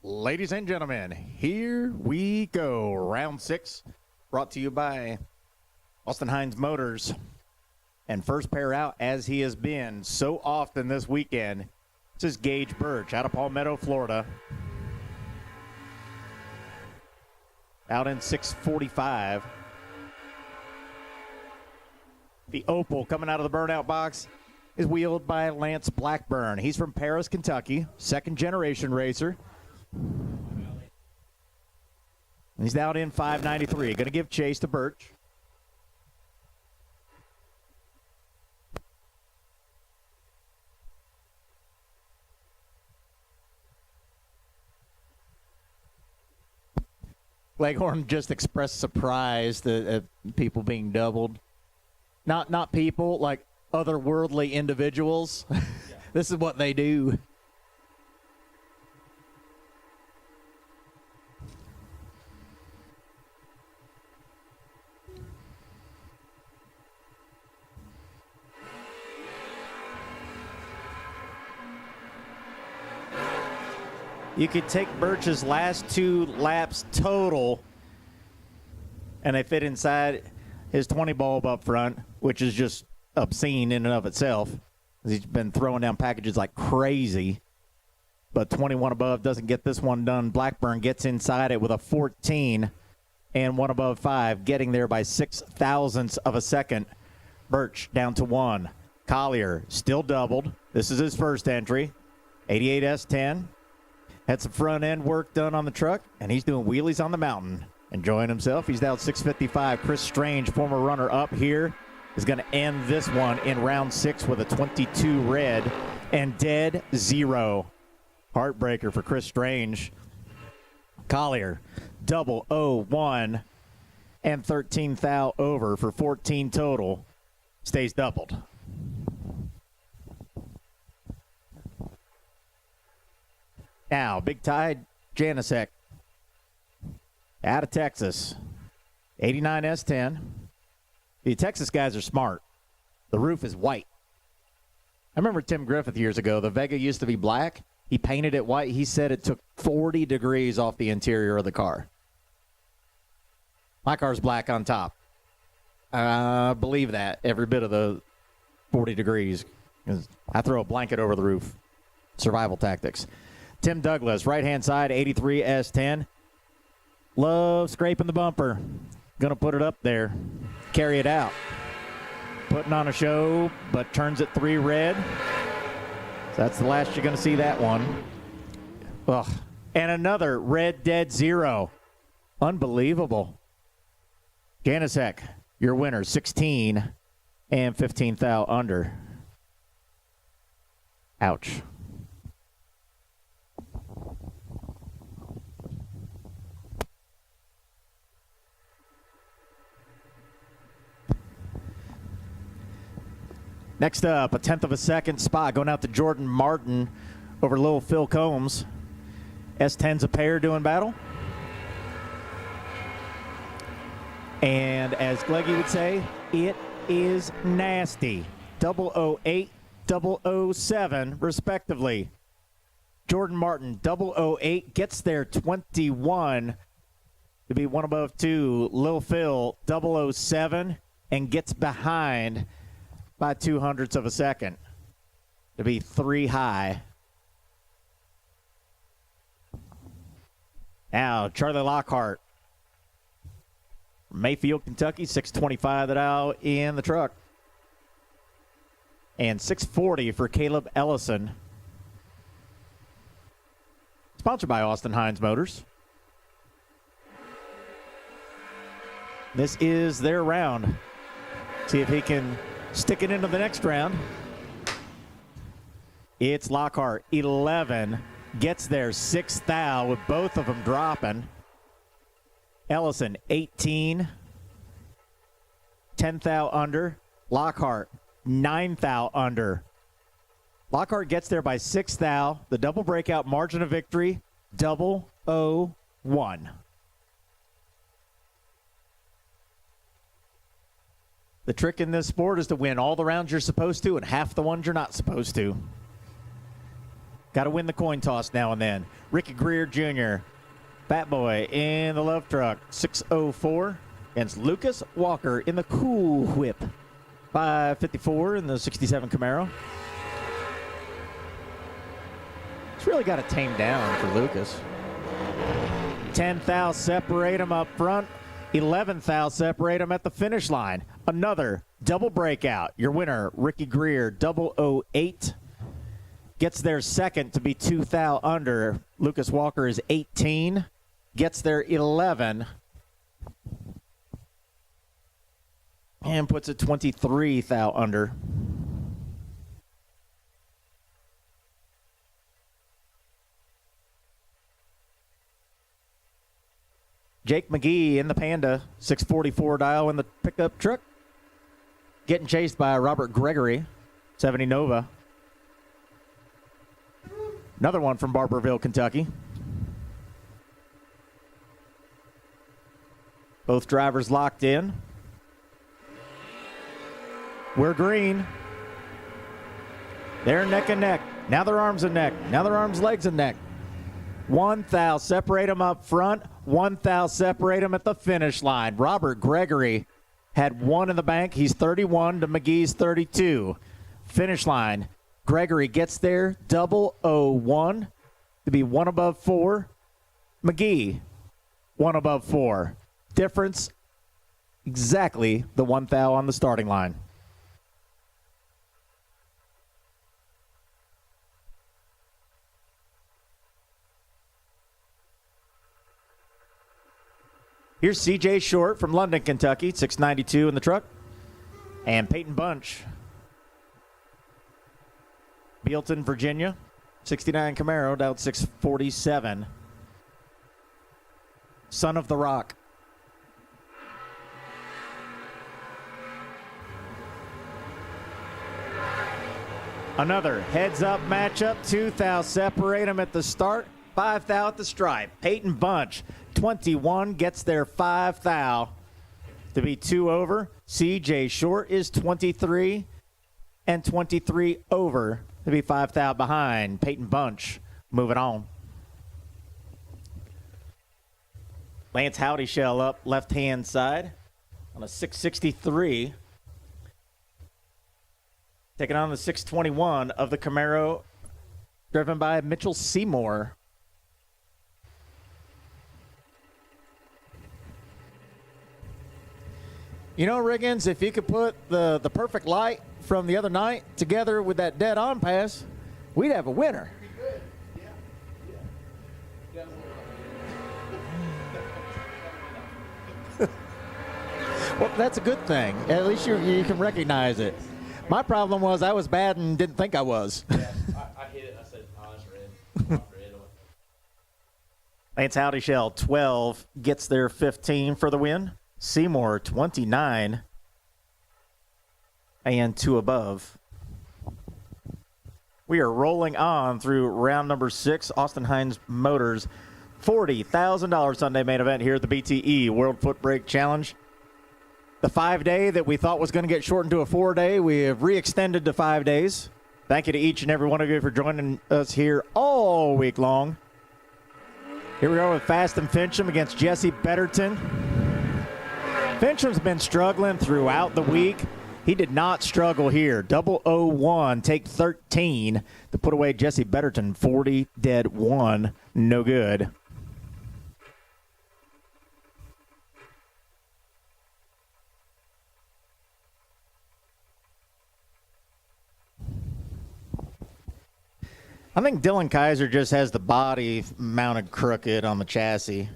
Ladies and gentlemen, here we go. Round 6, brought to you by Austin Hines Motors. And first pair out, as he has been so often this weekend, this is Gage Birch out of Palmetto, Florida. Out in 6:45. The Opal coming out of the burnout box is wheeled by Lance Blackburn. He's from Paris, Kentucky, second generation racer. He's out in 593. Going to give chase to Birch. Leghorn just expressed surprise at people being doubled. Not people, like otherworldly individuals. Yeah. This is what they do. You could take Birch's last 2 laps total, and they fit inside his 20 bulb up front, which is just obscene in and of itself. He's been throwing down packages like crazy, but 21 above doesn't get this one done. Blackburn gets inside it with a 14 and 1 above 5, getting there by 6 thousandths of a second. Birch down to 1. Collier still doubled. This is his first entry. 88 S10. Had some front end work done on the truck, and he's doing wheelies on the mountain. Enjoying himself. He's down 6:55. Chris Strange, former runner up here, is going to end this one in round 6 with a 22 red and dead 0. Heartbreaker for Chris Strange. Collier, 001 and 13 thou over for 14 total. Stays doubled. Now, Big Tide Janicek out of Texas. 89 S10. The Texas guys are smart. The roof is white. I remember Tim Griffith years ago. The Vega used to be black. He painted it white. He said it took 40 degrees off the interior of the car. My car's black on top. I believe that, every bit of the 40 degrees. I throw a blanket over the roof. Survival tactics. Tim Douglas, right-hand side, 83 S10. Love scraping the bumper. Going to put it up there. Carry it out. Putting on a show, but turns it 3 red. So that's the last you're going to see that one. Ugh. And another red dead 0. Unbelievable. Janicek, your winner, 16 and 15 thou under. Ouch. Next up, a 1/10 of a second spot going out to Jordan Martin over little Phil Combs. S10's a pair doing battle. And as Gleggy would say, it is nasty. 008, 007, respectively. Jordan Martin, 008, gets there 21 to be one above two. Lil Phil, 007, and gets behind by 0.02 of a second to be 3 high. Now, Charlie Lockhart, Mayfield, Kentucky, 625 the dial in the truck. And 640 for Caleb Ellison. Sponsored by Austin Hines Motors. This is their round. See if he can stick it into the next round. It's Lockhart, 11. Gets there, 6 thou with both of them dropping. Ellison, 18. 10 thou under. Lockhart, 9 thou under. Lockhart gets there by 6 thou. The double breakout margin of victory, 001. The trick in this sport is to win all the rounds you're supposed to and half the ones you're not supposed to. Got to win the coin toss now and then. Ricky Greer Jr., Fat Boy in the love truck, 604. Against Lucas Walker in the Cool Whip, 554 in the 67 Camaro. It's really got to tame down for Lucas. 10 thou separate him up front. 11 thou separate him at the finish line. Another double breakout. Your winner, Ricky Greer, 008. Gets there second to be 2 thou under. Lucas Walker is 18. Gets there 11. And puts it 23 thou under. Jake McGee in the Panda, 644 dial in the pickup truck. Getting chased by Robert Gregory, 70 Nova. Another one from Barberville, Kentucky. Both drivers locked in. We're green. They're neck and neck. Now their arms and neck. Now their arms, legs, and neck. 1 thou separate them up front. 1 thou separate them at the finish line. Robert Gregory had 1 in the bank. He's 31 to McGee's 32. Finish line. Gregory gets there 001 to be 1 above 4. McGee 1 above 4. Difference exactly the 1 thou on the starting line. Here's CJ Short from London, Kentucky, 692 in the truck. And Peyton Bunch, Bealton, Virginia, 69 Camaro, down 647. Son of the Rock. Another heads-up matchup. 2 thou separate them at the start. 5 thou at the stripe. Peyton Bunch, 21, gets there 5 thou to be 2 over. CJ Short is 23 and 23 over to be 5 thou behind. Peyton Bunch moving on. Lance Howdy shell up left-hand side on a 663. Taking on the 621 of the Camaro driven by Mitchell Seymour. You know, Riggins, if you could put the perfect light from the other night together with that dead-on pass, we'd have a winner. Well, that's a good thing. At least you can recognize it. My problem was I was bad and didn't think I was. Lance Howdy Shell, 12, gets their 15 for the win. Seymour, 29, and 2 above. We are rolling on through round number 6, Austin Hines Motors. $40,000 Sunday main event here at the BTE World Footbrake Challenge. The 5-day that we thought was going to get shortened to a 4-day, we have re-extended to 5 days. Thank you to each and every one of you for joining us here all week long. Here we are with Fast and Fincham against Jesse Betterton. Fincham's been struggling throughout the week. He did not struggle here. 001, take 13 to put away Jesse Betterton. 40, dead 1, no good. I think Dylan Kaiser just has the body mounted crooked on the chassis.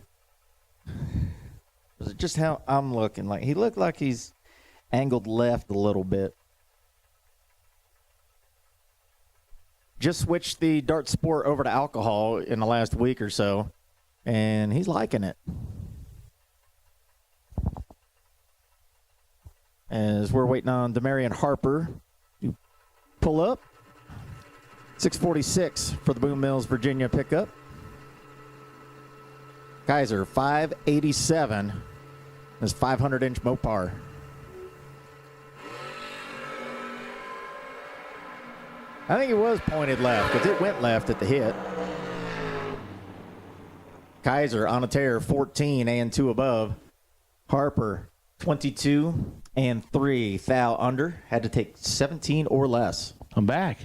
Is it just how I'm looking? Like he looked like he's angled left a little bit. Just switched the Dart Sport over to alcohol in the last week or so, and he's liking it. As we're waiting on Demarion Harper to pull up. 646 for the Boone Mills, Virginia pickup. Kaiser, 587. This 500-inch Mopar. I think it was pointed left because it went left at the hit. Kaiser on a tear, 14 and 2 above. Harper, 22 and 3. Thou under. Had to take 17 or less. I'm back.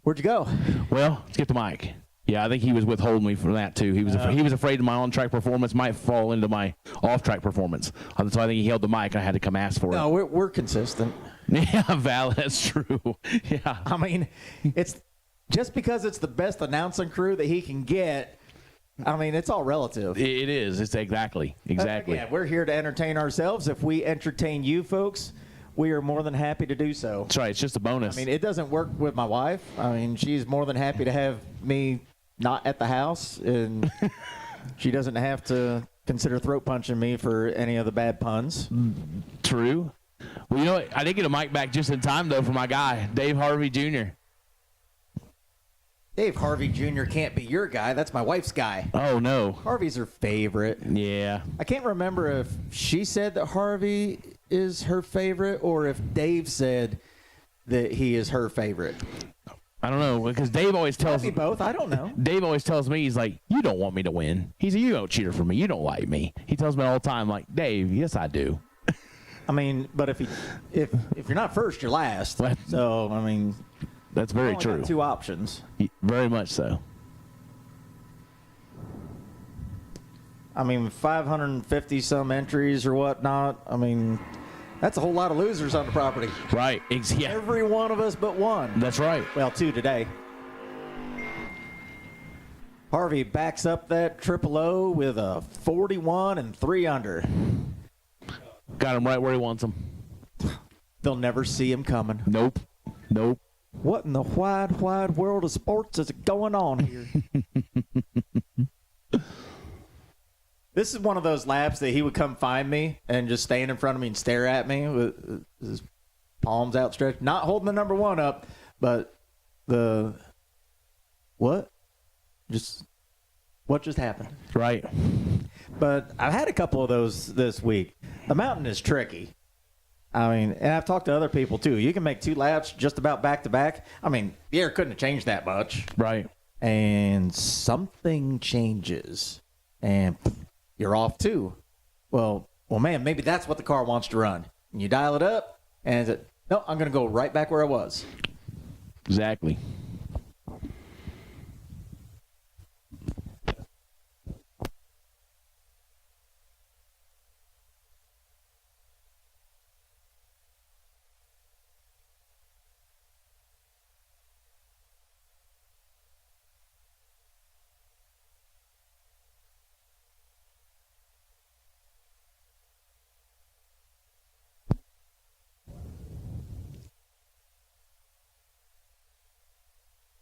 Where'd you go? Well, let's get the mic. Yeah, I think he was withholding me from that, too. He was afraid my on-track performance might fall into my off-track performance. So I think he held the mic, and I had to come ask for it. No, we're consistent. Yeah, valid. That's true. Yeah. I mean, it's just because it's the best announcing crew that he can get, I mean, it's all relative. It is. It's exactly. Yeah, we're here to entertain ourselves. If we entertain you folks, we are more than happy to do so. That's right. It's just a bonus. I mean, it doesn't work with my wife. I mean, she's more than happy to have me not at the house, and she doesn't have to consider throat punching me for any of the bad puns. True. Well, you know what? I did get a mic back just in time, though, for my guy, Dave Harvey Jr. Dave Harvey Jr. can't be your guy. That's my wife's guy. Oh, no. Harvey's her favorite. Yeah. I can't remember if she said that Harvey is her favorite or if Dave said that he is her favorite. I don't know, because Dave always tells me both. I don't know. Dave always tells me, he's like, you don't want me to win. He's like, you don't cheer for me. You don't like me. He tells me all the time, like, Dave, yes, I do. I mean, but if you're not first, you're last. So, I mean, that's very true. Got 2 options. Very much so. I mean, 550 some entries or whatnot. I mean, that's a whole lot of losers on the property. Right. Yeah. Every one of us but one. That's right. Well, 2 today. Harvey backs up that triple O with a 41 and 3 under. Got him right where he wants him. They'll never see him coming. Nope. What in the wide world of sports is going on here? This is one of those laps that he would come find me and just stand in front of me and stare at me with his palms outstretched. Not holding the number 1 up, but what just happened? Right. But I've had a couple of those this week. The mountain is tricky. I mean, and I've talked to other people too. You can make 2 laps just about back to back. I mean, the air couldn't have changed that much. Right. And something changes. And you're off too. Well, man, maybe that's what the car wants to run. And you dial it up, and no, I'm going to go right back where I was. Exactly.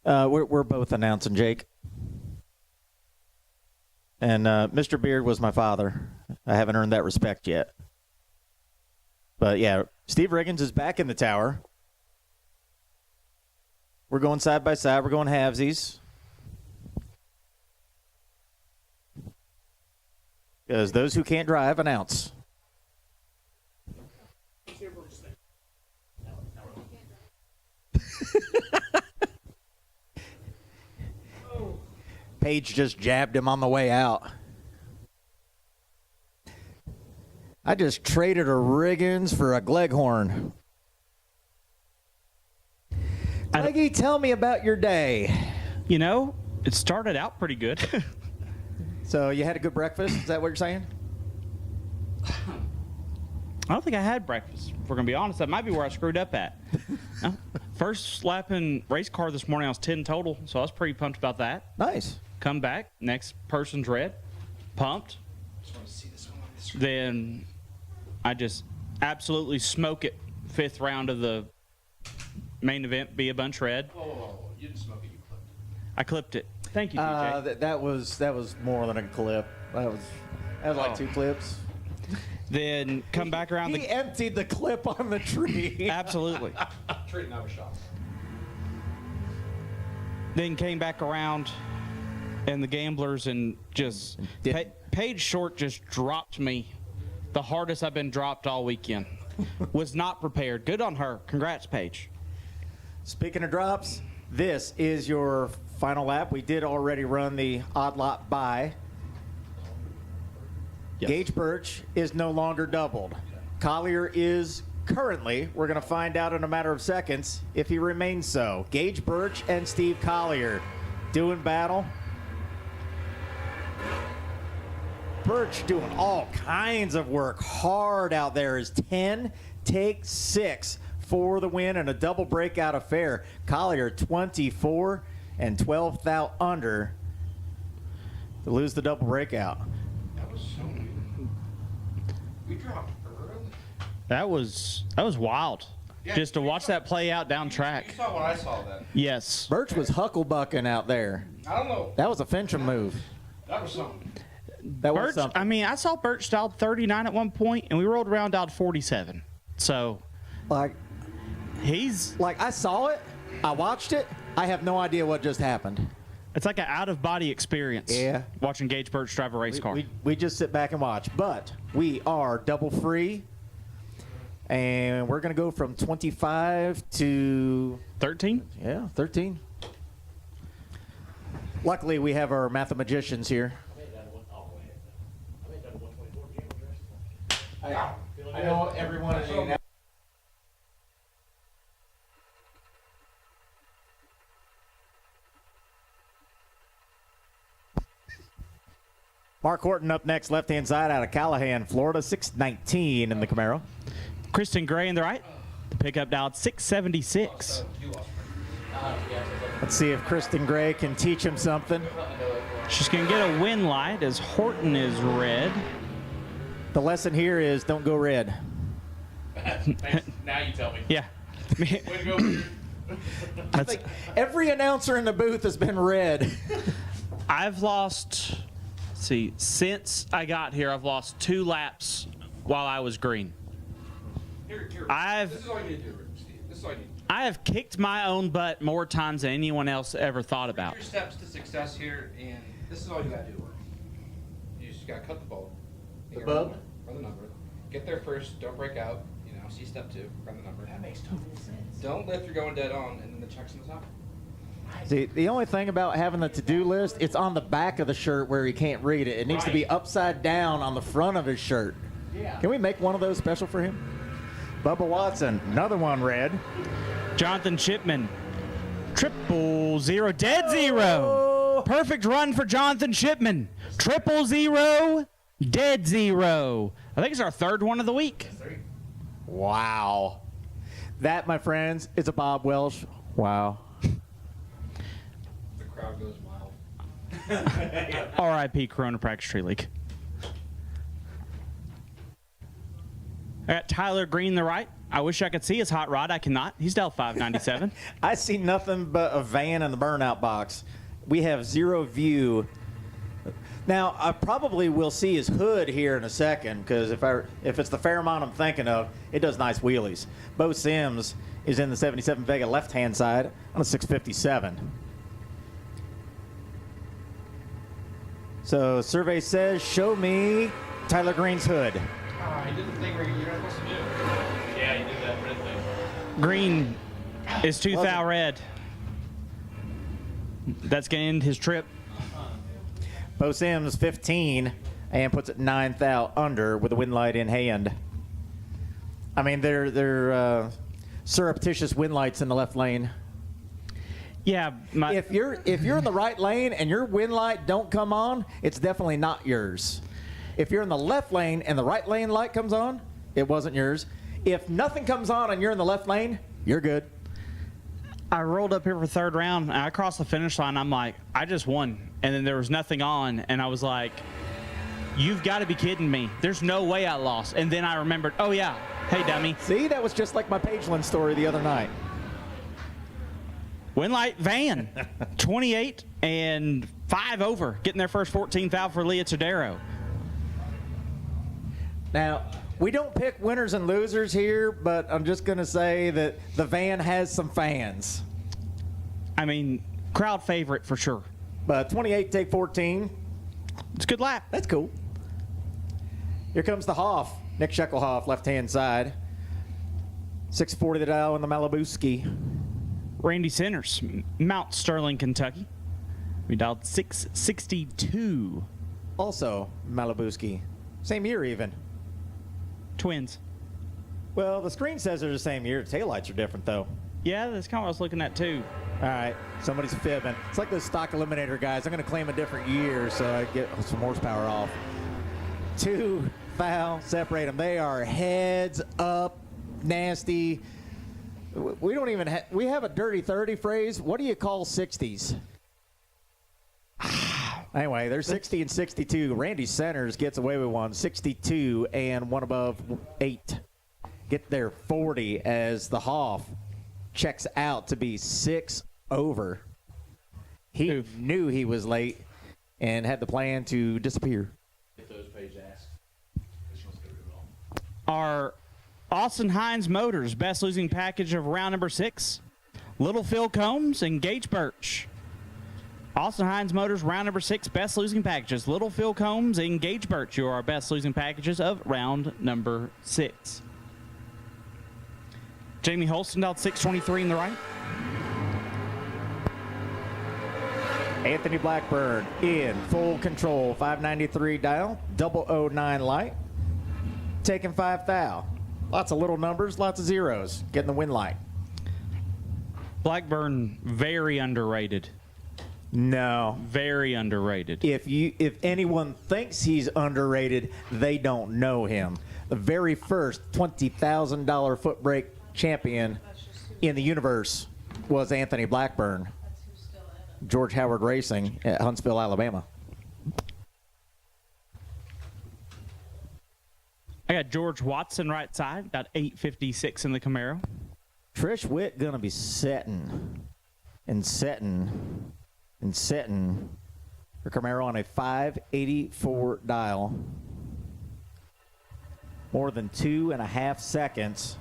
We're both announcing, Jake. And Mr. Beard was my father. I haven't earned that respect yet. But, yeah, Steve Riggins is back in the tower. We're going side by side. We're going halvesies. Because those who can't drive announce. Paige just jabbed him on the way out. I just traded a Riggins for a Gleghorn. Gleggy, tell me about your day. You know, it started out pretty good. So you had a good breakfast? Is that what you're saying? I don't think I had breakfast. If we're going to be honest, that might be where I screwed up at. No. First lap in race car this morning, I was 10 total, so I was pretty pumped about that. Nice. Come back, next person's red, pumped. Just want to see this one on this. Then I just absolutely smoke it 5th round of the main event, be a bunch red. Whoa. You didn't smoke it, you clipped it. I clipped it. Thank you, DJ. That was more than a clip. That was like 2 clips. Then come back around. He emptied the clip on the tree. Absolutely. Trade another shot. Then came back around, and the gamblers and just Paige Short just dropped me the hardest I've been dropped all weekend. Was not prepared. Good on her. Congrats, Paige. Speaking of drops, this is your final lap. We did already run the odd lot by. Yes. Gage Birch is no longer doubled. Collier is currently, we're going to find out in a matter of seconds if he remains so. Gage Birch and Steve Collier doing battle. Birch doing all kinds of work hard out there is 10, take 6 for the win and a double breakout affair. Collier 24 and 12 thou under to lose the double breakout. That was so weird. We dropped early. That was wild. Yeah, just to watch that play out down track. You saw what I saw then. Yes. Birch was hucklebucking out there. I don't know. That was a Fincham move. That was something. That Birch, was something. I mean, I saw Birch dialed 39 at one point, and we rolled around dialed 47. So, like, I saw it, I watched it, I have no idea what just happened. It's like an out-of-body experience. Yeah. Watching Gage Birch drive a race car. We just sit back and watch, but we are double free, and we're going to go from 25 to 13. Yeah, 13. Luckily, we have our mathematicians here. I know everyone in the Mark Horton up next, left-hand side out of Callahan, Florida, 619 in the Camaro. Kristen Gray in the right. The pickup dialed 676. Let's see if Kristen Gray can teach him something. She's going to get a win light as Horton is red. The lesson here is don't go red. Now you tell me. Yeah. Way to go, Beard. I think every announcer in the booth has been red. I've lost, since I got here, I've lost 2 laps while I was green. This is all you need to do, Steve. This is all you need. I have kicked my own butt more times than anyone else ever thought about. Your steps to success here, and this is all you gotta do. You just gotta cut the bulb. The bulb? Run the number. Get there first. Don't break out. See step 2. Run the number. That makes total sense. Don't lift. You're going dead on, and then the check's on the top. See, the only thing about having the to-do list, it's on the back of the shirt where he can't read it. It needs to be upside down on the front of his shirt. Yeah. Can we make one of those special for him? Bubba Watson, another one red. Jonathan Shipman, 000, dead zero. Perfect run for Jonathan Shipman. 000, dead zero. I think it's our 3rd one of the week. Wow. That, my friends, is a Bob Welsh. Wow. The crowd goes wild. R.I.P. Corona Practice Tree League. I got Tyler Green the right, I wish I could see his hot rod. I cannot. He's Del 597. I see nothing but a van in the burnout box. We have zero view. Now, I probably will see his hood here in a second, because if it's the Fairmont I'm thinking of, it does nice wheelies. Bo Sims is in the 77 Vega left-hand side on a 657. So survey says, show me Tyler Green's hood. You did the thing where you're not supposed to do. Yeah, you did that red thing. Green is 2 thou red. That's going to end his trip. Bo Sims 15 and puts it 9 thou under with a wind light in hand. I mean, they're surreptitious wind lights in the left lane. Yeah, if you're in the right lane and your wind light don't come on, it's definitely not yours. If you're in the left lane and the right lane light comes on, it wasn't yours. If nothing comes on and you're in the left lane, you're good. I rolled up here for third round, and I crossed the finish line. I'm like, I just won. And then there was nothing on, and I was like, you've got to be kidding me. There's no way I lost. And then I remembered, oh, yeah, hey, dummy. See, that was just like my Pageland story the other night. Winlight van, 28 and 5 over, getting their first 14th out for Leah Todaro. Now, we don't pick winners and losers here, but I'm just going to say that the van has some fans. I mean, crowd favorite for sure. But 28, take 14. It's a good lap. That's cool. Here comes the Hoff, Nick Sheckelhoff, left-hand side. 640 the dial in the Malibuski. Randy Centers, Mount Sterling, Kentucky. We dialed 662. Also Malibuski. Same year even. Twins. Well, the screen says they're the same year. The taillights are different, though. Yeah, that's kind of what I was looking at, too. All right, somebody's fibbing. It's like those stock eliminator guys. I'm going to claim a different year so I get some horsepower off. 2 foul, separate them. They are heads up, nasty. We don't even we have a dirty 30 phrase. What do you call 60s? Anyway, they're 60 and 62. Randy Centers gets away with one, 62 and one above 8. Get there 40 as the Hoff checks out to be 6 over. He knew he was late and had the plan to disappear. Get those page ass. Our Austin Hines Motors best losing package of round number 6. Little Phil Combs and Gage Birch. Austin Hines Motors, round number 6, best losing packages. Little Phil Combs and Gage Birch, you are our best losing packages of round number 6. Jamie Holston dialed 623 in the right. Anthony Blackburn in full control, 593 dial, 009 light, taking 5 thou. Lots of little numbers, lots of zeros, getting the win light. Blackburn, very underrated. No. Very underrated. If anyone thinks he's underrated, they don't know him. The very first $20,000 foot brake champion in the universe was Anthony Blackburn. George Howard Racing at Huntsville, Alabama. I got George Watson right side, about 856 in the Camaro. Trish Witt gonna be setting her Camaro on a 584 dial. More than 2.5 seconds.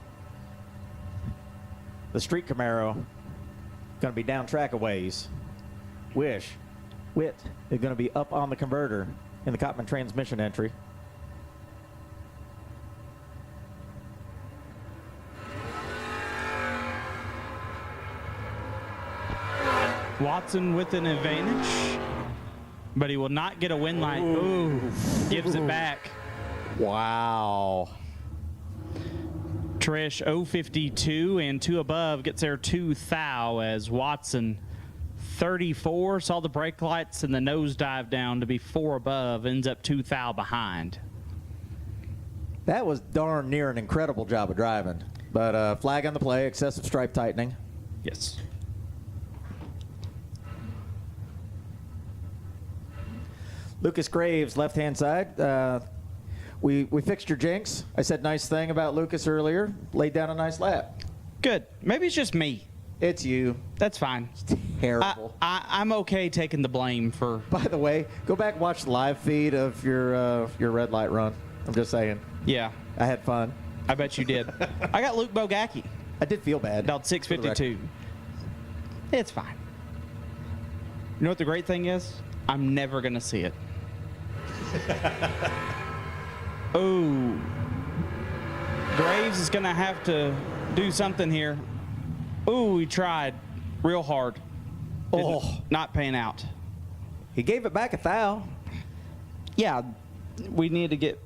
The street Camaro gonna be down track a ways. Witt is gonna be up on the converter in the Cotman transmission entry. Watson with an advantage, but he will not get a win light. Ooh, gives it back. Wow. Trish 052 and 2 above gets there 2 thou as Watson 34 saw the brake lights and the nose dive down to be 4 above, ends up 2 thou behind. That was darn near an incredible job of driving, but flag on the play, excessive stripe tightening. Yes. Lucas Graves, left-hand side. We fixed your jinx. I said nice thing about Lucas earlier. Laid down a nice lap. Good. Maybe it's just me. It's you. That's fine. It's terrible. I'm okay taking the blame for. By the way, go back and watch the live feed of your red light run. I'm just saying. Yeah. I had fun. I bet you did. I got Luke Bogacki. I did feel bad. About 652. It's fine. You know what the great thing is? I'm never going to see it. Oh. Graves is going to have to do something here. Ooh, he tried real hard. Oh. Not paying out. He gave it back a thou. Yeah, we need to get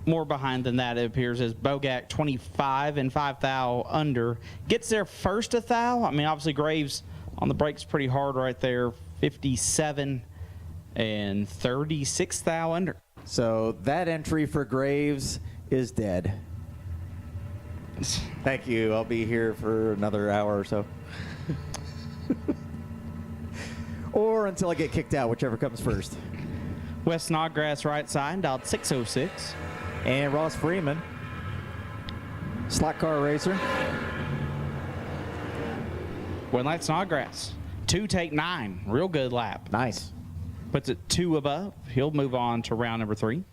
more behind than that, it appears, as Bogak 25 and 5 thou under. Gets there first a thou. I mean, obviously Graves on the brakes pretty hard right there. 57 and 36 thou under. So that entry for Graves is dead. Thank you. I'll be here for another hour or so. Or until I get kicked out, whichever comes first. Wes Snodgrass right side, dialed 606. And Ross Freeman, slot car racer. One light Snodgrass. 2 take 9. Real good lap. Nice. Puts it 2 above. He'll move on to round number 3.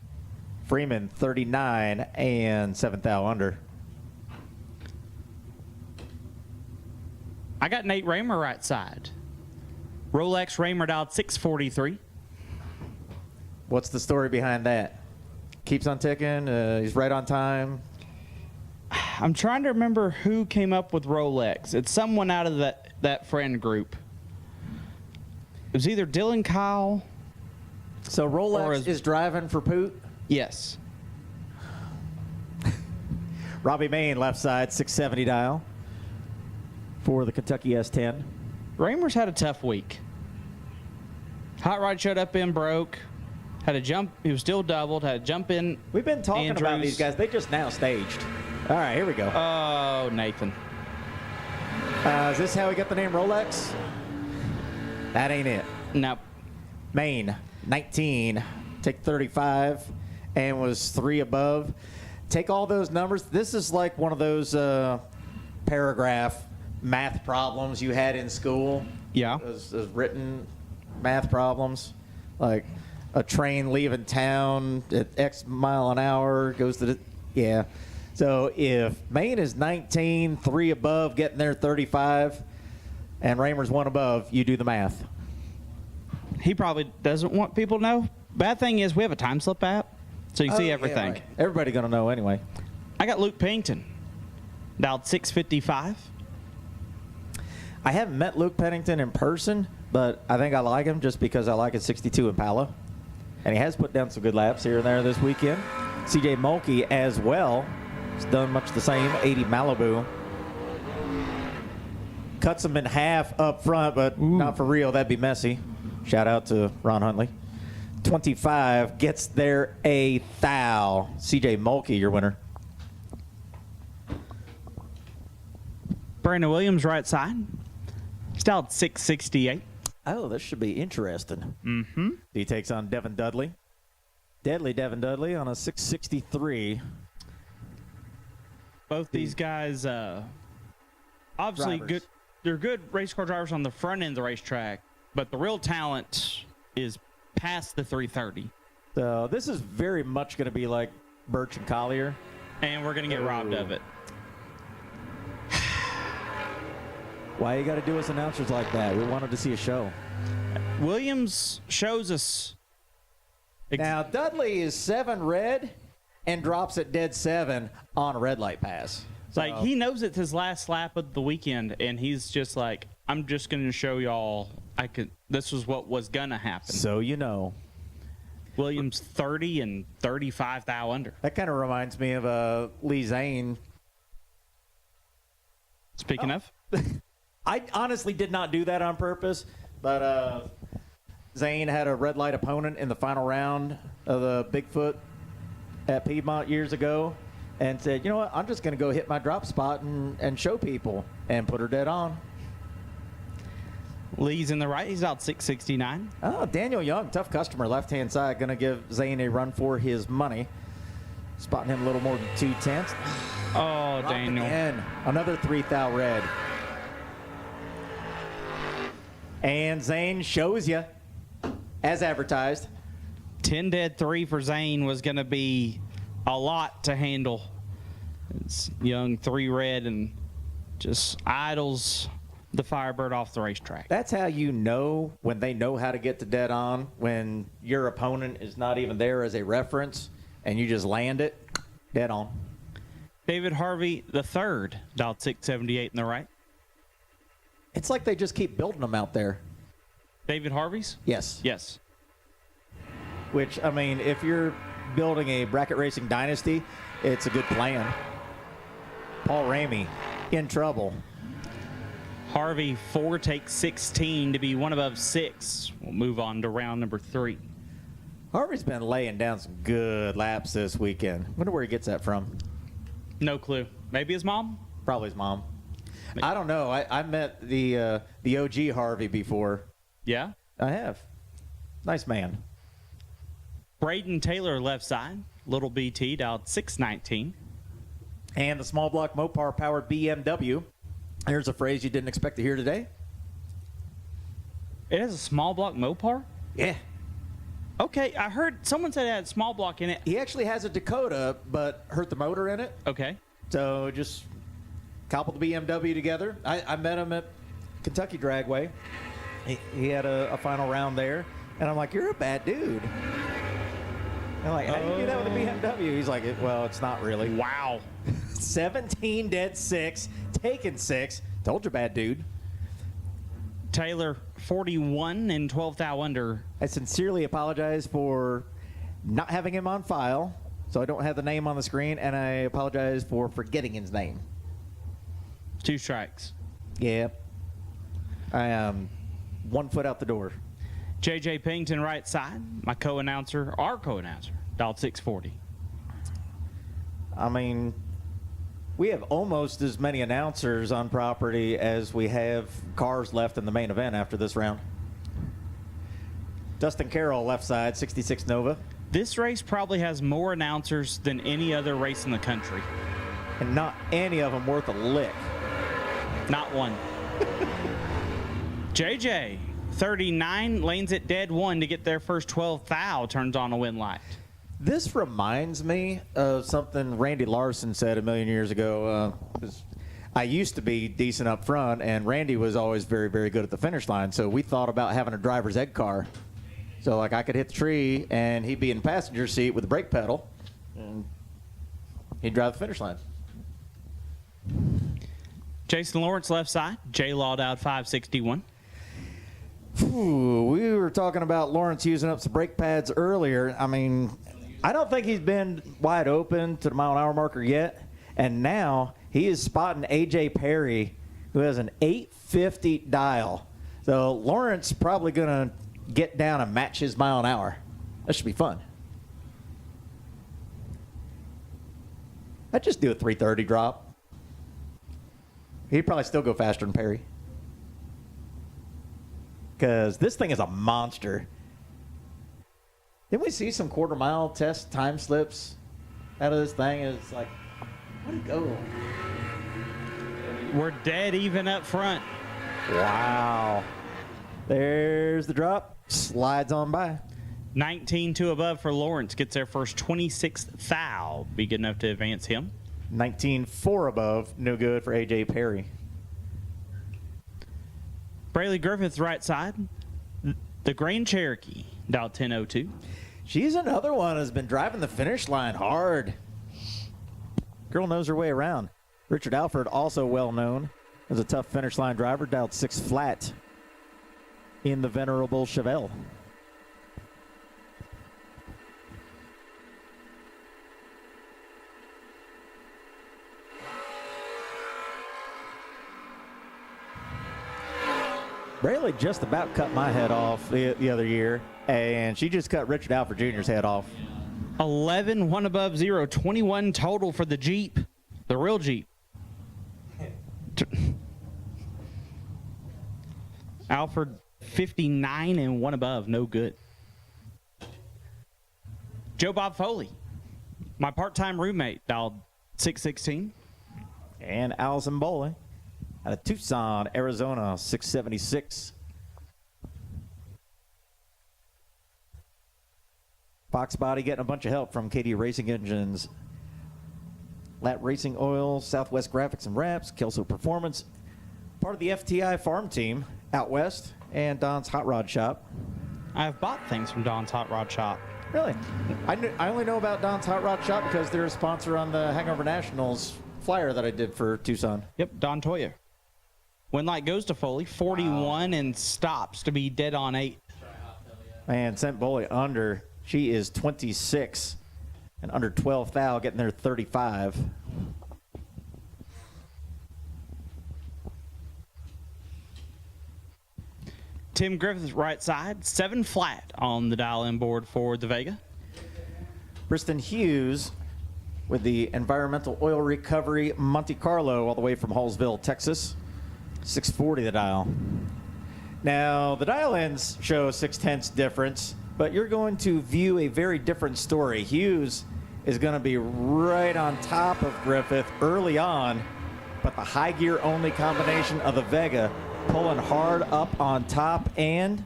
Freeman 39 and 7 thou under. I got Nate Raymer right side. Rolex Raymer dialed 643. What's the story behind that? Keeps on ticking. He's right on time. I'm trying to remember who came up with Rolex. It's someone out of that friend group. It was either Dylan Kyle. So Rolex is driving for Poot? Yes. Robbie Main left side 670 dial for the Kentucky S10. Raymer's had a tough week. Hot Rod showed up in broke. Had a jump. He was still doubled. Had a jump in. We've been talking about these guys. They just now staged. All right, here we go. Oh, Nathan. Is this how we got the name Rolex? That ain't it. Nope. Maine, 19, take 35, and was 3 above. Take all those numbers. This is like one of those paragraph math problems you had in school. Yeah. Those written math problems. Like a train leaving town at X mile an hour goes to the, yeah. So if Maine is 19, 3 above, getting there 35, and Raymer's 1 above, you do the math. He probably doesn't want people to know. Bad thing is we have a time slip app, so you can see everything. Yeah, right. Everybody going to know anyway. I got Luke Pennington, dialed 655. I haven't met Luke Pennington in person, but I think I like him just because I like his 62 Impala. And he has put down some good laps here and there this weekend. CJ Mulkey as well. He's done much the same, 80 Malibu. Cuts him in half up front, but not for real. That'd be messy. Shout out to Ron Huntley. 25 gets there a thou. CJ Mulkey, your winner. Brandon Williams, right side. He's dialed 668. Oh, this should be interesting. Mm-hmm. He takes on Devin Dudley. Deadly Devin Dudley on a 663. Both these guys, obviously Drivers. good. They're good race car drivers on the front end of the racetrack, but the real talent is past the 330. So this is very much going to be like Birch and Collier. And we're going to get robbed of it. Why you got to do us announcers like that? We wanted to see a show. Williams shows us. Now, Dudley is 7 red and drops at dead 7 on a red light pass. Like, he knows it's his last lap of the weekend, and he's just like, I'm just going to show y'all this was what was going to happen. So you know. Williams 30 and 35 thou under. That kind of reminds me of Lee Zane. Speaking of. I honestly did not do that on purpose, but Zane had a red light opponent in the final round of the Bigfoot at Piedmont years ago and said, you know what, I'm just going to go hit my drop spot and show people, and put her dead on. Lee's in the right. He's out 669. Oh, Daniel Young, tough customer, left-hand side, going to give Zane a run for his money. Spotting him a little more than 2/10. Oh, Daniel. Again, another 3,000 red. And Zane shows you, as advertised. 10 dead 3 for Zane was going to be a lot to handle. It's young 3 red and just idles the Firebird off the racetrack. That's how you know when they know how to get to dead on, when your opponent is not even there as a reference and you just land it dead on. David Harvey the third, dialed 678 in the right. It's like they just keep building them out there. David Harvey's? Yes. Yes. Which, I mean, if you're building a bracket racing dynasty, it's a good plan. Paul Ramey in trouble. Harvey 4 takes 16 to be one above 6. We'll move on to round number 3. Harvey's been laying down some good laps this weekend. Wonder where he gets that from. No clue. Maybe his mom? Probably his mom. Maybe. I don't know. I met the OG Harvey before. Yeah? I have. Nice man. Braden Taylor left side. Little BT dialed 619. And the small block Mopar powered BMW. Here's a phrase you didn't expect to hear today. It has a small block Mopar? Yeah. Okay, I heard someone said it had small block in it. He actually has a Dakota, but hurt the motor in it. Okay. So just coupled the BMW together. I met him at Kentucky Dragway. He had a final round there. And I'm like, you're a bad dude. I'm like, how do you do that with a BMW? He's like, well, it's not really. Wow. 17 dead 6, taken 6. Told you, bad dude. Taylor 41 and 12th out under. I sincerely apologize for not having him on file, so I don't have the name on the screen, and I apologize for forgetting his name. 2 strikes. Yeah. I am 1 foot out the door. JJ Pington right side. My co-announcer, our co-announcer, dialed 640. I mean, we have almost as many announcers on property as we have cars left in the main event after this round. Dustin Carroll, left side, 66 Nova. This race probably has more announcers than any other race in the country. And not any of them worth a lick. Not one. JJ, 39, lanes at dead 1 to get their first 12 thou, turns on a win light. This reminds me of something Randy Larson said a million years ago. I used to be decent up front, and Randy was always very, very good at the finish line, so we thought about having a driver's ed car. So, like, I could hit the tree, and he'd be in the passenger seat with the brake pedal, and he'd drive the finish line. Jason Lawrence, left side. J. Law out 561. Ooh, we were talking about Lawrence using up some brake pads earlier. I mean, I don't think he's been wide open to the mile-an-hour marker yet. And now he is spotting A.J. Perry, who has an 850 dial. So Lawrence probably going to get down and match his mile an hour. That should be fun. I'd just do a 330 drop. He'd probably still go faster than Perry. Because this thing is a monster. Didn't we see some quarter-mile test time slips out of this thing? It's like, where'd it go? We're dead even up front. Wow. There's the drop. Slides on by. 19-2 above for Lawrence. Gets their first 26th thou. Be good enough to advance him. 19-4 above. No good for A.J. Perry. Braylee Griffith's right side. The Grand Cherokee. Dial 1002. She's another one who's been driving the finish line hard. Girl knows her way around. Richard Alford, also well known as a tough finish line driver, dialed 6 flat in the venerable Chevelle. Braylee just about cut my head off the other year, and she just cut Richard Alford Jr.'s head off. 11, 1 above 0, 21 total for the Jeep, the real Jeep. Alford 59 and 1 above, no good. Joe Bob Foley, My part-time roommate dialed 616. And Allison Bowley out of Tucson, Arizona, 676. Fox Body getting a bunch of help from KD Racing Engines, Lat Racing Oil, Southwest Graphics and Wraps, Kelso Performance, part of the FTI farm team out west, and Don's Hot Rod Shop. I have bought things from Don's Hot Rod Shop. Really? I only know about Don's Hot Rod Shop because they're a sponsor on the Hangover Nationals flyer that I did for Tucson. Yep, Don Toya. When light goes to Foley, 41 and stops to be dead on 8. Man, sent Bowley under. She is 26 and under 12 thou, getting there 35. Tim Griffith's right side, 7 flat on the dial-in board for the Vega. Briston Hughes with the Environmental Oil Recovery Monte Carlo all the way from Hallsville, Texas. 640 the dial. Now, the dial-ins show 0.6 difference, but you're going to view a very different story. Hughes is going to be right on top of Griffith early on, but the high gear only combination of the Vega pulling hard up on top and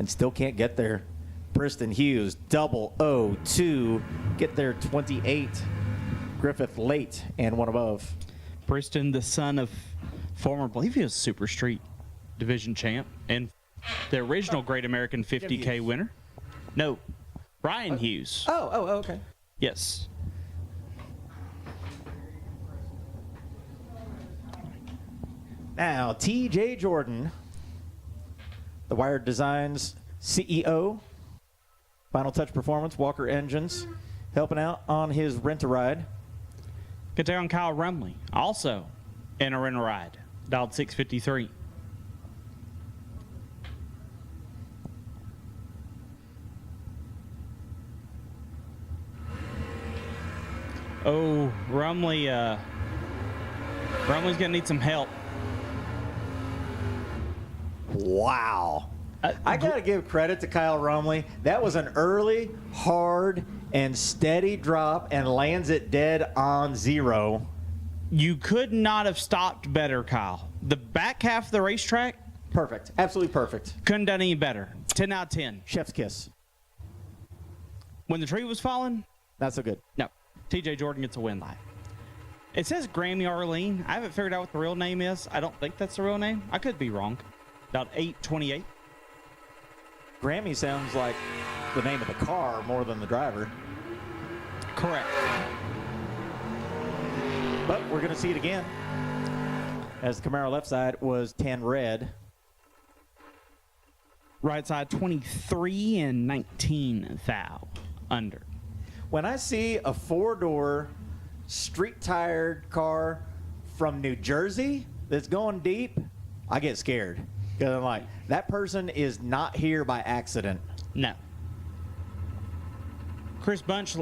still can't get there. Briston Hughes, 002, get there 28. Griffith late and one above. Briston, the son of former, I believe he was Super Street Division champ and the original Great American 50K winner. No, Brian Hughes. Oh, okay. Yes. Now, TJ Jordan, the Wired Designs CEO, Final Touch Performance, Walker Engines, helping out on his rent-a-ride. Good day on Kyle Rumley, also in a rent-a-ride, dialed 653. Oh, Rumley's gonna need some help. Wow. I got to give credit to Kyle Rumley. That was an early, hard, and steady drop and lands it dead on 0. You could not have stopped better, Kyle. The back half of the racetrack. Perfect. Absolutely perfect. Couldn't done any better. 10 out of 10. Chef's kiss. When the tree was falling. Not so good. No. TJ Jordan gets a win live. It says Grammy Arlene. I haven't figured out what the real name is. I don't think that's the real name. I could be wrong. About 828. Grammy sounds like the name of the car more than the driver. Correct. But we're going to see it again, as the Camaro left side was 10 red. Right side 23 and 19 thou under. When I see a 4-door street-tired car from New Jersey that's going deep, I get scared. Because I'm like, that person is not here by accident. No. Chris Bunch,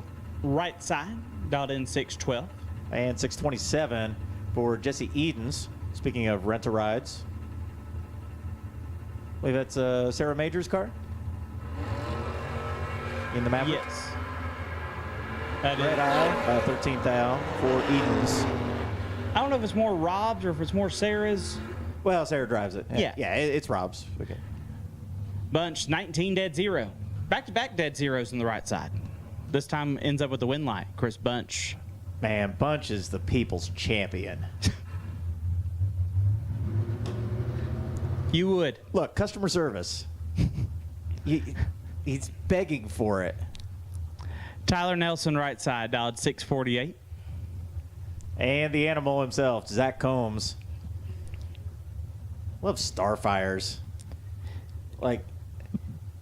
right side, dialed in 612. And 627 for Jesse Edens. Speaking of rent-a-rides. I believe that's Sarah Major's car? In the Maverick? Yes. Red Eye, 13th thou for Edens. I don't know if it's more Rob's or if it's more Sarah's. Well, Sarah drives it. Yeah. Yeah, it's Rob's. Okay. Bunch, 19 dead 0. Back-to-back dead zeros on the right side. This time ends up with the win light. Chris Bunch. Man, Bunch is the people's champion. You would. Look, customer service. He's begging for it. Tyler Nelson, right side, dialed 648. And the animal himself, Zach Combs. Love Starfires. Like,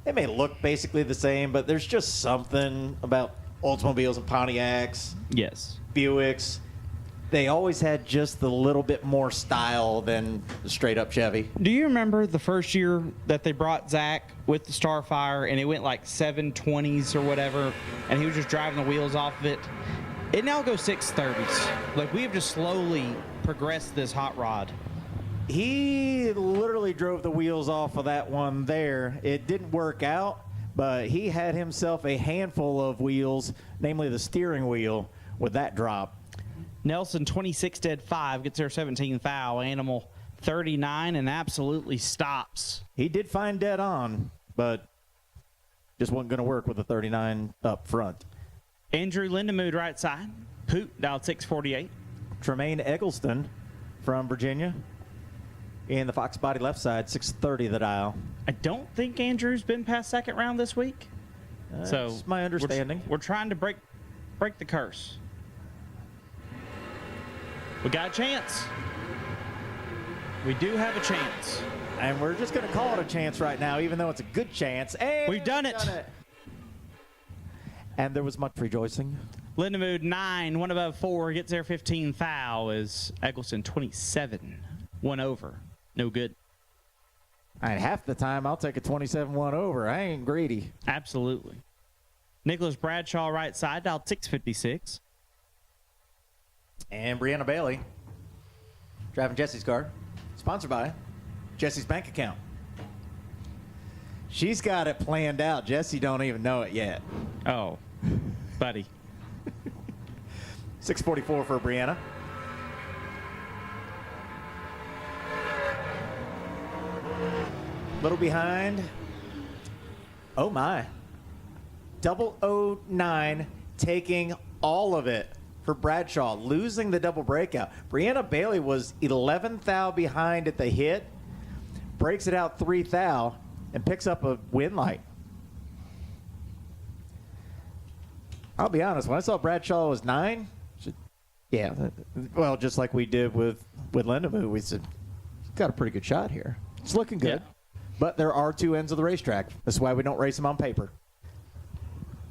they may look basically the same, but there's just something about Oldsmobiles and Pontiacs. Yes. Buicks. They always had just a little bit more style than straight up Chevy. Do you remember the first year that they brought Zach with the Starfire and it went like 720s or whatever, and he was just driving the wheels off of it? It now goes 630s. Like, we have just slowly progressed this hot rod. He literally drove the wheels off of that one there. It didn't work out, but he had himself a handful of wheels, namely the steering wheel, with that drop. Nelson 26 dead 5 gets their 17 foul. Animal 39 and absolutely stops. He did find dead on, but just wasn't going to work with the 39 up front. Andrew Lindemood right side. Poot dialed 648. Tremaine Eggleston from Virginia in the Fox Body left side, 630 the dial. I don't think Andrew's been past second round this week. That's my understanding. We're trying to break the curse. We got a chance. We do have a chance. And we're just going to call it a chance right now, even though it's a good chance. And we've done it. And there was much rejoicing. Lindemood 9, 1 above 4, gets their 15 foul. Is Eggleston 27, 1 over. No good. And half the time, I'll take a 27-1 over. I ain't greedy. Absolutely. Nicholas Bradshaw right side, dialed 656. And Brianna Bailey, driving Jesse's car, sponsored by Jesse's bank account. She's got it planned out. Jesse don't even know it yet. Oh, buddy. 644 for Brianna. Little behind. Oh my. 009 taking all of it for Bradshaw, losing the double breakout. Brianna Bailey was 11th thou behind at the hit, breaks it out 3 thou, and picks up a win light. I'll be honest, when I saw Bradshaw was 9, yeah, well, just like we did with Lindemood, we said, got a pretty good shot here. It's looking good. Yeah. But there are 2 ends of the racetrack. That's why we don't race them on paper.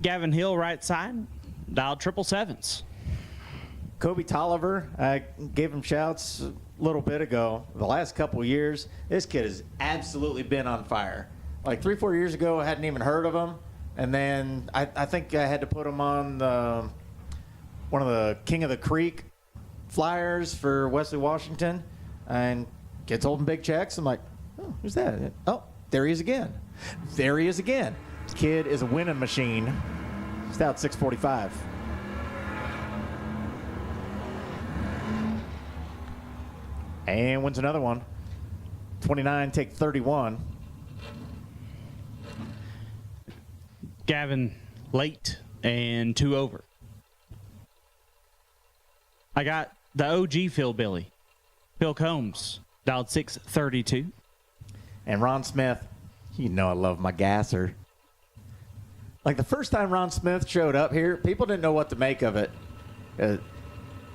Gavin Hill right side, dialed 777s. Kobe Tolliver, I gave him shouts a little bit ago. The last couple of years, this kid has absolutely been on fire. Like 3-4 years ago, I hadn't even heard of him. And then I think I had to put him on one of the King of the Creek flyers for Wesley Washington. And kids holding big checks. I'm like, oh, who's that? Oh, there he is again. There he is again. This kid is a winning machine. He's out 645. And wins another one. 29, take 31. Gavin late and 2 over. I got the OG Phil Billy. Phil Combs, dialed 632. And Ron Smith, you know I love my gasser. Like the first time Ron Smith showed up here, people didn't know what to make of it. You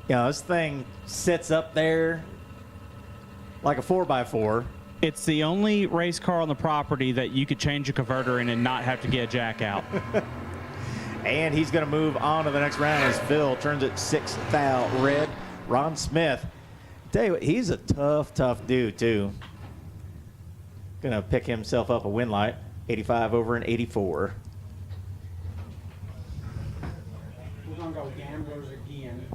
know, this thing sits up there like a 4x4. It's the only race car on the property that you could change a converter in and not have to get a jack out. And he's going to move on to the next round as Phil turns it 6 thou red. Ron Smith, tell you what, he's a tough dude too. Going to pick himself up a win light, 85 over an 84. We're going to go gamblers again.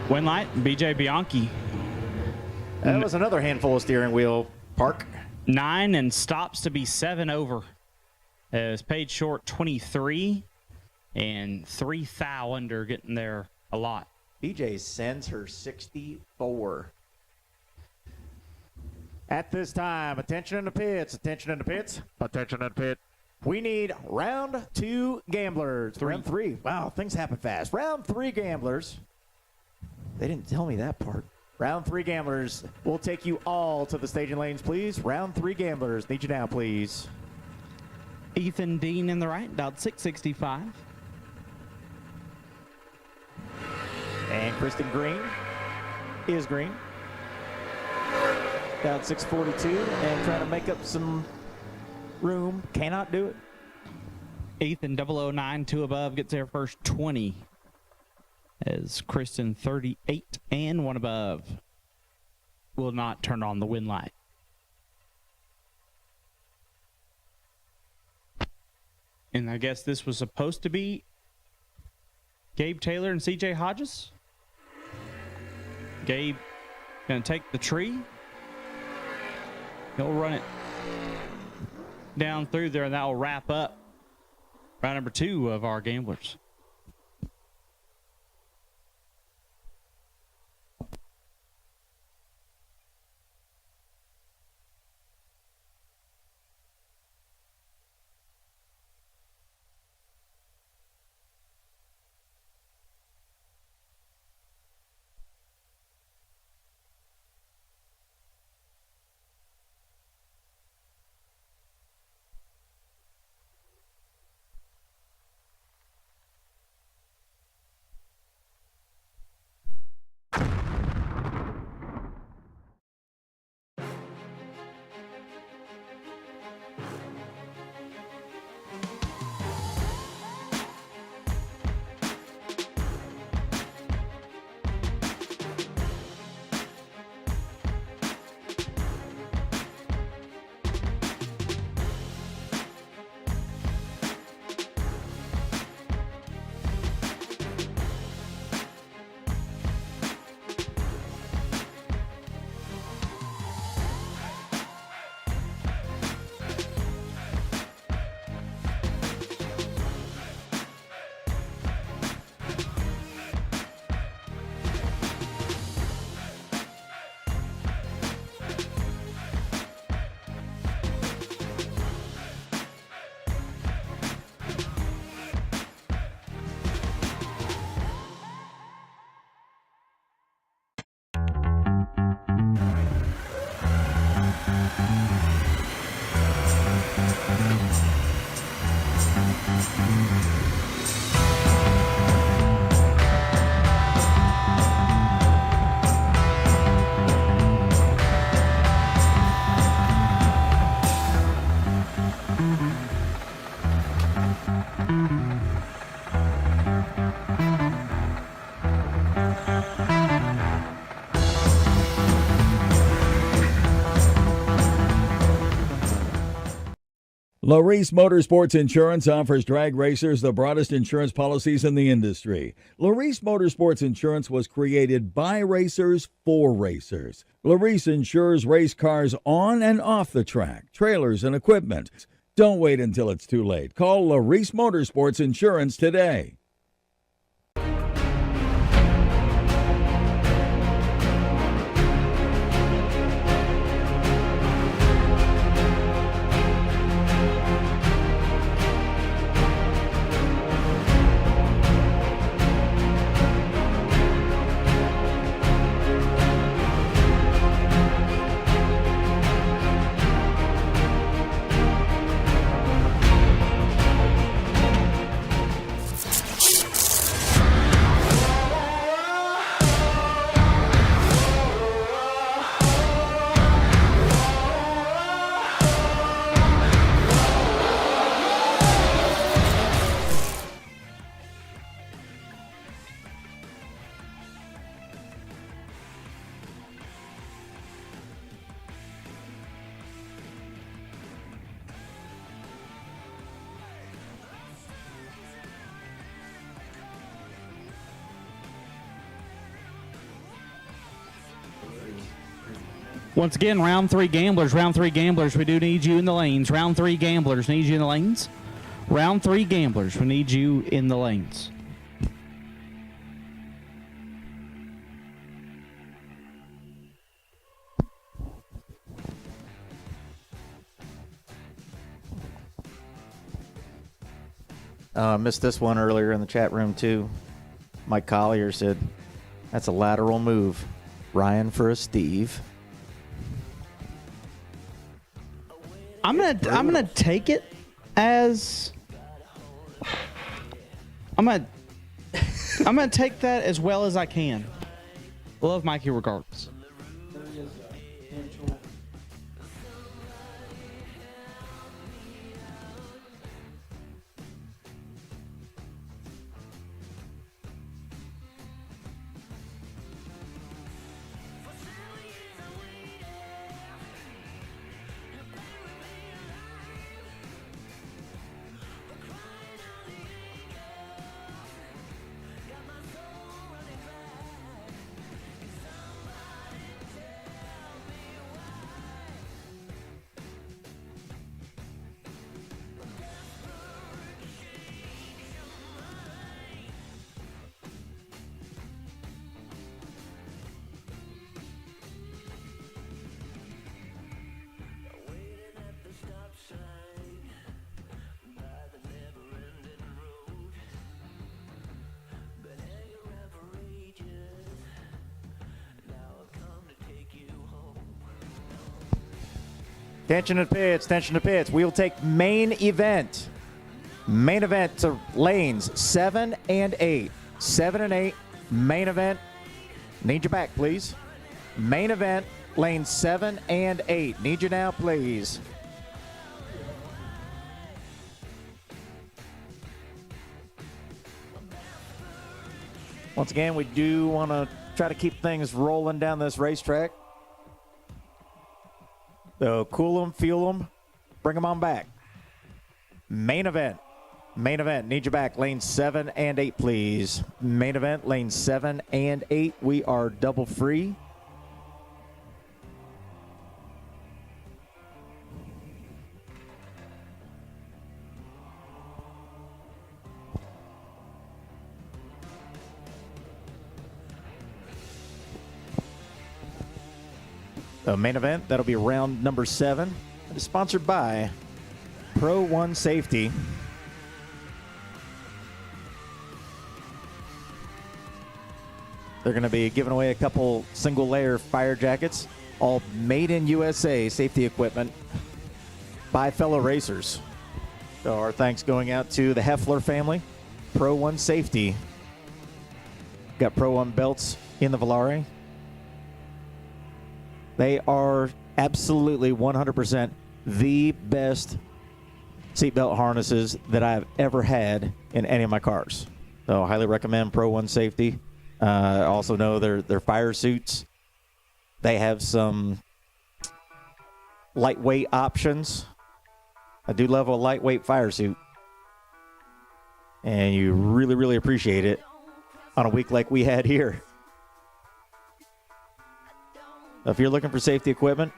Win light, BJ Bianchi. That was another handful of steering wheel park. 9 and stops to be 7 over. As paid short 23 and 3 thou under, getting there a lot. BJ sends her 64. At this time, attention in the pits, attention in the pits, attention in the pit. We need round 2 gamblers. Round 3. Wow, things happen fast. Round 3 gamblers. They didn't tell me that part. Round 3 gamblers. We'll take you all to the staging lanes, please. Round 3 gamblers. Need you now, please. Ethan Dean in the right, dialed 665. And Kristen Green is green. Dialed 642 and trying to make up some room. Cannot do it. Ethan 009, 2 above, gets their first 20. as Kristen 38 and one above will not turn on the win light. And I guess this was supposed to be Gabe Taylor and CJ Hodges. Gabe gonna take the tree. He'll run it down through there, and that will wrap up round number 2 of our gamblers. Larice Motorsports Insurance offers drag racers the broadest insurance policies in the industry. Larice Motorsports Insurance was created by racers for racers. Larice insures race cars on and off the track, trailers, and equipment. Don't wait until it's too late. Call Larice Motorsports Insurance today. Once again, round 3 gamblers. Round 3 gamblers, we do need you in the lanes. Round 3 gamblers, need you in the lanes. Round 3 gamblers, we need you in the lanes. Missed this one earlier in the chat room too. Mike Collier said, "That's a lateral move. Ryan for a Steve." I'm gonna take it as I'm gonna take that as well as I can. Love Mikey regardless. Tension to pits, tension to pits. We will take main event. Main event to lanes 7 and 8. 7 and 8, main event. Need you back, please. Main event, lanes 7 and 8. Need you now, please. Once again, we do want to try to keep things rolling down this racetrack. So cool them, fuel them, bring them on back. Main event. Main event, need you back. Lane 7 and 8, please. Main event, lane 7 and 8. We are double free. The main event, that'll be round number 7. It is sponsored by Pro One Safety. They're going to be giving away a couple single-layer fire jackets, all made in USA safety equipment by fellow racers. So our thanks going out to the Heffler family, Pro One Safety. Got Pro One belts in the Volare. They are absolutely 100% the best seatbelt harnesses that I've ever had in any of my cars. So I highly recommend Pro One Safety. I also know their fire suits. They have some lightweight options. I do love a lightweight fire suit. And you really, really appreciate it on a week like we had here. If you're looking for safety equipment,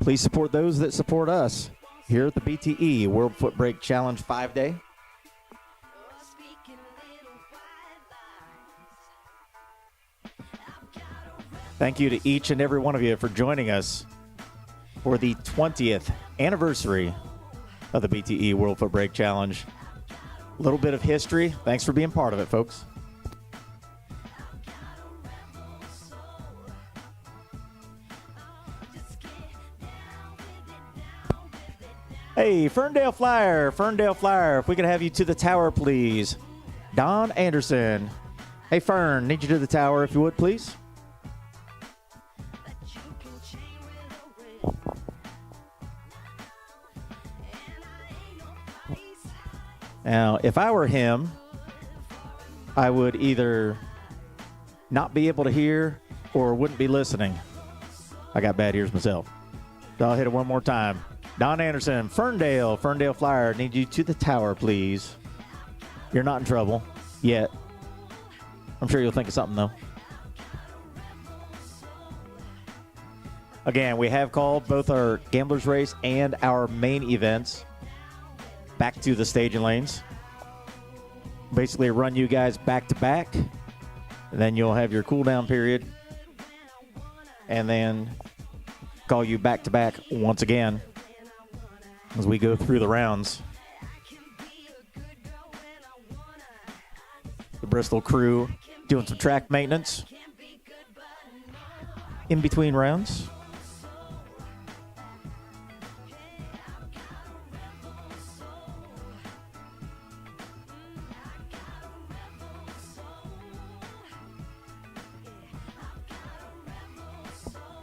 please support those that support us here at the BTE World Footbrake Challenge 5-Day. Thank you to each and every one of you for joining us for the 20th anniversary of the BTE World Footbrake Challenge. A little bit of history. Thanks for being part of it, folks. Hey, Ferndale Flyer, if we could have you to the tower, please. Don Anderson. Hey, Fern, need you to the tower if you would, please. Now, if I were him, I would either not be able to hear or wouldn't be listening. I got bad ears myself. So I'll hit it one more time. Don Anderson, Ferndale Flyer, need you to the tower, please. You're not in trouble yet. I'm sure you'll think of something, though. Again, we have called both our Gamblers Race and our main events back to the staging lanes. Basically run you guys back to back. And then you'll have your cool down period. And then call you back to back once again as we go through the rounds. The Bristol crew doing some track maintenance in between rounds.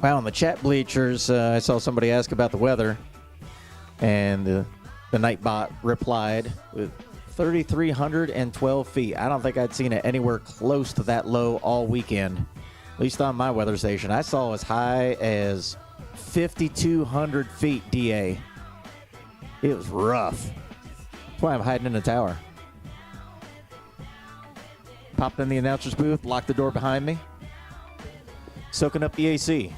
Wow, in the chat bleachers, I saw somebody ask about the weather, and the Nightbot replied with 3,312 feet. I don't think I'd seen it anywhere close to that low all weekend, at least on my weather station. I saw as high as 5,200 feet DA. It was rough. That's why I'm hiding in the tower. Popped in the announcer's booth, locked the door behind me, soaking up the AC.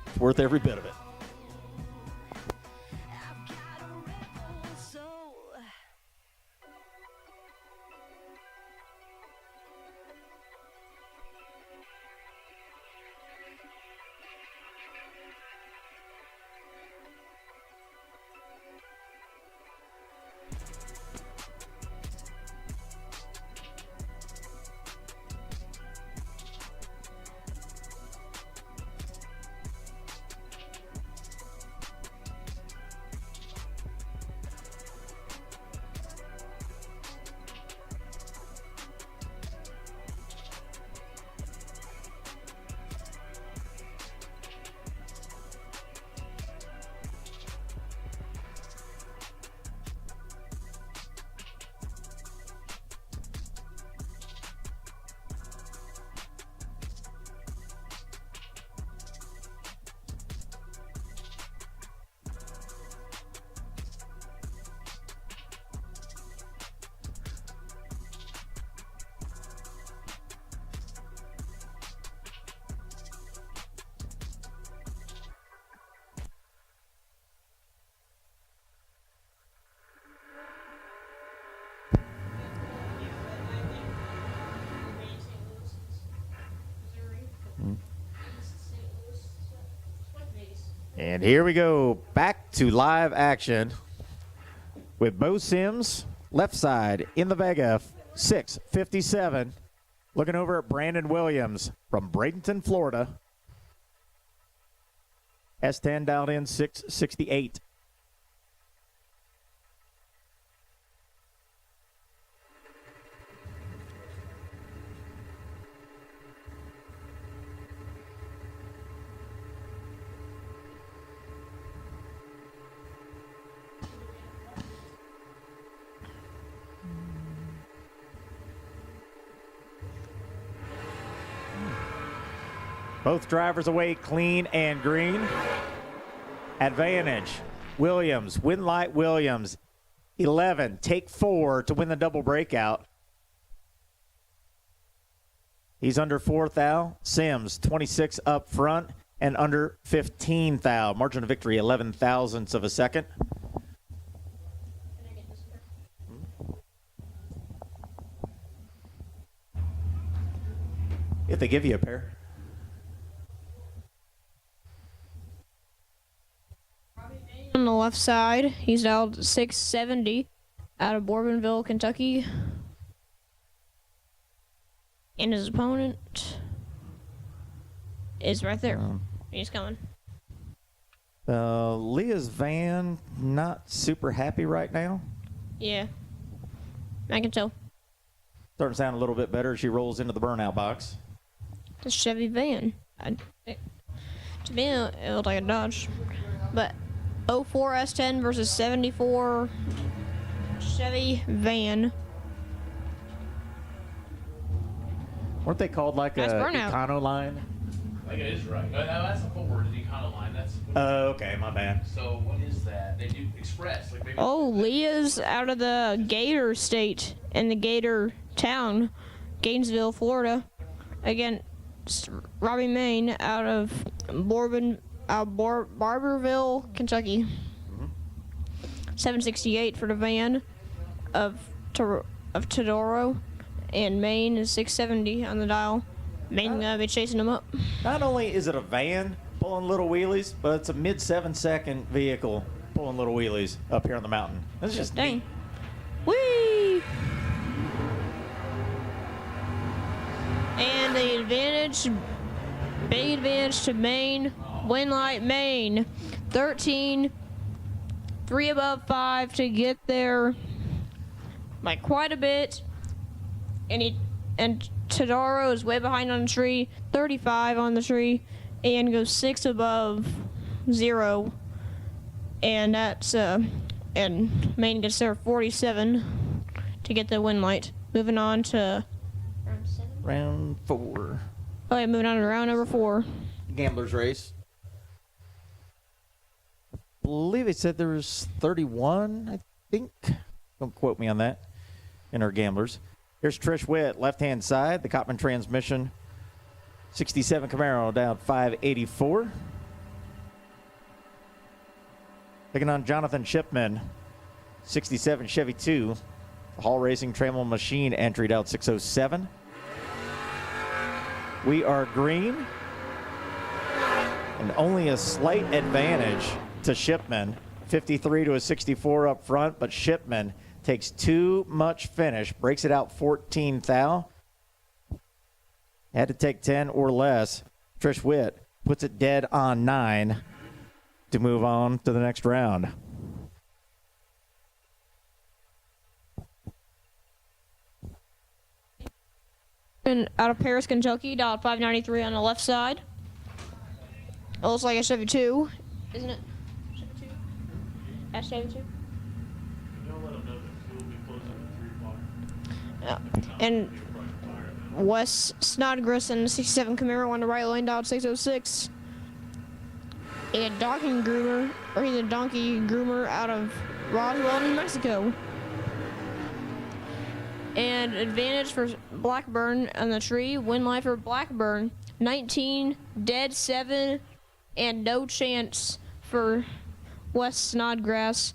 It's worth every bit of it. And here we go, back to live action with Bo Sims, left side in the Vega, 657. Looking over at Brandon Williams from Bradenton, Florida. S10 dialed in, 668. Both drivers away clean and green. Advantage, Williams, Winlight Williams, 11, take 4 to win the double breakout. He's under 4 thou. Sims, 26 up front and under 15 thou. Margin of victory, 11 thousandths of a second. If they give you a pair. On the left side, he's dialed 670 out of Bourbonville, Kentucky. And his opponent is right there. He's coming. Leah's van, not super happy right now. Yeah, I can tell. Starting to sound a little bit better as she rolls into the burnout box. It's a Chevy van. To me, it looked like a Dodge. But 04 S10 versus 74 Chevy van. Weren't they called like Nice a burnout. Econoline? I think it is right. That's a Ford, the Econoline. That's. Oh, okay, my bad. So what is that? They do Express, like maybe. Oh, Leah's out of the Gator State in the Gator Town, Gainesville, Florida. Again, Robbie Main out of Barberville, Kentucky. 768 for the van of Todoro, and Main is 670 on the dial. Main gonna be chasing him up. Not only is it a van pulling little wheelies, but it's a mid 7-second vehicle pulling little wheelies up here on the mountain. That's just Dang. neat. Whee! And the advantage, big advantage to Maine, Winlight Maine. 13, 3 above 5 to get there by quite a bit. And Todaro is way behind on the tree, 35 on the tree, and goes 6 above 0. And that's and Maine gets there 47 to get the Winlight. Moving on to Round 4. Oh yeah, moving on to round number 4. Gambler's race. I believe it said there was 31, I think. Don't quote me on that. In our gamblers. Here's Trish Witt, left-hand side. The Cotman transmission. 67 Camaro down 584. Taking on Jonathan Shipman. 67 Chevy 2. The Hall Racing Trammell Machine entry out 607. We are green. And only a slight advantage to Shipman. 53 to a 64 up front, but Shipman takes too much finish, breaks it out 14 thou. Had to take 10 or less. Trish Witt puts it dead on 9 to move on to the next round. And out of Paris, Kentucky, dialed 593 on the left side. It looks like a Chevy 2, isn't it? Chevy 2? That's Chevy 2? Yeah. And Wes Snodgrass in the 67 Camaro on the right lane, dialed 606. A donkey groomer out of Roswell, New Mexico. And advantage for Blackburn on the tree. Win life for Blackburn. 19, dead 7, and no chance for Wes Snodgrass.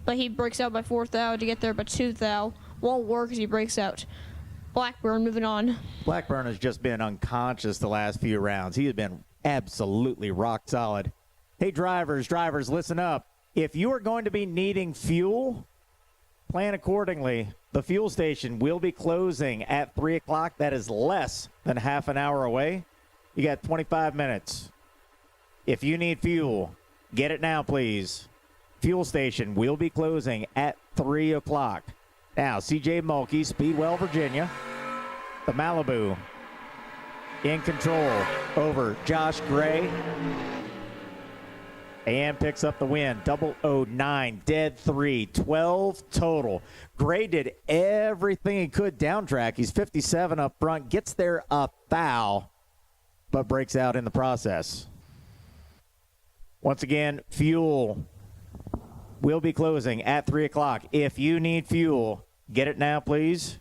But he breaks out by 4 thou to get there by 2 thou. Won't work as he breaks out. Blackburn moving on. Blackburn has just been unconscious the last few rounds. He has been absolutely rock solid. Hey, drivers, listen up. If you are going to be needing fuel, plan accordingly. The fuel station will be closing at 3 o'clock. That is less than half an hour away. You got 25 minutes. If you need fuel, get it now, please. Fuel station will be closing at 3 o'clock. Now, CJ Mulkey, Speedwell, Virginia. The Malibu in control over Josh Gray. And picks up the win. 009, dead 3, 12 total. Gray did everything he could down track. He's 57 up front, gets there a foul, but breaks out in the process. Once again, fuel will be closing at 3 o'clock. If you need fuel, get it now, please.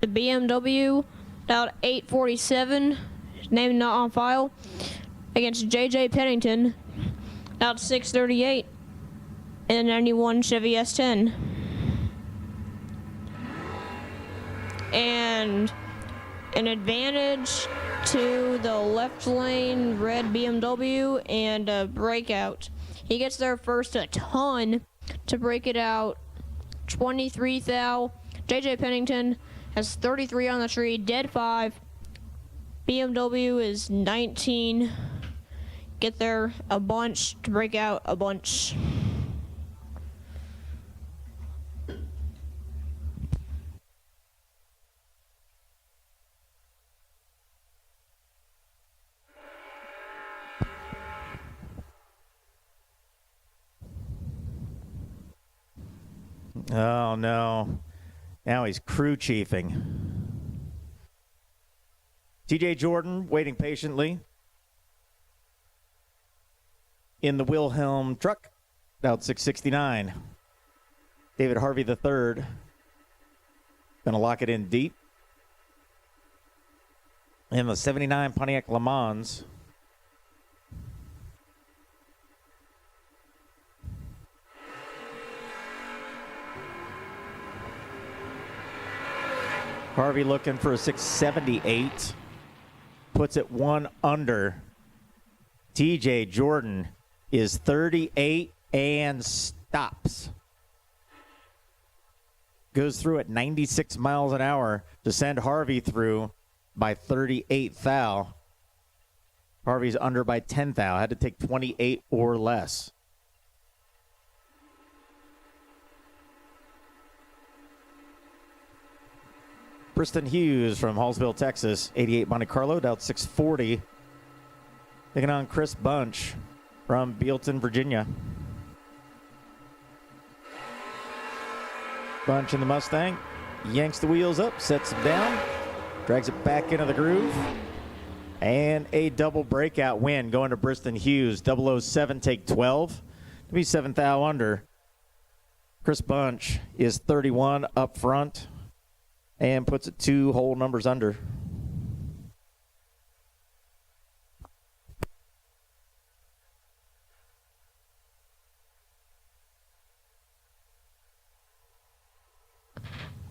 The BMW out 847, name not on file, against JJ Pennington out 638 in a 91 Chevy S10. And an advantage to the left lane red BMW and a breakout. He gets there first a ton to break it out. 23 thou. JJ Pennington has 33 on the tree, dead 5. BMW is 19. Get there a bunch to break out a bunch. Oh, no. Now he's crew chiefing. TJ Jordan waiting patiently in the Wilhelm truck, out 669. David Harvey III gonna lock it in deep. In the 79 Pontiac Le Mans. Harvey looking for a 678. Puts it one under. TJ Jordan is 38 and stops. Goes through at 96 miles an hour to send Harvey through by 38 thou. Harvey's under by 10 thou. Had to take 28 or less. Briston Hughes from Hallsville, Texas, 88 Monte Carlo, out 640. Taking on Chris Bunch from Bealton, Virginia. Bunch in the Mustang, yanks the wheels up, sets them down, drags it back into the groove, and a double breakout win going to Briston Hughes. 007 take 12 to be 7 thou under. Chris Bunch is 31 up front and puts it 2 whole numbers under.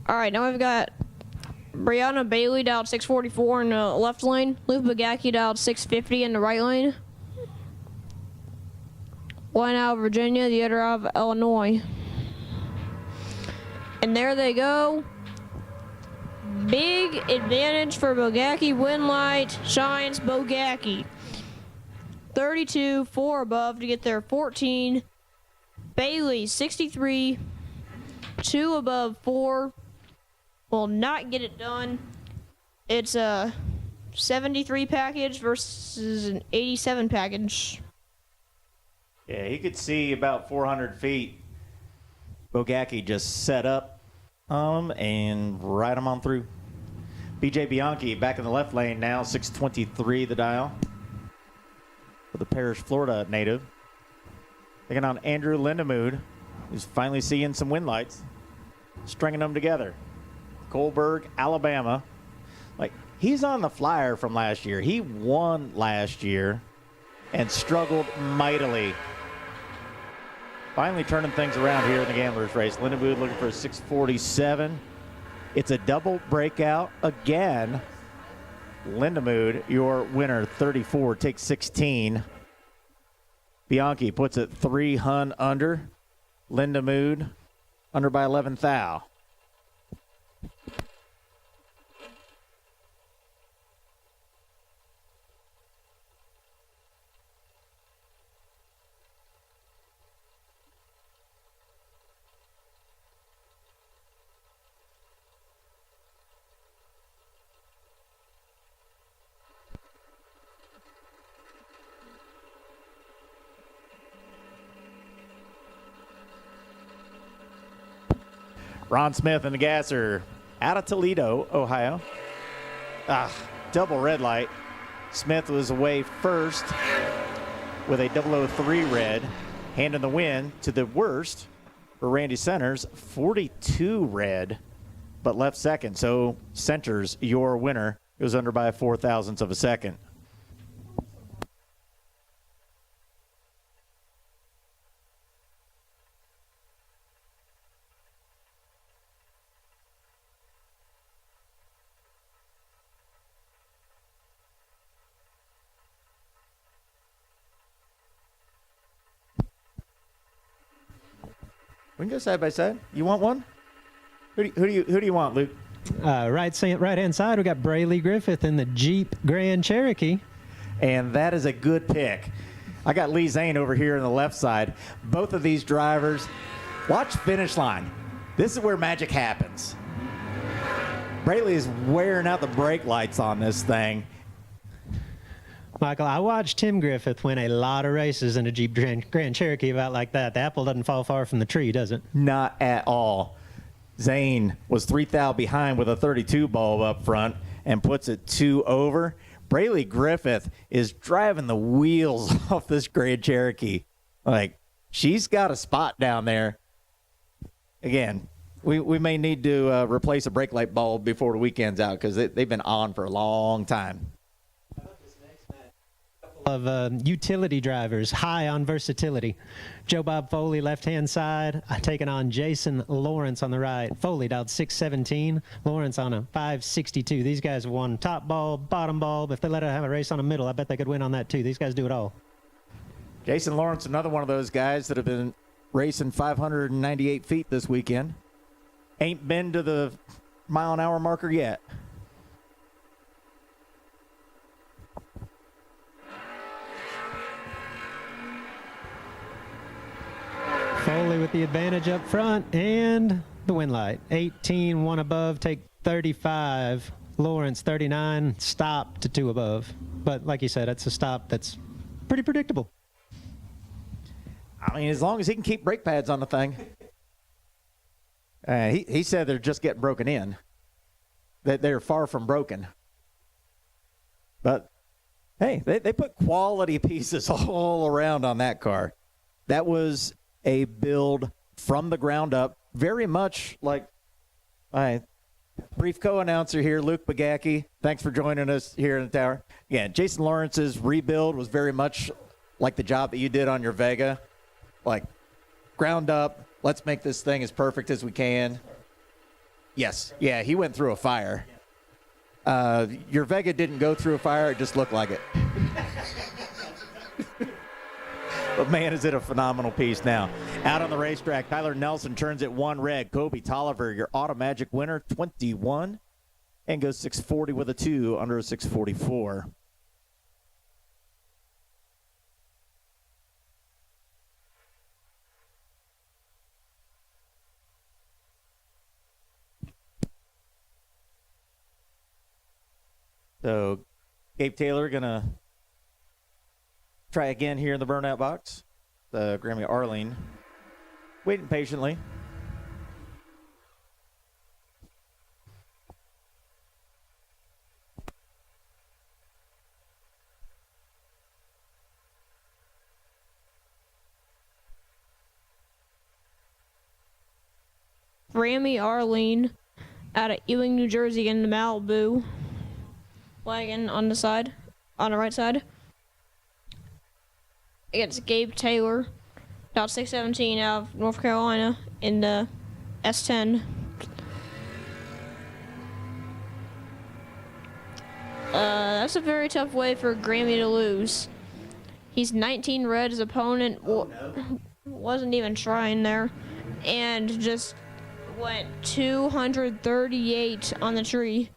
All right, now we've got Brianna Bailey down 644 in the left lane. Luke Bagacki down 650 in the right lane. One out of Virginia, the other out of Illinois. And there they go. Big advantage for Bogacki. Win light shines Bogacki. 32, 4 above to get there 14. Bailey, 63, 2 above 4. Will not get it done. It's a 73 package versus an 87 package. Yeah, you could see about 400 feet. Bogacki just set up and ride him on through. BJ Bianchi back in the left lane now, 623 the dial. For the Parrish, Florida native. Taking on Andrew Lindemood, who's finally seeing some wind lights. Stringing them together. Coalburg, Alabama. Like He's on the flyer from last year. He won last year and struggled mightily. Finally turning things around here in the Gamblers race. Lindenwood looking for a 647. It's a double breakout again. Lindenwood, your winner, 34, takes 16. Bianchi puts it 3 hun under. Lindenwood under by 11 thou. Ron Smith and the Gasser out of Toledo, Ohio. Double red light. Smith was away first with a 003 red, handing the win to the worst for Randy Centers, 42 red, but left second. So Centers, your winner, goes under by 0.04 of a second. We can go side by side. You want one? Who do you want, Luke? Right-hand side, we got Brayley Griffith in the Jeep Grand Cherokee. And that is a good pick. I got Lee Zane over here on the left side. Both of these drivers, watch finish line. This is where magic happens. Brayley is wearing out the brake lights on this thing. Michael, I watched Tim Griffith win a lot of races in a Jeep Grand Cherokee about like that. The apple doesn't fall far from the tree, does it? Not at all. Zane was 3 thou behind with a 32 bulb up front and puts it 2 over. Brayley Griffith is driving the wheels off this Grand Cherokee. Like, she's got a spot down there. Again, we may need to replace a brake light bulb before the weekend's out because they've been on for a long time. Of utility drivers, high on versatility. Joe Bob Foley, left-hand side, taking on Jason Lawrence on the right. Foley dialed 617, Lawrence on a 562. These guys have won top bulb, bottom bulb. If they let it have a race on the middle, I bet they could win on that too. These guys do it all. Jason Lawrence, another one of those guys that have been racing 598 feet this weekend. Ain't been to the mile-an-hour marker yet. Foley with the advantage up front and the win light. 18, 1 above, take 35. Lawrence, 39, stop to 2 above. But like you said, it's a stop that's pretty predictable. I mean, as long as he can keep brake pads on the thing. He said they're just getting broken in. That they're far from broken. But, hey, they put quality pieces all around on that car. That was a build from the ground up, very much like my brief co-announcer here, Luke Bagacki. Thanks for joining us here in the tower. Again, Jason Lawrence's rebuild was very much like the job that you did on your Vega. Like, ground up, let's make this thing as perfect as we can. Yes, yeah, he went through a fire. Your Vega didn't go through a fire, it just looked like it. But, man, is it a phenomenal piece now. Out on the racetrack, Tyler Nelson turns it 1 red. Kobe Tolliver, your AutoMagic winner, 21, and goes 640 with a 2 under a 644. So, Gabe Taylor going to try again here in the burnout box. The Grammy Arlene waiting patiently. Grammy Arlene out of Ewing, New Jersey in the Malibu. wagon on the side, on the right side. Against Gabe Taylor, about 617 out of North Carolina in the S10. That's a very tough way for Grammy to lose. He's 19 red. His opponent wasn't even trying there, and just went 238 on the tree.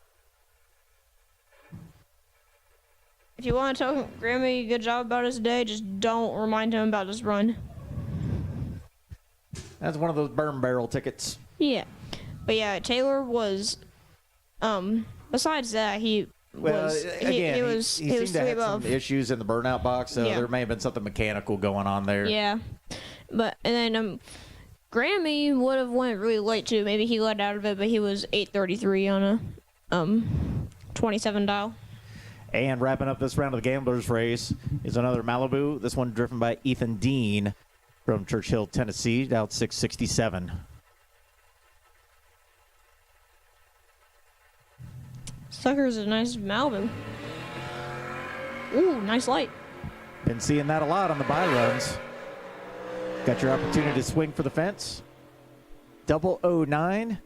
If you want to tell Grammy good job about his day, just don't remind him about his run. That's one of those burn barrel tickets. Yeah. But yeah, Taylor was, besides that, he was seemed to three have above. some issues in the burnout box, so Yeah. there may have been something mechanical going on there. Yeah. And then, Grammy would have went really late too. Maybe he let out of it, but he was 833 on a, 27 dial. And wrapping up this round of the Gamblers race is another Malibu. This one driven by Ethan Dean from Churchill, Tennessee, out 667. Sucker's a nice Malibu. Ooh, nice light. Been seeing that a lot on the buy runs. Got your opportunity to swing for the fence. 009.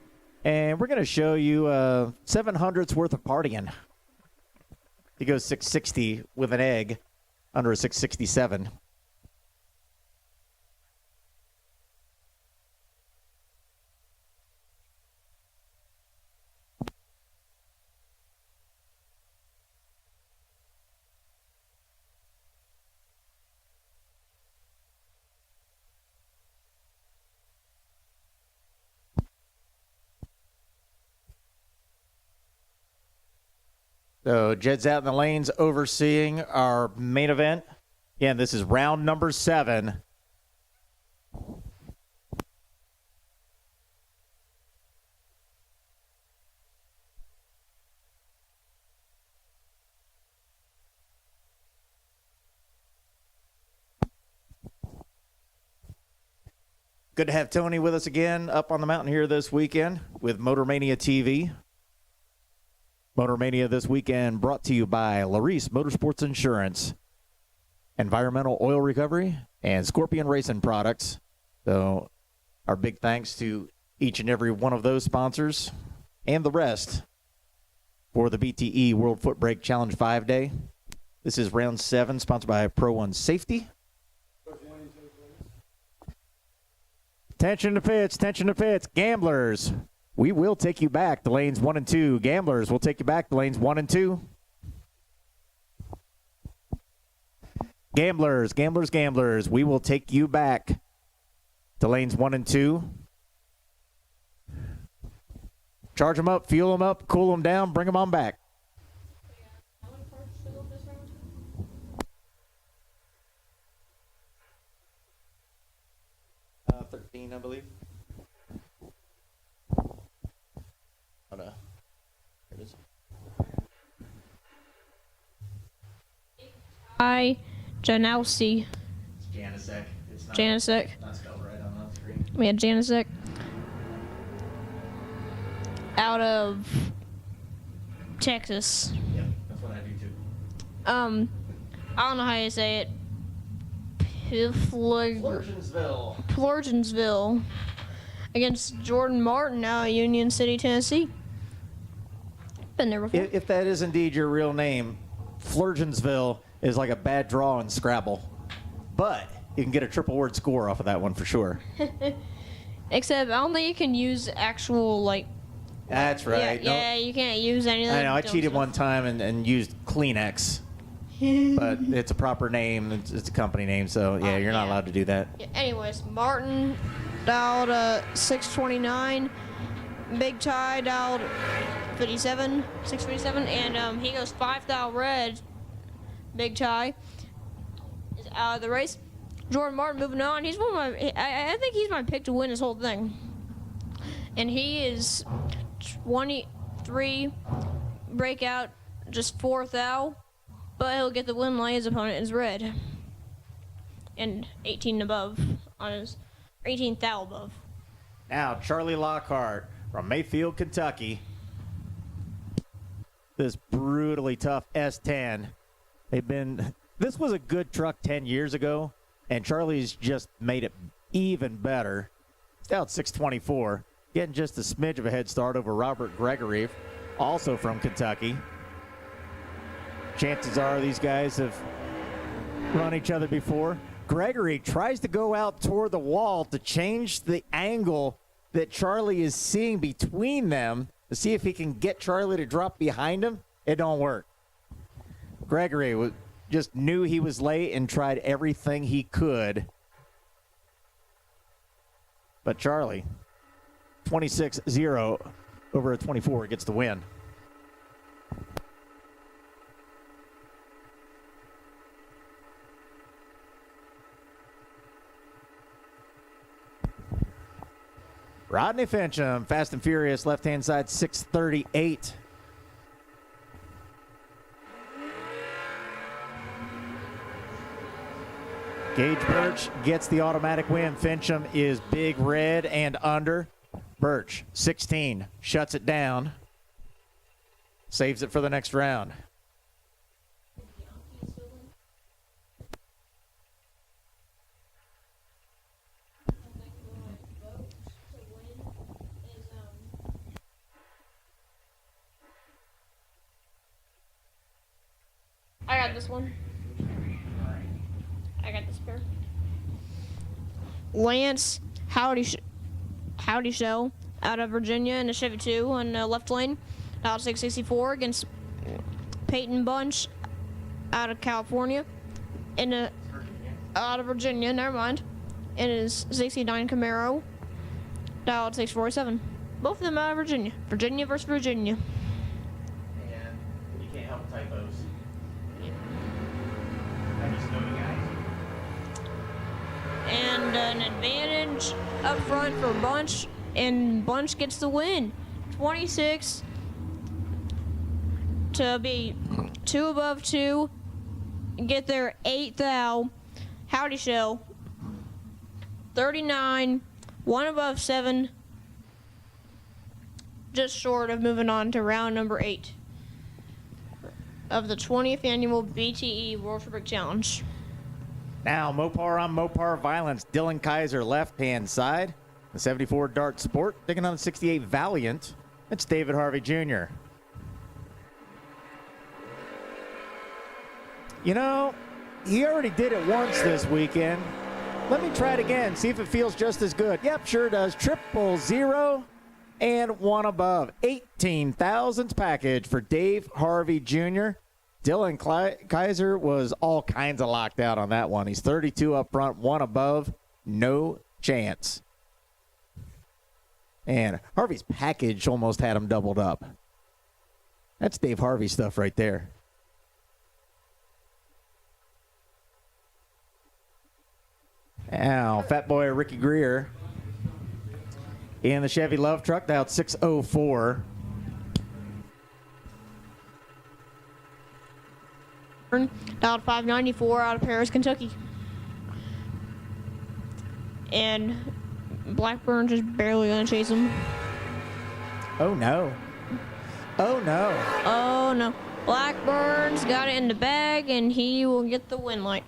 And we're going to show you 700ths worth of partying. He goes 660 with an egg under a 667. So Jed's out in the lanes overseeing our main event. Again, this is round number 7. Good to have Tony with us again up on the mountain here this weekend with MotorManiaTV. MotorMania this weekend brought to you by Larice Motorsports Insurance, Environmental Oil Recovery, and Scorpion Racing Products. So our big thanks to each and every one of those sponsors and the rest for the BTE World Footbrake Challenge 5-Day. This is round 7, sponsored by Pro One Safety. Attention to pits, attention to pits. Gamblers, we will take you back to lanes 1 and 2. Gamblers, we'll take you back to lanes 1 and 2. Gamblers, gamblers, gamblers, we will take you back to lanes 1 and 2. Charge them up, fuel them up, cool them down, bring them on back. 13, I believe. Oh, no. Here it is. Hi, Janowski. It's Janicek. It's not, Janicek. not spelled right on the screen. We had Janicek. Out of Texas. Yep, that's what I do too. I don't know how you say it. Florgensville. Against Jordan Martin out of Union City, Tennessee. Been there before. If that is indeed your real name, Florgensville is like a bad draw in Scrabble. But you can get a triple word score off of that one for sure. Except I don't think you can use actual, like... That's right. Yeah, you can't use any of that. I know, I cheated one time and used Kleenex. But it's a proper name. It's a company name, so yeah, you're not allowed to do that. Yeah, anyways, Martin dialed 629. Big Ty dialed 657, and he goes 5 dial red. Big Ty is out of the race. Jordan Martin moving on. He's one of my. I think he's my pick to win this whole thing. And he is 23 breakout, just 4 thou. But he'll get the win while his opponent is red. And 18 above on his 18 thou above. Now, Charlie Lockhart from Mayfield, Kentucky. this brutally tough S10. This was a good truck 10 years ago, and Charlie's just made it even better. It's out 624, getting just a smidge of a head start over Robert Gregory, also from Kentucky. Chances are these guys have run each other before. Gregory tries to go out toward the wall to change the angle that Charlie is seeing between them to see if he can get Charlie to drop behind him. It don't work. Gregory just knew he was late and tried everything he could. But Charlie, 26-0 over a 24, gets the win. Rodney Fincham, Fast and Furious, left-hand side, 638. Gage Birch gets the automatic win. Fincham is big red and under. Birch, 16, shuts it down. Saves it for the next round. I got this one. I got this pair. Lance Howdy Show out of Virginia in a Chevy 2 on the left lane. Out 664 against Peyton Bunch out of California. Out of Virginia, never mind. In his 69 Camaro. Dialed 647. Both of them out of Virginia. Virginia versus Virginia. And you can't help typos. And an advantage up front for Bunch, and Bunch gets the win. 26 to be 2 above 2, get their 8th thou. Howdy Show, 39, 1 above 7, just short of moving on to round number 8 of the 20th Annual BTE World Footbrake Challenge. Now, Mopar on Mopar violence. Dylan Kaiser, left-hand side. The 74 Dart Sport, taking on the 68 Valiant. It's David Harvey Jr. You know, he already did it once this weekend. Let me try it again, see if it feels just as good. Yep, sure does. 000 and 1 above. 18 thousandths package for Dave Harvey Jr. Dylan Kaiser was all kinds of locked out on that one. He's 32 up front, 1 above, no chance. And Harvey's package almost had him doubled up. That's Dave Harvey stuff right there. Now, Fat Boy Ricky Greer in the Chevy Love Truck, dialed 604. Dialed 594 out of Paris, Kentucky. And Blackburn just barely gonna chase him. Oh no. Oh no. Oh no. Blackburn's got it in the bag and he will get the win light.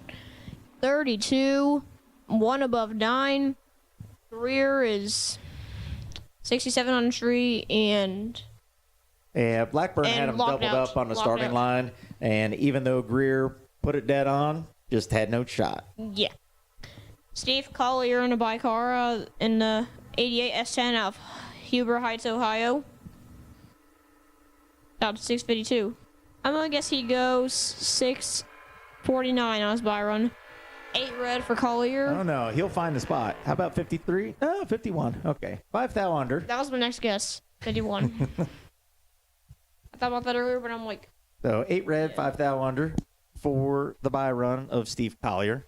32, 1 above 9. Rear is 67 on the tree and yeah, Blackburn had him doubled up on the starting line, and even though Greer put it dead on, just had no shot. Yeah. Steve Collier in a bicar in the 88 S10 out of Huber Heights, Ohio. Out to 652. I'm gonna guess he goes 649 on his buy run. 8 red for Collier. Oh no, he'll find the spot. How about 53? Oh, 51. Okay. 5 thou under. That was my next guess. 51. I thought about that earlier, but I'm like. So 8 red, 5 thou under for the buy run of Steve Collier.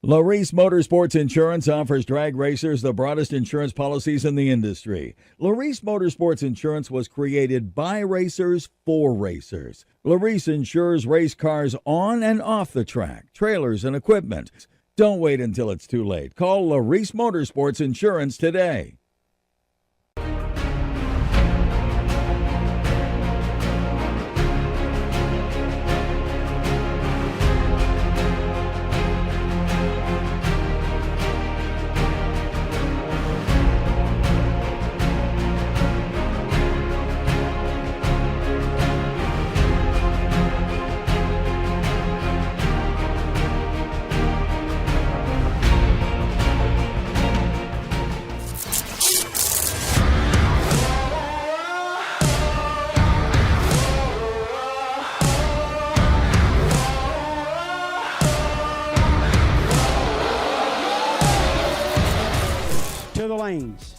Larice Motorsports Insurance offers drag racers the broadest insurance policies in the industry. Larice Motorsports Insurance was created by racers for racers. Larice insures race cars on and off the track, trailers, and equipment. Don't wait until it's too late. Call Larice Motorsports Insurance today. To the lanes.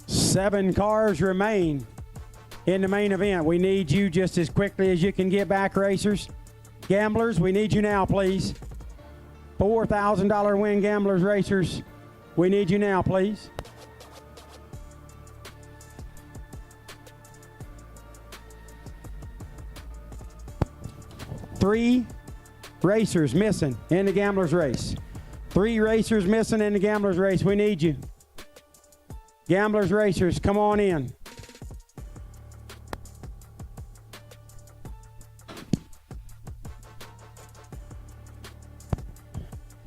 Seven cars remain in the main event. We need you just as quickly as you can get back, racers. Gamblers, we need you now, please. $4,000 win, gamblers, racers. We need you now, please. Three racers missing in the gamblers race. Three racers missing in the gamblers race. We need you. Gamblers, racers, come on in.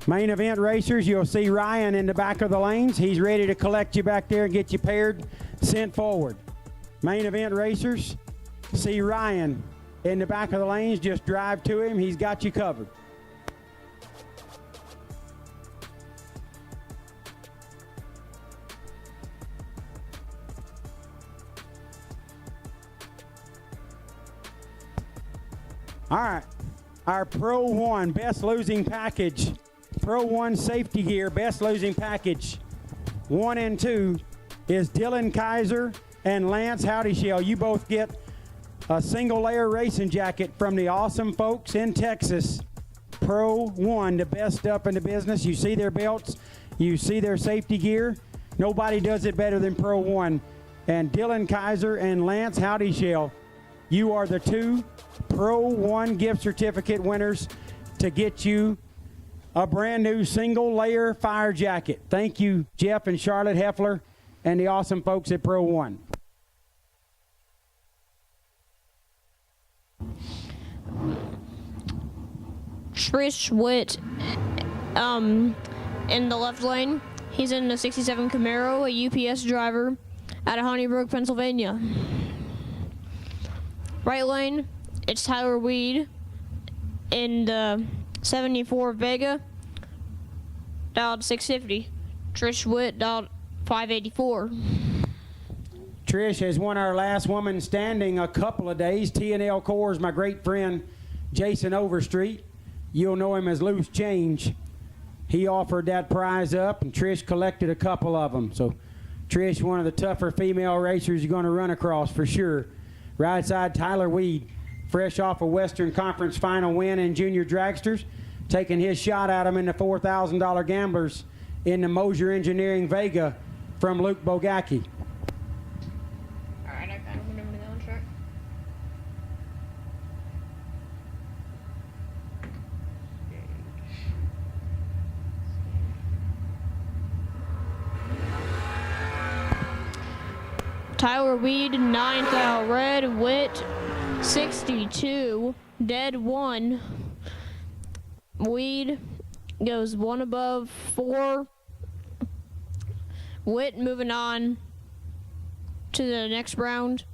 Main event racers, you'll see Ryan in the back of the lanes. He's ready to collect you back there and get you paired, sent forward. Main event racers, see Ryan in the back of the lanes. Just drive to him. He's got you covered. All right, our Pro 1 best losing package, Pro 1 safety gear best losing package 1 and 2 is Dylan Kaiser and Lance Howdyshell. You both get a single layer racing jacket from the awesome folks in Texas. Pro 1, the best up in the business. You see their belts, you see their safety gear. Nobody does it better than Pro 1. And Dylan Kaiser and Lance Howdyshell, you are the two Pro 1 gift certificate winners to get you a brand new single layer fire jacket. Thank you, Jeff and Charlotte Heffler and the awesome folks at Pro 1. Trish Witt in the left lane. He's in the 67 Camaro, a UPS driver out of Honeybrook, Pennsylvania. Right lane, it's Tyler Weed in the 74 Vega, dialed 650. Trish Witt, dialed 584. Trish has won our last woman standing a couple of days. T&L Coors, my great friend Jason Overstreet. You'll know him as Loose Change. he offered that prize up, and Trish collected a couple of them. So Trish, one of the tougher female racers you're going to run across for sure. Right side, Tyler Weed, fresh off a Western Conference final win in junior dragsters, taking his shot at him in the $4,000 gamblers in the Moser Engineering Vega from Luke Bogacki. All right, I kind of remember that one track. Tyler Weed, 9th out red, Witt, 62, dead 1. Weed goes 1 above 4. Witt moving on to the next round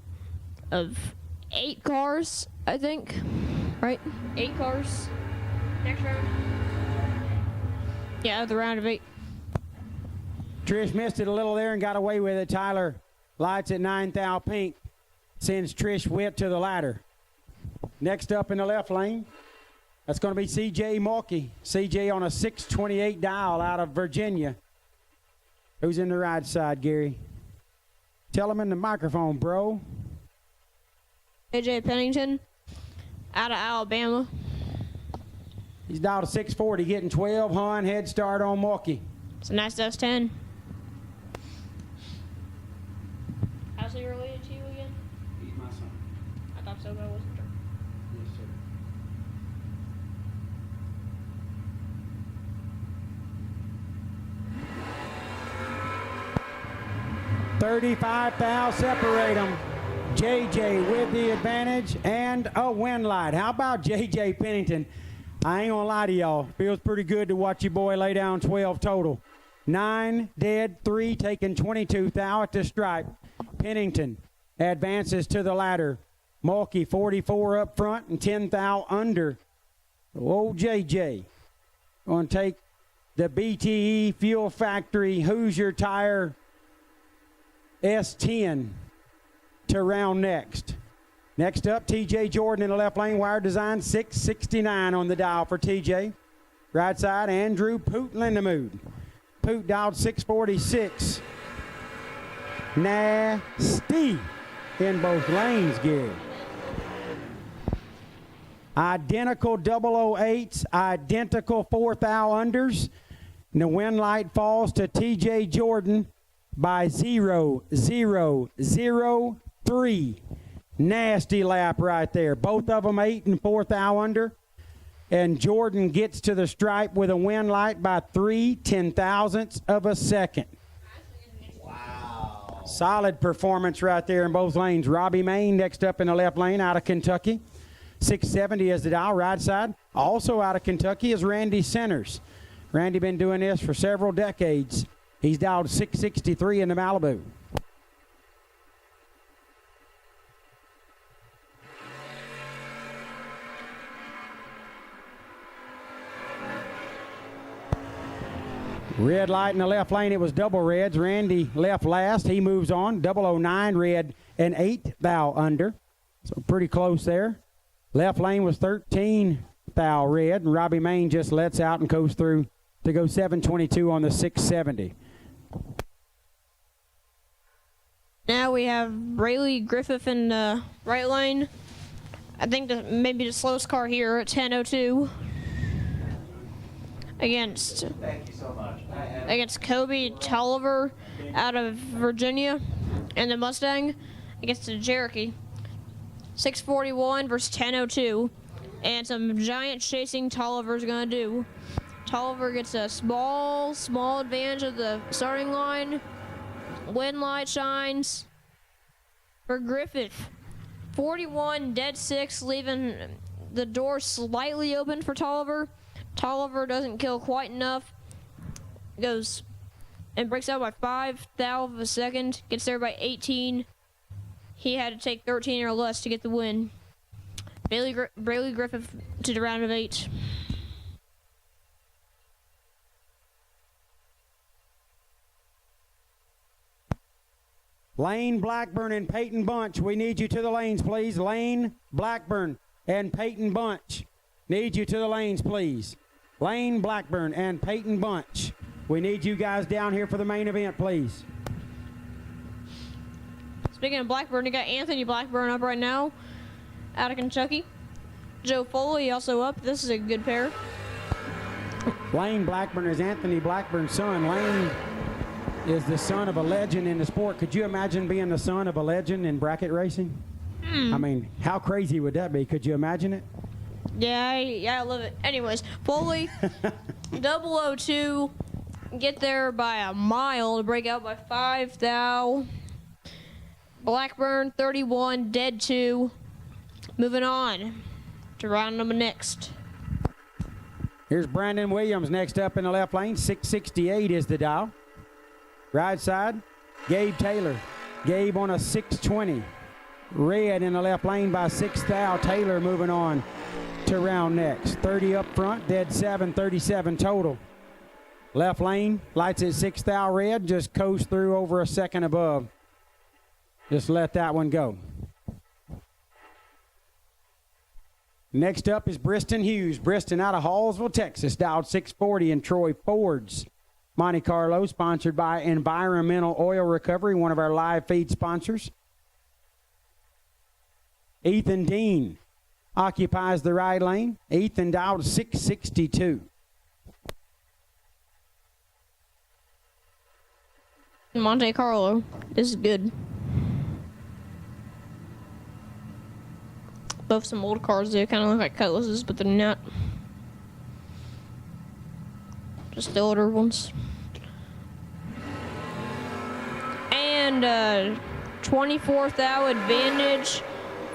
of 8 cars, I think. Right? 8 cars. Next round. Yeah, the round of 8. Trish missed it a little there and got away with it. Tyler lights at 9th out pink, sends Trish Witt to the ladder. Next up in the left lane, that's going to be CJ Mulkey. CJ on a 628 dial out of Virginia. Who's in the right side, Gary? Tell him in the microphone, bro. AJ Pennington out of Alabama. He's dialed a 640, getting 12 hun head start on Mulkey. It's a nice dust 10. How's he related to you again? He's my son. I thought so, but I wasn't sure. Yes, sir. 35 thou separate them. JJ with the advantage and a win light. How about JJ Pennington? I ain't gonna lie to y'all. Feels pretty good to watch your boy lay down 12 total. 9 dead, 3 taking 22 thou at the stripe. Pennington advances to the ladder. Mulkey 44 up front and 10 thou under. Old JJ gonna take the BTE Fuel Factory Hoosier tire S10 to round next. Next up, TJ Jordan in the left lane, wire design 669 on the dial for TJ. Right side, Andrew Poot Lindemood. Poot dialed 646. Nasty in both lanes, Gary. Identical 008s, identical 4 thou unders. And the win light falls to TJ Jordan by 0.003. Nasty lap right there. Both of them 8 and 4 thou under. And Jordan gets to the stripe with a win light by 3/10,000ths of a second. Wow. Solid performance right there in both lanes. Robbie Main next up in the left lane out of Kentucky. 670 is the dial, right side. Also out of Kentucky is Randy Centers. Randy been doing this for several decades. He's dialed 663 in the Malibu. Red light in the left lane, it was double reds. Randy left last, he moves on. 009 red and 8 thou under. So pretty close there. Left lane was 13 thou red, and Robbie Main just lets out and goes through to go 722 on the 670. Now we have Rayleigh Griffith in the right lane. I think maybe the slowest car here at 10:02. Against Thank you so much. against Kobe Tolliver out of Virginia and the Mustang against the Cherokee. 641 versus 10:02. And some giant chasing Tolliver's gonna do. Tolliver gets a small advantage of the starting line. Wind light shines for Griffith. 41 dead 6, leaving the door slightly open for Tolliver. Tolliver doesn't kill quite enough. Goes and breaks out by 5 thou of a second. Gets there by 18. He had to take 13 or less to get the win. Rayleigh Griffith to the round of 8. Lane Blackburn and Peyton Bunch, we need you to the lanes, please. Lane Blackburn and Peyton Bunch, need you to the lanes, please. Lane Blackburn and Peyton Bunch. We need you guys down here for the main event, please. Speaking of Blackburn, you got Anthony Blackburn up right now out of Kentucky. Joe Foley also up. This is a good pair. Lane Blackburn is Anthony Blackburn's son. Lane is the son of a legend in the sport. Could you imagine being the son of a legend in bracket racing? I mean, how crazy would that be? Could you imagine it? Yeah, I love it. Anyways, Foley, 002, get there by a mile to break out by 5 thou. Blackburn, 31, dead 2. Moving on to round number next. Here's Brandon Williams next up in the left lane. 668 is the dial. Right side, Gabe Taylor. Gabe on a 620. Red in the left lane by 6 thou. Taylor moving on to round next. 30 up front, dead 7, 37 total. Left lane, lights at 6 thou red, just coast through over a second above. Just let that one go. Next up is Briston Hughes. Briston out of Hallsville, Texas, dialed 640 in Troy Ford's Monte Carlo, sponsored by Environmental Oil Recovery, one of our live feed sponsors. Ethan Dean occupies the right lane. Ethan dialed 662. Monte Carlo. This is good. Both some old cars. They kind of look like Cutlasses, but they're not. Just the older ones. And 24th thou advantage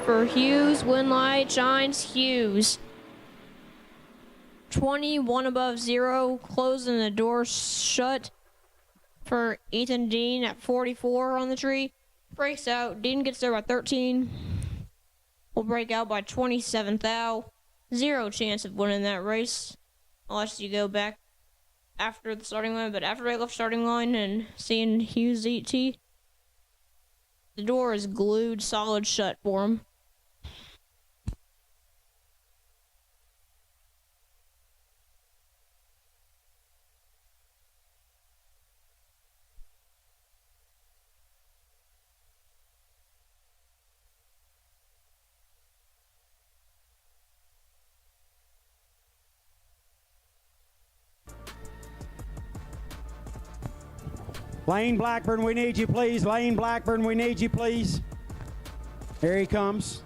for Hughes. Win light shines Hughes. 21 above 0. Closing the door shut for Ethan Dean at 44 on the tree. Breaks out. Dean gets there by 13. Will break out by 27 thou. 0 chance of winning that race unless you go back after the starting line. But after I left starting line and seeing Hughes ET, the door is glued solid shut for him. Lane Blackburn, we need you, please. Lane Blackburn, we need you, please. Here he comes.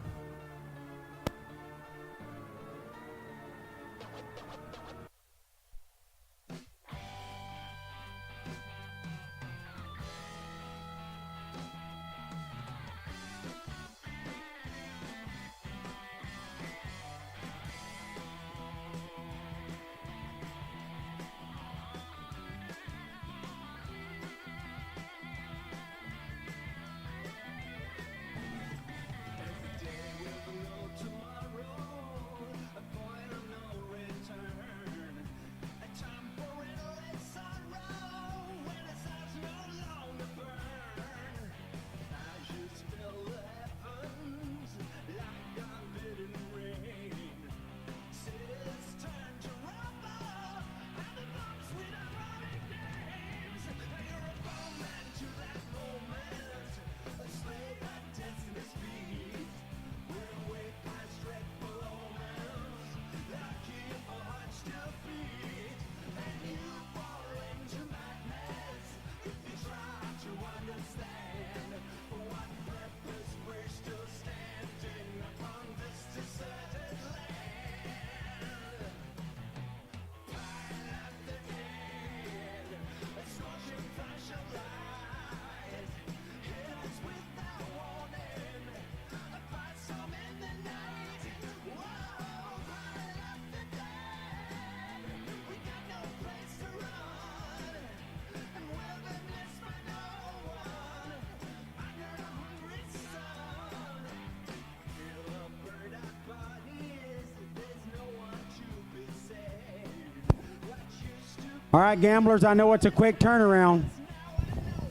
All right, gamblers, I know it's a quick turnaround.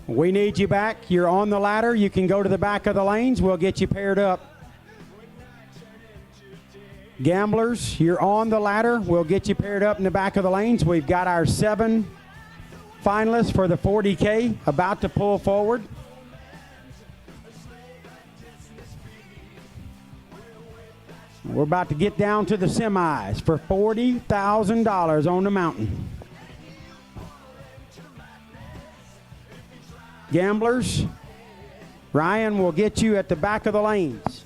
We need you back. You're on the ladder. You can go to the back of the lanes. We'll get you paired up. Gamblers, you're on the ladder. We'll get you paired up in the back of the lanes. We've got our 7 finalists for the 40K about to pull forward. We're about to get down to the semis for $40,000 on the mountain. Gamblers, Ryan will get you at the back of the lanes.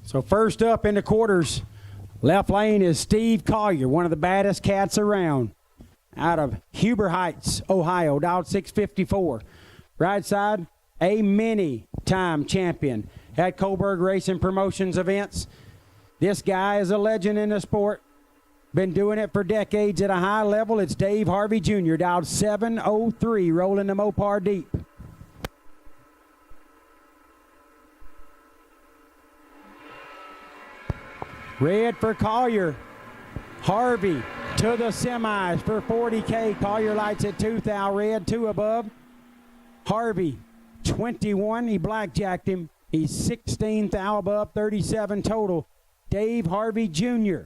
So first up in the quarters, left lane is Steve Collier, one of the baddest cats around, out of Huber Heights, Ohio, dialed 654. Right side, a many-time champion at Coalburg Racing Promotions events. This guy is a legend in the sport. Been doing it for decades at a high level. It's Dave Harvey Jr., dialed 703, rolling the Mopar deep. Red for Collier. Harvey to the semis for 40K. Collier lights at 2,000. Red 2 above. Harvey 21. He blackjacked him. He's 16,000 above, 37 total. Dave Harvey Jr.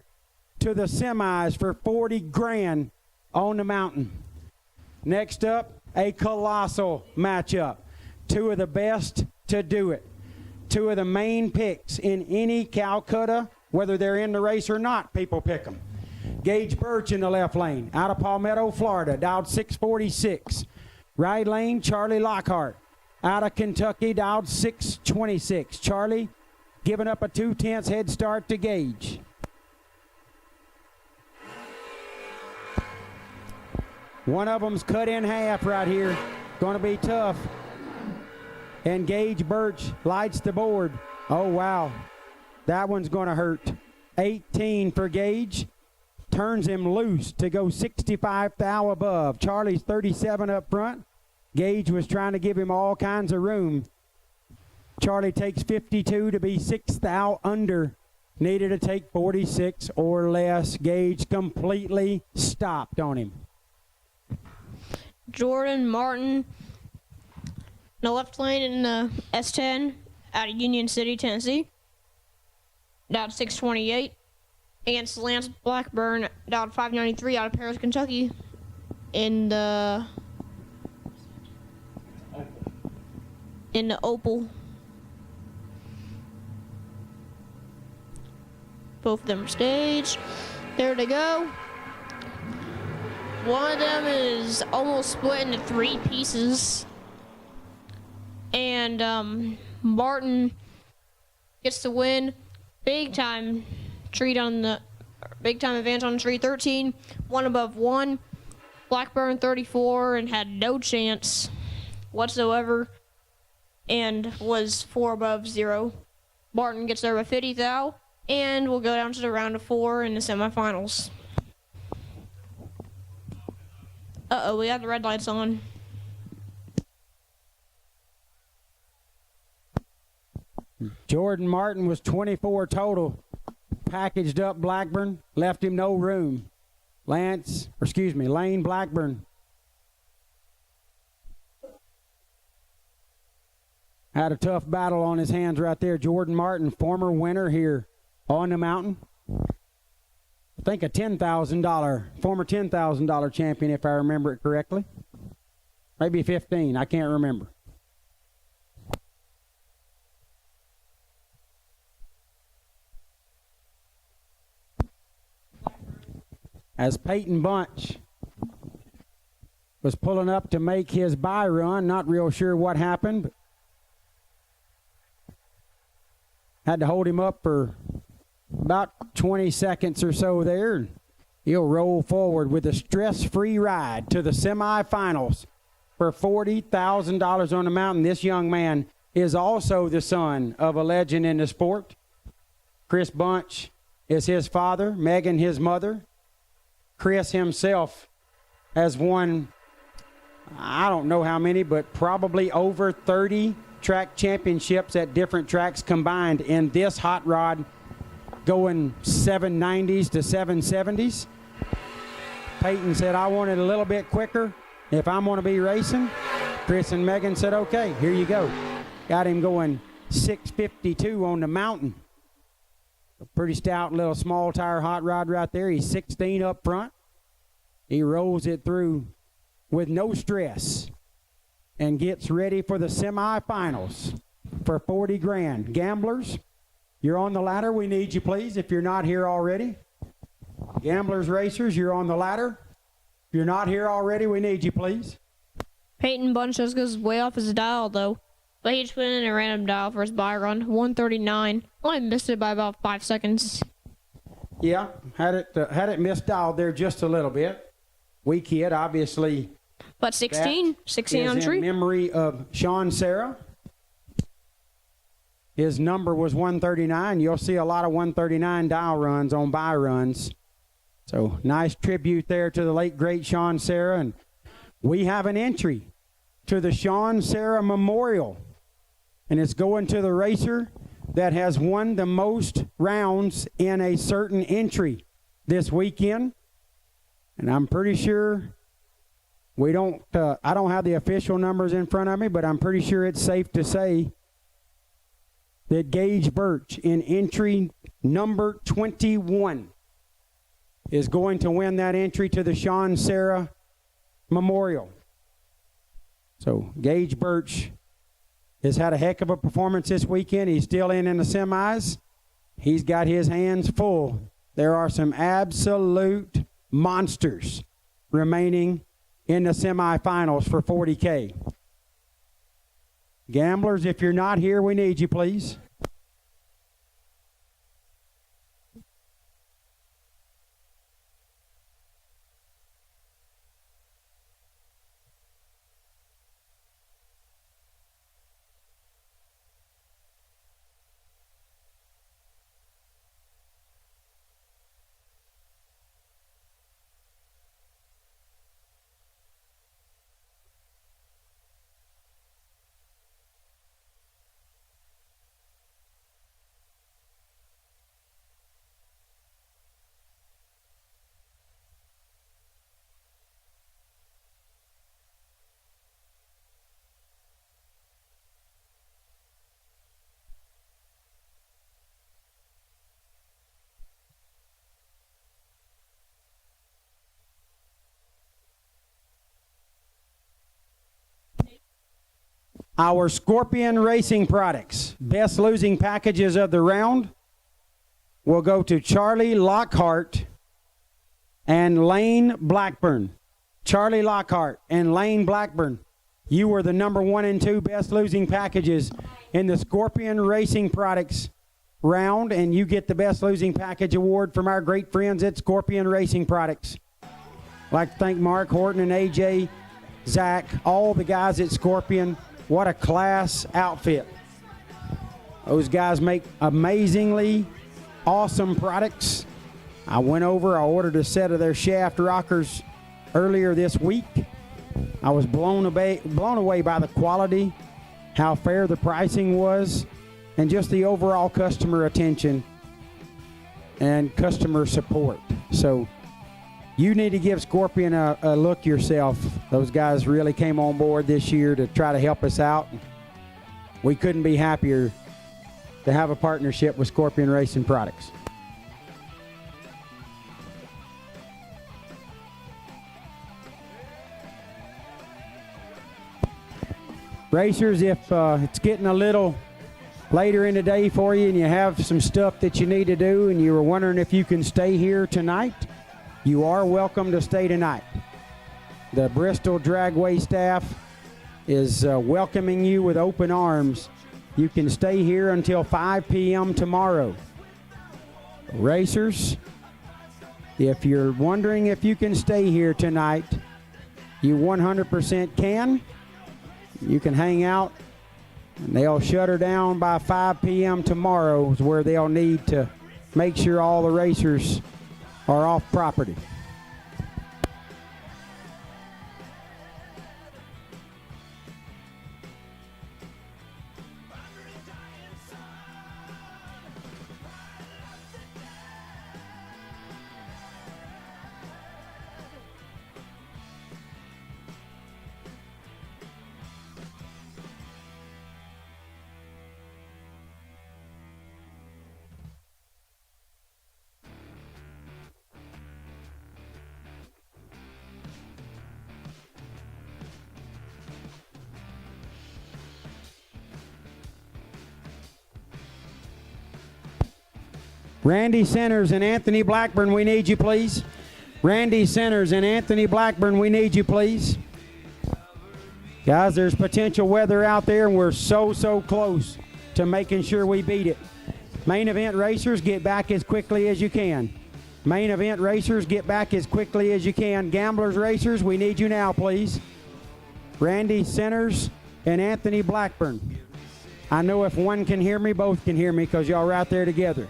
to the semis for 40 grand on the mountain. Next up, a colossal matchup. 2 of the best to do it. 2 of the main picks in any Calcutta. Whether they're in the race or not, people pick them. Gage Birch in the left lane, out of Palmetto, Florida, dialed 646. Right lane, Charlie Lockhart, out of Kentucky, dialed 626. Charlie giving up a 2/10 head start to Gage. One of them's cut in half right here. Going to be tough. And Gage Birch lights the board. Oh, wow. That one's going to hurt. 18 for Gage. Turns him loose to go 65,000 above. Charlie's 37 up front. Gage was trying to give him all kinds of room. Charlie takes 52 to be 6,000 under. Needed to take 46 or less. Gage completely stopped on him. Jordan Martin in the left lane in the S10 out of Union City, Tennessee. Dialed 628 against Lance Blackburn, dialed 593 out of Paris, Kentucky, in the Opal. Both of them are staged. There they go. One of them is almost split into 3 pieces, and Martin gets the win. Big time advance on tree 13, 1 above 1. Blackburn 34 and had no chance whatsoever and was 4 above 0. Martin gets there with 50,000 and we'll go down to the round of 4 in the semifinals. Uh-oh, we have the red lights on. Jordan Martin was 24 total. Packaged up Blackburn, left him no Lane Blackburn had a tough battle on his hands right there. Jordan Martin, former winner here on the mountain. I think a former $10,000 champion, if I remember it correctly. Maybe 15, I can't remember. As Peyton Bunch was pulling up to make his bye run, not real sure what happened, but had to hold him up for about 20 seconds or so there. He'll roll forward with a stress-free ride to the semifinals for $40,000 on the mountain. This young man is also the son of a legend in the sport. Chris Bunch is his father, Megan his mother. Chris himself has won, I don't know how many, but probably over 30 track championships at different tracks combined in this hot rod, going 790s to 770s. Peyton said, I want it a little bit quicker if I'm going to be racing. Chris and Megan said, okay, here you go. Got him going 652 on the mountain. A pretty stout little small tire hot rod right there. He's 16 up front. He rolls it through with no stress and gets ready for the semifinals for 40 grand. Gamblers, you're on the ladder. We need you, please, if you're not here already. Gamblers, racers, you're on the ladder. If you're not here already, we need you, please. Peyton Bunch just goes way off his dial, though. But he just put in a random dial for his buy run, 139. Only missed it by about 5 seconds. Yeah, had it misdialed there just a little bit. Wee kid, obviously. But 16 on tree. In memory of Sean Sarah. His number was 139. You'll see a lot of 139 dial runs on buy runs. So nice tribute there to the late great Sean Sarah. And we have an entry to the Sean Sarah Memorial. And it's going to the racer that has won the most rounds in a certain entry this weekend. And I'm pretty sure I don't have the official numbers in front of me, but I'm pretty sure it's safe to say that Gage Birch in entry number 21 is going to win that entry to the Sean Sarah Memorial. So Gage Birch has had a heck of a performance this weekend. He's still in the semis. He's got his hands full. There are some absolute monsters remaining in the semifinals for 40K. Gamblers, if you're not here, we need you, please. Our Scorpion Racing products, best losing packages of the round, will go to Charlie Lockhart and Lane Blackburn. Charlie Lockhart and Lane Blackburn, you were the number 1 and 2 best losing packages in the Scorpion Racing products round, and you get the best losing package award from our great friends at Scorpion Racing Products. I'd like to thank Mark Horton and AJ, Zach, all the guys at Scorpion. What a class outfit. Those guys make amazingly awesome products. I went over, I ordered a set of their shaft rockers earlier this week. I was blown away by the quality, how fair the pricing was, and just the overall customer attention and customer support. So you need to give Scorpion a look yourself. Those guys really came on board this year to try to help us out. We couldn't be happier to have a partnership with Scorpion Racing Products. Racers, if it's getting a little later in the day for you and you have some stuff that you need to do and you were wondering if you can stay here tonight, you are welcome to stay tonight. The Bristol Dragway staff is welcoming you with open arms. You can stay here until 5 p.m. tomorrow. Racers, if you're wondering if you can stay here tonight, you 100% can. You can hang out, and they'll shut her down by 5 p.m. tomorrow, is where they'll need to make sure all the racers are off property. Randy Centers and Anthony Blackburn, we need you, please. Randy Centers and Anthony Blackburn, we need you, please. Guys, there's potential weather out there, and we're so close to making sure we beat it. Main event racers, get back as quickly as you can. Main event racers, get back as quickly as you can. Gamblers racers, we need you now, please. Randy Centers and Anthony Blackburn. I know if one can hear me, both can hear me because y'all are out there together.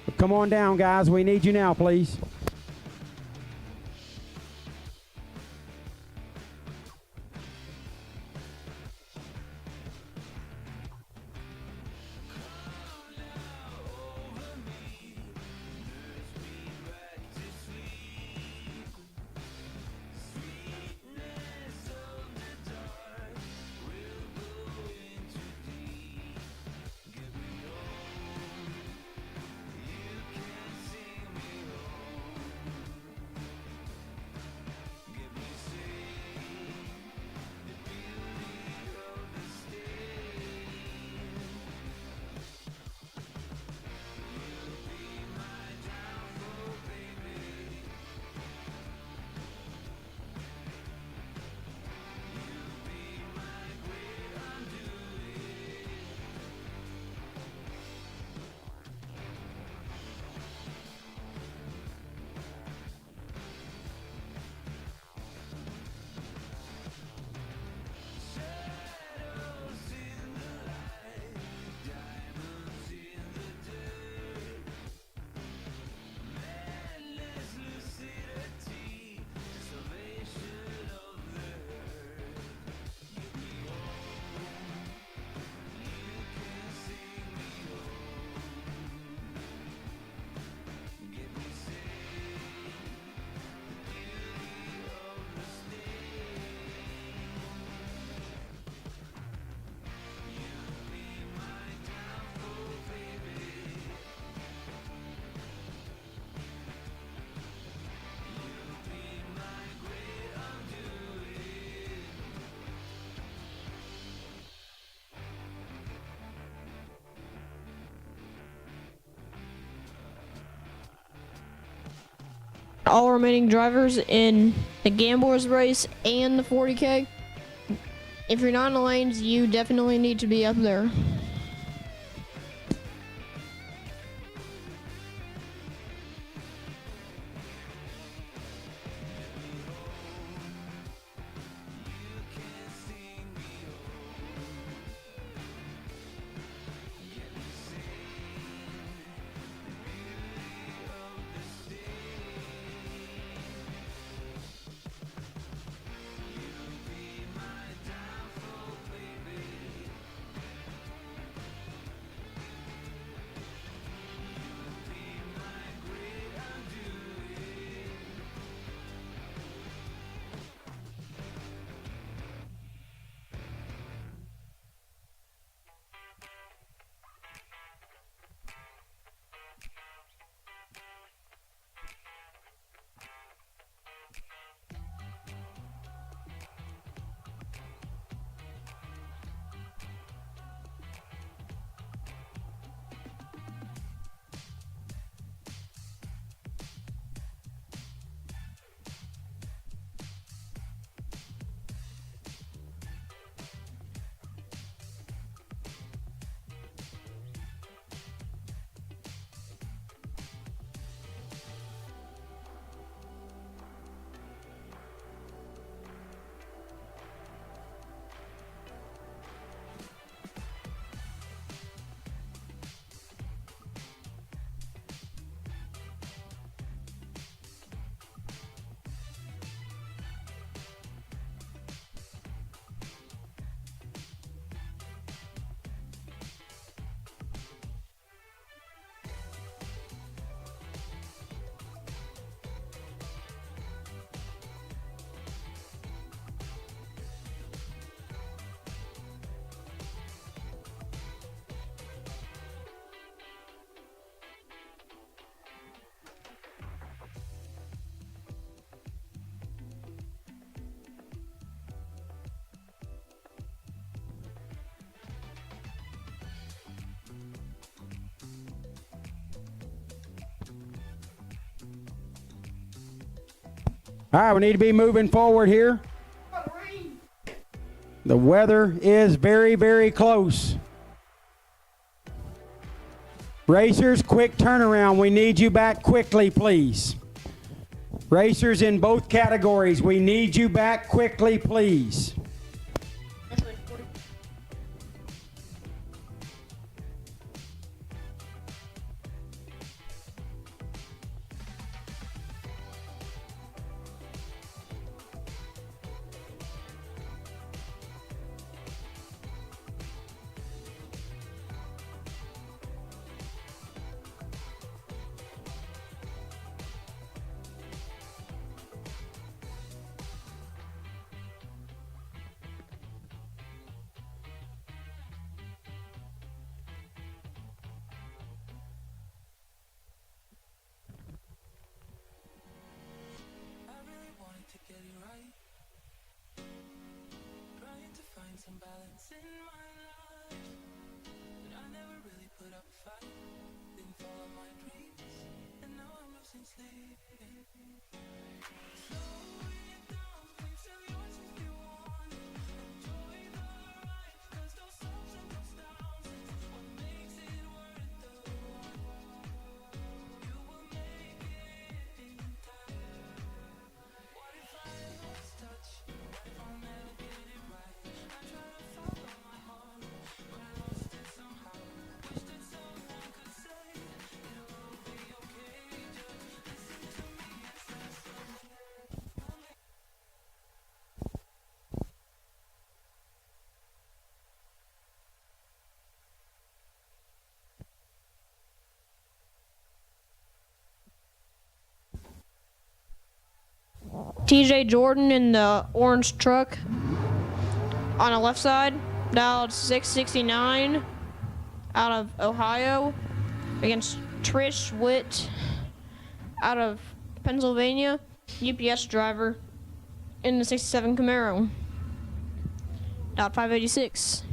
But come on down, guys. We need you now, please. All remaining drivers in the Gamblers race and the 40K. If you're not in the lanes, you definitely need to be up there. All right, we need to be moving forward here. The weather is very, very close. Racers, quick turnaround. We need you back quickly, please. Racers in both categories, we need you back quickly, please. TJ Jordan in the orange truck on the left side, dialed 669 out of Ohio against Trish Witt out of Pennsylvania, UPS driver in the 67 Camaro, dialed 586.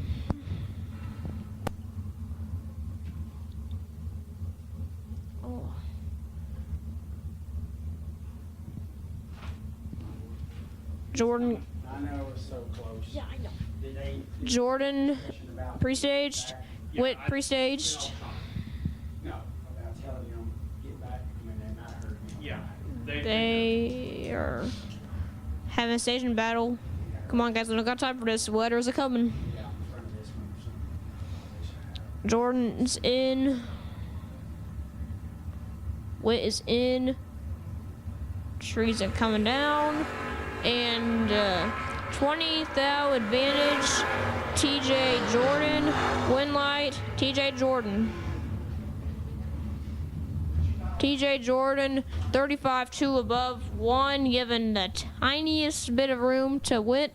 Jordan. I know it was so close. Yeah, I know. Jordan pre-staged, Witt pre-staged. No, about telling them get back. I mean, they might hurt me. Yeah. They are having a staging battle. Come on, guys, we don't got time for this. Weather's a coming. Jordan's in. Witt is in. Trees are coming down. And 20th thou advantage, TJ Jordan. Win light, TJ Jordan. TJ Jordan, 35-2 above 1, giving the tiniest bit of room to Witt.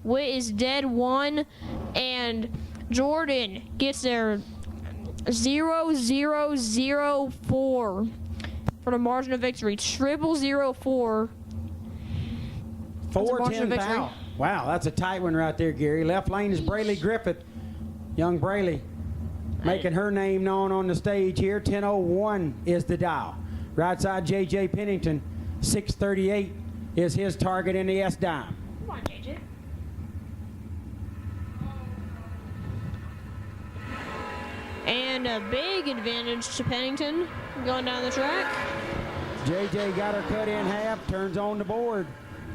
Witt is dead 1, and Jordan gets their 0-0-0-4 for the margin of victory. 0-0-0-4. 4-10 thou. Wow, that's a tight one right there, Gary. Left lane is Brayley Griffith. Young Brayley making her name known on the stage here. 10:01 is the dial. Right side, J.J. Pennington. 6:38 is his target in the S-dime. Come on, JJ. And a big advantage to Pennington going down the track. J.J. got her cut in half, turns on the board.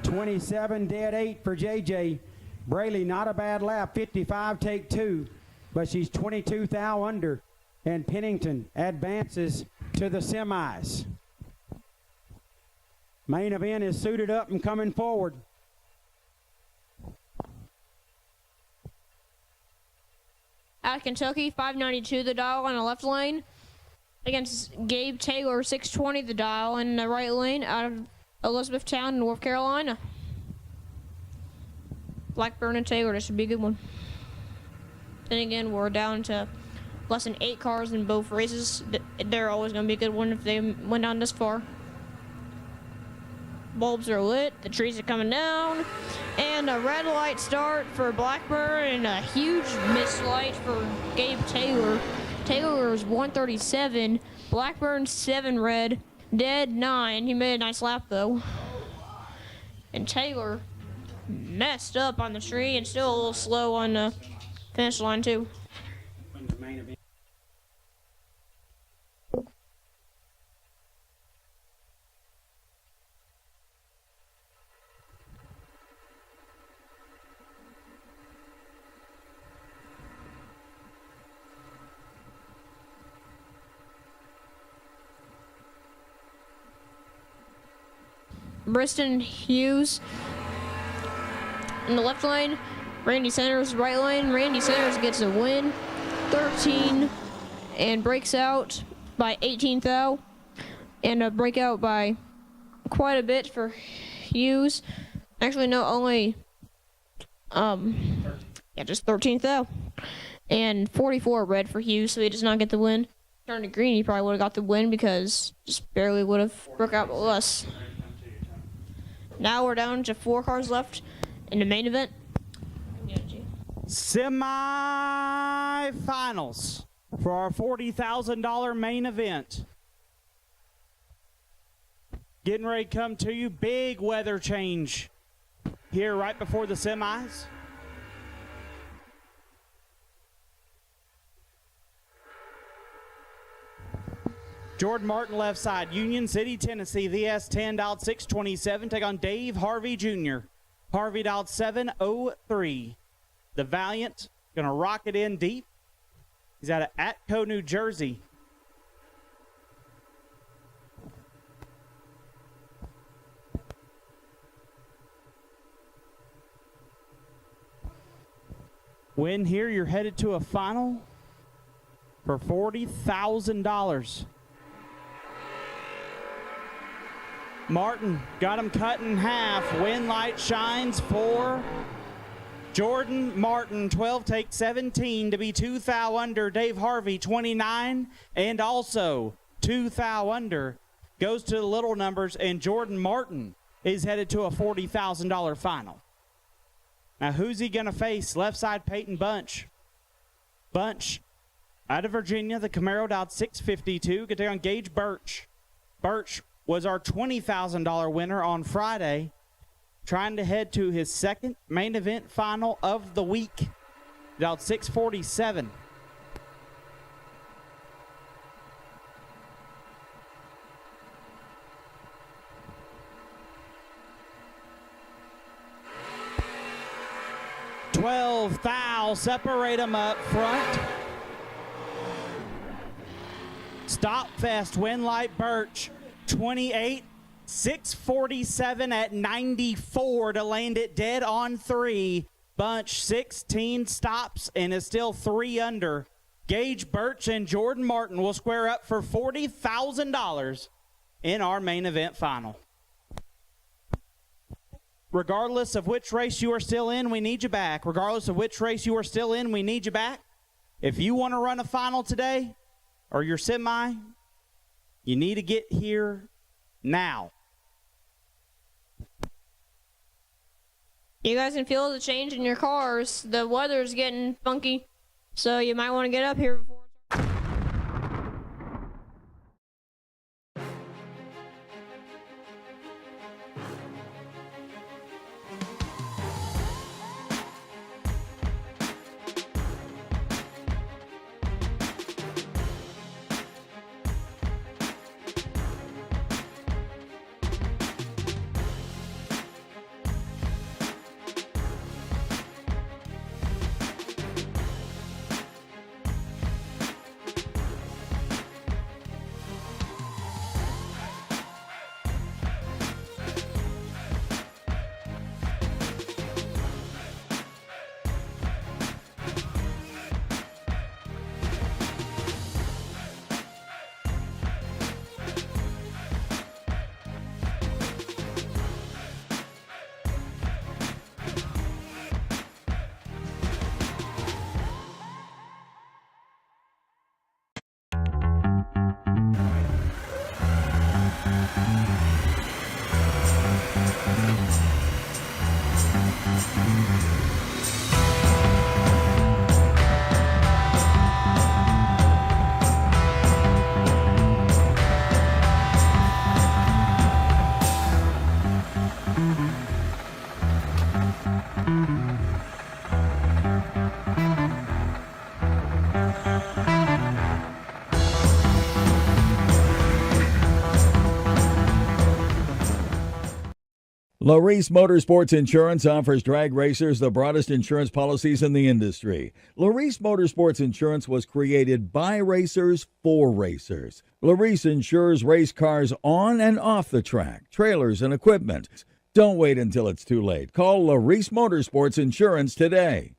27 dead 8 for JJ. Brayley, not a bad lap, 55 take 2, but she's 22 thou under, and Pennington advances to the semis. Main event is suited up and coming forward. Out of Kentucky, 592 the dial on the left lane against Gabe Taylor, 620 the dial in the right lane out of Elizabethtown, North Carolina. Blackburn and Taylor, this should be a good one. Then again, we're down to less than 8 cars in both races. They're always going to be a good one if they went down this far. Bulbs are lit, the trees are coming down, and a red light start for Blackburn and a huge miss light for Gabe Taylor. Taylor's 137, Blackburn 7 red. Dead 9. He made a nice lap though. And Taylor messed up on the tree and still a little slow on the finish line too. Briston Hughes in the left lane, Randy Centers right lane. Randy Centers gets a win, 13, and breaks out by 18th thou, and a breakout by quite a bit for Hughes. Actually, no, only just 13th thou, and 44 red for Hughes, so he does not get the win. Turned to green, he probably would have got the win because just barely would have broke out with us. Now we're down to 4 cars left in the main event. Semi-finals for our $40,000 main event. Getting ready to come to you. Big weather change here right before the semis. Jordan Martin left side, Union City, Tennessee, VS10 dialed 627. Take on Dave Harvey Jr. Harvey dialed 703. The Valiant gonna rock it in deep. He's out of Atco, New Jersey. Win here, you're headed to a final for $40,000. Martin got him cut in half. Win light shines for Jordan Martin. 12 takes 17 to be 2 thou under. Dave Harvey 29 and also 2 thou under. Goes to the little numbers, and Jordan Martin is headed to a $40,000 final. Now who's he gonna face? Left side Peyton Bunch. Bunch out of Virginia, the Camaro dialed 652. Get there on Gage Birch. Birch was our $20,000 winner on Friday, trying to head to his second main event final of the week. Dialed 647. Thou separate them up front. Stop fest, win light Birch. 28, 647 at 94 to land it dead on 3. Bunch 16 stops and is still 3 under. Gage Birch and Jordan Martin will square up for $40,000 in our main event final. Regardless of which race you are still in, we need you back. Regardless of which race you are still in, we need you back. If you want to run a final today or your semi, you need to get here now. You guys can feel the change in your cars. The weather's getting funky, so you might want to get up here before. Larice Motorsports Insurance offers drag racers the broadest insurance policies in the industry. Larice Motorsports Insurance was created by racers for racers. Larice insures race cars on and off the track, trailers, and equipment. Don't wait until it's too late. Call Larice Motorsports Insurance today.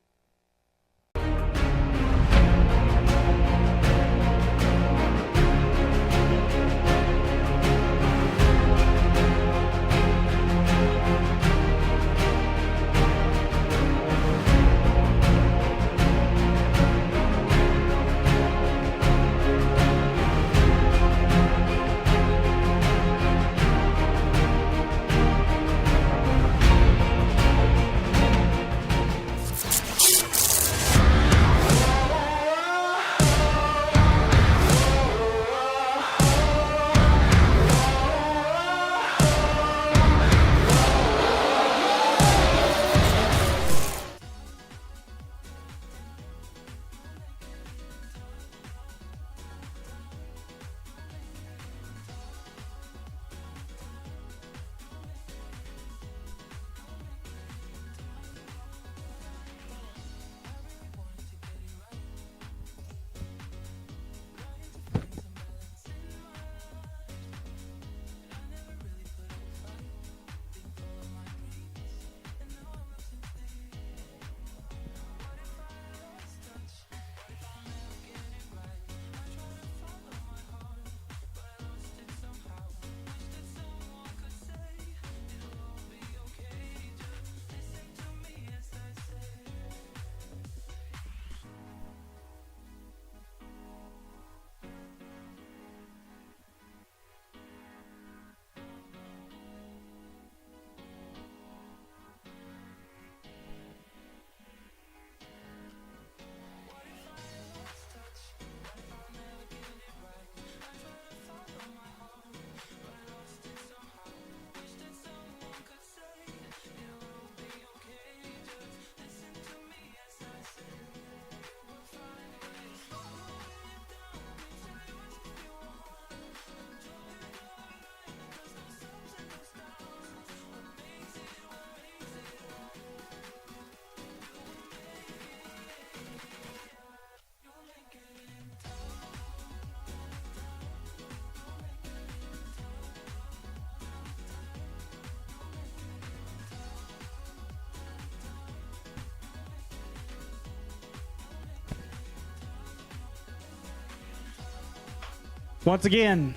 Once again,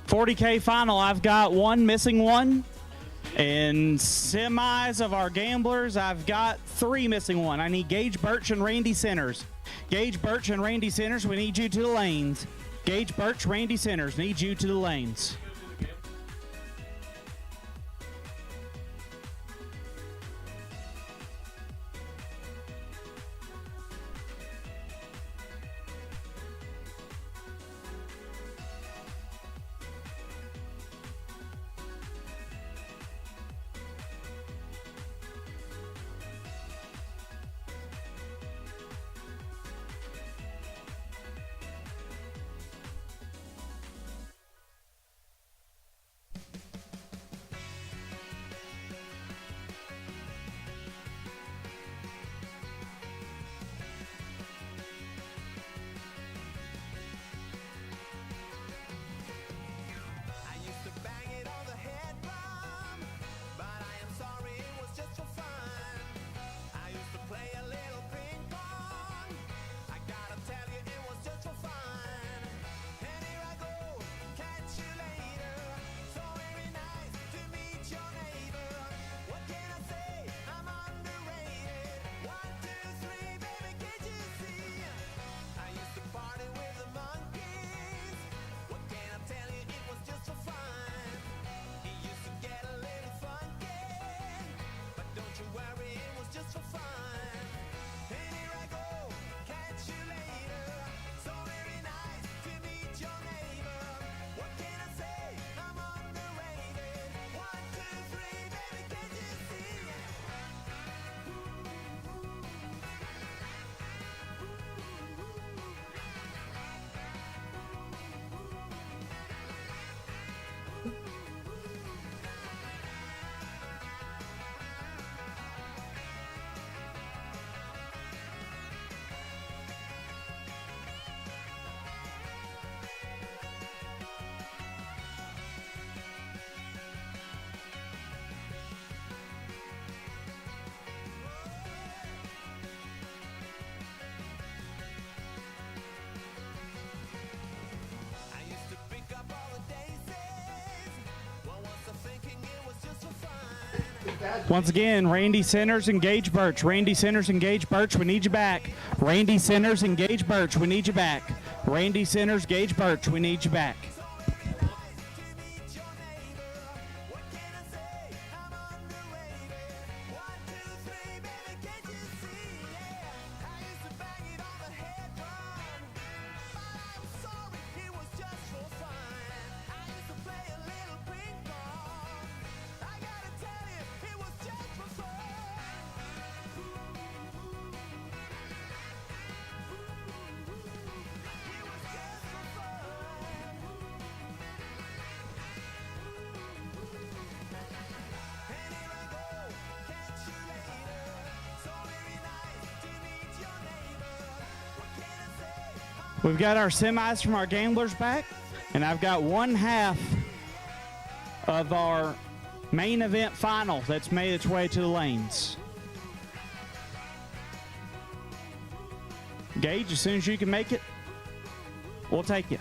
40K final. I've got one missing one. In semis of our gamblers, I've got 3 missing one. I need Gage Birch and Randy Centers. Gage Birch and Randy Centers, we need you to the lanes. Gage Birch, Randy Centers, need you to the lanes. Once again, Randy Centers and Gage Birch. Randy Centers and Gage Birch, we need you back. Randy Centers and Gage Birch, we need you back. Randy Centers, Gage Birch, we need you back. We've got our semis from our gamblers back, and I've got one half of our main event final that's made its way to the lanes. Gage, as soon as you can make it, we'll take you.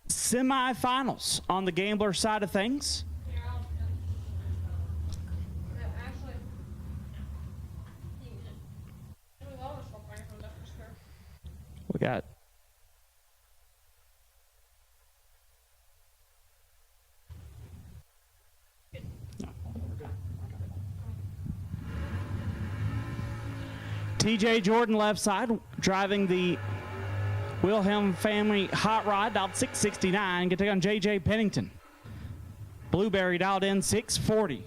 Semi-finals on the gambler side of things. We got TJ Jordan left side driving the Wilhelm family hot rod, dialed 669. Get to take on JJ Pennington. Blueberry dialed in 640.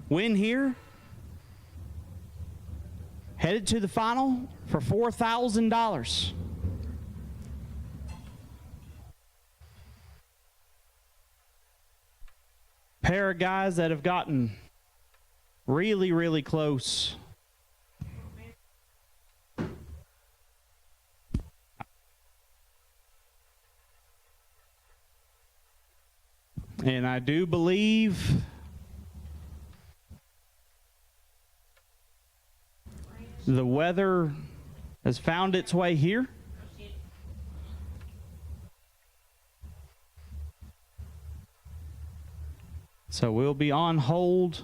Win here. Headed to the final for $4,000. Pair of guys that have gotten really, really close. And I do believe the weather has found its way here. So we'll be on hold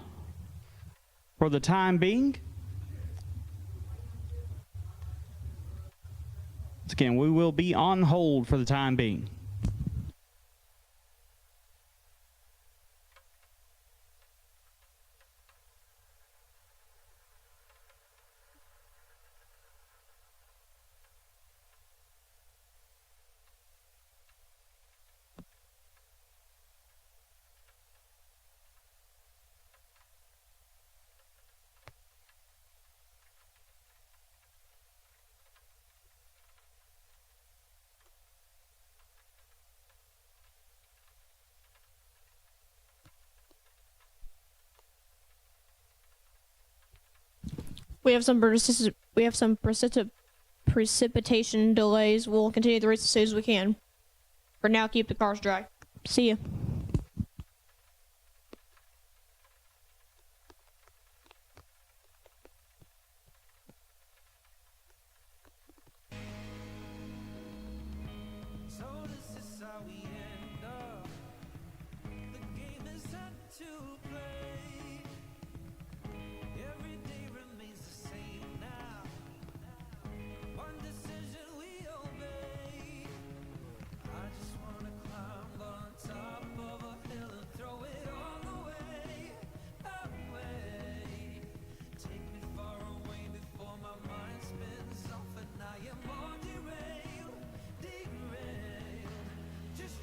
for the time being. Again, we will be on hold for the time being. We have some precipitation delays. We'll continue the race as soon as we can. For now, keep the cars dry. See ya. So this is how we end up. The game is set to play. Every day remains the same now. One decision we obey. I just wanna climb on top of a hill and throw it all away, away. Take me far away before my mind spins off and I am all derailed, derailed. Just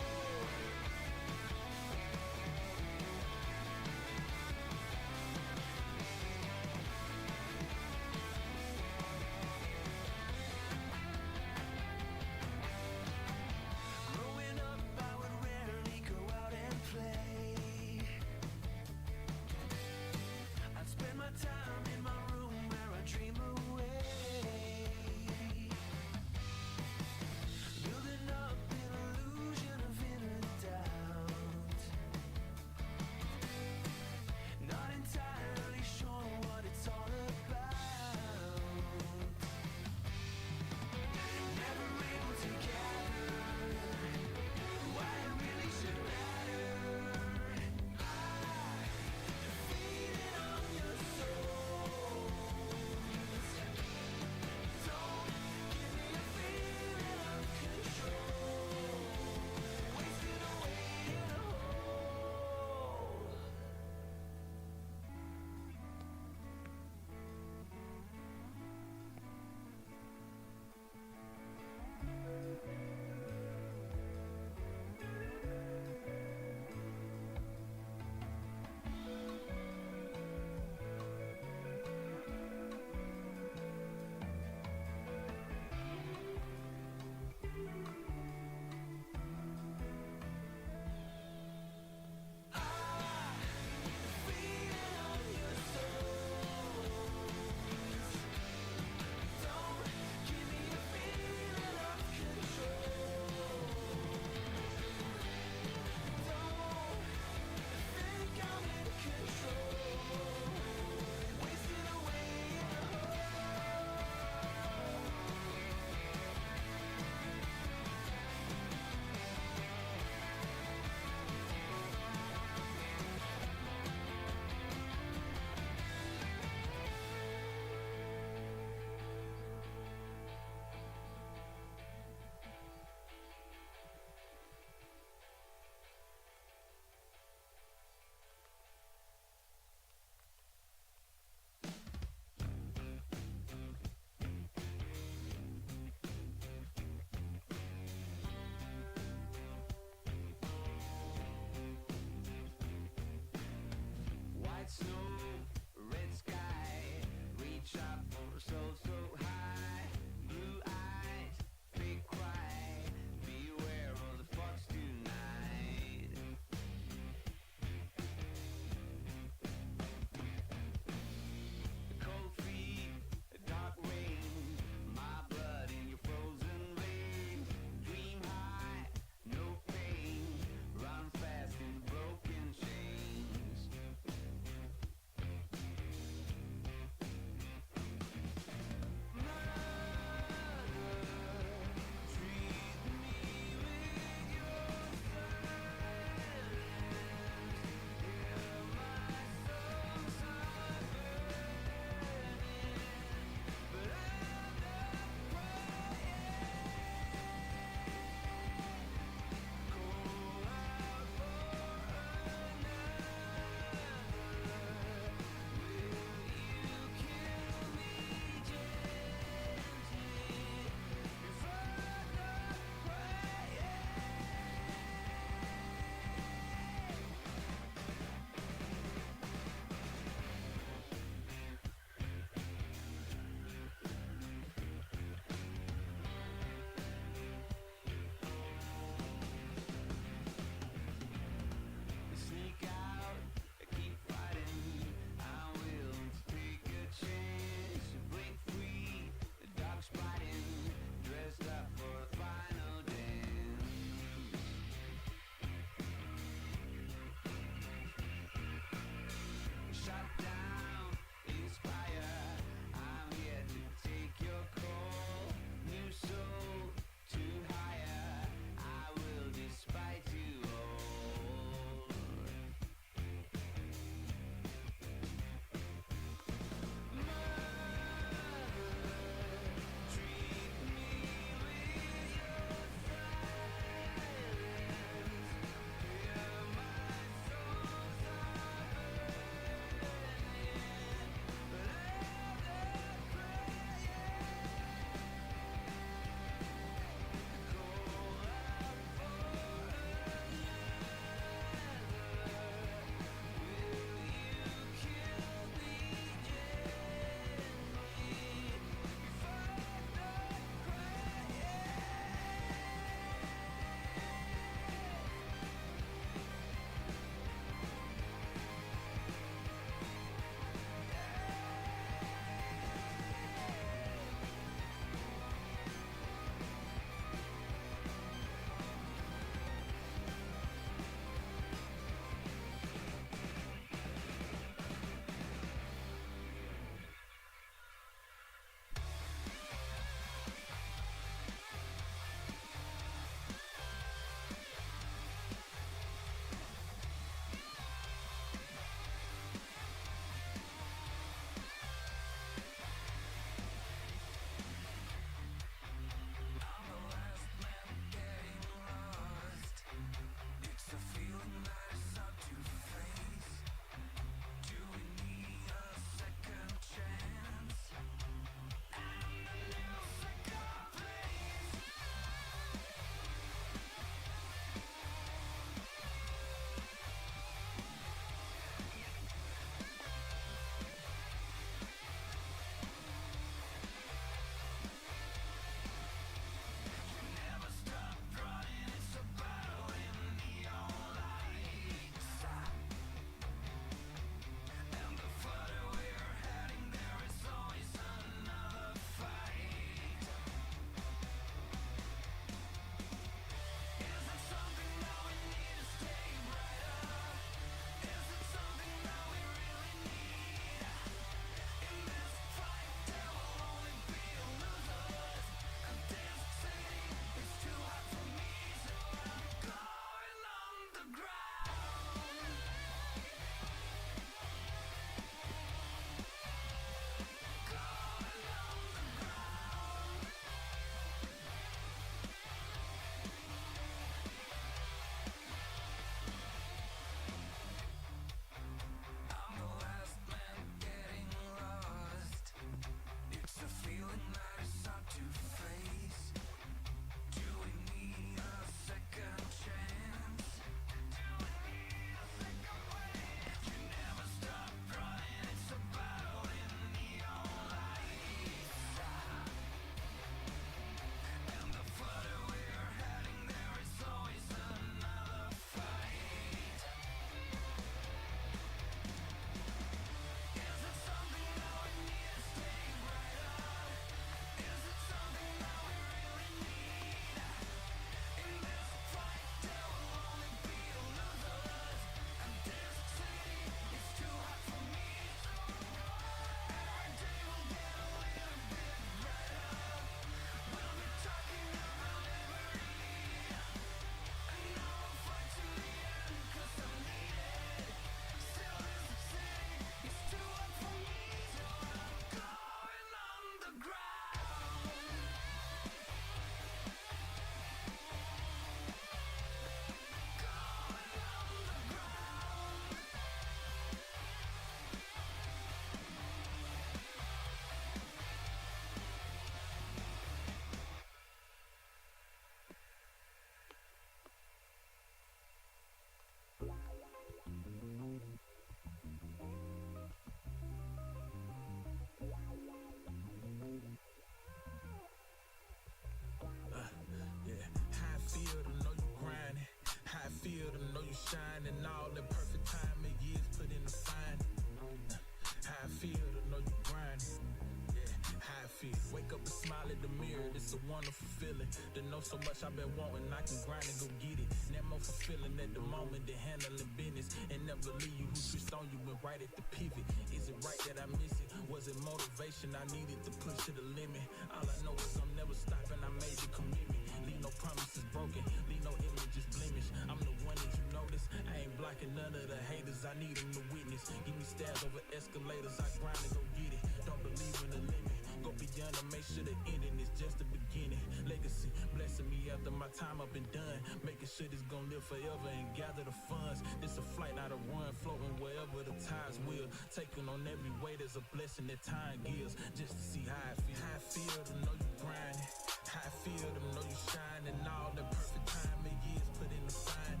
feel. Wake up and smile at the mirror, it's a wonderful feeling. To know so much I've been wanting, I can grind and go get it. Never more fulfilling at the moment than handling business. And never leave you who switched on you went right at the pivot. Is it right that I miss it? Was it motivation I needed to push to the limit? All I know is I'm never stopping, I made the commitment. Leave no promises broken, leave no images blemished. I'm the one that you notice, I ain't blocking none of the haters, I need them to witness. Give me stabs over escalators, I grind and go get it. Don't believe in the limit, go beyond and make sure the ending is just the beginning. Legacy, blessing me after my time up and done. Making sure this gon' live forever and gather the funds. This a flight, not a run, floating wherever the tides will. Taking on every way, there's a blessing that time gives. Just to see how I feel. How I feel to know you grinding. How I feel to know you shining. All the perfect time and years put in the fine.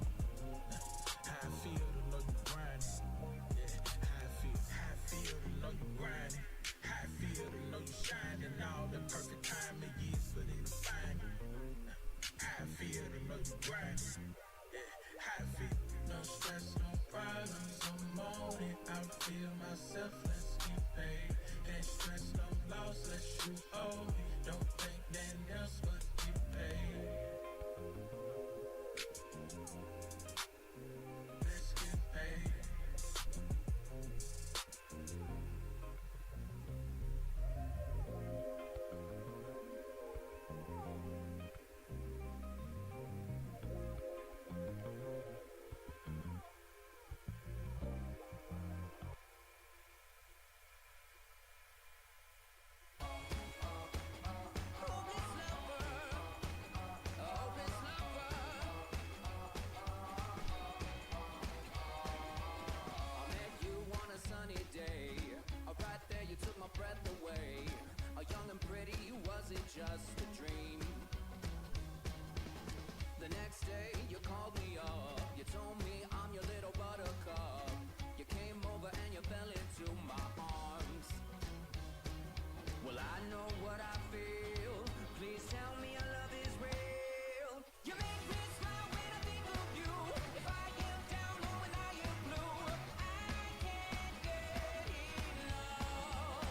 How I feel to know you grinding. Yeah, how I feel. How I feel to know you grinding. How I feel to know you shining. All the perfect time and years put in the fine. How I feel to know you grinding. Yeah, how I feel. No stress, no problems, I'm on it. I feel myself, let's get paid. Can't stress, no loss, let's shoot over. Don't think nothing else but get paid. Let's get paid. Just a dream. The next day you called me up. You told me I'm your little buttercup. You came over and you fell into my arms. Well, I know what I feel. Please tell me your love is real. You make me smile when I think of you. If I am down or when I am blue, I can't get enough.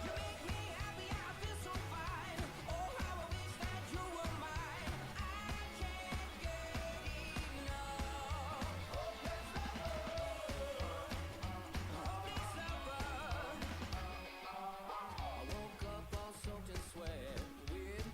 You make me happy, I feel so fine. Oh, how I wish that you were mine. I can't get enough. Hopeless lover. I woke up all soaked in sweat with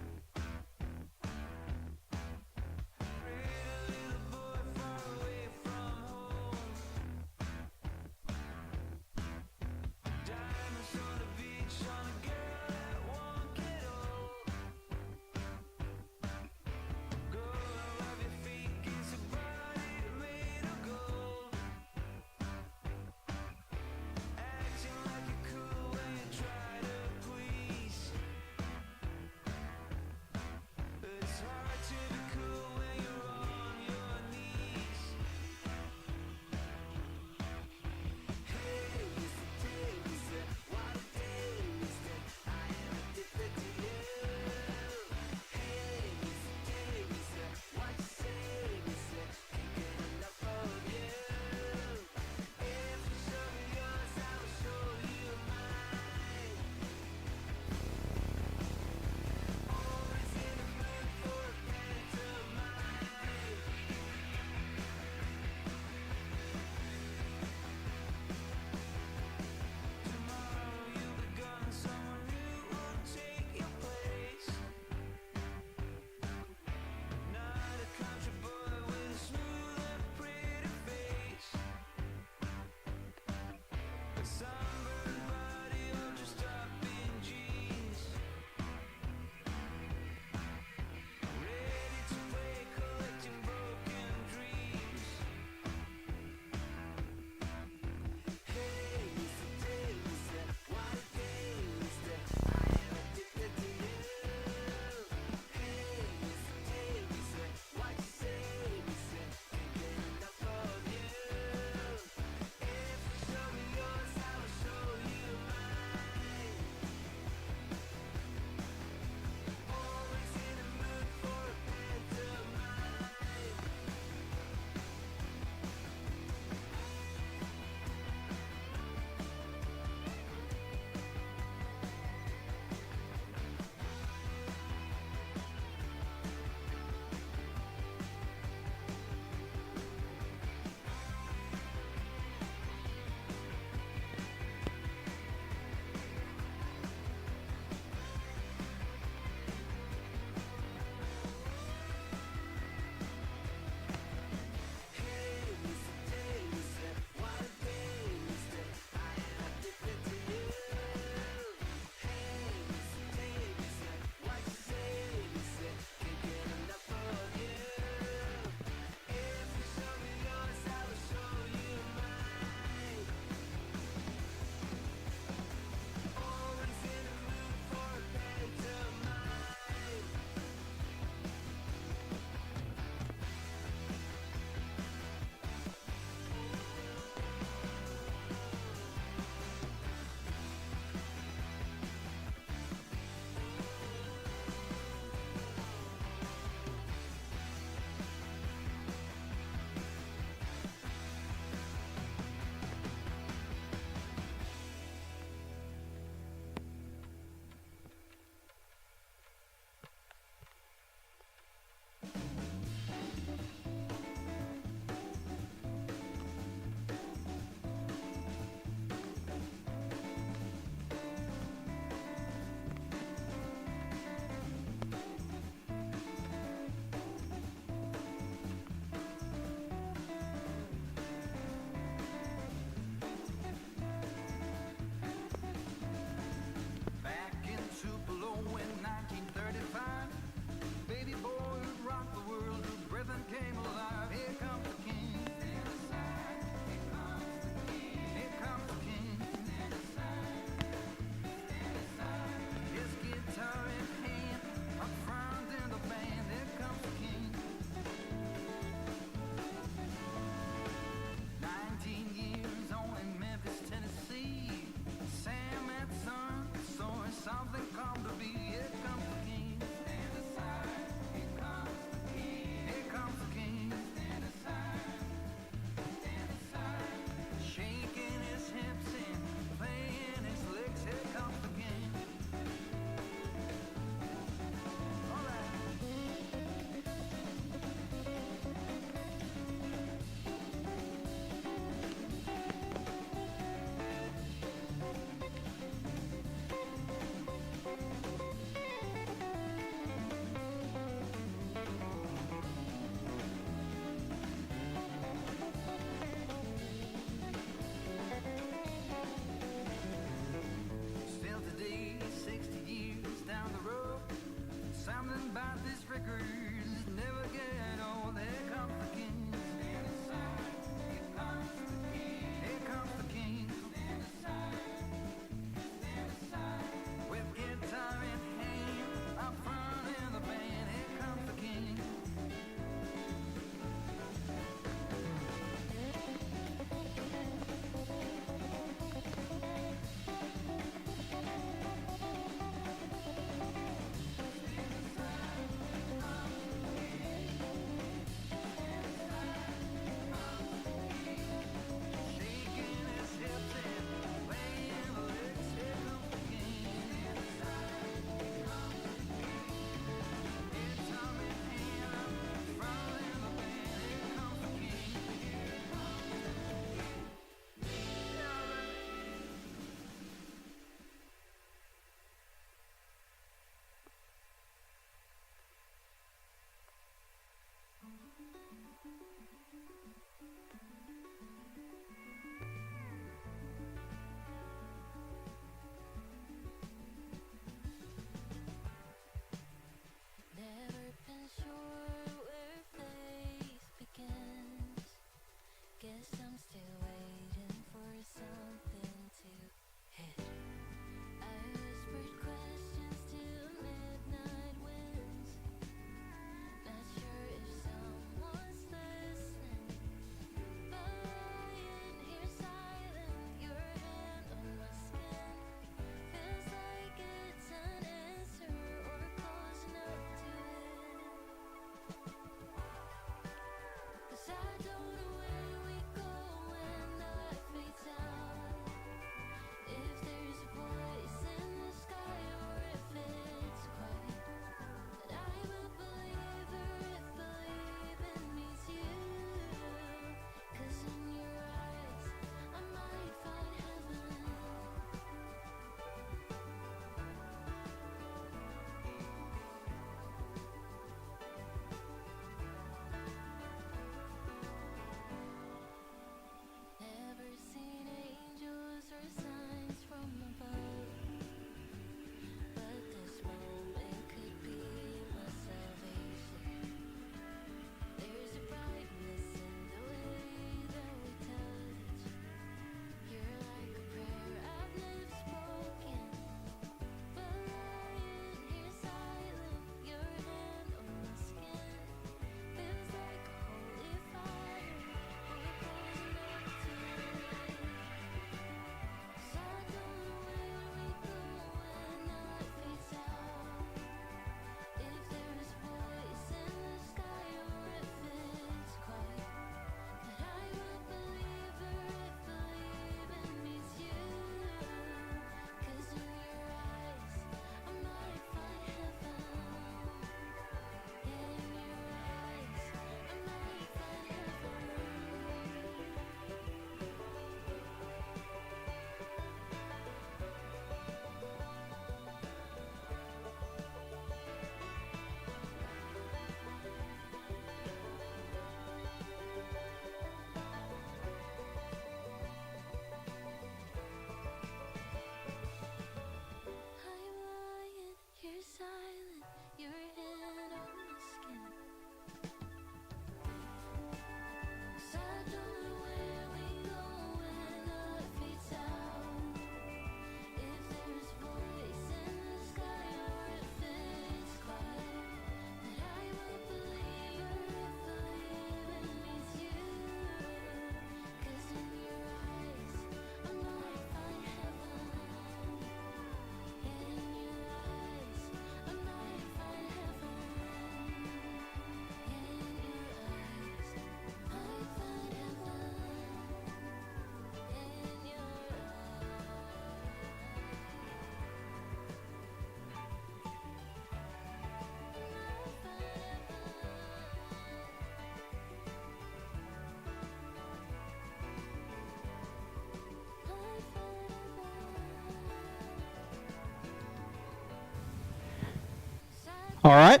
All right.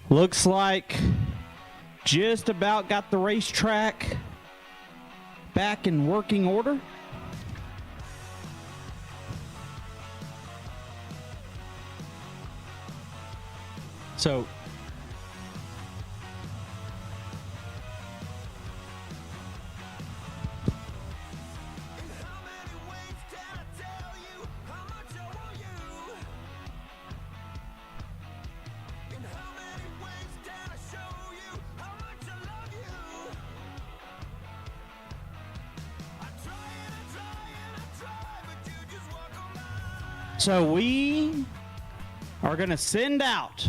Looks like just about got the racetrack back in working order. So So we are going to send out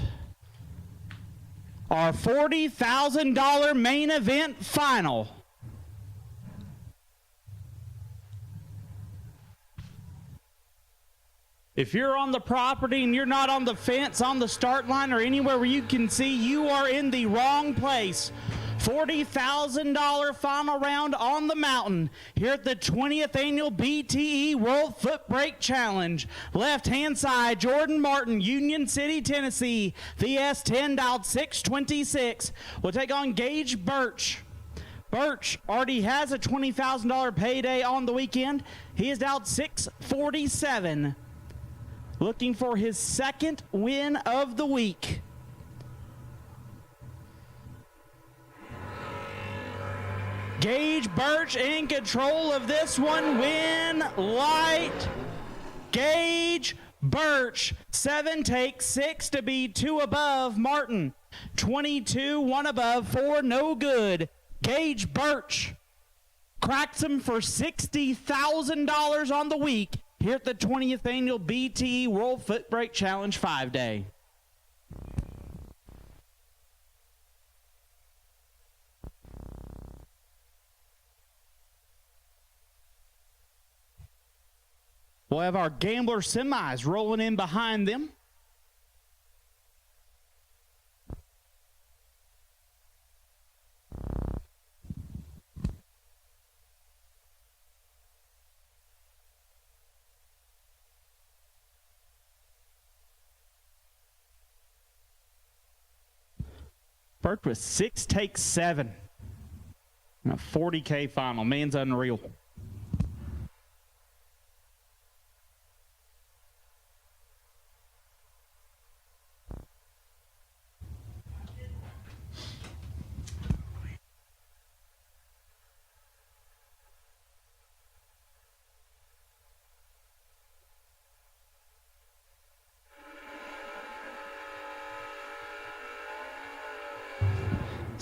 our $40,000 main event final. If you're on the property and you're not on the fence, on the start line, or anywhere where you can see, you are in the wrong place. $40,000 final round on the mountain here at the 20th Annual BTE World Footbrake Challenge. Left-hand side, Jordan Martin, Union City, Tennessee, VS 10.626 will take on Gage Birch. Birch already has a $20,000 payday on the weekend. He is out 647, looking for his second win of the week. Gage Birch in control of this one. Win light. Gage Birch. 7 takes, 6 to be 2 above. Martin. 22, 1 above, 4 no good. Gage Birch cracks him for $60,000 on the week here at the 20th Annual BTE World Footbrake Challenge 5-Day. We'll have our Gambler semis rolling in behind them. Birch with 6 takes 7. And a $40K final. Man's unreal.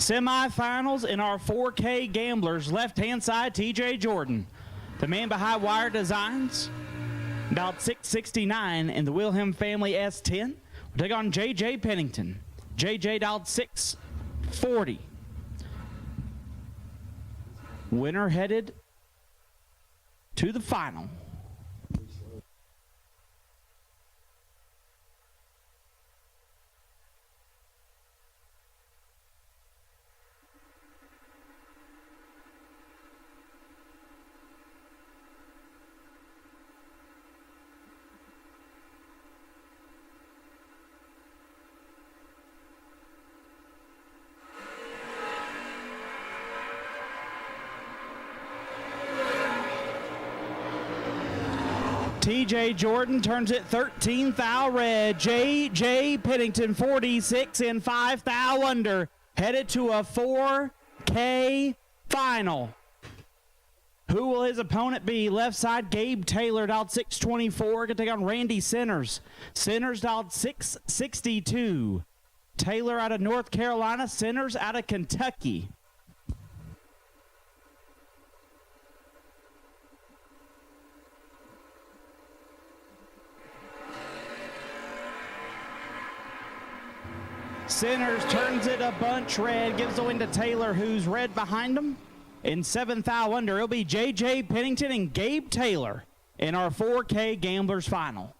Semifinals in our 4K Gamblers. Left-hand side, TJ Jordan. The man behind Wire Designs, about 669 in the Wilhelm Family S10. We'll take on JJ Pennington. JJ dialed 640. Winner headed to the final. TJ Jordan turns it 13 thou red. JJ Pennington 46 and 5 thou under. Headed to a 4K final. Who will his opponent be? Left side, Gabe Taylor, dialed 624. Going to take on Randy Sinners. Sinners dialed 662. Taylor out of North Carolina. Sinners out of Kentucky. Sinners turns it a bunch red, gives the win to Taylor, who's red behind him. In 7th thou under, it'll be JJ Pennington and Gabe Taylor in our 4K Gamblers final.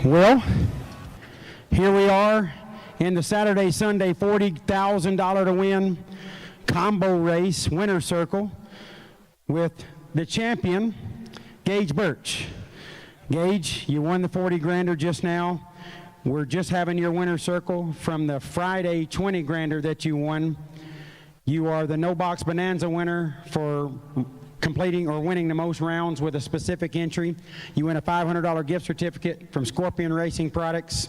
Well, here we are in the Saturday Sunday $40,000 to win combo race winner circle with the champion, Gage Birch. Gage, you won the 40 grander just now. We're just having your winner circle from the Friday 20 grander that you won. You are the No Box Bonanza winner for completing or winning the most rounds with a specific entry. You win a $500 gift certificate from Scorpion Racing Products.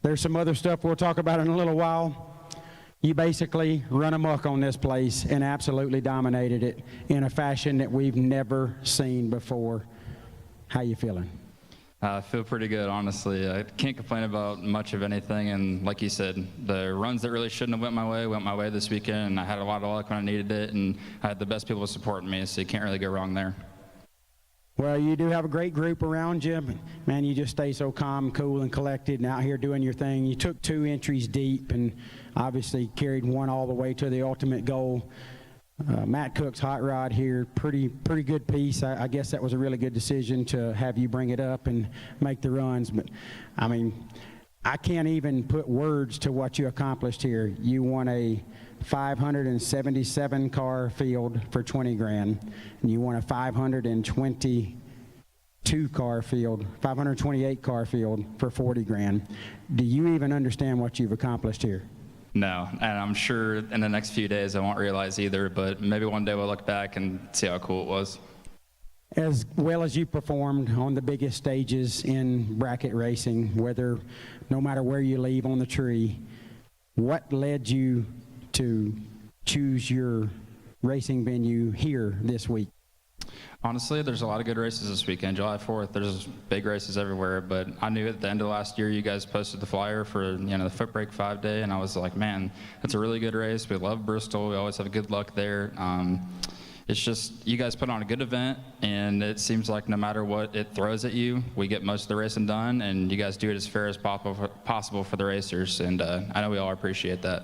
There's some other stuff we'll talk about in a little while. You basically run amok on this place and absolutely dominated it in a fashion that we've never seen before. How you feeling? I feel pretty good, honestly. I can't complain about much of anything, and like you said, the runs that really shouldn't have went my way this weekend, and I had a lot of luck when I needed it, and I had the best people supporting me, so you can't really go wrong there. Well, you do have a great group around you, but man, you just stay so calm, cool, and collected, and out here doing your thing. You took 2 entries deep, and obviously carried one all the way to the ultimate goal. Matt Cook's hot rod here, pretty good piece. I guess that was a really good decision to have you bring it up and make the runs. But I mean, I can't even put words to what you accomplished here. You won a 577 car field for 20 grand, and you won a 528 car field for 40 grand. Do you even understand what you've accomplished here? No, and I'm sure in the next few days I won't realize either, but maybe one day we'll look back and see how cool it was. As well as you performed on the biggest stages in bracket racing, no matter where you leave on the tree, what led you to choose your racing venue here this week? Honestly, there's a lot of good races this weekend. July 4th, there's big races everywhere, but I knew at the end of last year you guys posted the flyer for the Footbrake 5-day, and I was like, man, that's a really good race. We love Bristol. We always have good luck there. It's just you guys put on a good event, and it seems like no matter what it throws at you, we get most of the racing done, and you guys do it as fair as possible for the racers, and I know we all appreciate that.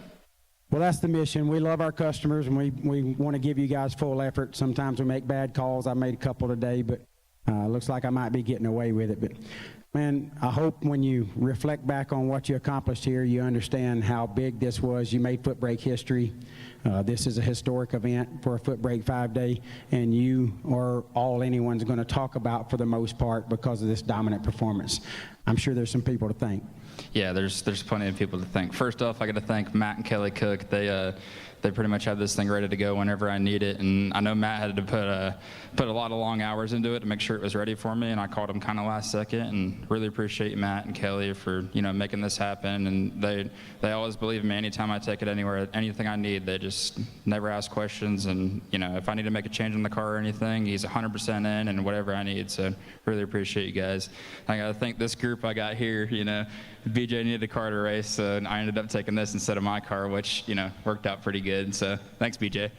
Well, that's the mission. We love our customers, and we want to give you guys full effort. Sometimes we make bad calls. I made a couple today, but looks like I might be getting away with it. But, man, I hope when you reflect back on what you accomplished here, you understand how big this was. You made Footbrake history. This is a historic event for a Footbrake 5-day, and you are all anyone's going to talk about for the most part because of this dominant performance. I'm sure there's some people to thank. Yeah, there's plenty of people to thank. First off, I got to thank Matt and Kelly Cook. They pretty much have this thing ready to go whenever I need it, and I know Matt had to put a lot of long hours into it to make sure it was ready for me, and I called him kind of last second, and really appreciate Matt and Kelly for making this happen. And they always believe in me anytime I take it anywhere, anything I need. They just never ask questions, and if I need to make a change in the car or anything, he's 100% in, and whatever I need. So really appreciate you guys. I got to thank this group I got here. BJ needed a car to race, and I ended up taking this instead of my car, which worked out pretty good. So thanks, BJ.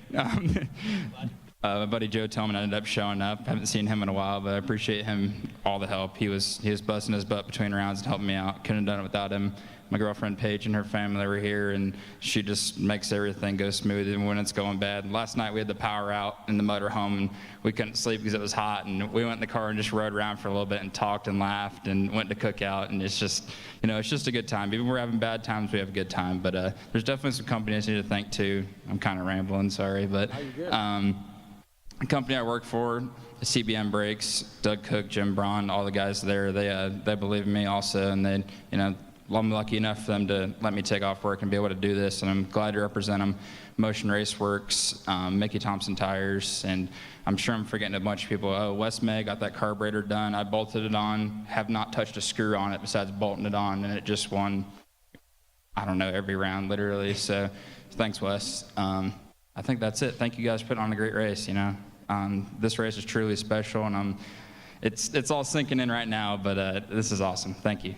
My buddy Joe Tillman ended up showing up. I haven't seen him in a while, but I appreciate him all the help. He was busting his butt between rounds and helping me out. Couldn't have done it without him. My girlfriend Paige and her family were here, and she just makes everything go smooth even when it's going bad. Last night we had the power out in the motorhome, and we couldn't sleep because it was hot, and we went in the car and just rode around for a little bit and talked and laughed and went to cookout, and it's just it's just a good time. Even when we're having bad times, we have a good time. But there's definitely some companies I need to thank too. I'm kind of rambling, sorry, but the company I work for, CBM Brakes, Doug Cook, Jim Braun, all the guys there, they believe in me also, and they I'm lucky enough for them to let me take off work and be able to do this, and I'm glad to represent them. Motion Raceworks, Mickey Thompson Tires, and I'm sure I'm forgetting a bunch of people. Oh, West May got that carburetor done. I bolted it on, have not touched a screw on it besides bolting it on, and it just won, I don't know, every round literally. So thanks, Wes. I think that's it. Thank you guys for putting on a great race. This race is truly special, and it's all sinking in right now, but this is awesome. Thank you.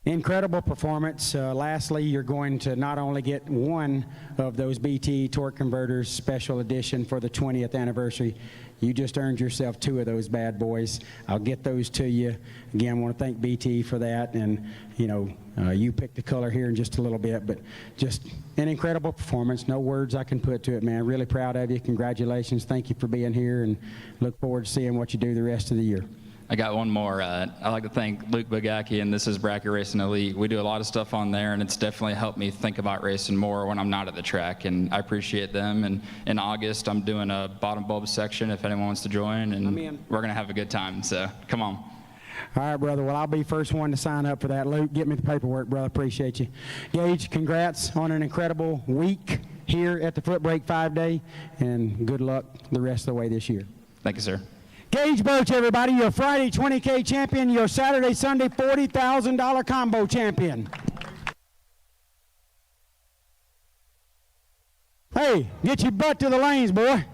Incredible performance. Lastly, you're going to not only get one of those BTE Torque Converters special edition for the 20th anniversary, you just earned yourself 2 of those bad boys. I'll get those to you. Again, I want to thank BTE for that, and you picked the color here in just a little bit, but just an incredible performance. No words I can put to it, man. Really proud of you. Congratulations. Thank you for being here, and look forward to seeing what you do the rest of the year. I got one more. I'd like to thank Luke Bugacki, and this is Bracket Racing Elite. We do a lot of stuff on there, and it's definitely helped me think about racing more when I'm not at the track, and I appreciate them. And in August, I'm doing a bottom bulb section if anyone wants to join, and we're going to have a good time, so come on. All right, brother. Well, I'll be first one to sign up for that. Luke, get me the paperwork, brother. Appreciate you. Gage, congrats on an incredible week here at the Footbrake 5-Day, and good luck the rest of the way this year. Thank you, sir. Gage Birch, everybody, your Friday 20K champion, your Saturday, Sunday $40,000 combo champion. Hey, get your butt to the lanes, boy.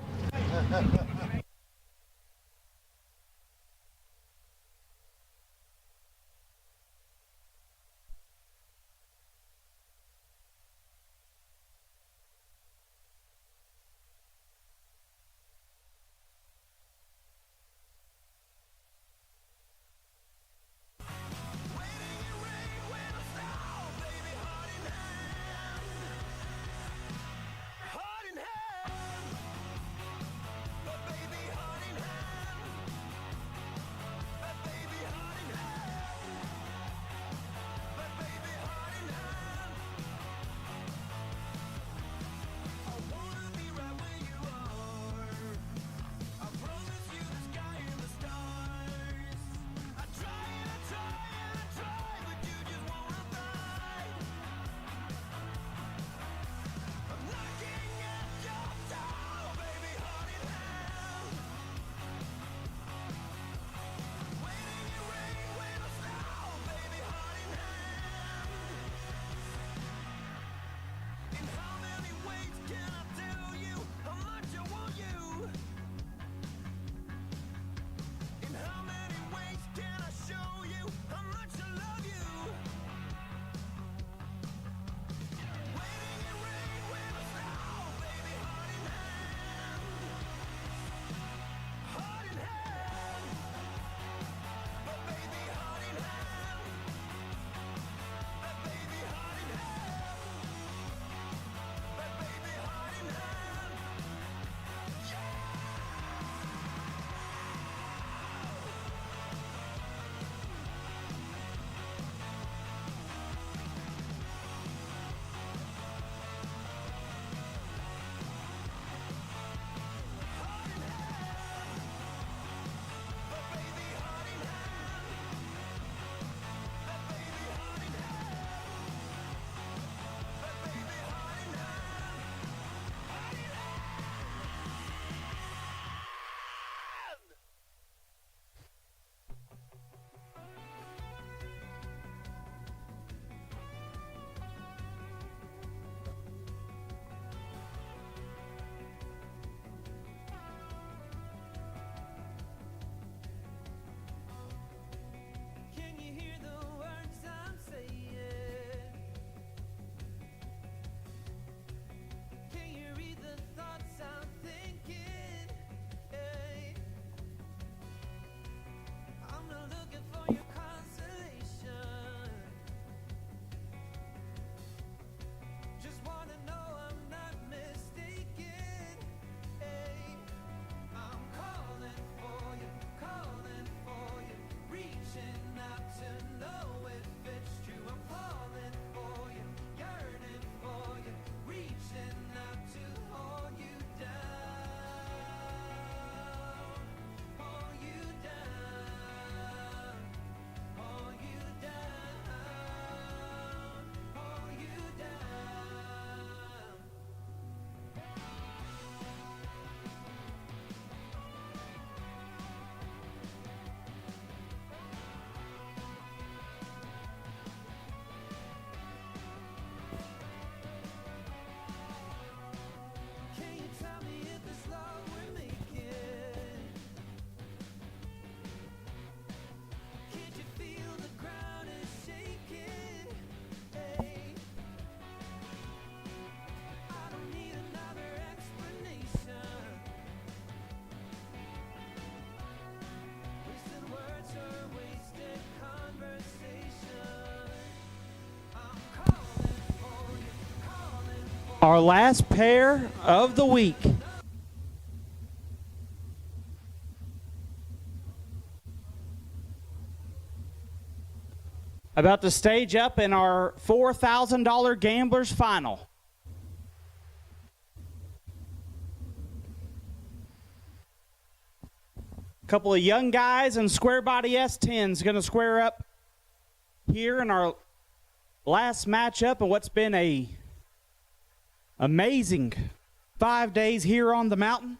Our last pair of the week. about to stage up in our $4,000 Gamblers Final. Couple of young guys in square body S10s going to square up here in our last matchup of what's been a amazing 5 days here on the mountain.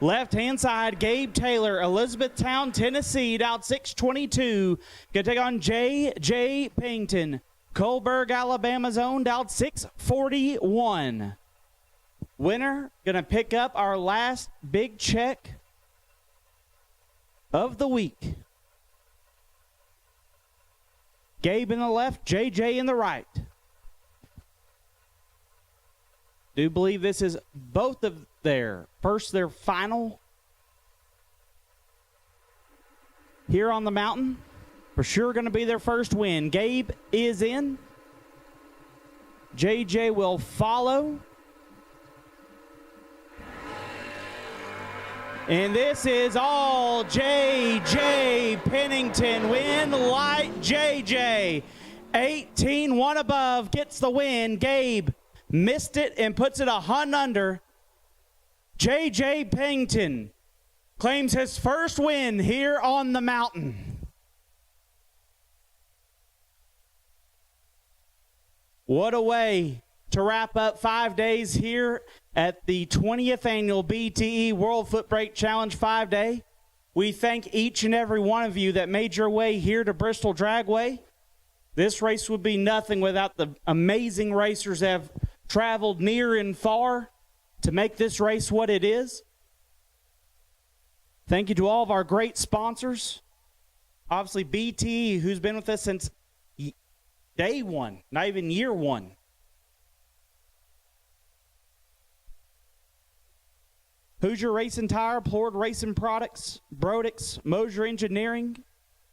Left-hand side, Gabe Taylor, Elizabethtown, Tennessee, out 622. Going to take on J.J. Pington. Coalburg, Alabama's owned, out 641. Winner going to pick up our last big check of the week. Gabe in the left, JJ in the right. Do believe this is both of their final here on the mountain. For sure going to be their first win. Gabe is in. JJ will follow. And this is all J.J. Pennington. Win light J.J. 18-1 above gets the win. Gabe missed it and puts it a hun under. J.J. Pennington claims his first win here on the mountain. What a way to wrap up 5 days here at the 20th Annual BTE World Footbrake Challenge 5-Day. We thank each and every one of you that made your way here to Bristol Dragway. This race would be nothing without the amazing racers that have traveled near and far to make this race what it is. Thank you to all of our great sponsors. Obviously, BTE, who's been with us since day one, not even year one. Hoosier Racing Tire, Coalburg Racing Products, Brodix, Moser Engineering,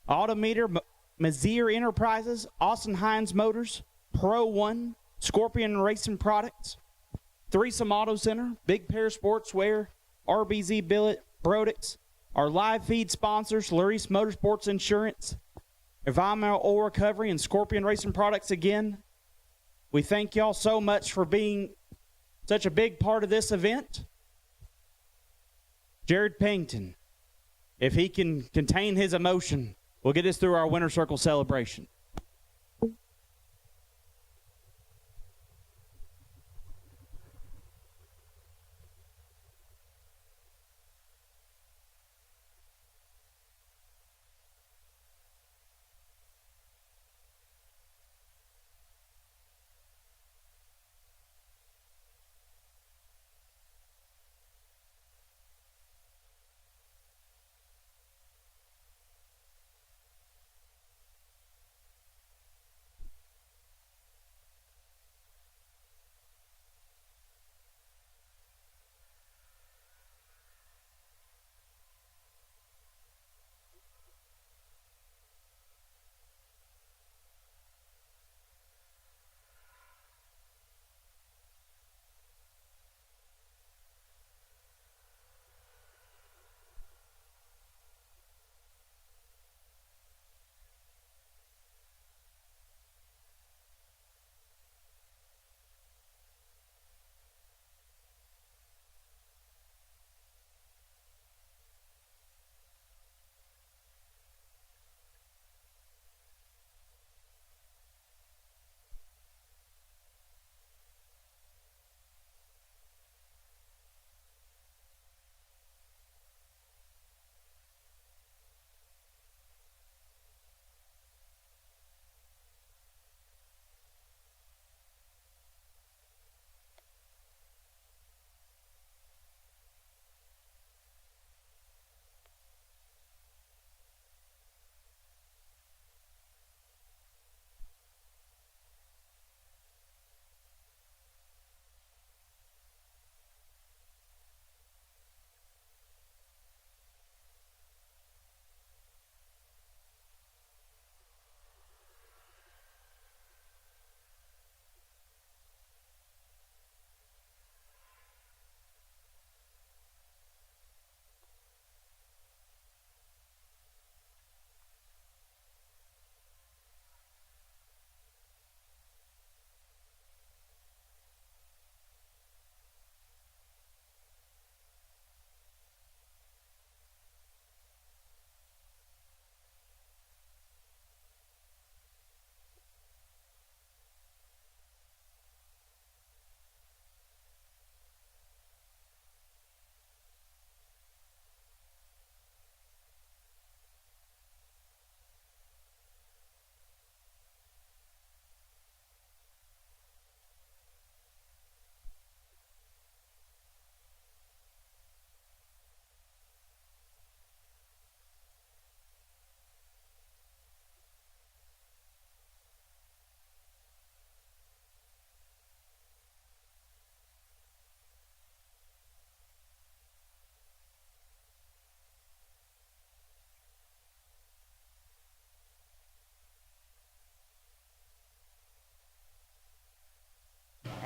AutoMeter, Moser Enterprises, Austin Hines Motors, Pro One, Scorpion Racing Products, Threesome Auto Center, Big Pair Sportswear, RBZ Billet, Brodix, our live feed sponsors, Larice Motorsports Insurance, Environmental Oil Recovery, and Scorpion Racing Products again. We thank y'all so much for being such a big part of this event. Jared Pennington, if he can contain his emotion, will get us through our Winter Circle celebration.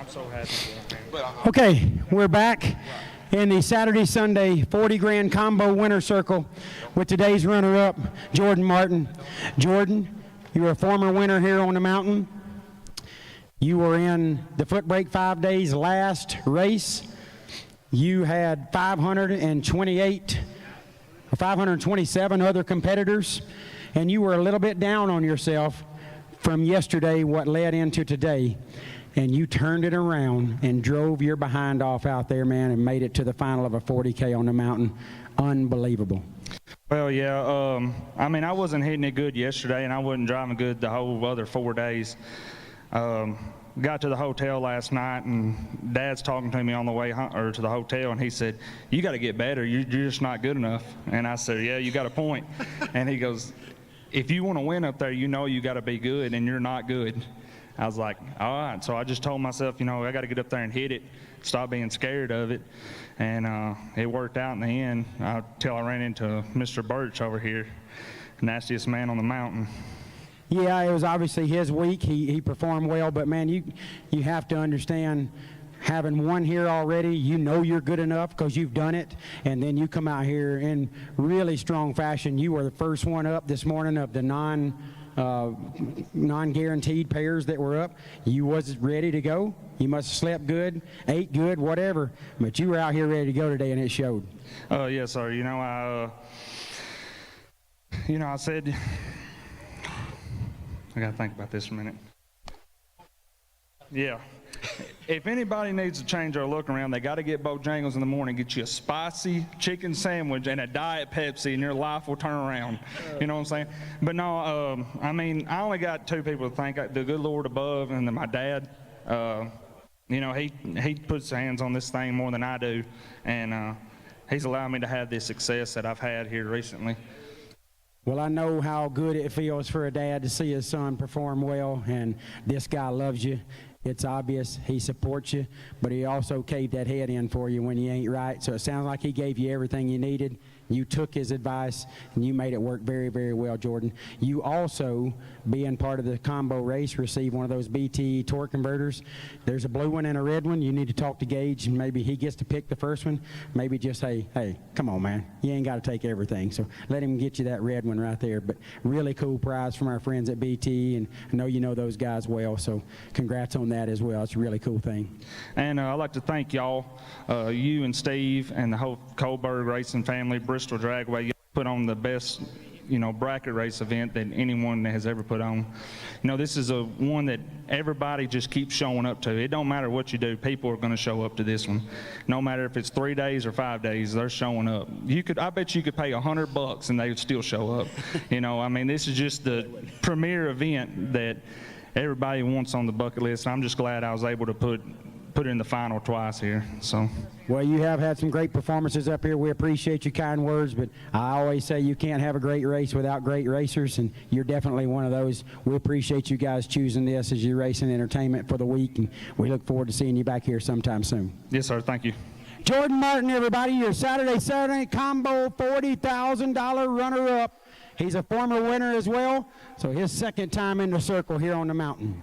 I'm so happy for him. Okay, we're back in the Saturday-Sunday 40 grand combo winner circle with today's runner-up, Jordan Martin. Jordan, you're a former winner here on the mountain. You were in the Footbrake 5 days last race. You had 527 other competitors, and you were a little bit down on yourself from yesterday, what led into today. And you turned it around and drove your behind off out there, man, and made it to the final of a 40K on the mountain. Unbelievable. Well, yeah, I mean, I wasn't hitting it good yesterday, and I wasn't driving good the whole other 4 days. Got to the hotel last night, and Dad's talking to me on the way to the hotel, and he said, "You got to get better. You're just not good enough." And I said, "Yeah, you got a point." And he goes, "If you want to win up there, you know you got to be good, and you're not good." I was like, all right. So I just told myself, you know, I got to get up there and hit it, stop being scared of it. And it worked out in the end until I ran into Mr. Birch over here, nastiest man on the mountain. Yeah, it was obviously his week. He performed well, but man, you have to understand, having won here already, you know you're good enough because you've done it, and then you come out here in really strong fashion. You were the first one up this morning of the non-guaranteed pairs that were up. You was ready to go. You must have slept good, ate good, whatever, but you were out here ready to go today, and it showed. Yes, sir. You know, I said, I got to think about this for a minute. Yeah. If anybody needs to change their look around, they got to get Bojangles in the morning, get you a spicy chicken sandwich and a Diet Pepsi, and your life will turn around. You know what I'm saying? But no, I mean, I only got 2 people to thank: the good Lord above and then my dad. You know, he puts hands on this thing more than I do, and he's allowed me to have this success that I've had here recently. Well, I know how good it feels for a dad to see his son perform well, and this guy loves you. It's obvious he supports you, but he also caved that head in for you when you ain't right. So it sounds like he gave you everything you needed. You took his advice, and you made it work very, very well, Jordan. You also, being part of the combo race, received one of those BTE torque converters. There's a blue one and a red one. You need to talk to Gage, and maybe he gets to pick the first one. Maybe just say, hey, come on, man. You ain't got to take everything. So let him get you that red one right there. But really cool prize from our friends at BTE, and I know you know those guys well, so congrats on that as well. It's a really cool thing. And I'd like to thank y'all, you and Steve and the whole Coalburg Racing family, Bristol Dragway. You put on the best, you know, bracket race event that anyone has ever put on. You know, this is one that everybody just keeps showing up to. It don't matter what you do, people are going to show up to this one. No matter if it's 3 days or 5 days, they're showing up. I bet you could pay $100 and they would still show up. You know, I mean, this is just the premier event that everybody wants on the bucket list. I'm just glad I was able to put in the final twice here. So, well, you have had some great performances up here. We appreciate your kind words, but I always say you can't have a great race without great racers, and you're definitely one of those. We appreciate you guys choosing this as your racing entertainment for the week, and we look forward to seeing you back here sometime soon. Yes, sir. Thank you. Jordan Martin, everybody, your Saturday combo $40,000 runner-up. He's a former winner as well, so his second time in the circle here on the mountain.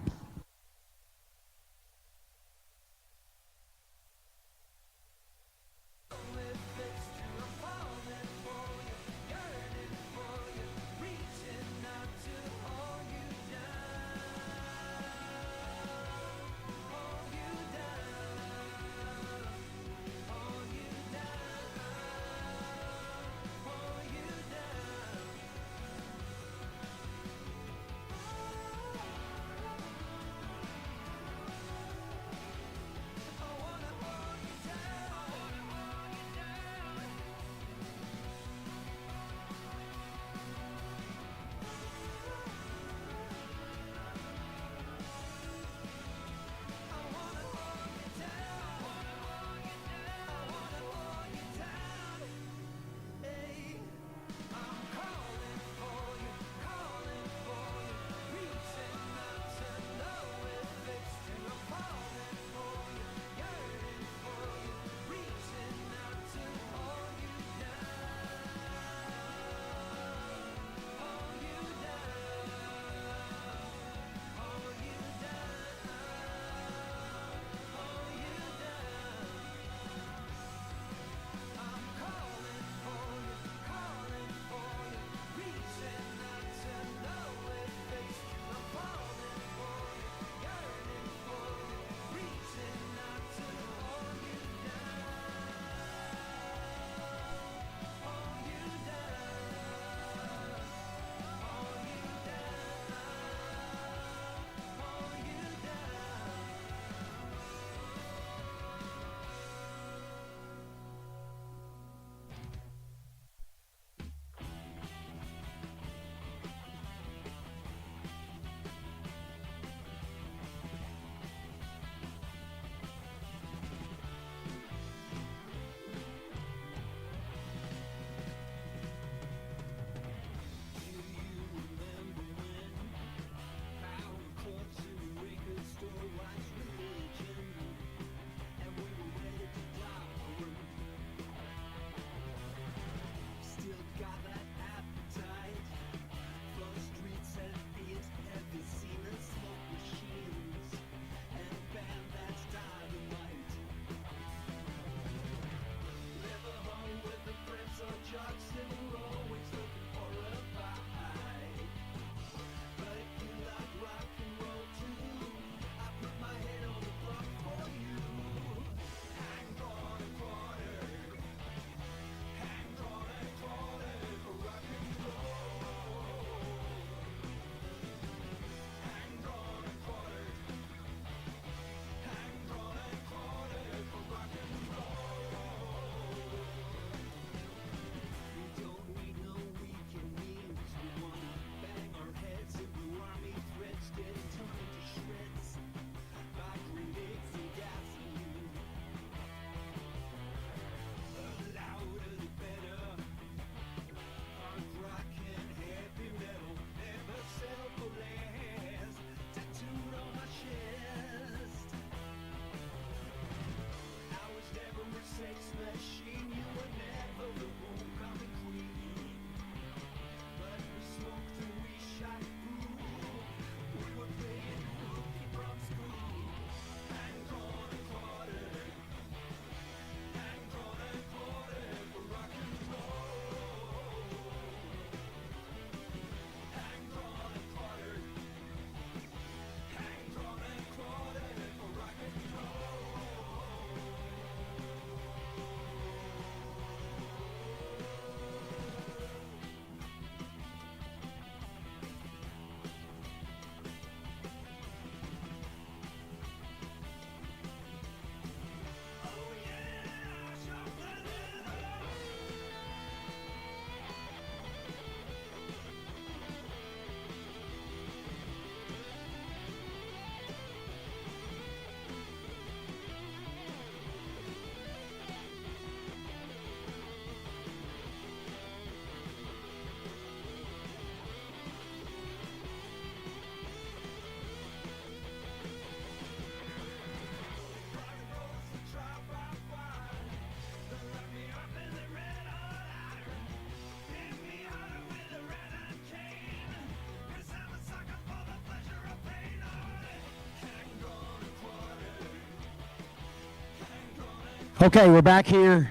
Okay, we're back here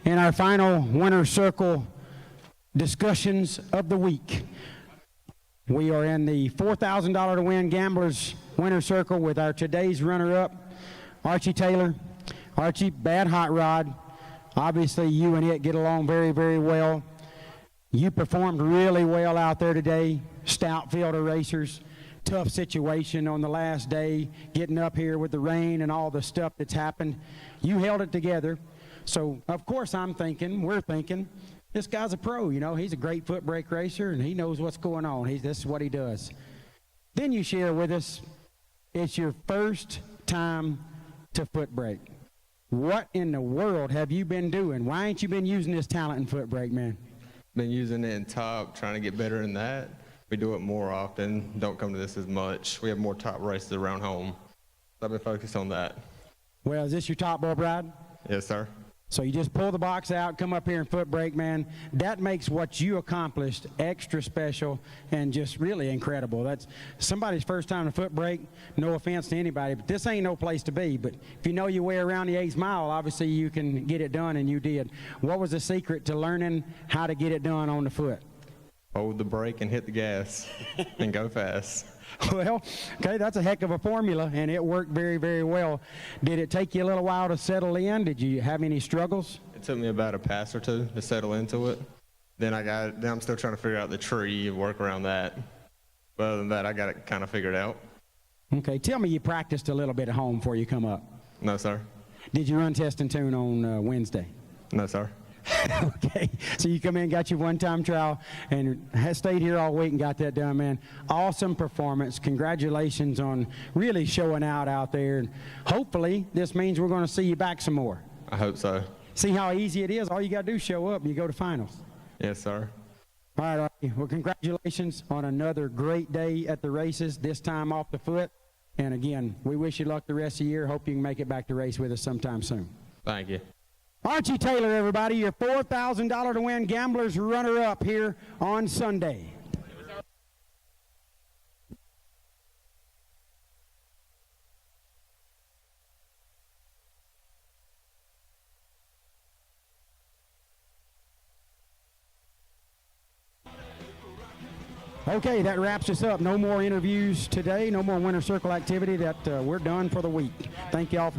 in our final winner circle discussions of the week. We are in the $4,000 to win gamblers winner circle with our today's runner-up, Archie Taylor. Archie, bad hot rod. Obviously, you and it get along very, very well. You performed really well out there today. Stout field of racers. Tough situation on the last day, getting up here with the rain and all the stuff that's happened. You held it together. So, of course, we're thinking, this guy's a pro, you know. He's a great foot brake racer, and he knows what's going on. This is what he does. Then you share with us, it's your first time to foot brake. What in the world have you been doing? Why ain't you been using this talent in foot brake, man? Been using it in top, trying to get better in that. We do it more often, don't come to this as much. We have more top races around home. So I've been focused on that. Well, is this your top bulb ride? Yes, sir. So you just pull the box out, come up here and foot brake, man. That makes what you accomplished extra special and just really incredible. That's somebody's first time to foot brake. No offense to anybody, but this ain't no place to be. But if you know your way around the 8th mile, obviously you can get it done, and you did. What was the secret to learning how to get it done on the foot? Hold the brake and hit the gas and go fast. Well, okay, that's a heck of a formula, and it worked very, very well. Did it take you a little while to settle in? Did you have any struggles? It took me about a pass or two to settle into it. Then I'm still trying to figure out the tree and work around that. But other than that, I got it kind of figured out. Okay, tell me you practiced a little bit at home before you come up. No, sir. Did you run test and tune on Wednesday? No, sir. Okay, so you come in, got your one-time trial, and stayed here all week and got that done, man. Awesome performance. Congratulations on really showing out there. And hopefully, this means we're going to see you back some more. I hope so. See how easy it is? All you got to do is show up, and you go to finals. Yes, sir. All right, Archie. Well, congratulations on another great day at the races, this time off the foot. And again, we wish you luck the rest of the year. Hope you can make it back to race with us sometime soon. Thank you. Archie Taylor, everybody, your $4,000 to win gamblers runner-up here on Sunday. Okay, that wraps us up. No more interviews today. No more winter circle activity. We're done for the week. Thank y'all.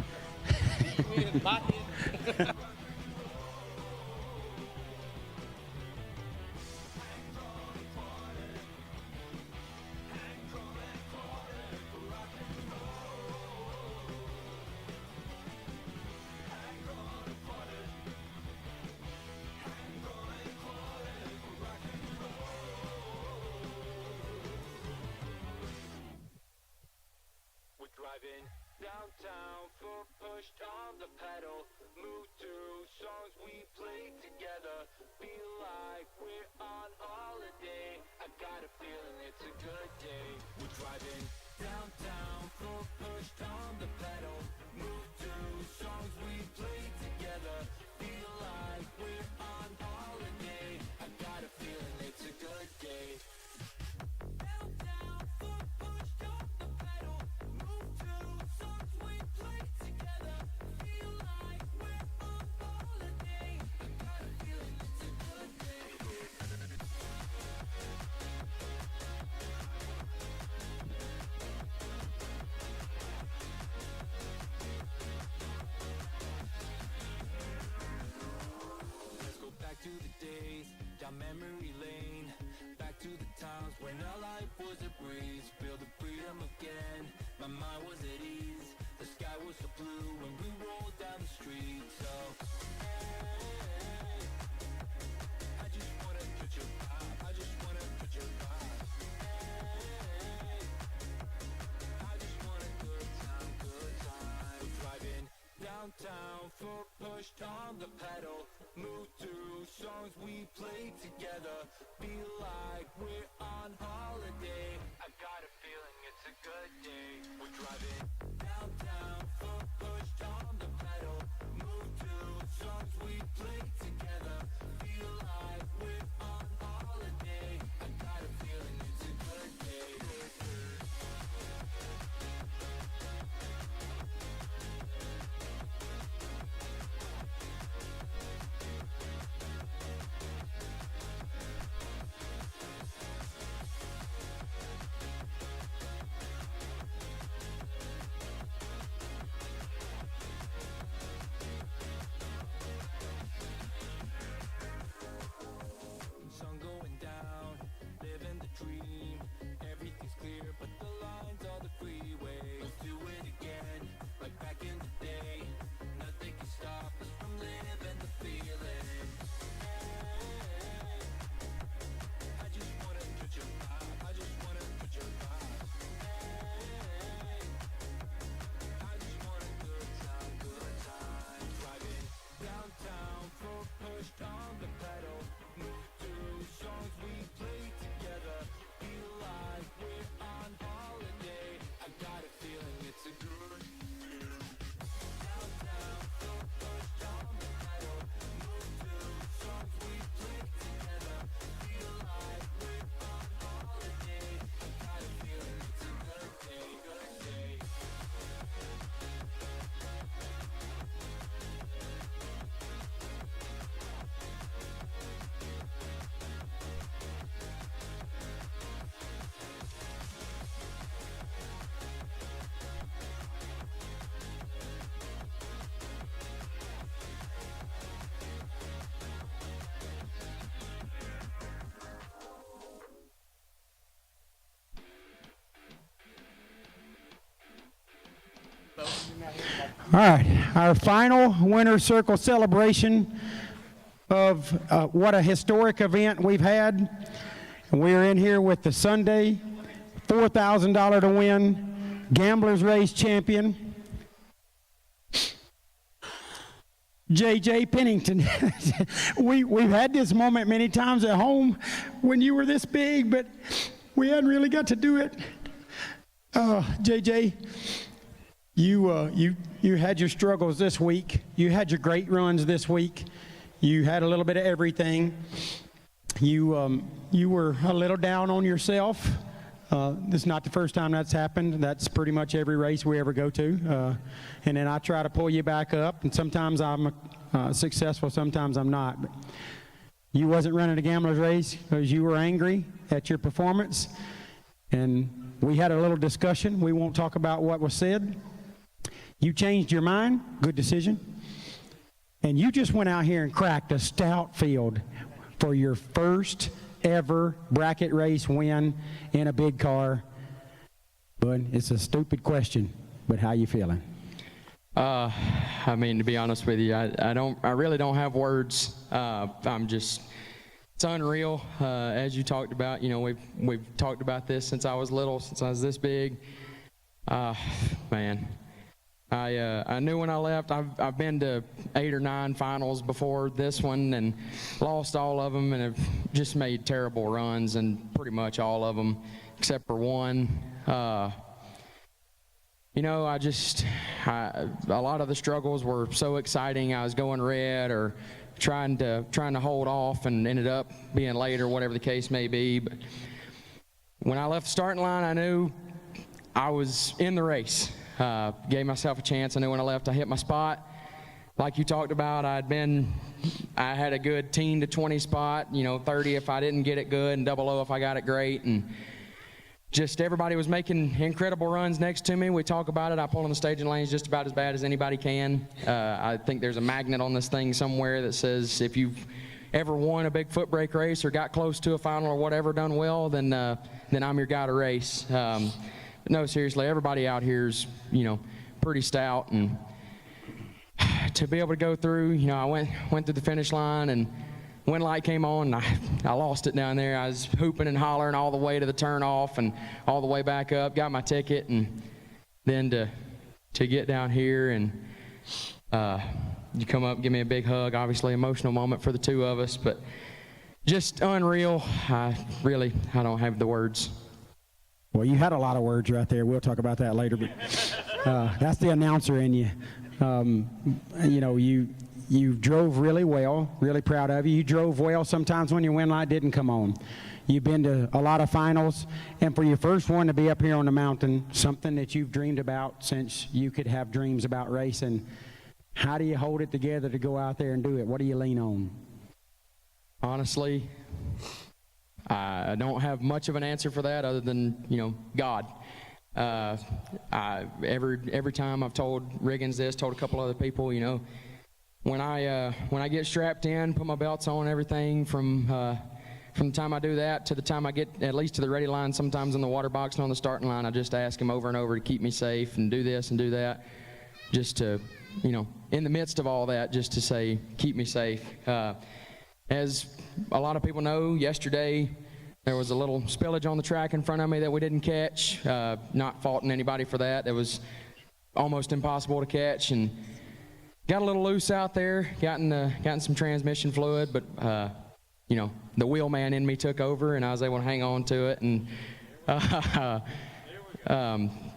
Downtown, foot pushed on the pedal, move through songs we play together, feel like we're on holiday, I got a feeling it's a good day. We're driving downtown, foot pushed on the pedal, move through songs we play together, feel like we're on holiday, I got a feeling it's a good day. Downtown, foot pushed on the pedal, move through songs we play together, feel like we're on holiday, I got a feeling it's a good day. Let's go back to the days, down memory lane, back to the times when our life was a breeze, feel the freedom again, my mind was at ease, the sky was so blue when we rolled down the street, so hey, I just wanna put your vibe, I just wanna put your vibe, hey, I just want a good time, driving downtown, foot pushed on the pedal, move through songs we play together, feel like we're on holiday, I got a feeling it's a good day. We're driving downtown, foot pushed on the pedal, move through songs we play together, feel like we're on holiday, I got a feeling it's a good day. All right, our final winner's circle celebration of what a historic event we've had. We're in here with the Sunday $4,000 to win Gamblers Race champion, J.J. Pennington. We've had this moment many times at home when you were this big, but we hadn't really got to do it. J.J., you had your struggles this week. You had your great runs this week. You had a little bit of everything. You were a little down on yourself. This is not the first time that's happened. That's pretty much every race we ever go to. And then I try to pull you back up, and sometimes I'm successful, sometimes I'm not. But you wasn't running a gambler's race because you were angry at your performance. And we had a little discussion. We won't talk about what was said. You changed your mind. Good decision. And you just went out here and cracked a stout field for your first ever bracket race win in a big car. Bud, it's a stupid question, but how you feeling? I mean, to be honest with you, I really don't have words. It's unreal. As you talked about, you know, we've talked about this since I was little, since I was this big. Man, I knew when I left. I've been to 8 or 9 finals before this one and lost all of them, and have just made terrible runs, and pretty much all of them except for one. You know, a lot of the struggles were so exciting. I was going red or trying to hold off, and ended up being late or whatever the case may be. But when I left the starting line, I knew I was in the race. Gave myself a chance. I knew when I left I hit my spot. Like you talked about, I had a good 10 to 20 spot, you know, 30 if I didn't get it good, and 00 if I got it great. And just everybody was making incredible runs next to me. We talk about it. I pull in the staging lanes just about as bad as anybody can. I think there's a magnet on this thing somewhere that says if you've ever won a big foot brake race or got close to a final or whatever, done well, then I'm your guy to race. But no, seriously, everybody out here is, you know, pretty stout, and to be able to go through, you know, I went through the finish line, and when light came on, I lost it down there. I was hooping and hollering all the way to the turnoff and all the way back up, got my ticket, and then to get down here and you come up and give me a big hug. Obviously, emotional moment for the two of us, but just unreal. I don't have the words. Well, you had a lot of words right there. We'll talk about that later, but that's the announcer in you. You know, you drove really well, really proud of you. You drove well sometimes when your wind light didn't come on. You've been to a lot of finals, and for your first one to be up here on the mountain, something that you've dreamed about since you could have dreams about racing, how do you hold it together to go out there and do it? What do you lean on? Honestly, I don't have much of an answer for that other than, you know, God. Every time I've told Riggins this, told a couple other people, you know, when I get strapped in, put my belts on, everything from the time I do that to the time I get at least to the ready line, sometimes in the water box and on the starting line, I just ask him over and over to keep me safe and do this and do that, just to, you know, in the midst of all that, just to say, keep me safe. As a lot of people know, yesterday there was a little spillage on the track in front of me that we didn't catch. Not faulting anybody for that. It was almost impossible to catch, and got a little loose out there, gotten some transmission fluid, but you know, the wheelman in me took over, and I was able to hang on to it. And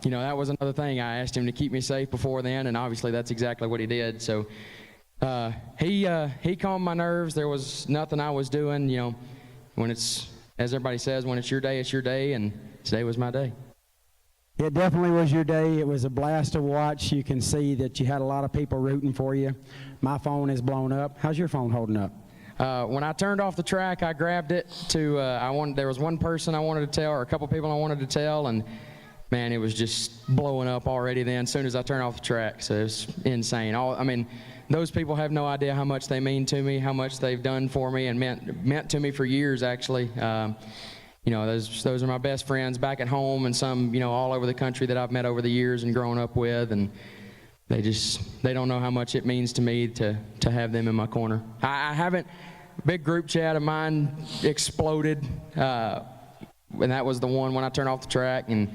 you know, that was another thing. I asked him to keep me safe before then, and obviously that's exactly what he did. So he calmed my nerves. There was nothing I was doing. You know, when it's, as everybody says, when it's your day, and today was my day. It definitely was your day. It was a blast to watch. You can see that you had a lot of people rooting for you. My phone is blown up. How's your phone holding up? When I turned off the track, I grabbed it to, there was one person I wanted to tell, or a couple people I wanted to tell, and man, it was just blowing up already then as soon as I turned off the track. So it was insane. I mean, those people have no idea how much they mean to me, how much they've done for me, and meant to me for years, actually. You know, those are my best friends back at home, and some, you know, all over the country that I've met over the years and grown up with. And they don't know how much it means to me to have them in my corner. I haven't, big group chat of mine exploded, and that was the one when I turned off the track, and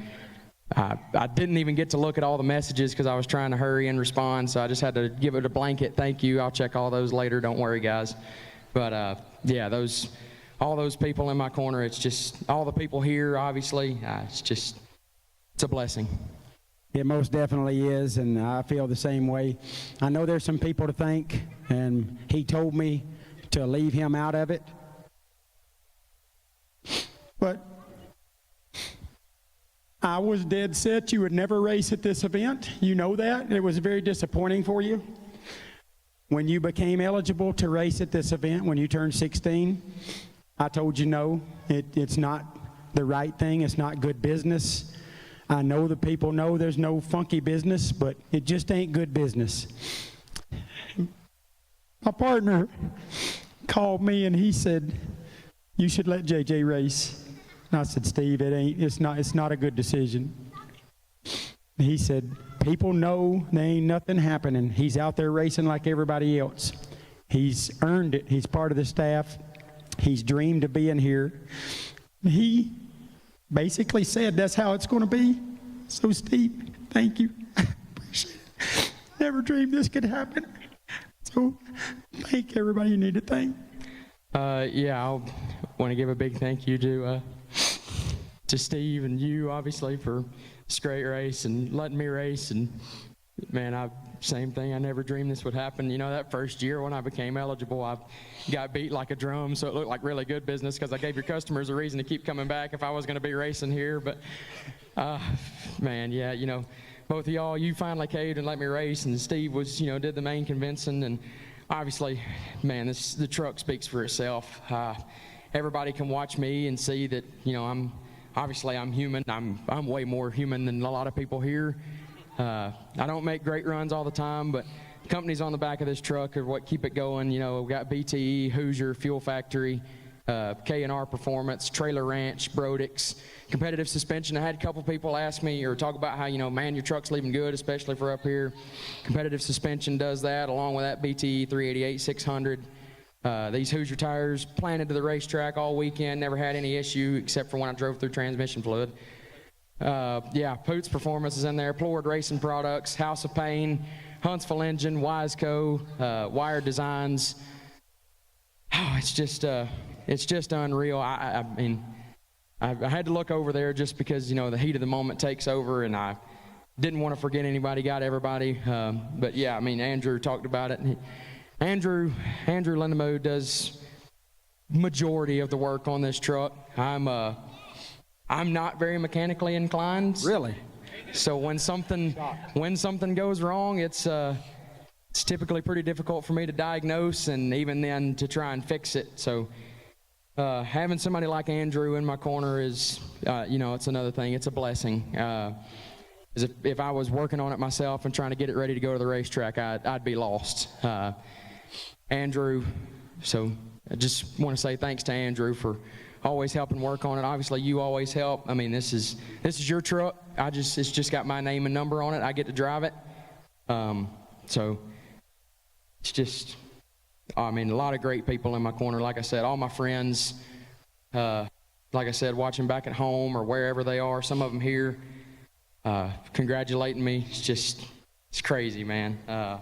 I didn't even get to look at all the messages because I was trying to hurry and respond, so I just had to give it a blanket thank you. I'll check all those later, don't worry guys. But yeah, all those people in my corner, it's just, all the people here, obviously, it's a blessing. It most definitely is, and I feel the same way. I know there's some people to thank, and he told me to leave him out of it. But I was dead set you would never race at this event. You know that. It was very disappointing for you. When you became eligible to race at this event, when you turned 16, I told you no, it's not the right thing. It's not good business. I know the people know there's no funky business, but it just ain't good business. My partner called me and he said, you should let JJ race. And I said, Steve, it's not a good decision. He said, people know there ain't nothing happening. He's out there racing like everybody else. He's earned it. He's part of the staff. He's dreamed of being here. He basically said that's how it's going to be. So Steve, thank you. I appreciate it. Never dreamed this could happen. So thank everybody you need to thank. Yeah, I want to give a big thank you to Steve and you, obviously, for this great race and letting me race. And man, same thing. I never dreamed this would happen. You know, that first year when I became eligible, I got beat like a drum, so it looked like really good business because I gave your customers a reason to keep coming back if I was going to be racing here. But man, yeah, you know, both of y'all, you finally caved and let me race, and Steve was, you know, did the main convincing, and obviously, man, the truck speaks for itself. Everybody can watch me and see that, you know, I'm human. I'm way more human than a lot of people here. I don't make great runs all the time, but the companies on the back of this truck are what keep it going. You know, we've got BTE, Hoosier, Fuel Factory, K&R Performance, Trailer Ranch, Brodix, competitive suspension. I had a couple people ask me or talk about how, you know, man, your truck's leaving good, especially for up here. Competitive suspension does that, along with that BTE 388 600. These Hoosier tires planted to the racetrack all weekend, never had any issue except for when I drove through transmission fluid. Yeah, Poots Performance is in there, Coalburg Racing Products, House of Pain, Huntsville Engine, Wiseco, Wired Designs. Oh, it's just unreal. I mean, I had to look over there just because, you know, the heat of the moment takes over, and I didn't want to forget anybody, got everybody. But yeah, I mean, Andrew talked about it. Andrew Lindemo does majority of the work on this truck. I'm not very mechanically inclined. Really? So when something goes wrong, it's typically pretty difficult for me to diagnose, and even then to try and fix it. So having somebody like Andrew in my corner is, you know, it's another thing. It's a blessing. If I was working on it myself and trying to get it ready to go to the racetrack, I'd be lost. Andrew, so I just want to say thanks to Andrew for always helping work on it. Obviously, you always help. I mean, this is your truck. It's just got my name and number on it. I get to drive it. So it's just, I mean, a lot of great people in my corner. Like I said, all my friends, like I said, watching back at home or wherever they are, some of them here, congratulating me. It's crazy, man.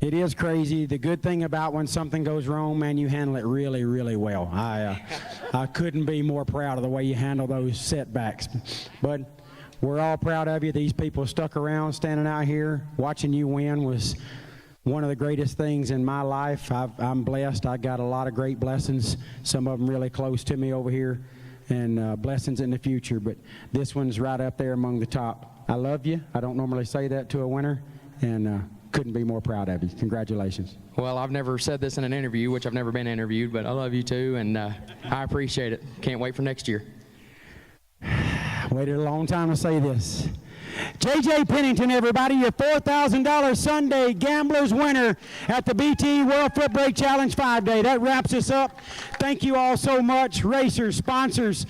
It is crazy. The good thing about when something goes wrong, man, you handle it really, really well. I couldn't be more proud of the way you handle those setbacks. But we're all proud of you. These people stuck around, standing out here, watching you win was one of the greatest things in my life. I'm blessed. I got a lot of great blessings, some of them really close to me over here, and blessings in the future. But this one's right up there among the top. I love you. I don't normally say that to a winner, and couldn't be more proud of you. Congratulations. Well, I've never said this in an interview, which I've never been interviewed, but I love you too, and I appreciate it. Can't wait for next year. Waited a long time to say this. JJ Pennington, everybody, your $4,000 Sunday Gamblers winner at the BTE World Footbrake Challenge 5-Day. That wraps us up. Thank you all so much, racers, sponsors,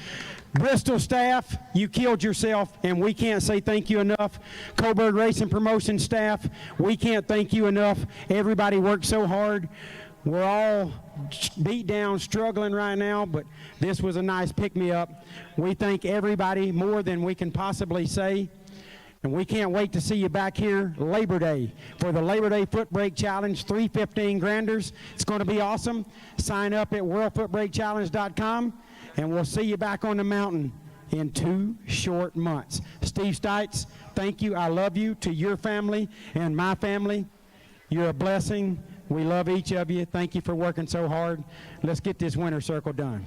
Bristol staff, you killed yourself, and we can't say thank you enough. Coalburg Racing Promotions staff, we can't thank you enough. Everybody worked so hard. We're all beat down, struggling right now, but this was a nice pick-me-up. We thank everybody more than we can possibly say, and we can't wait to see you back here Labor Day for the Labor Day Foot Brake Challenge, 315 granders. It's going to be awesome. Sign up at worldfootbrakechallenge.com, and we'll see you back on the mountain in 2 short months. Steve Stites, thank you. I love you. To your family and my family, you're a blessing. We love each of you. Thank you for working so hard. Let's get this winter circle done.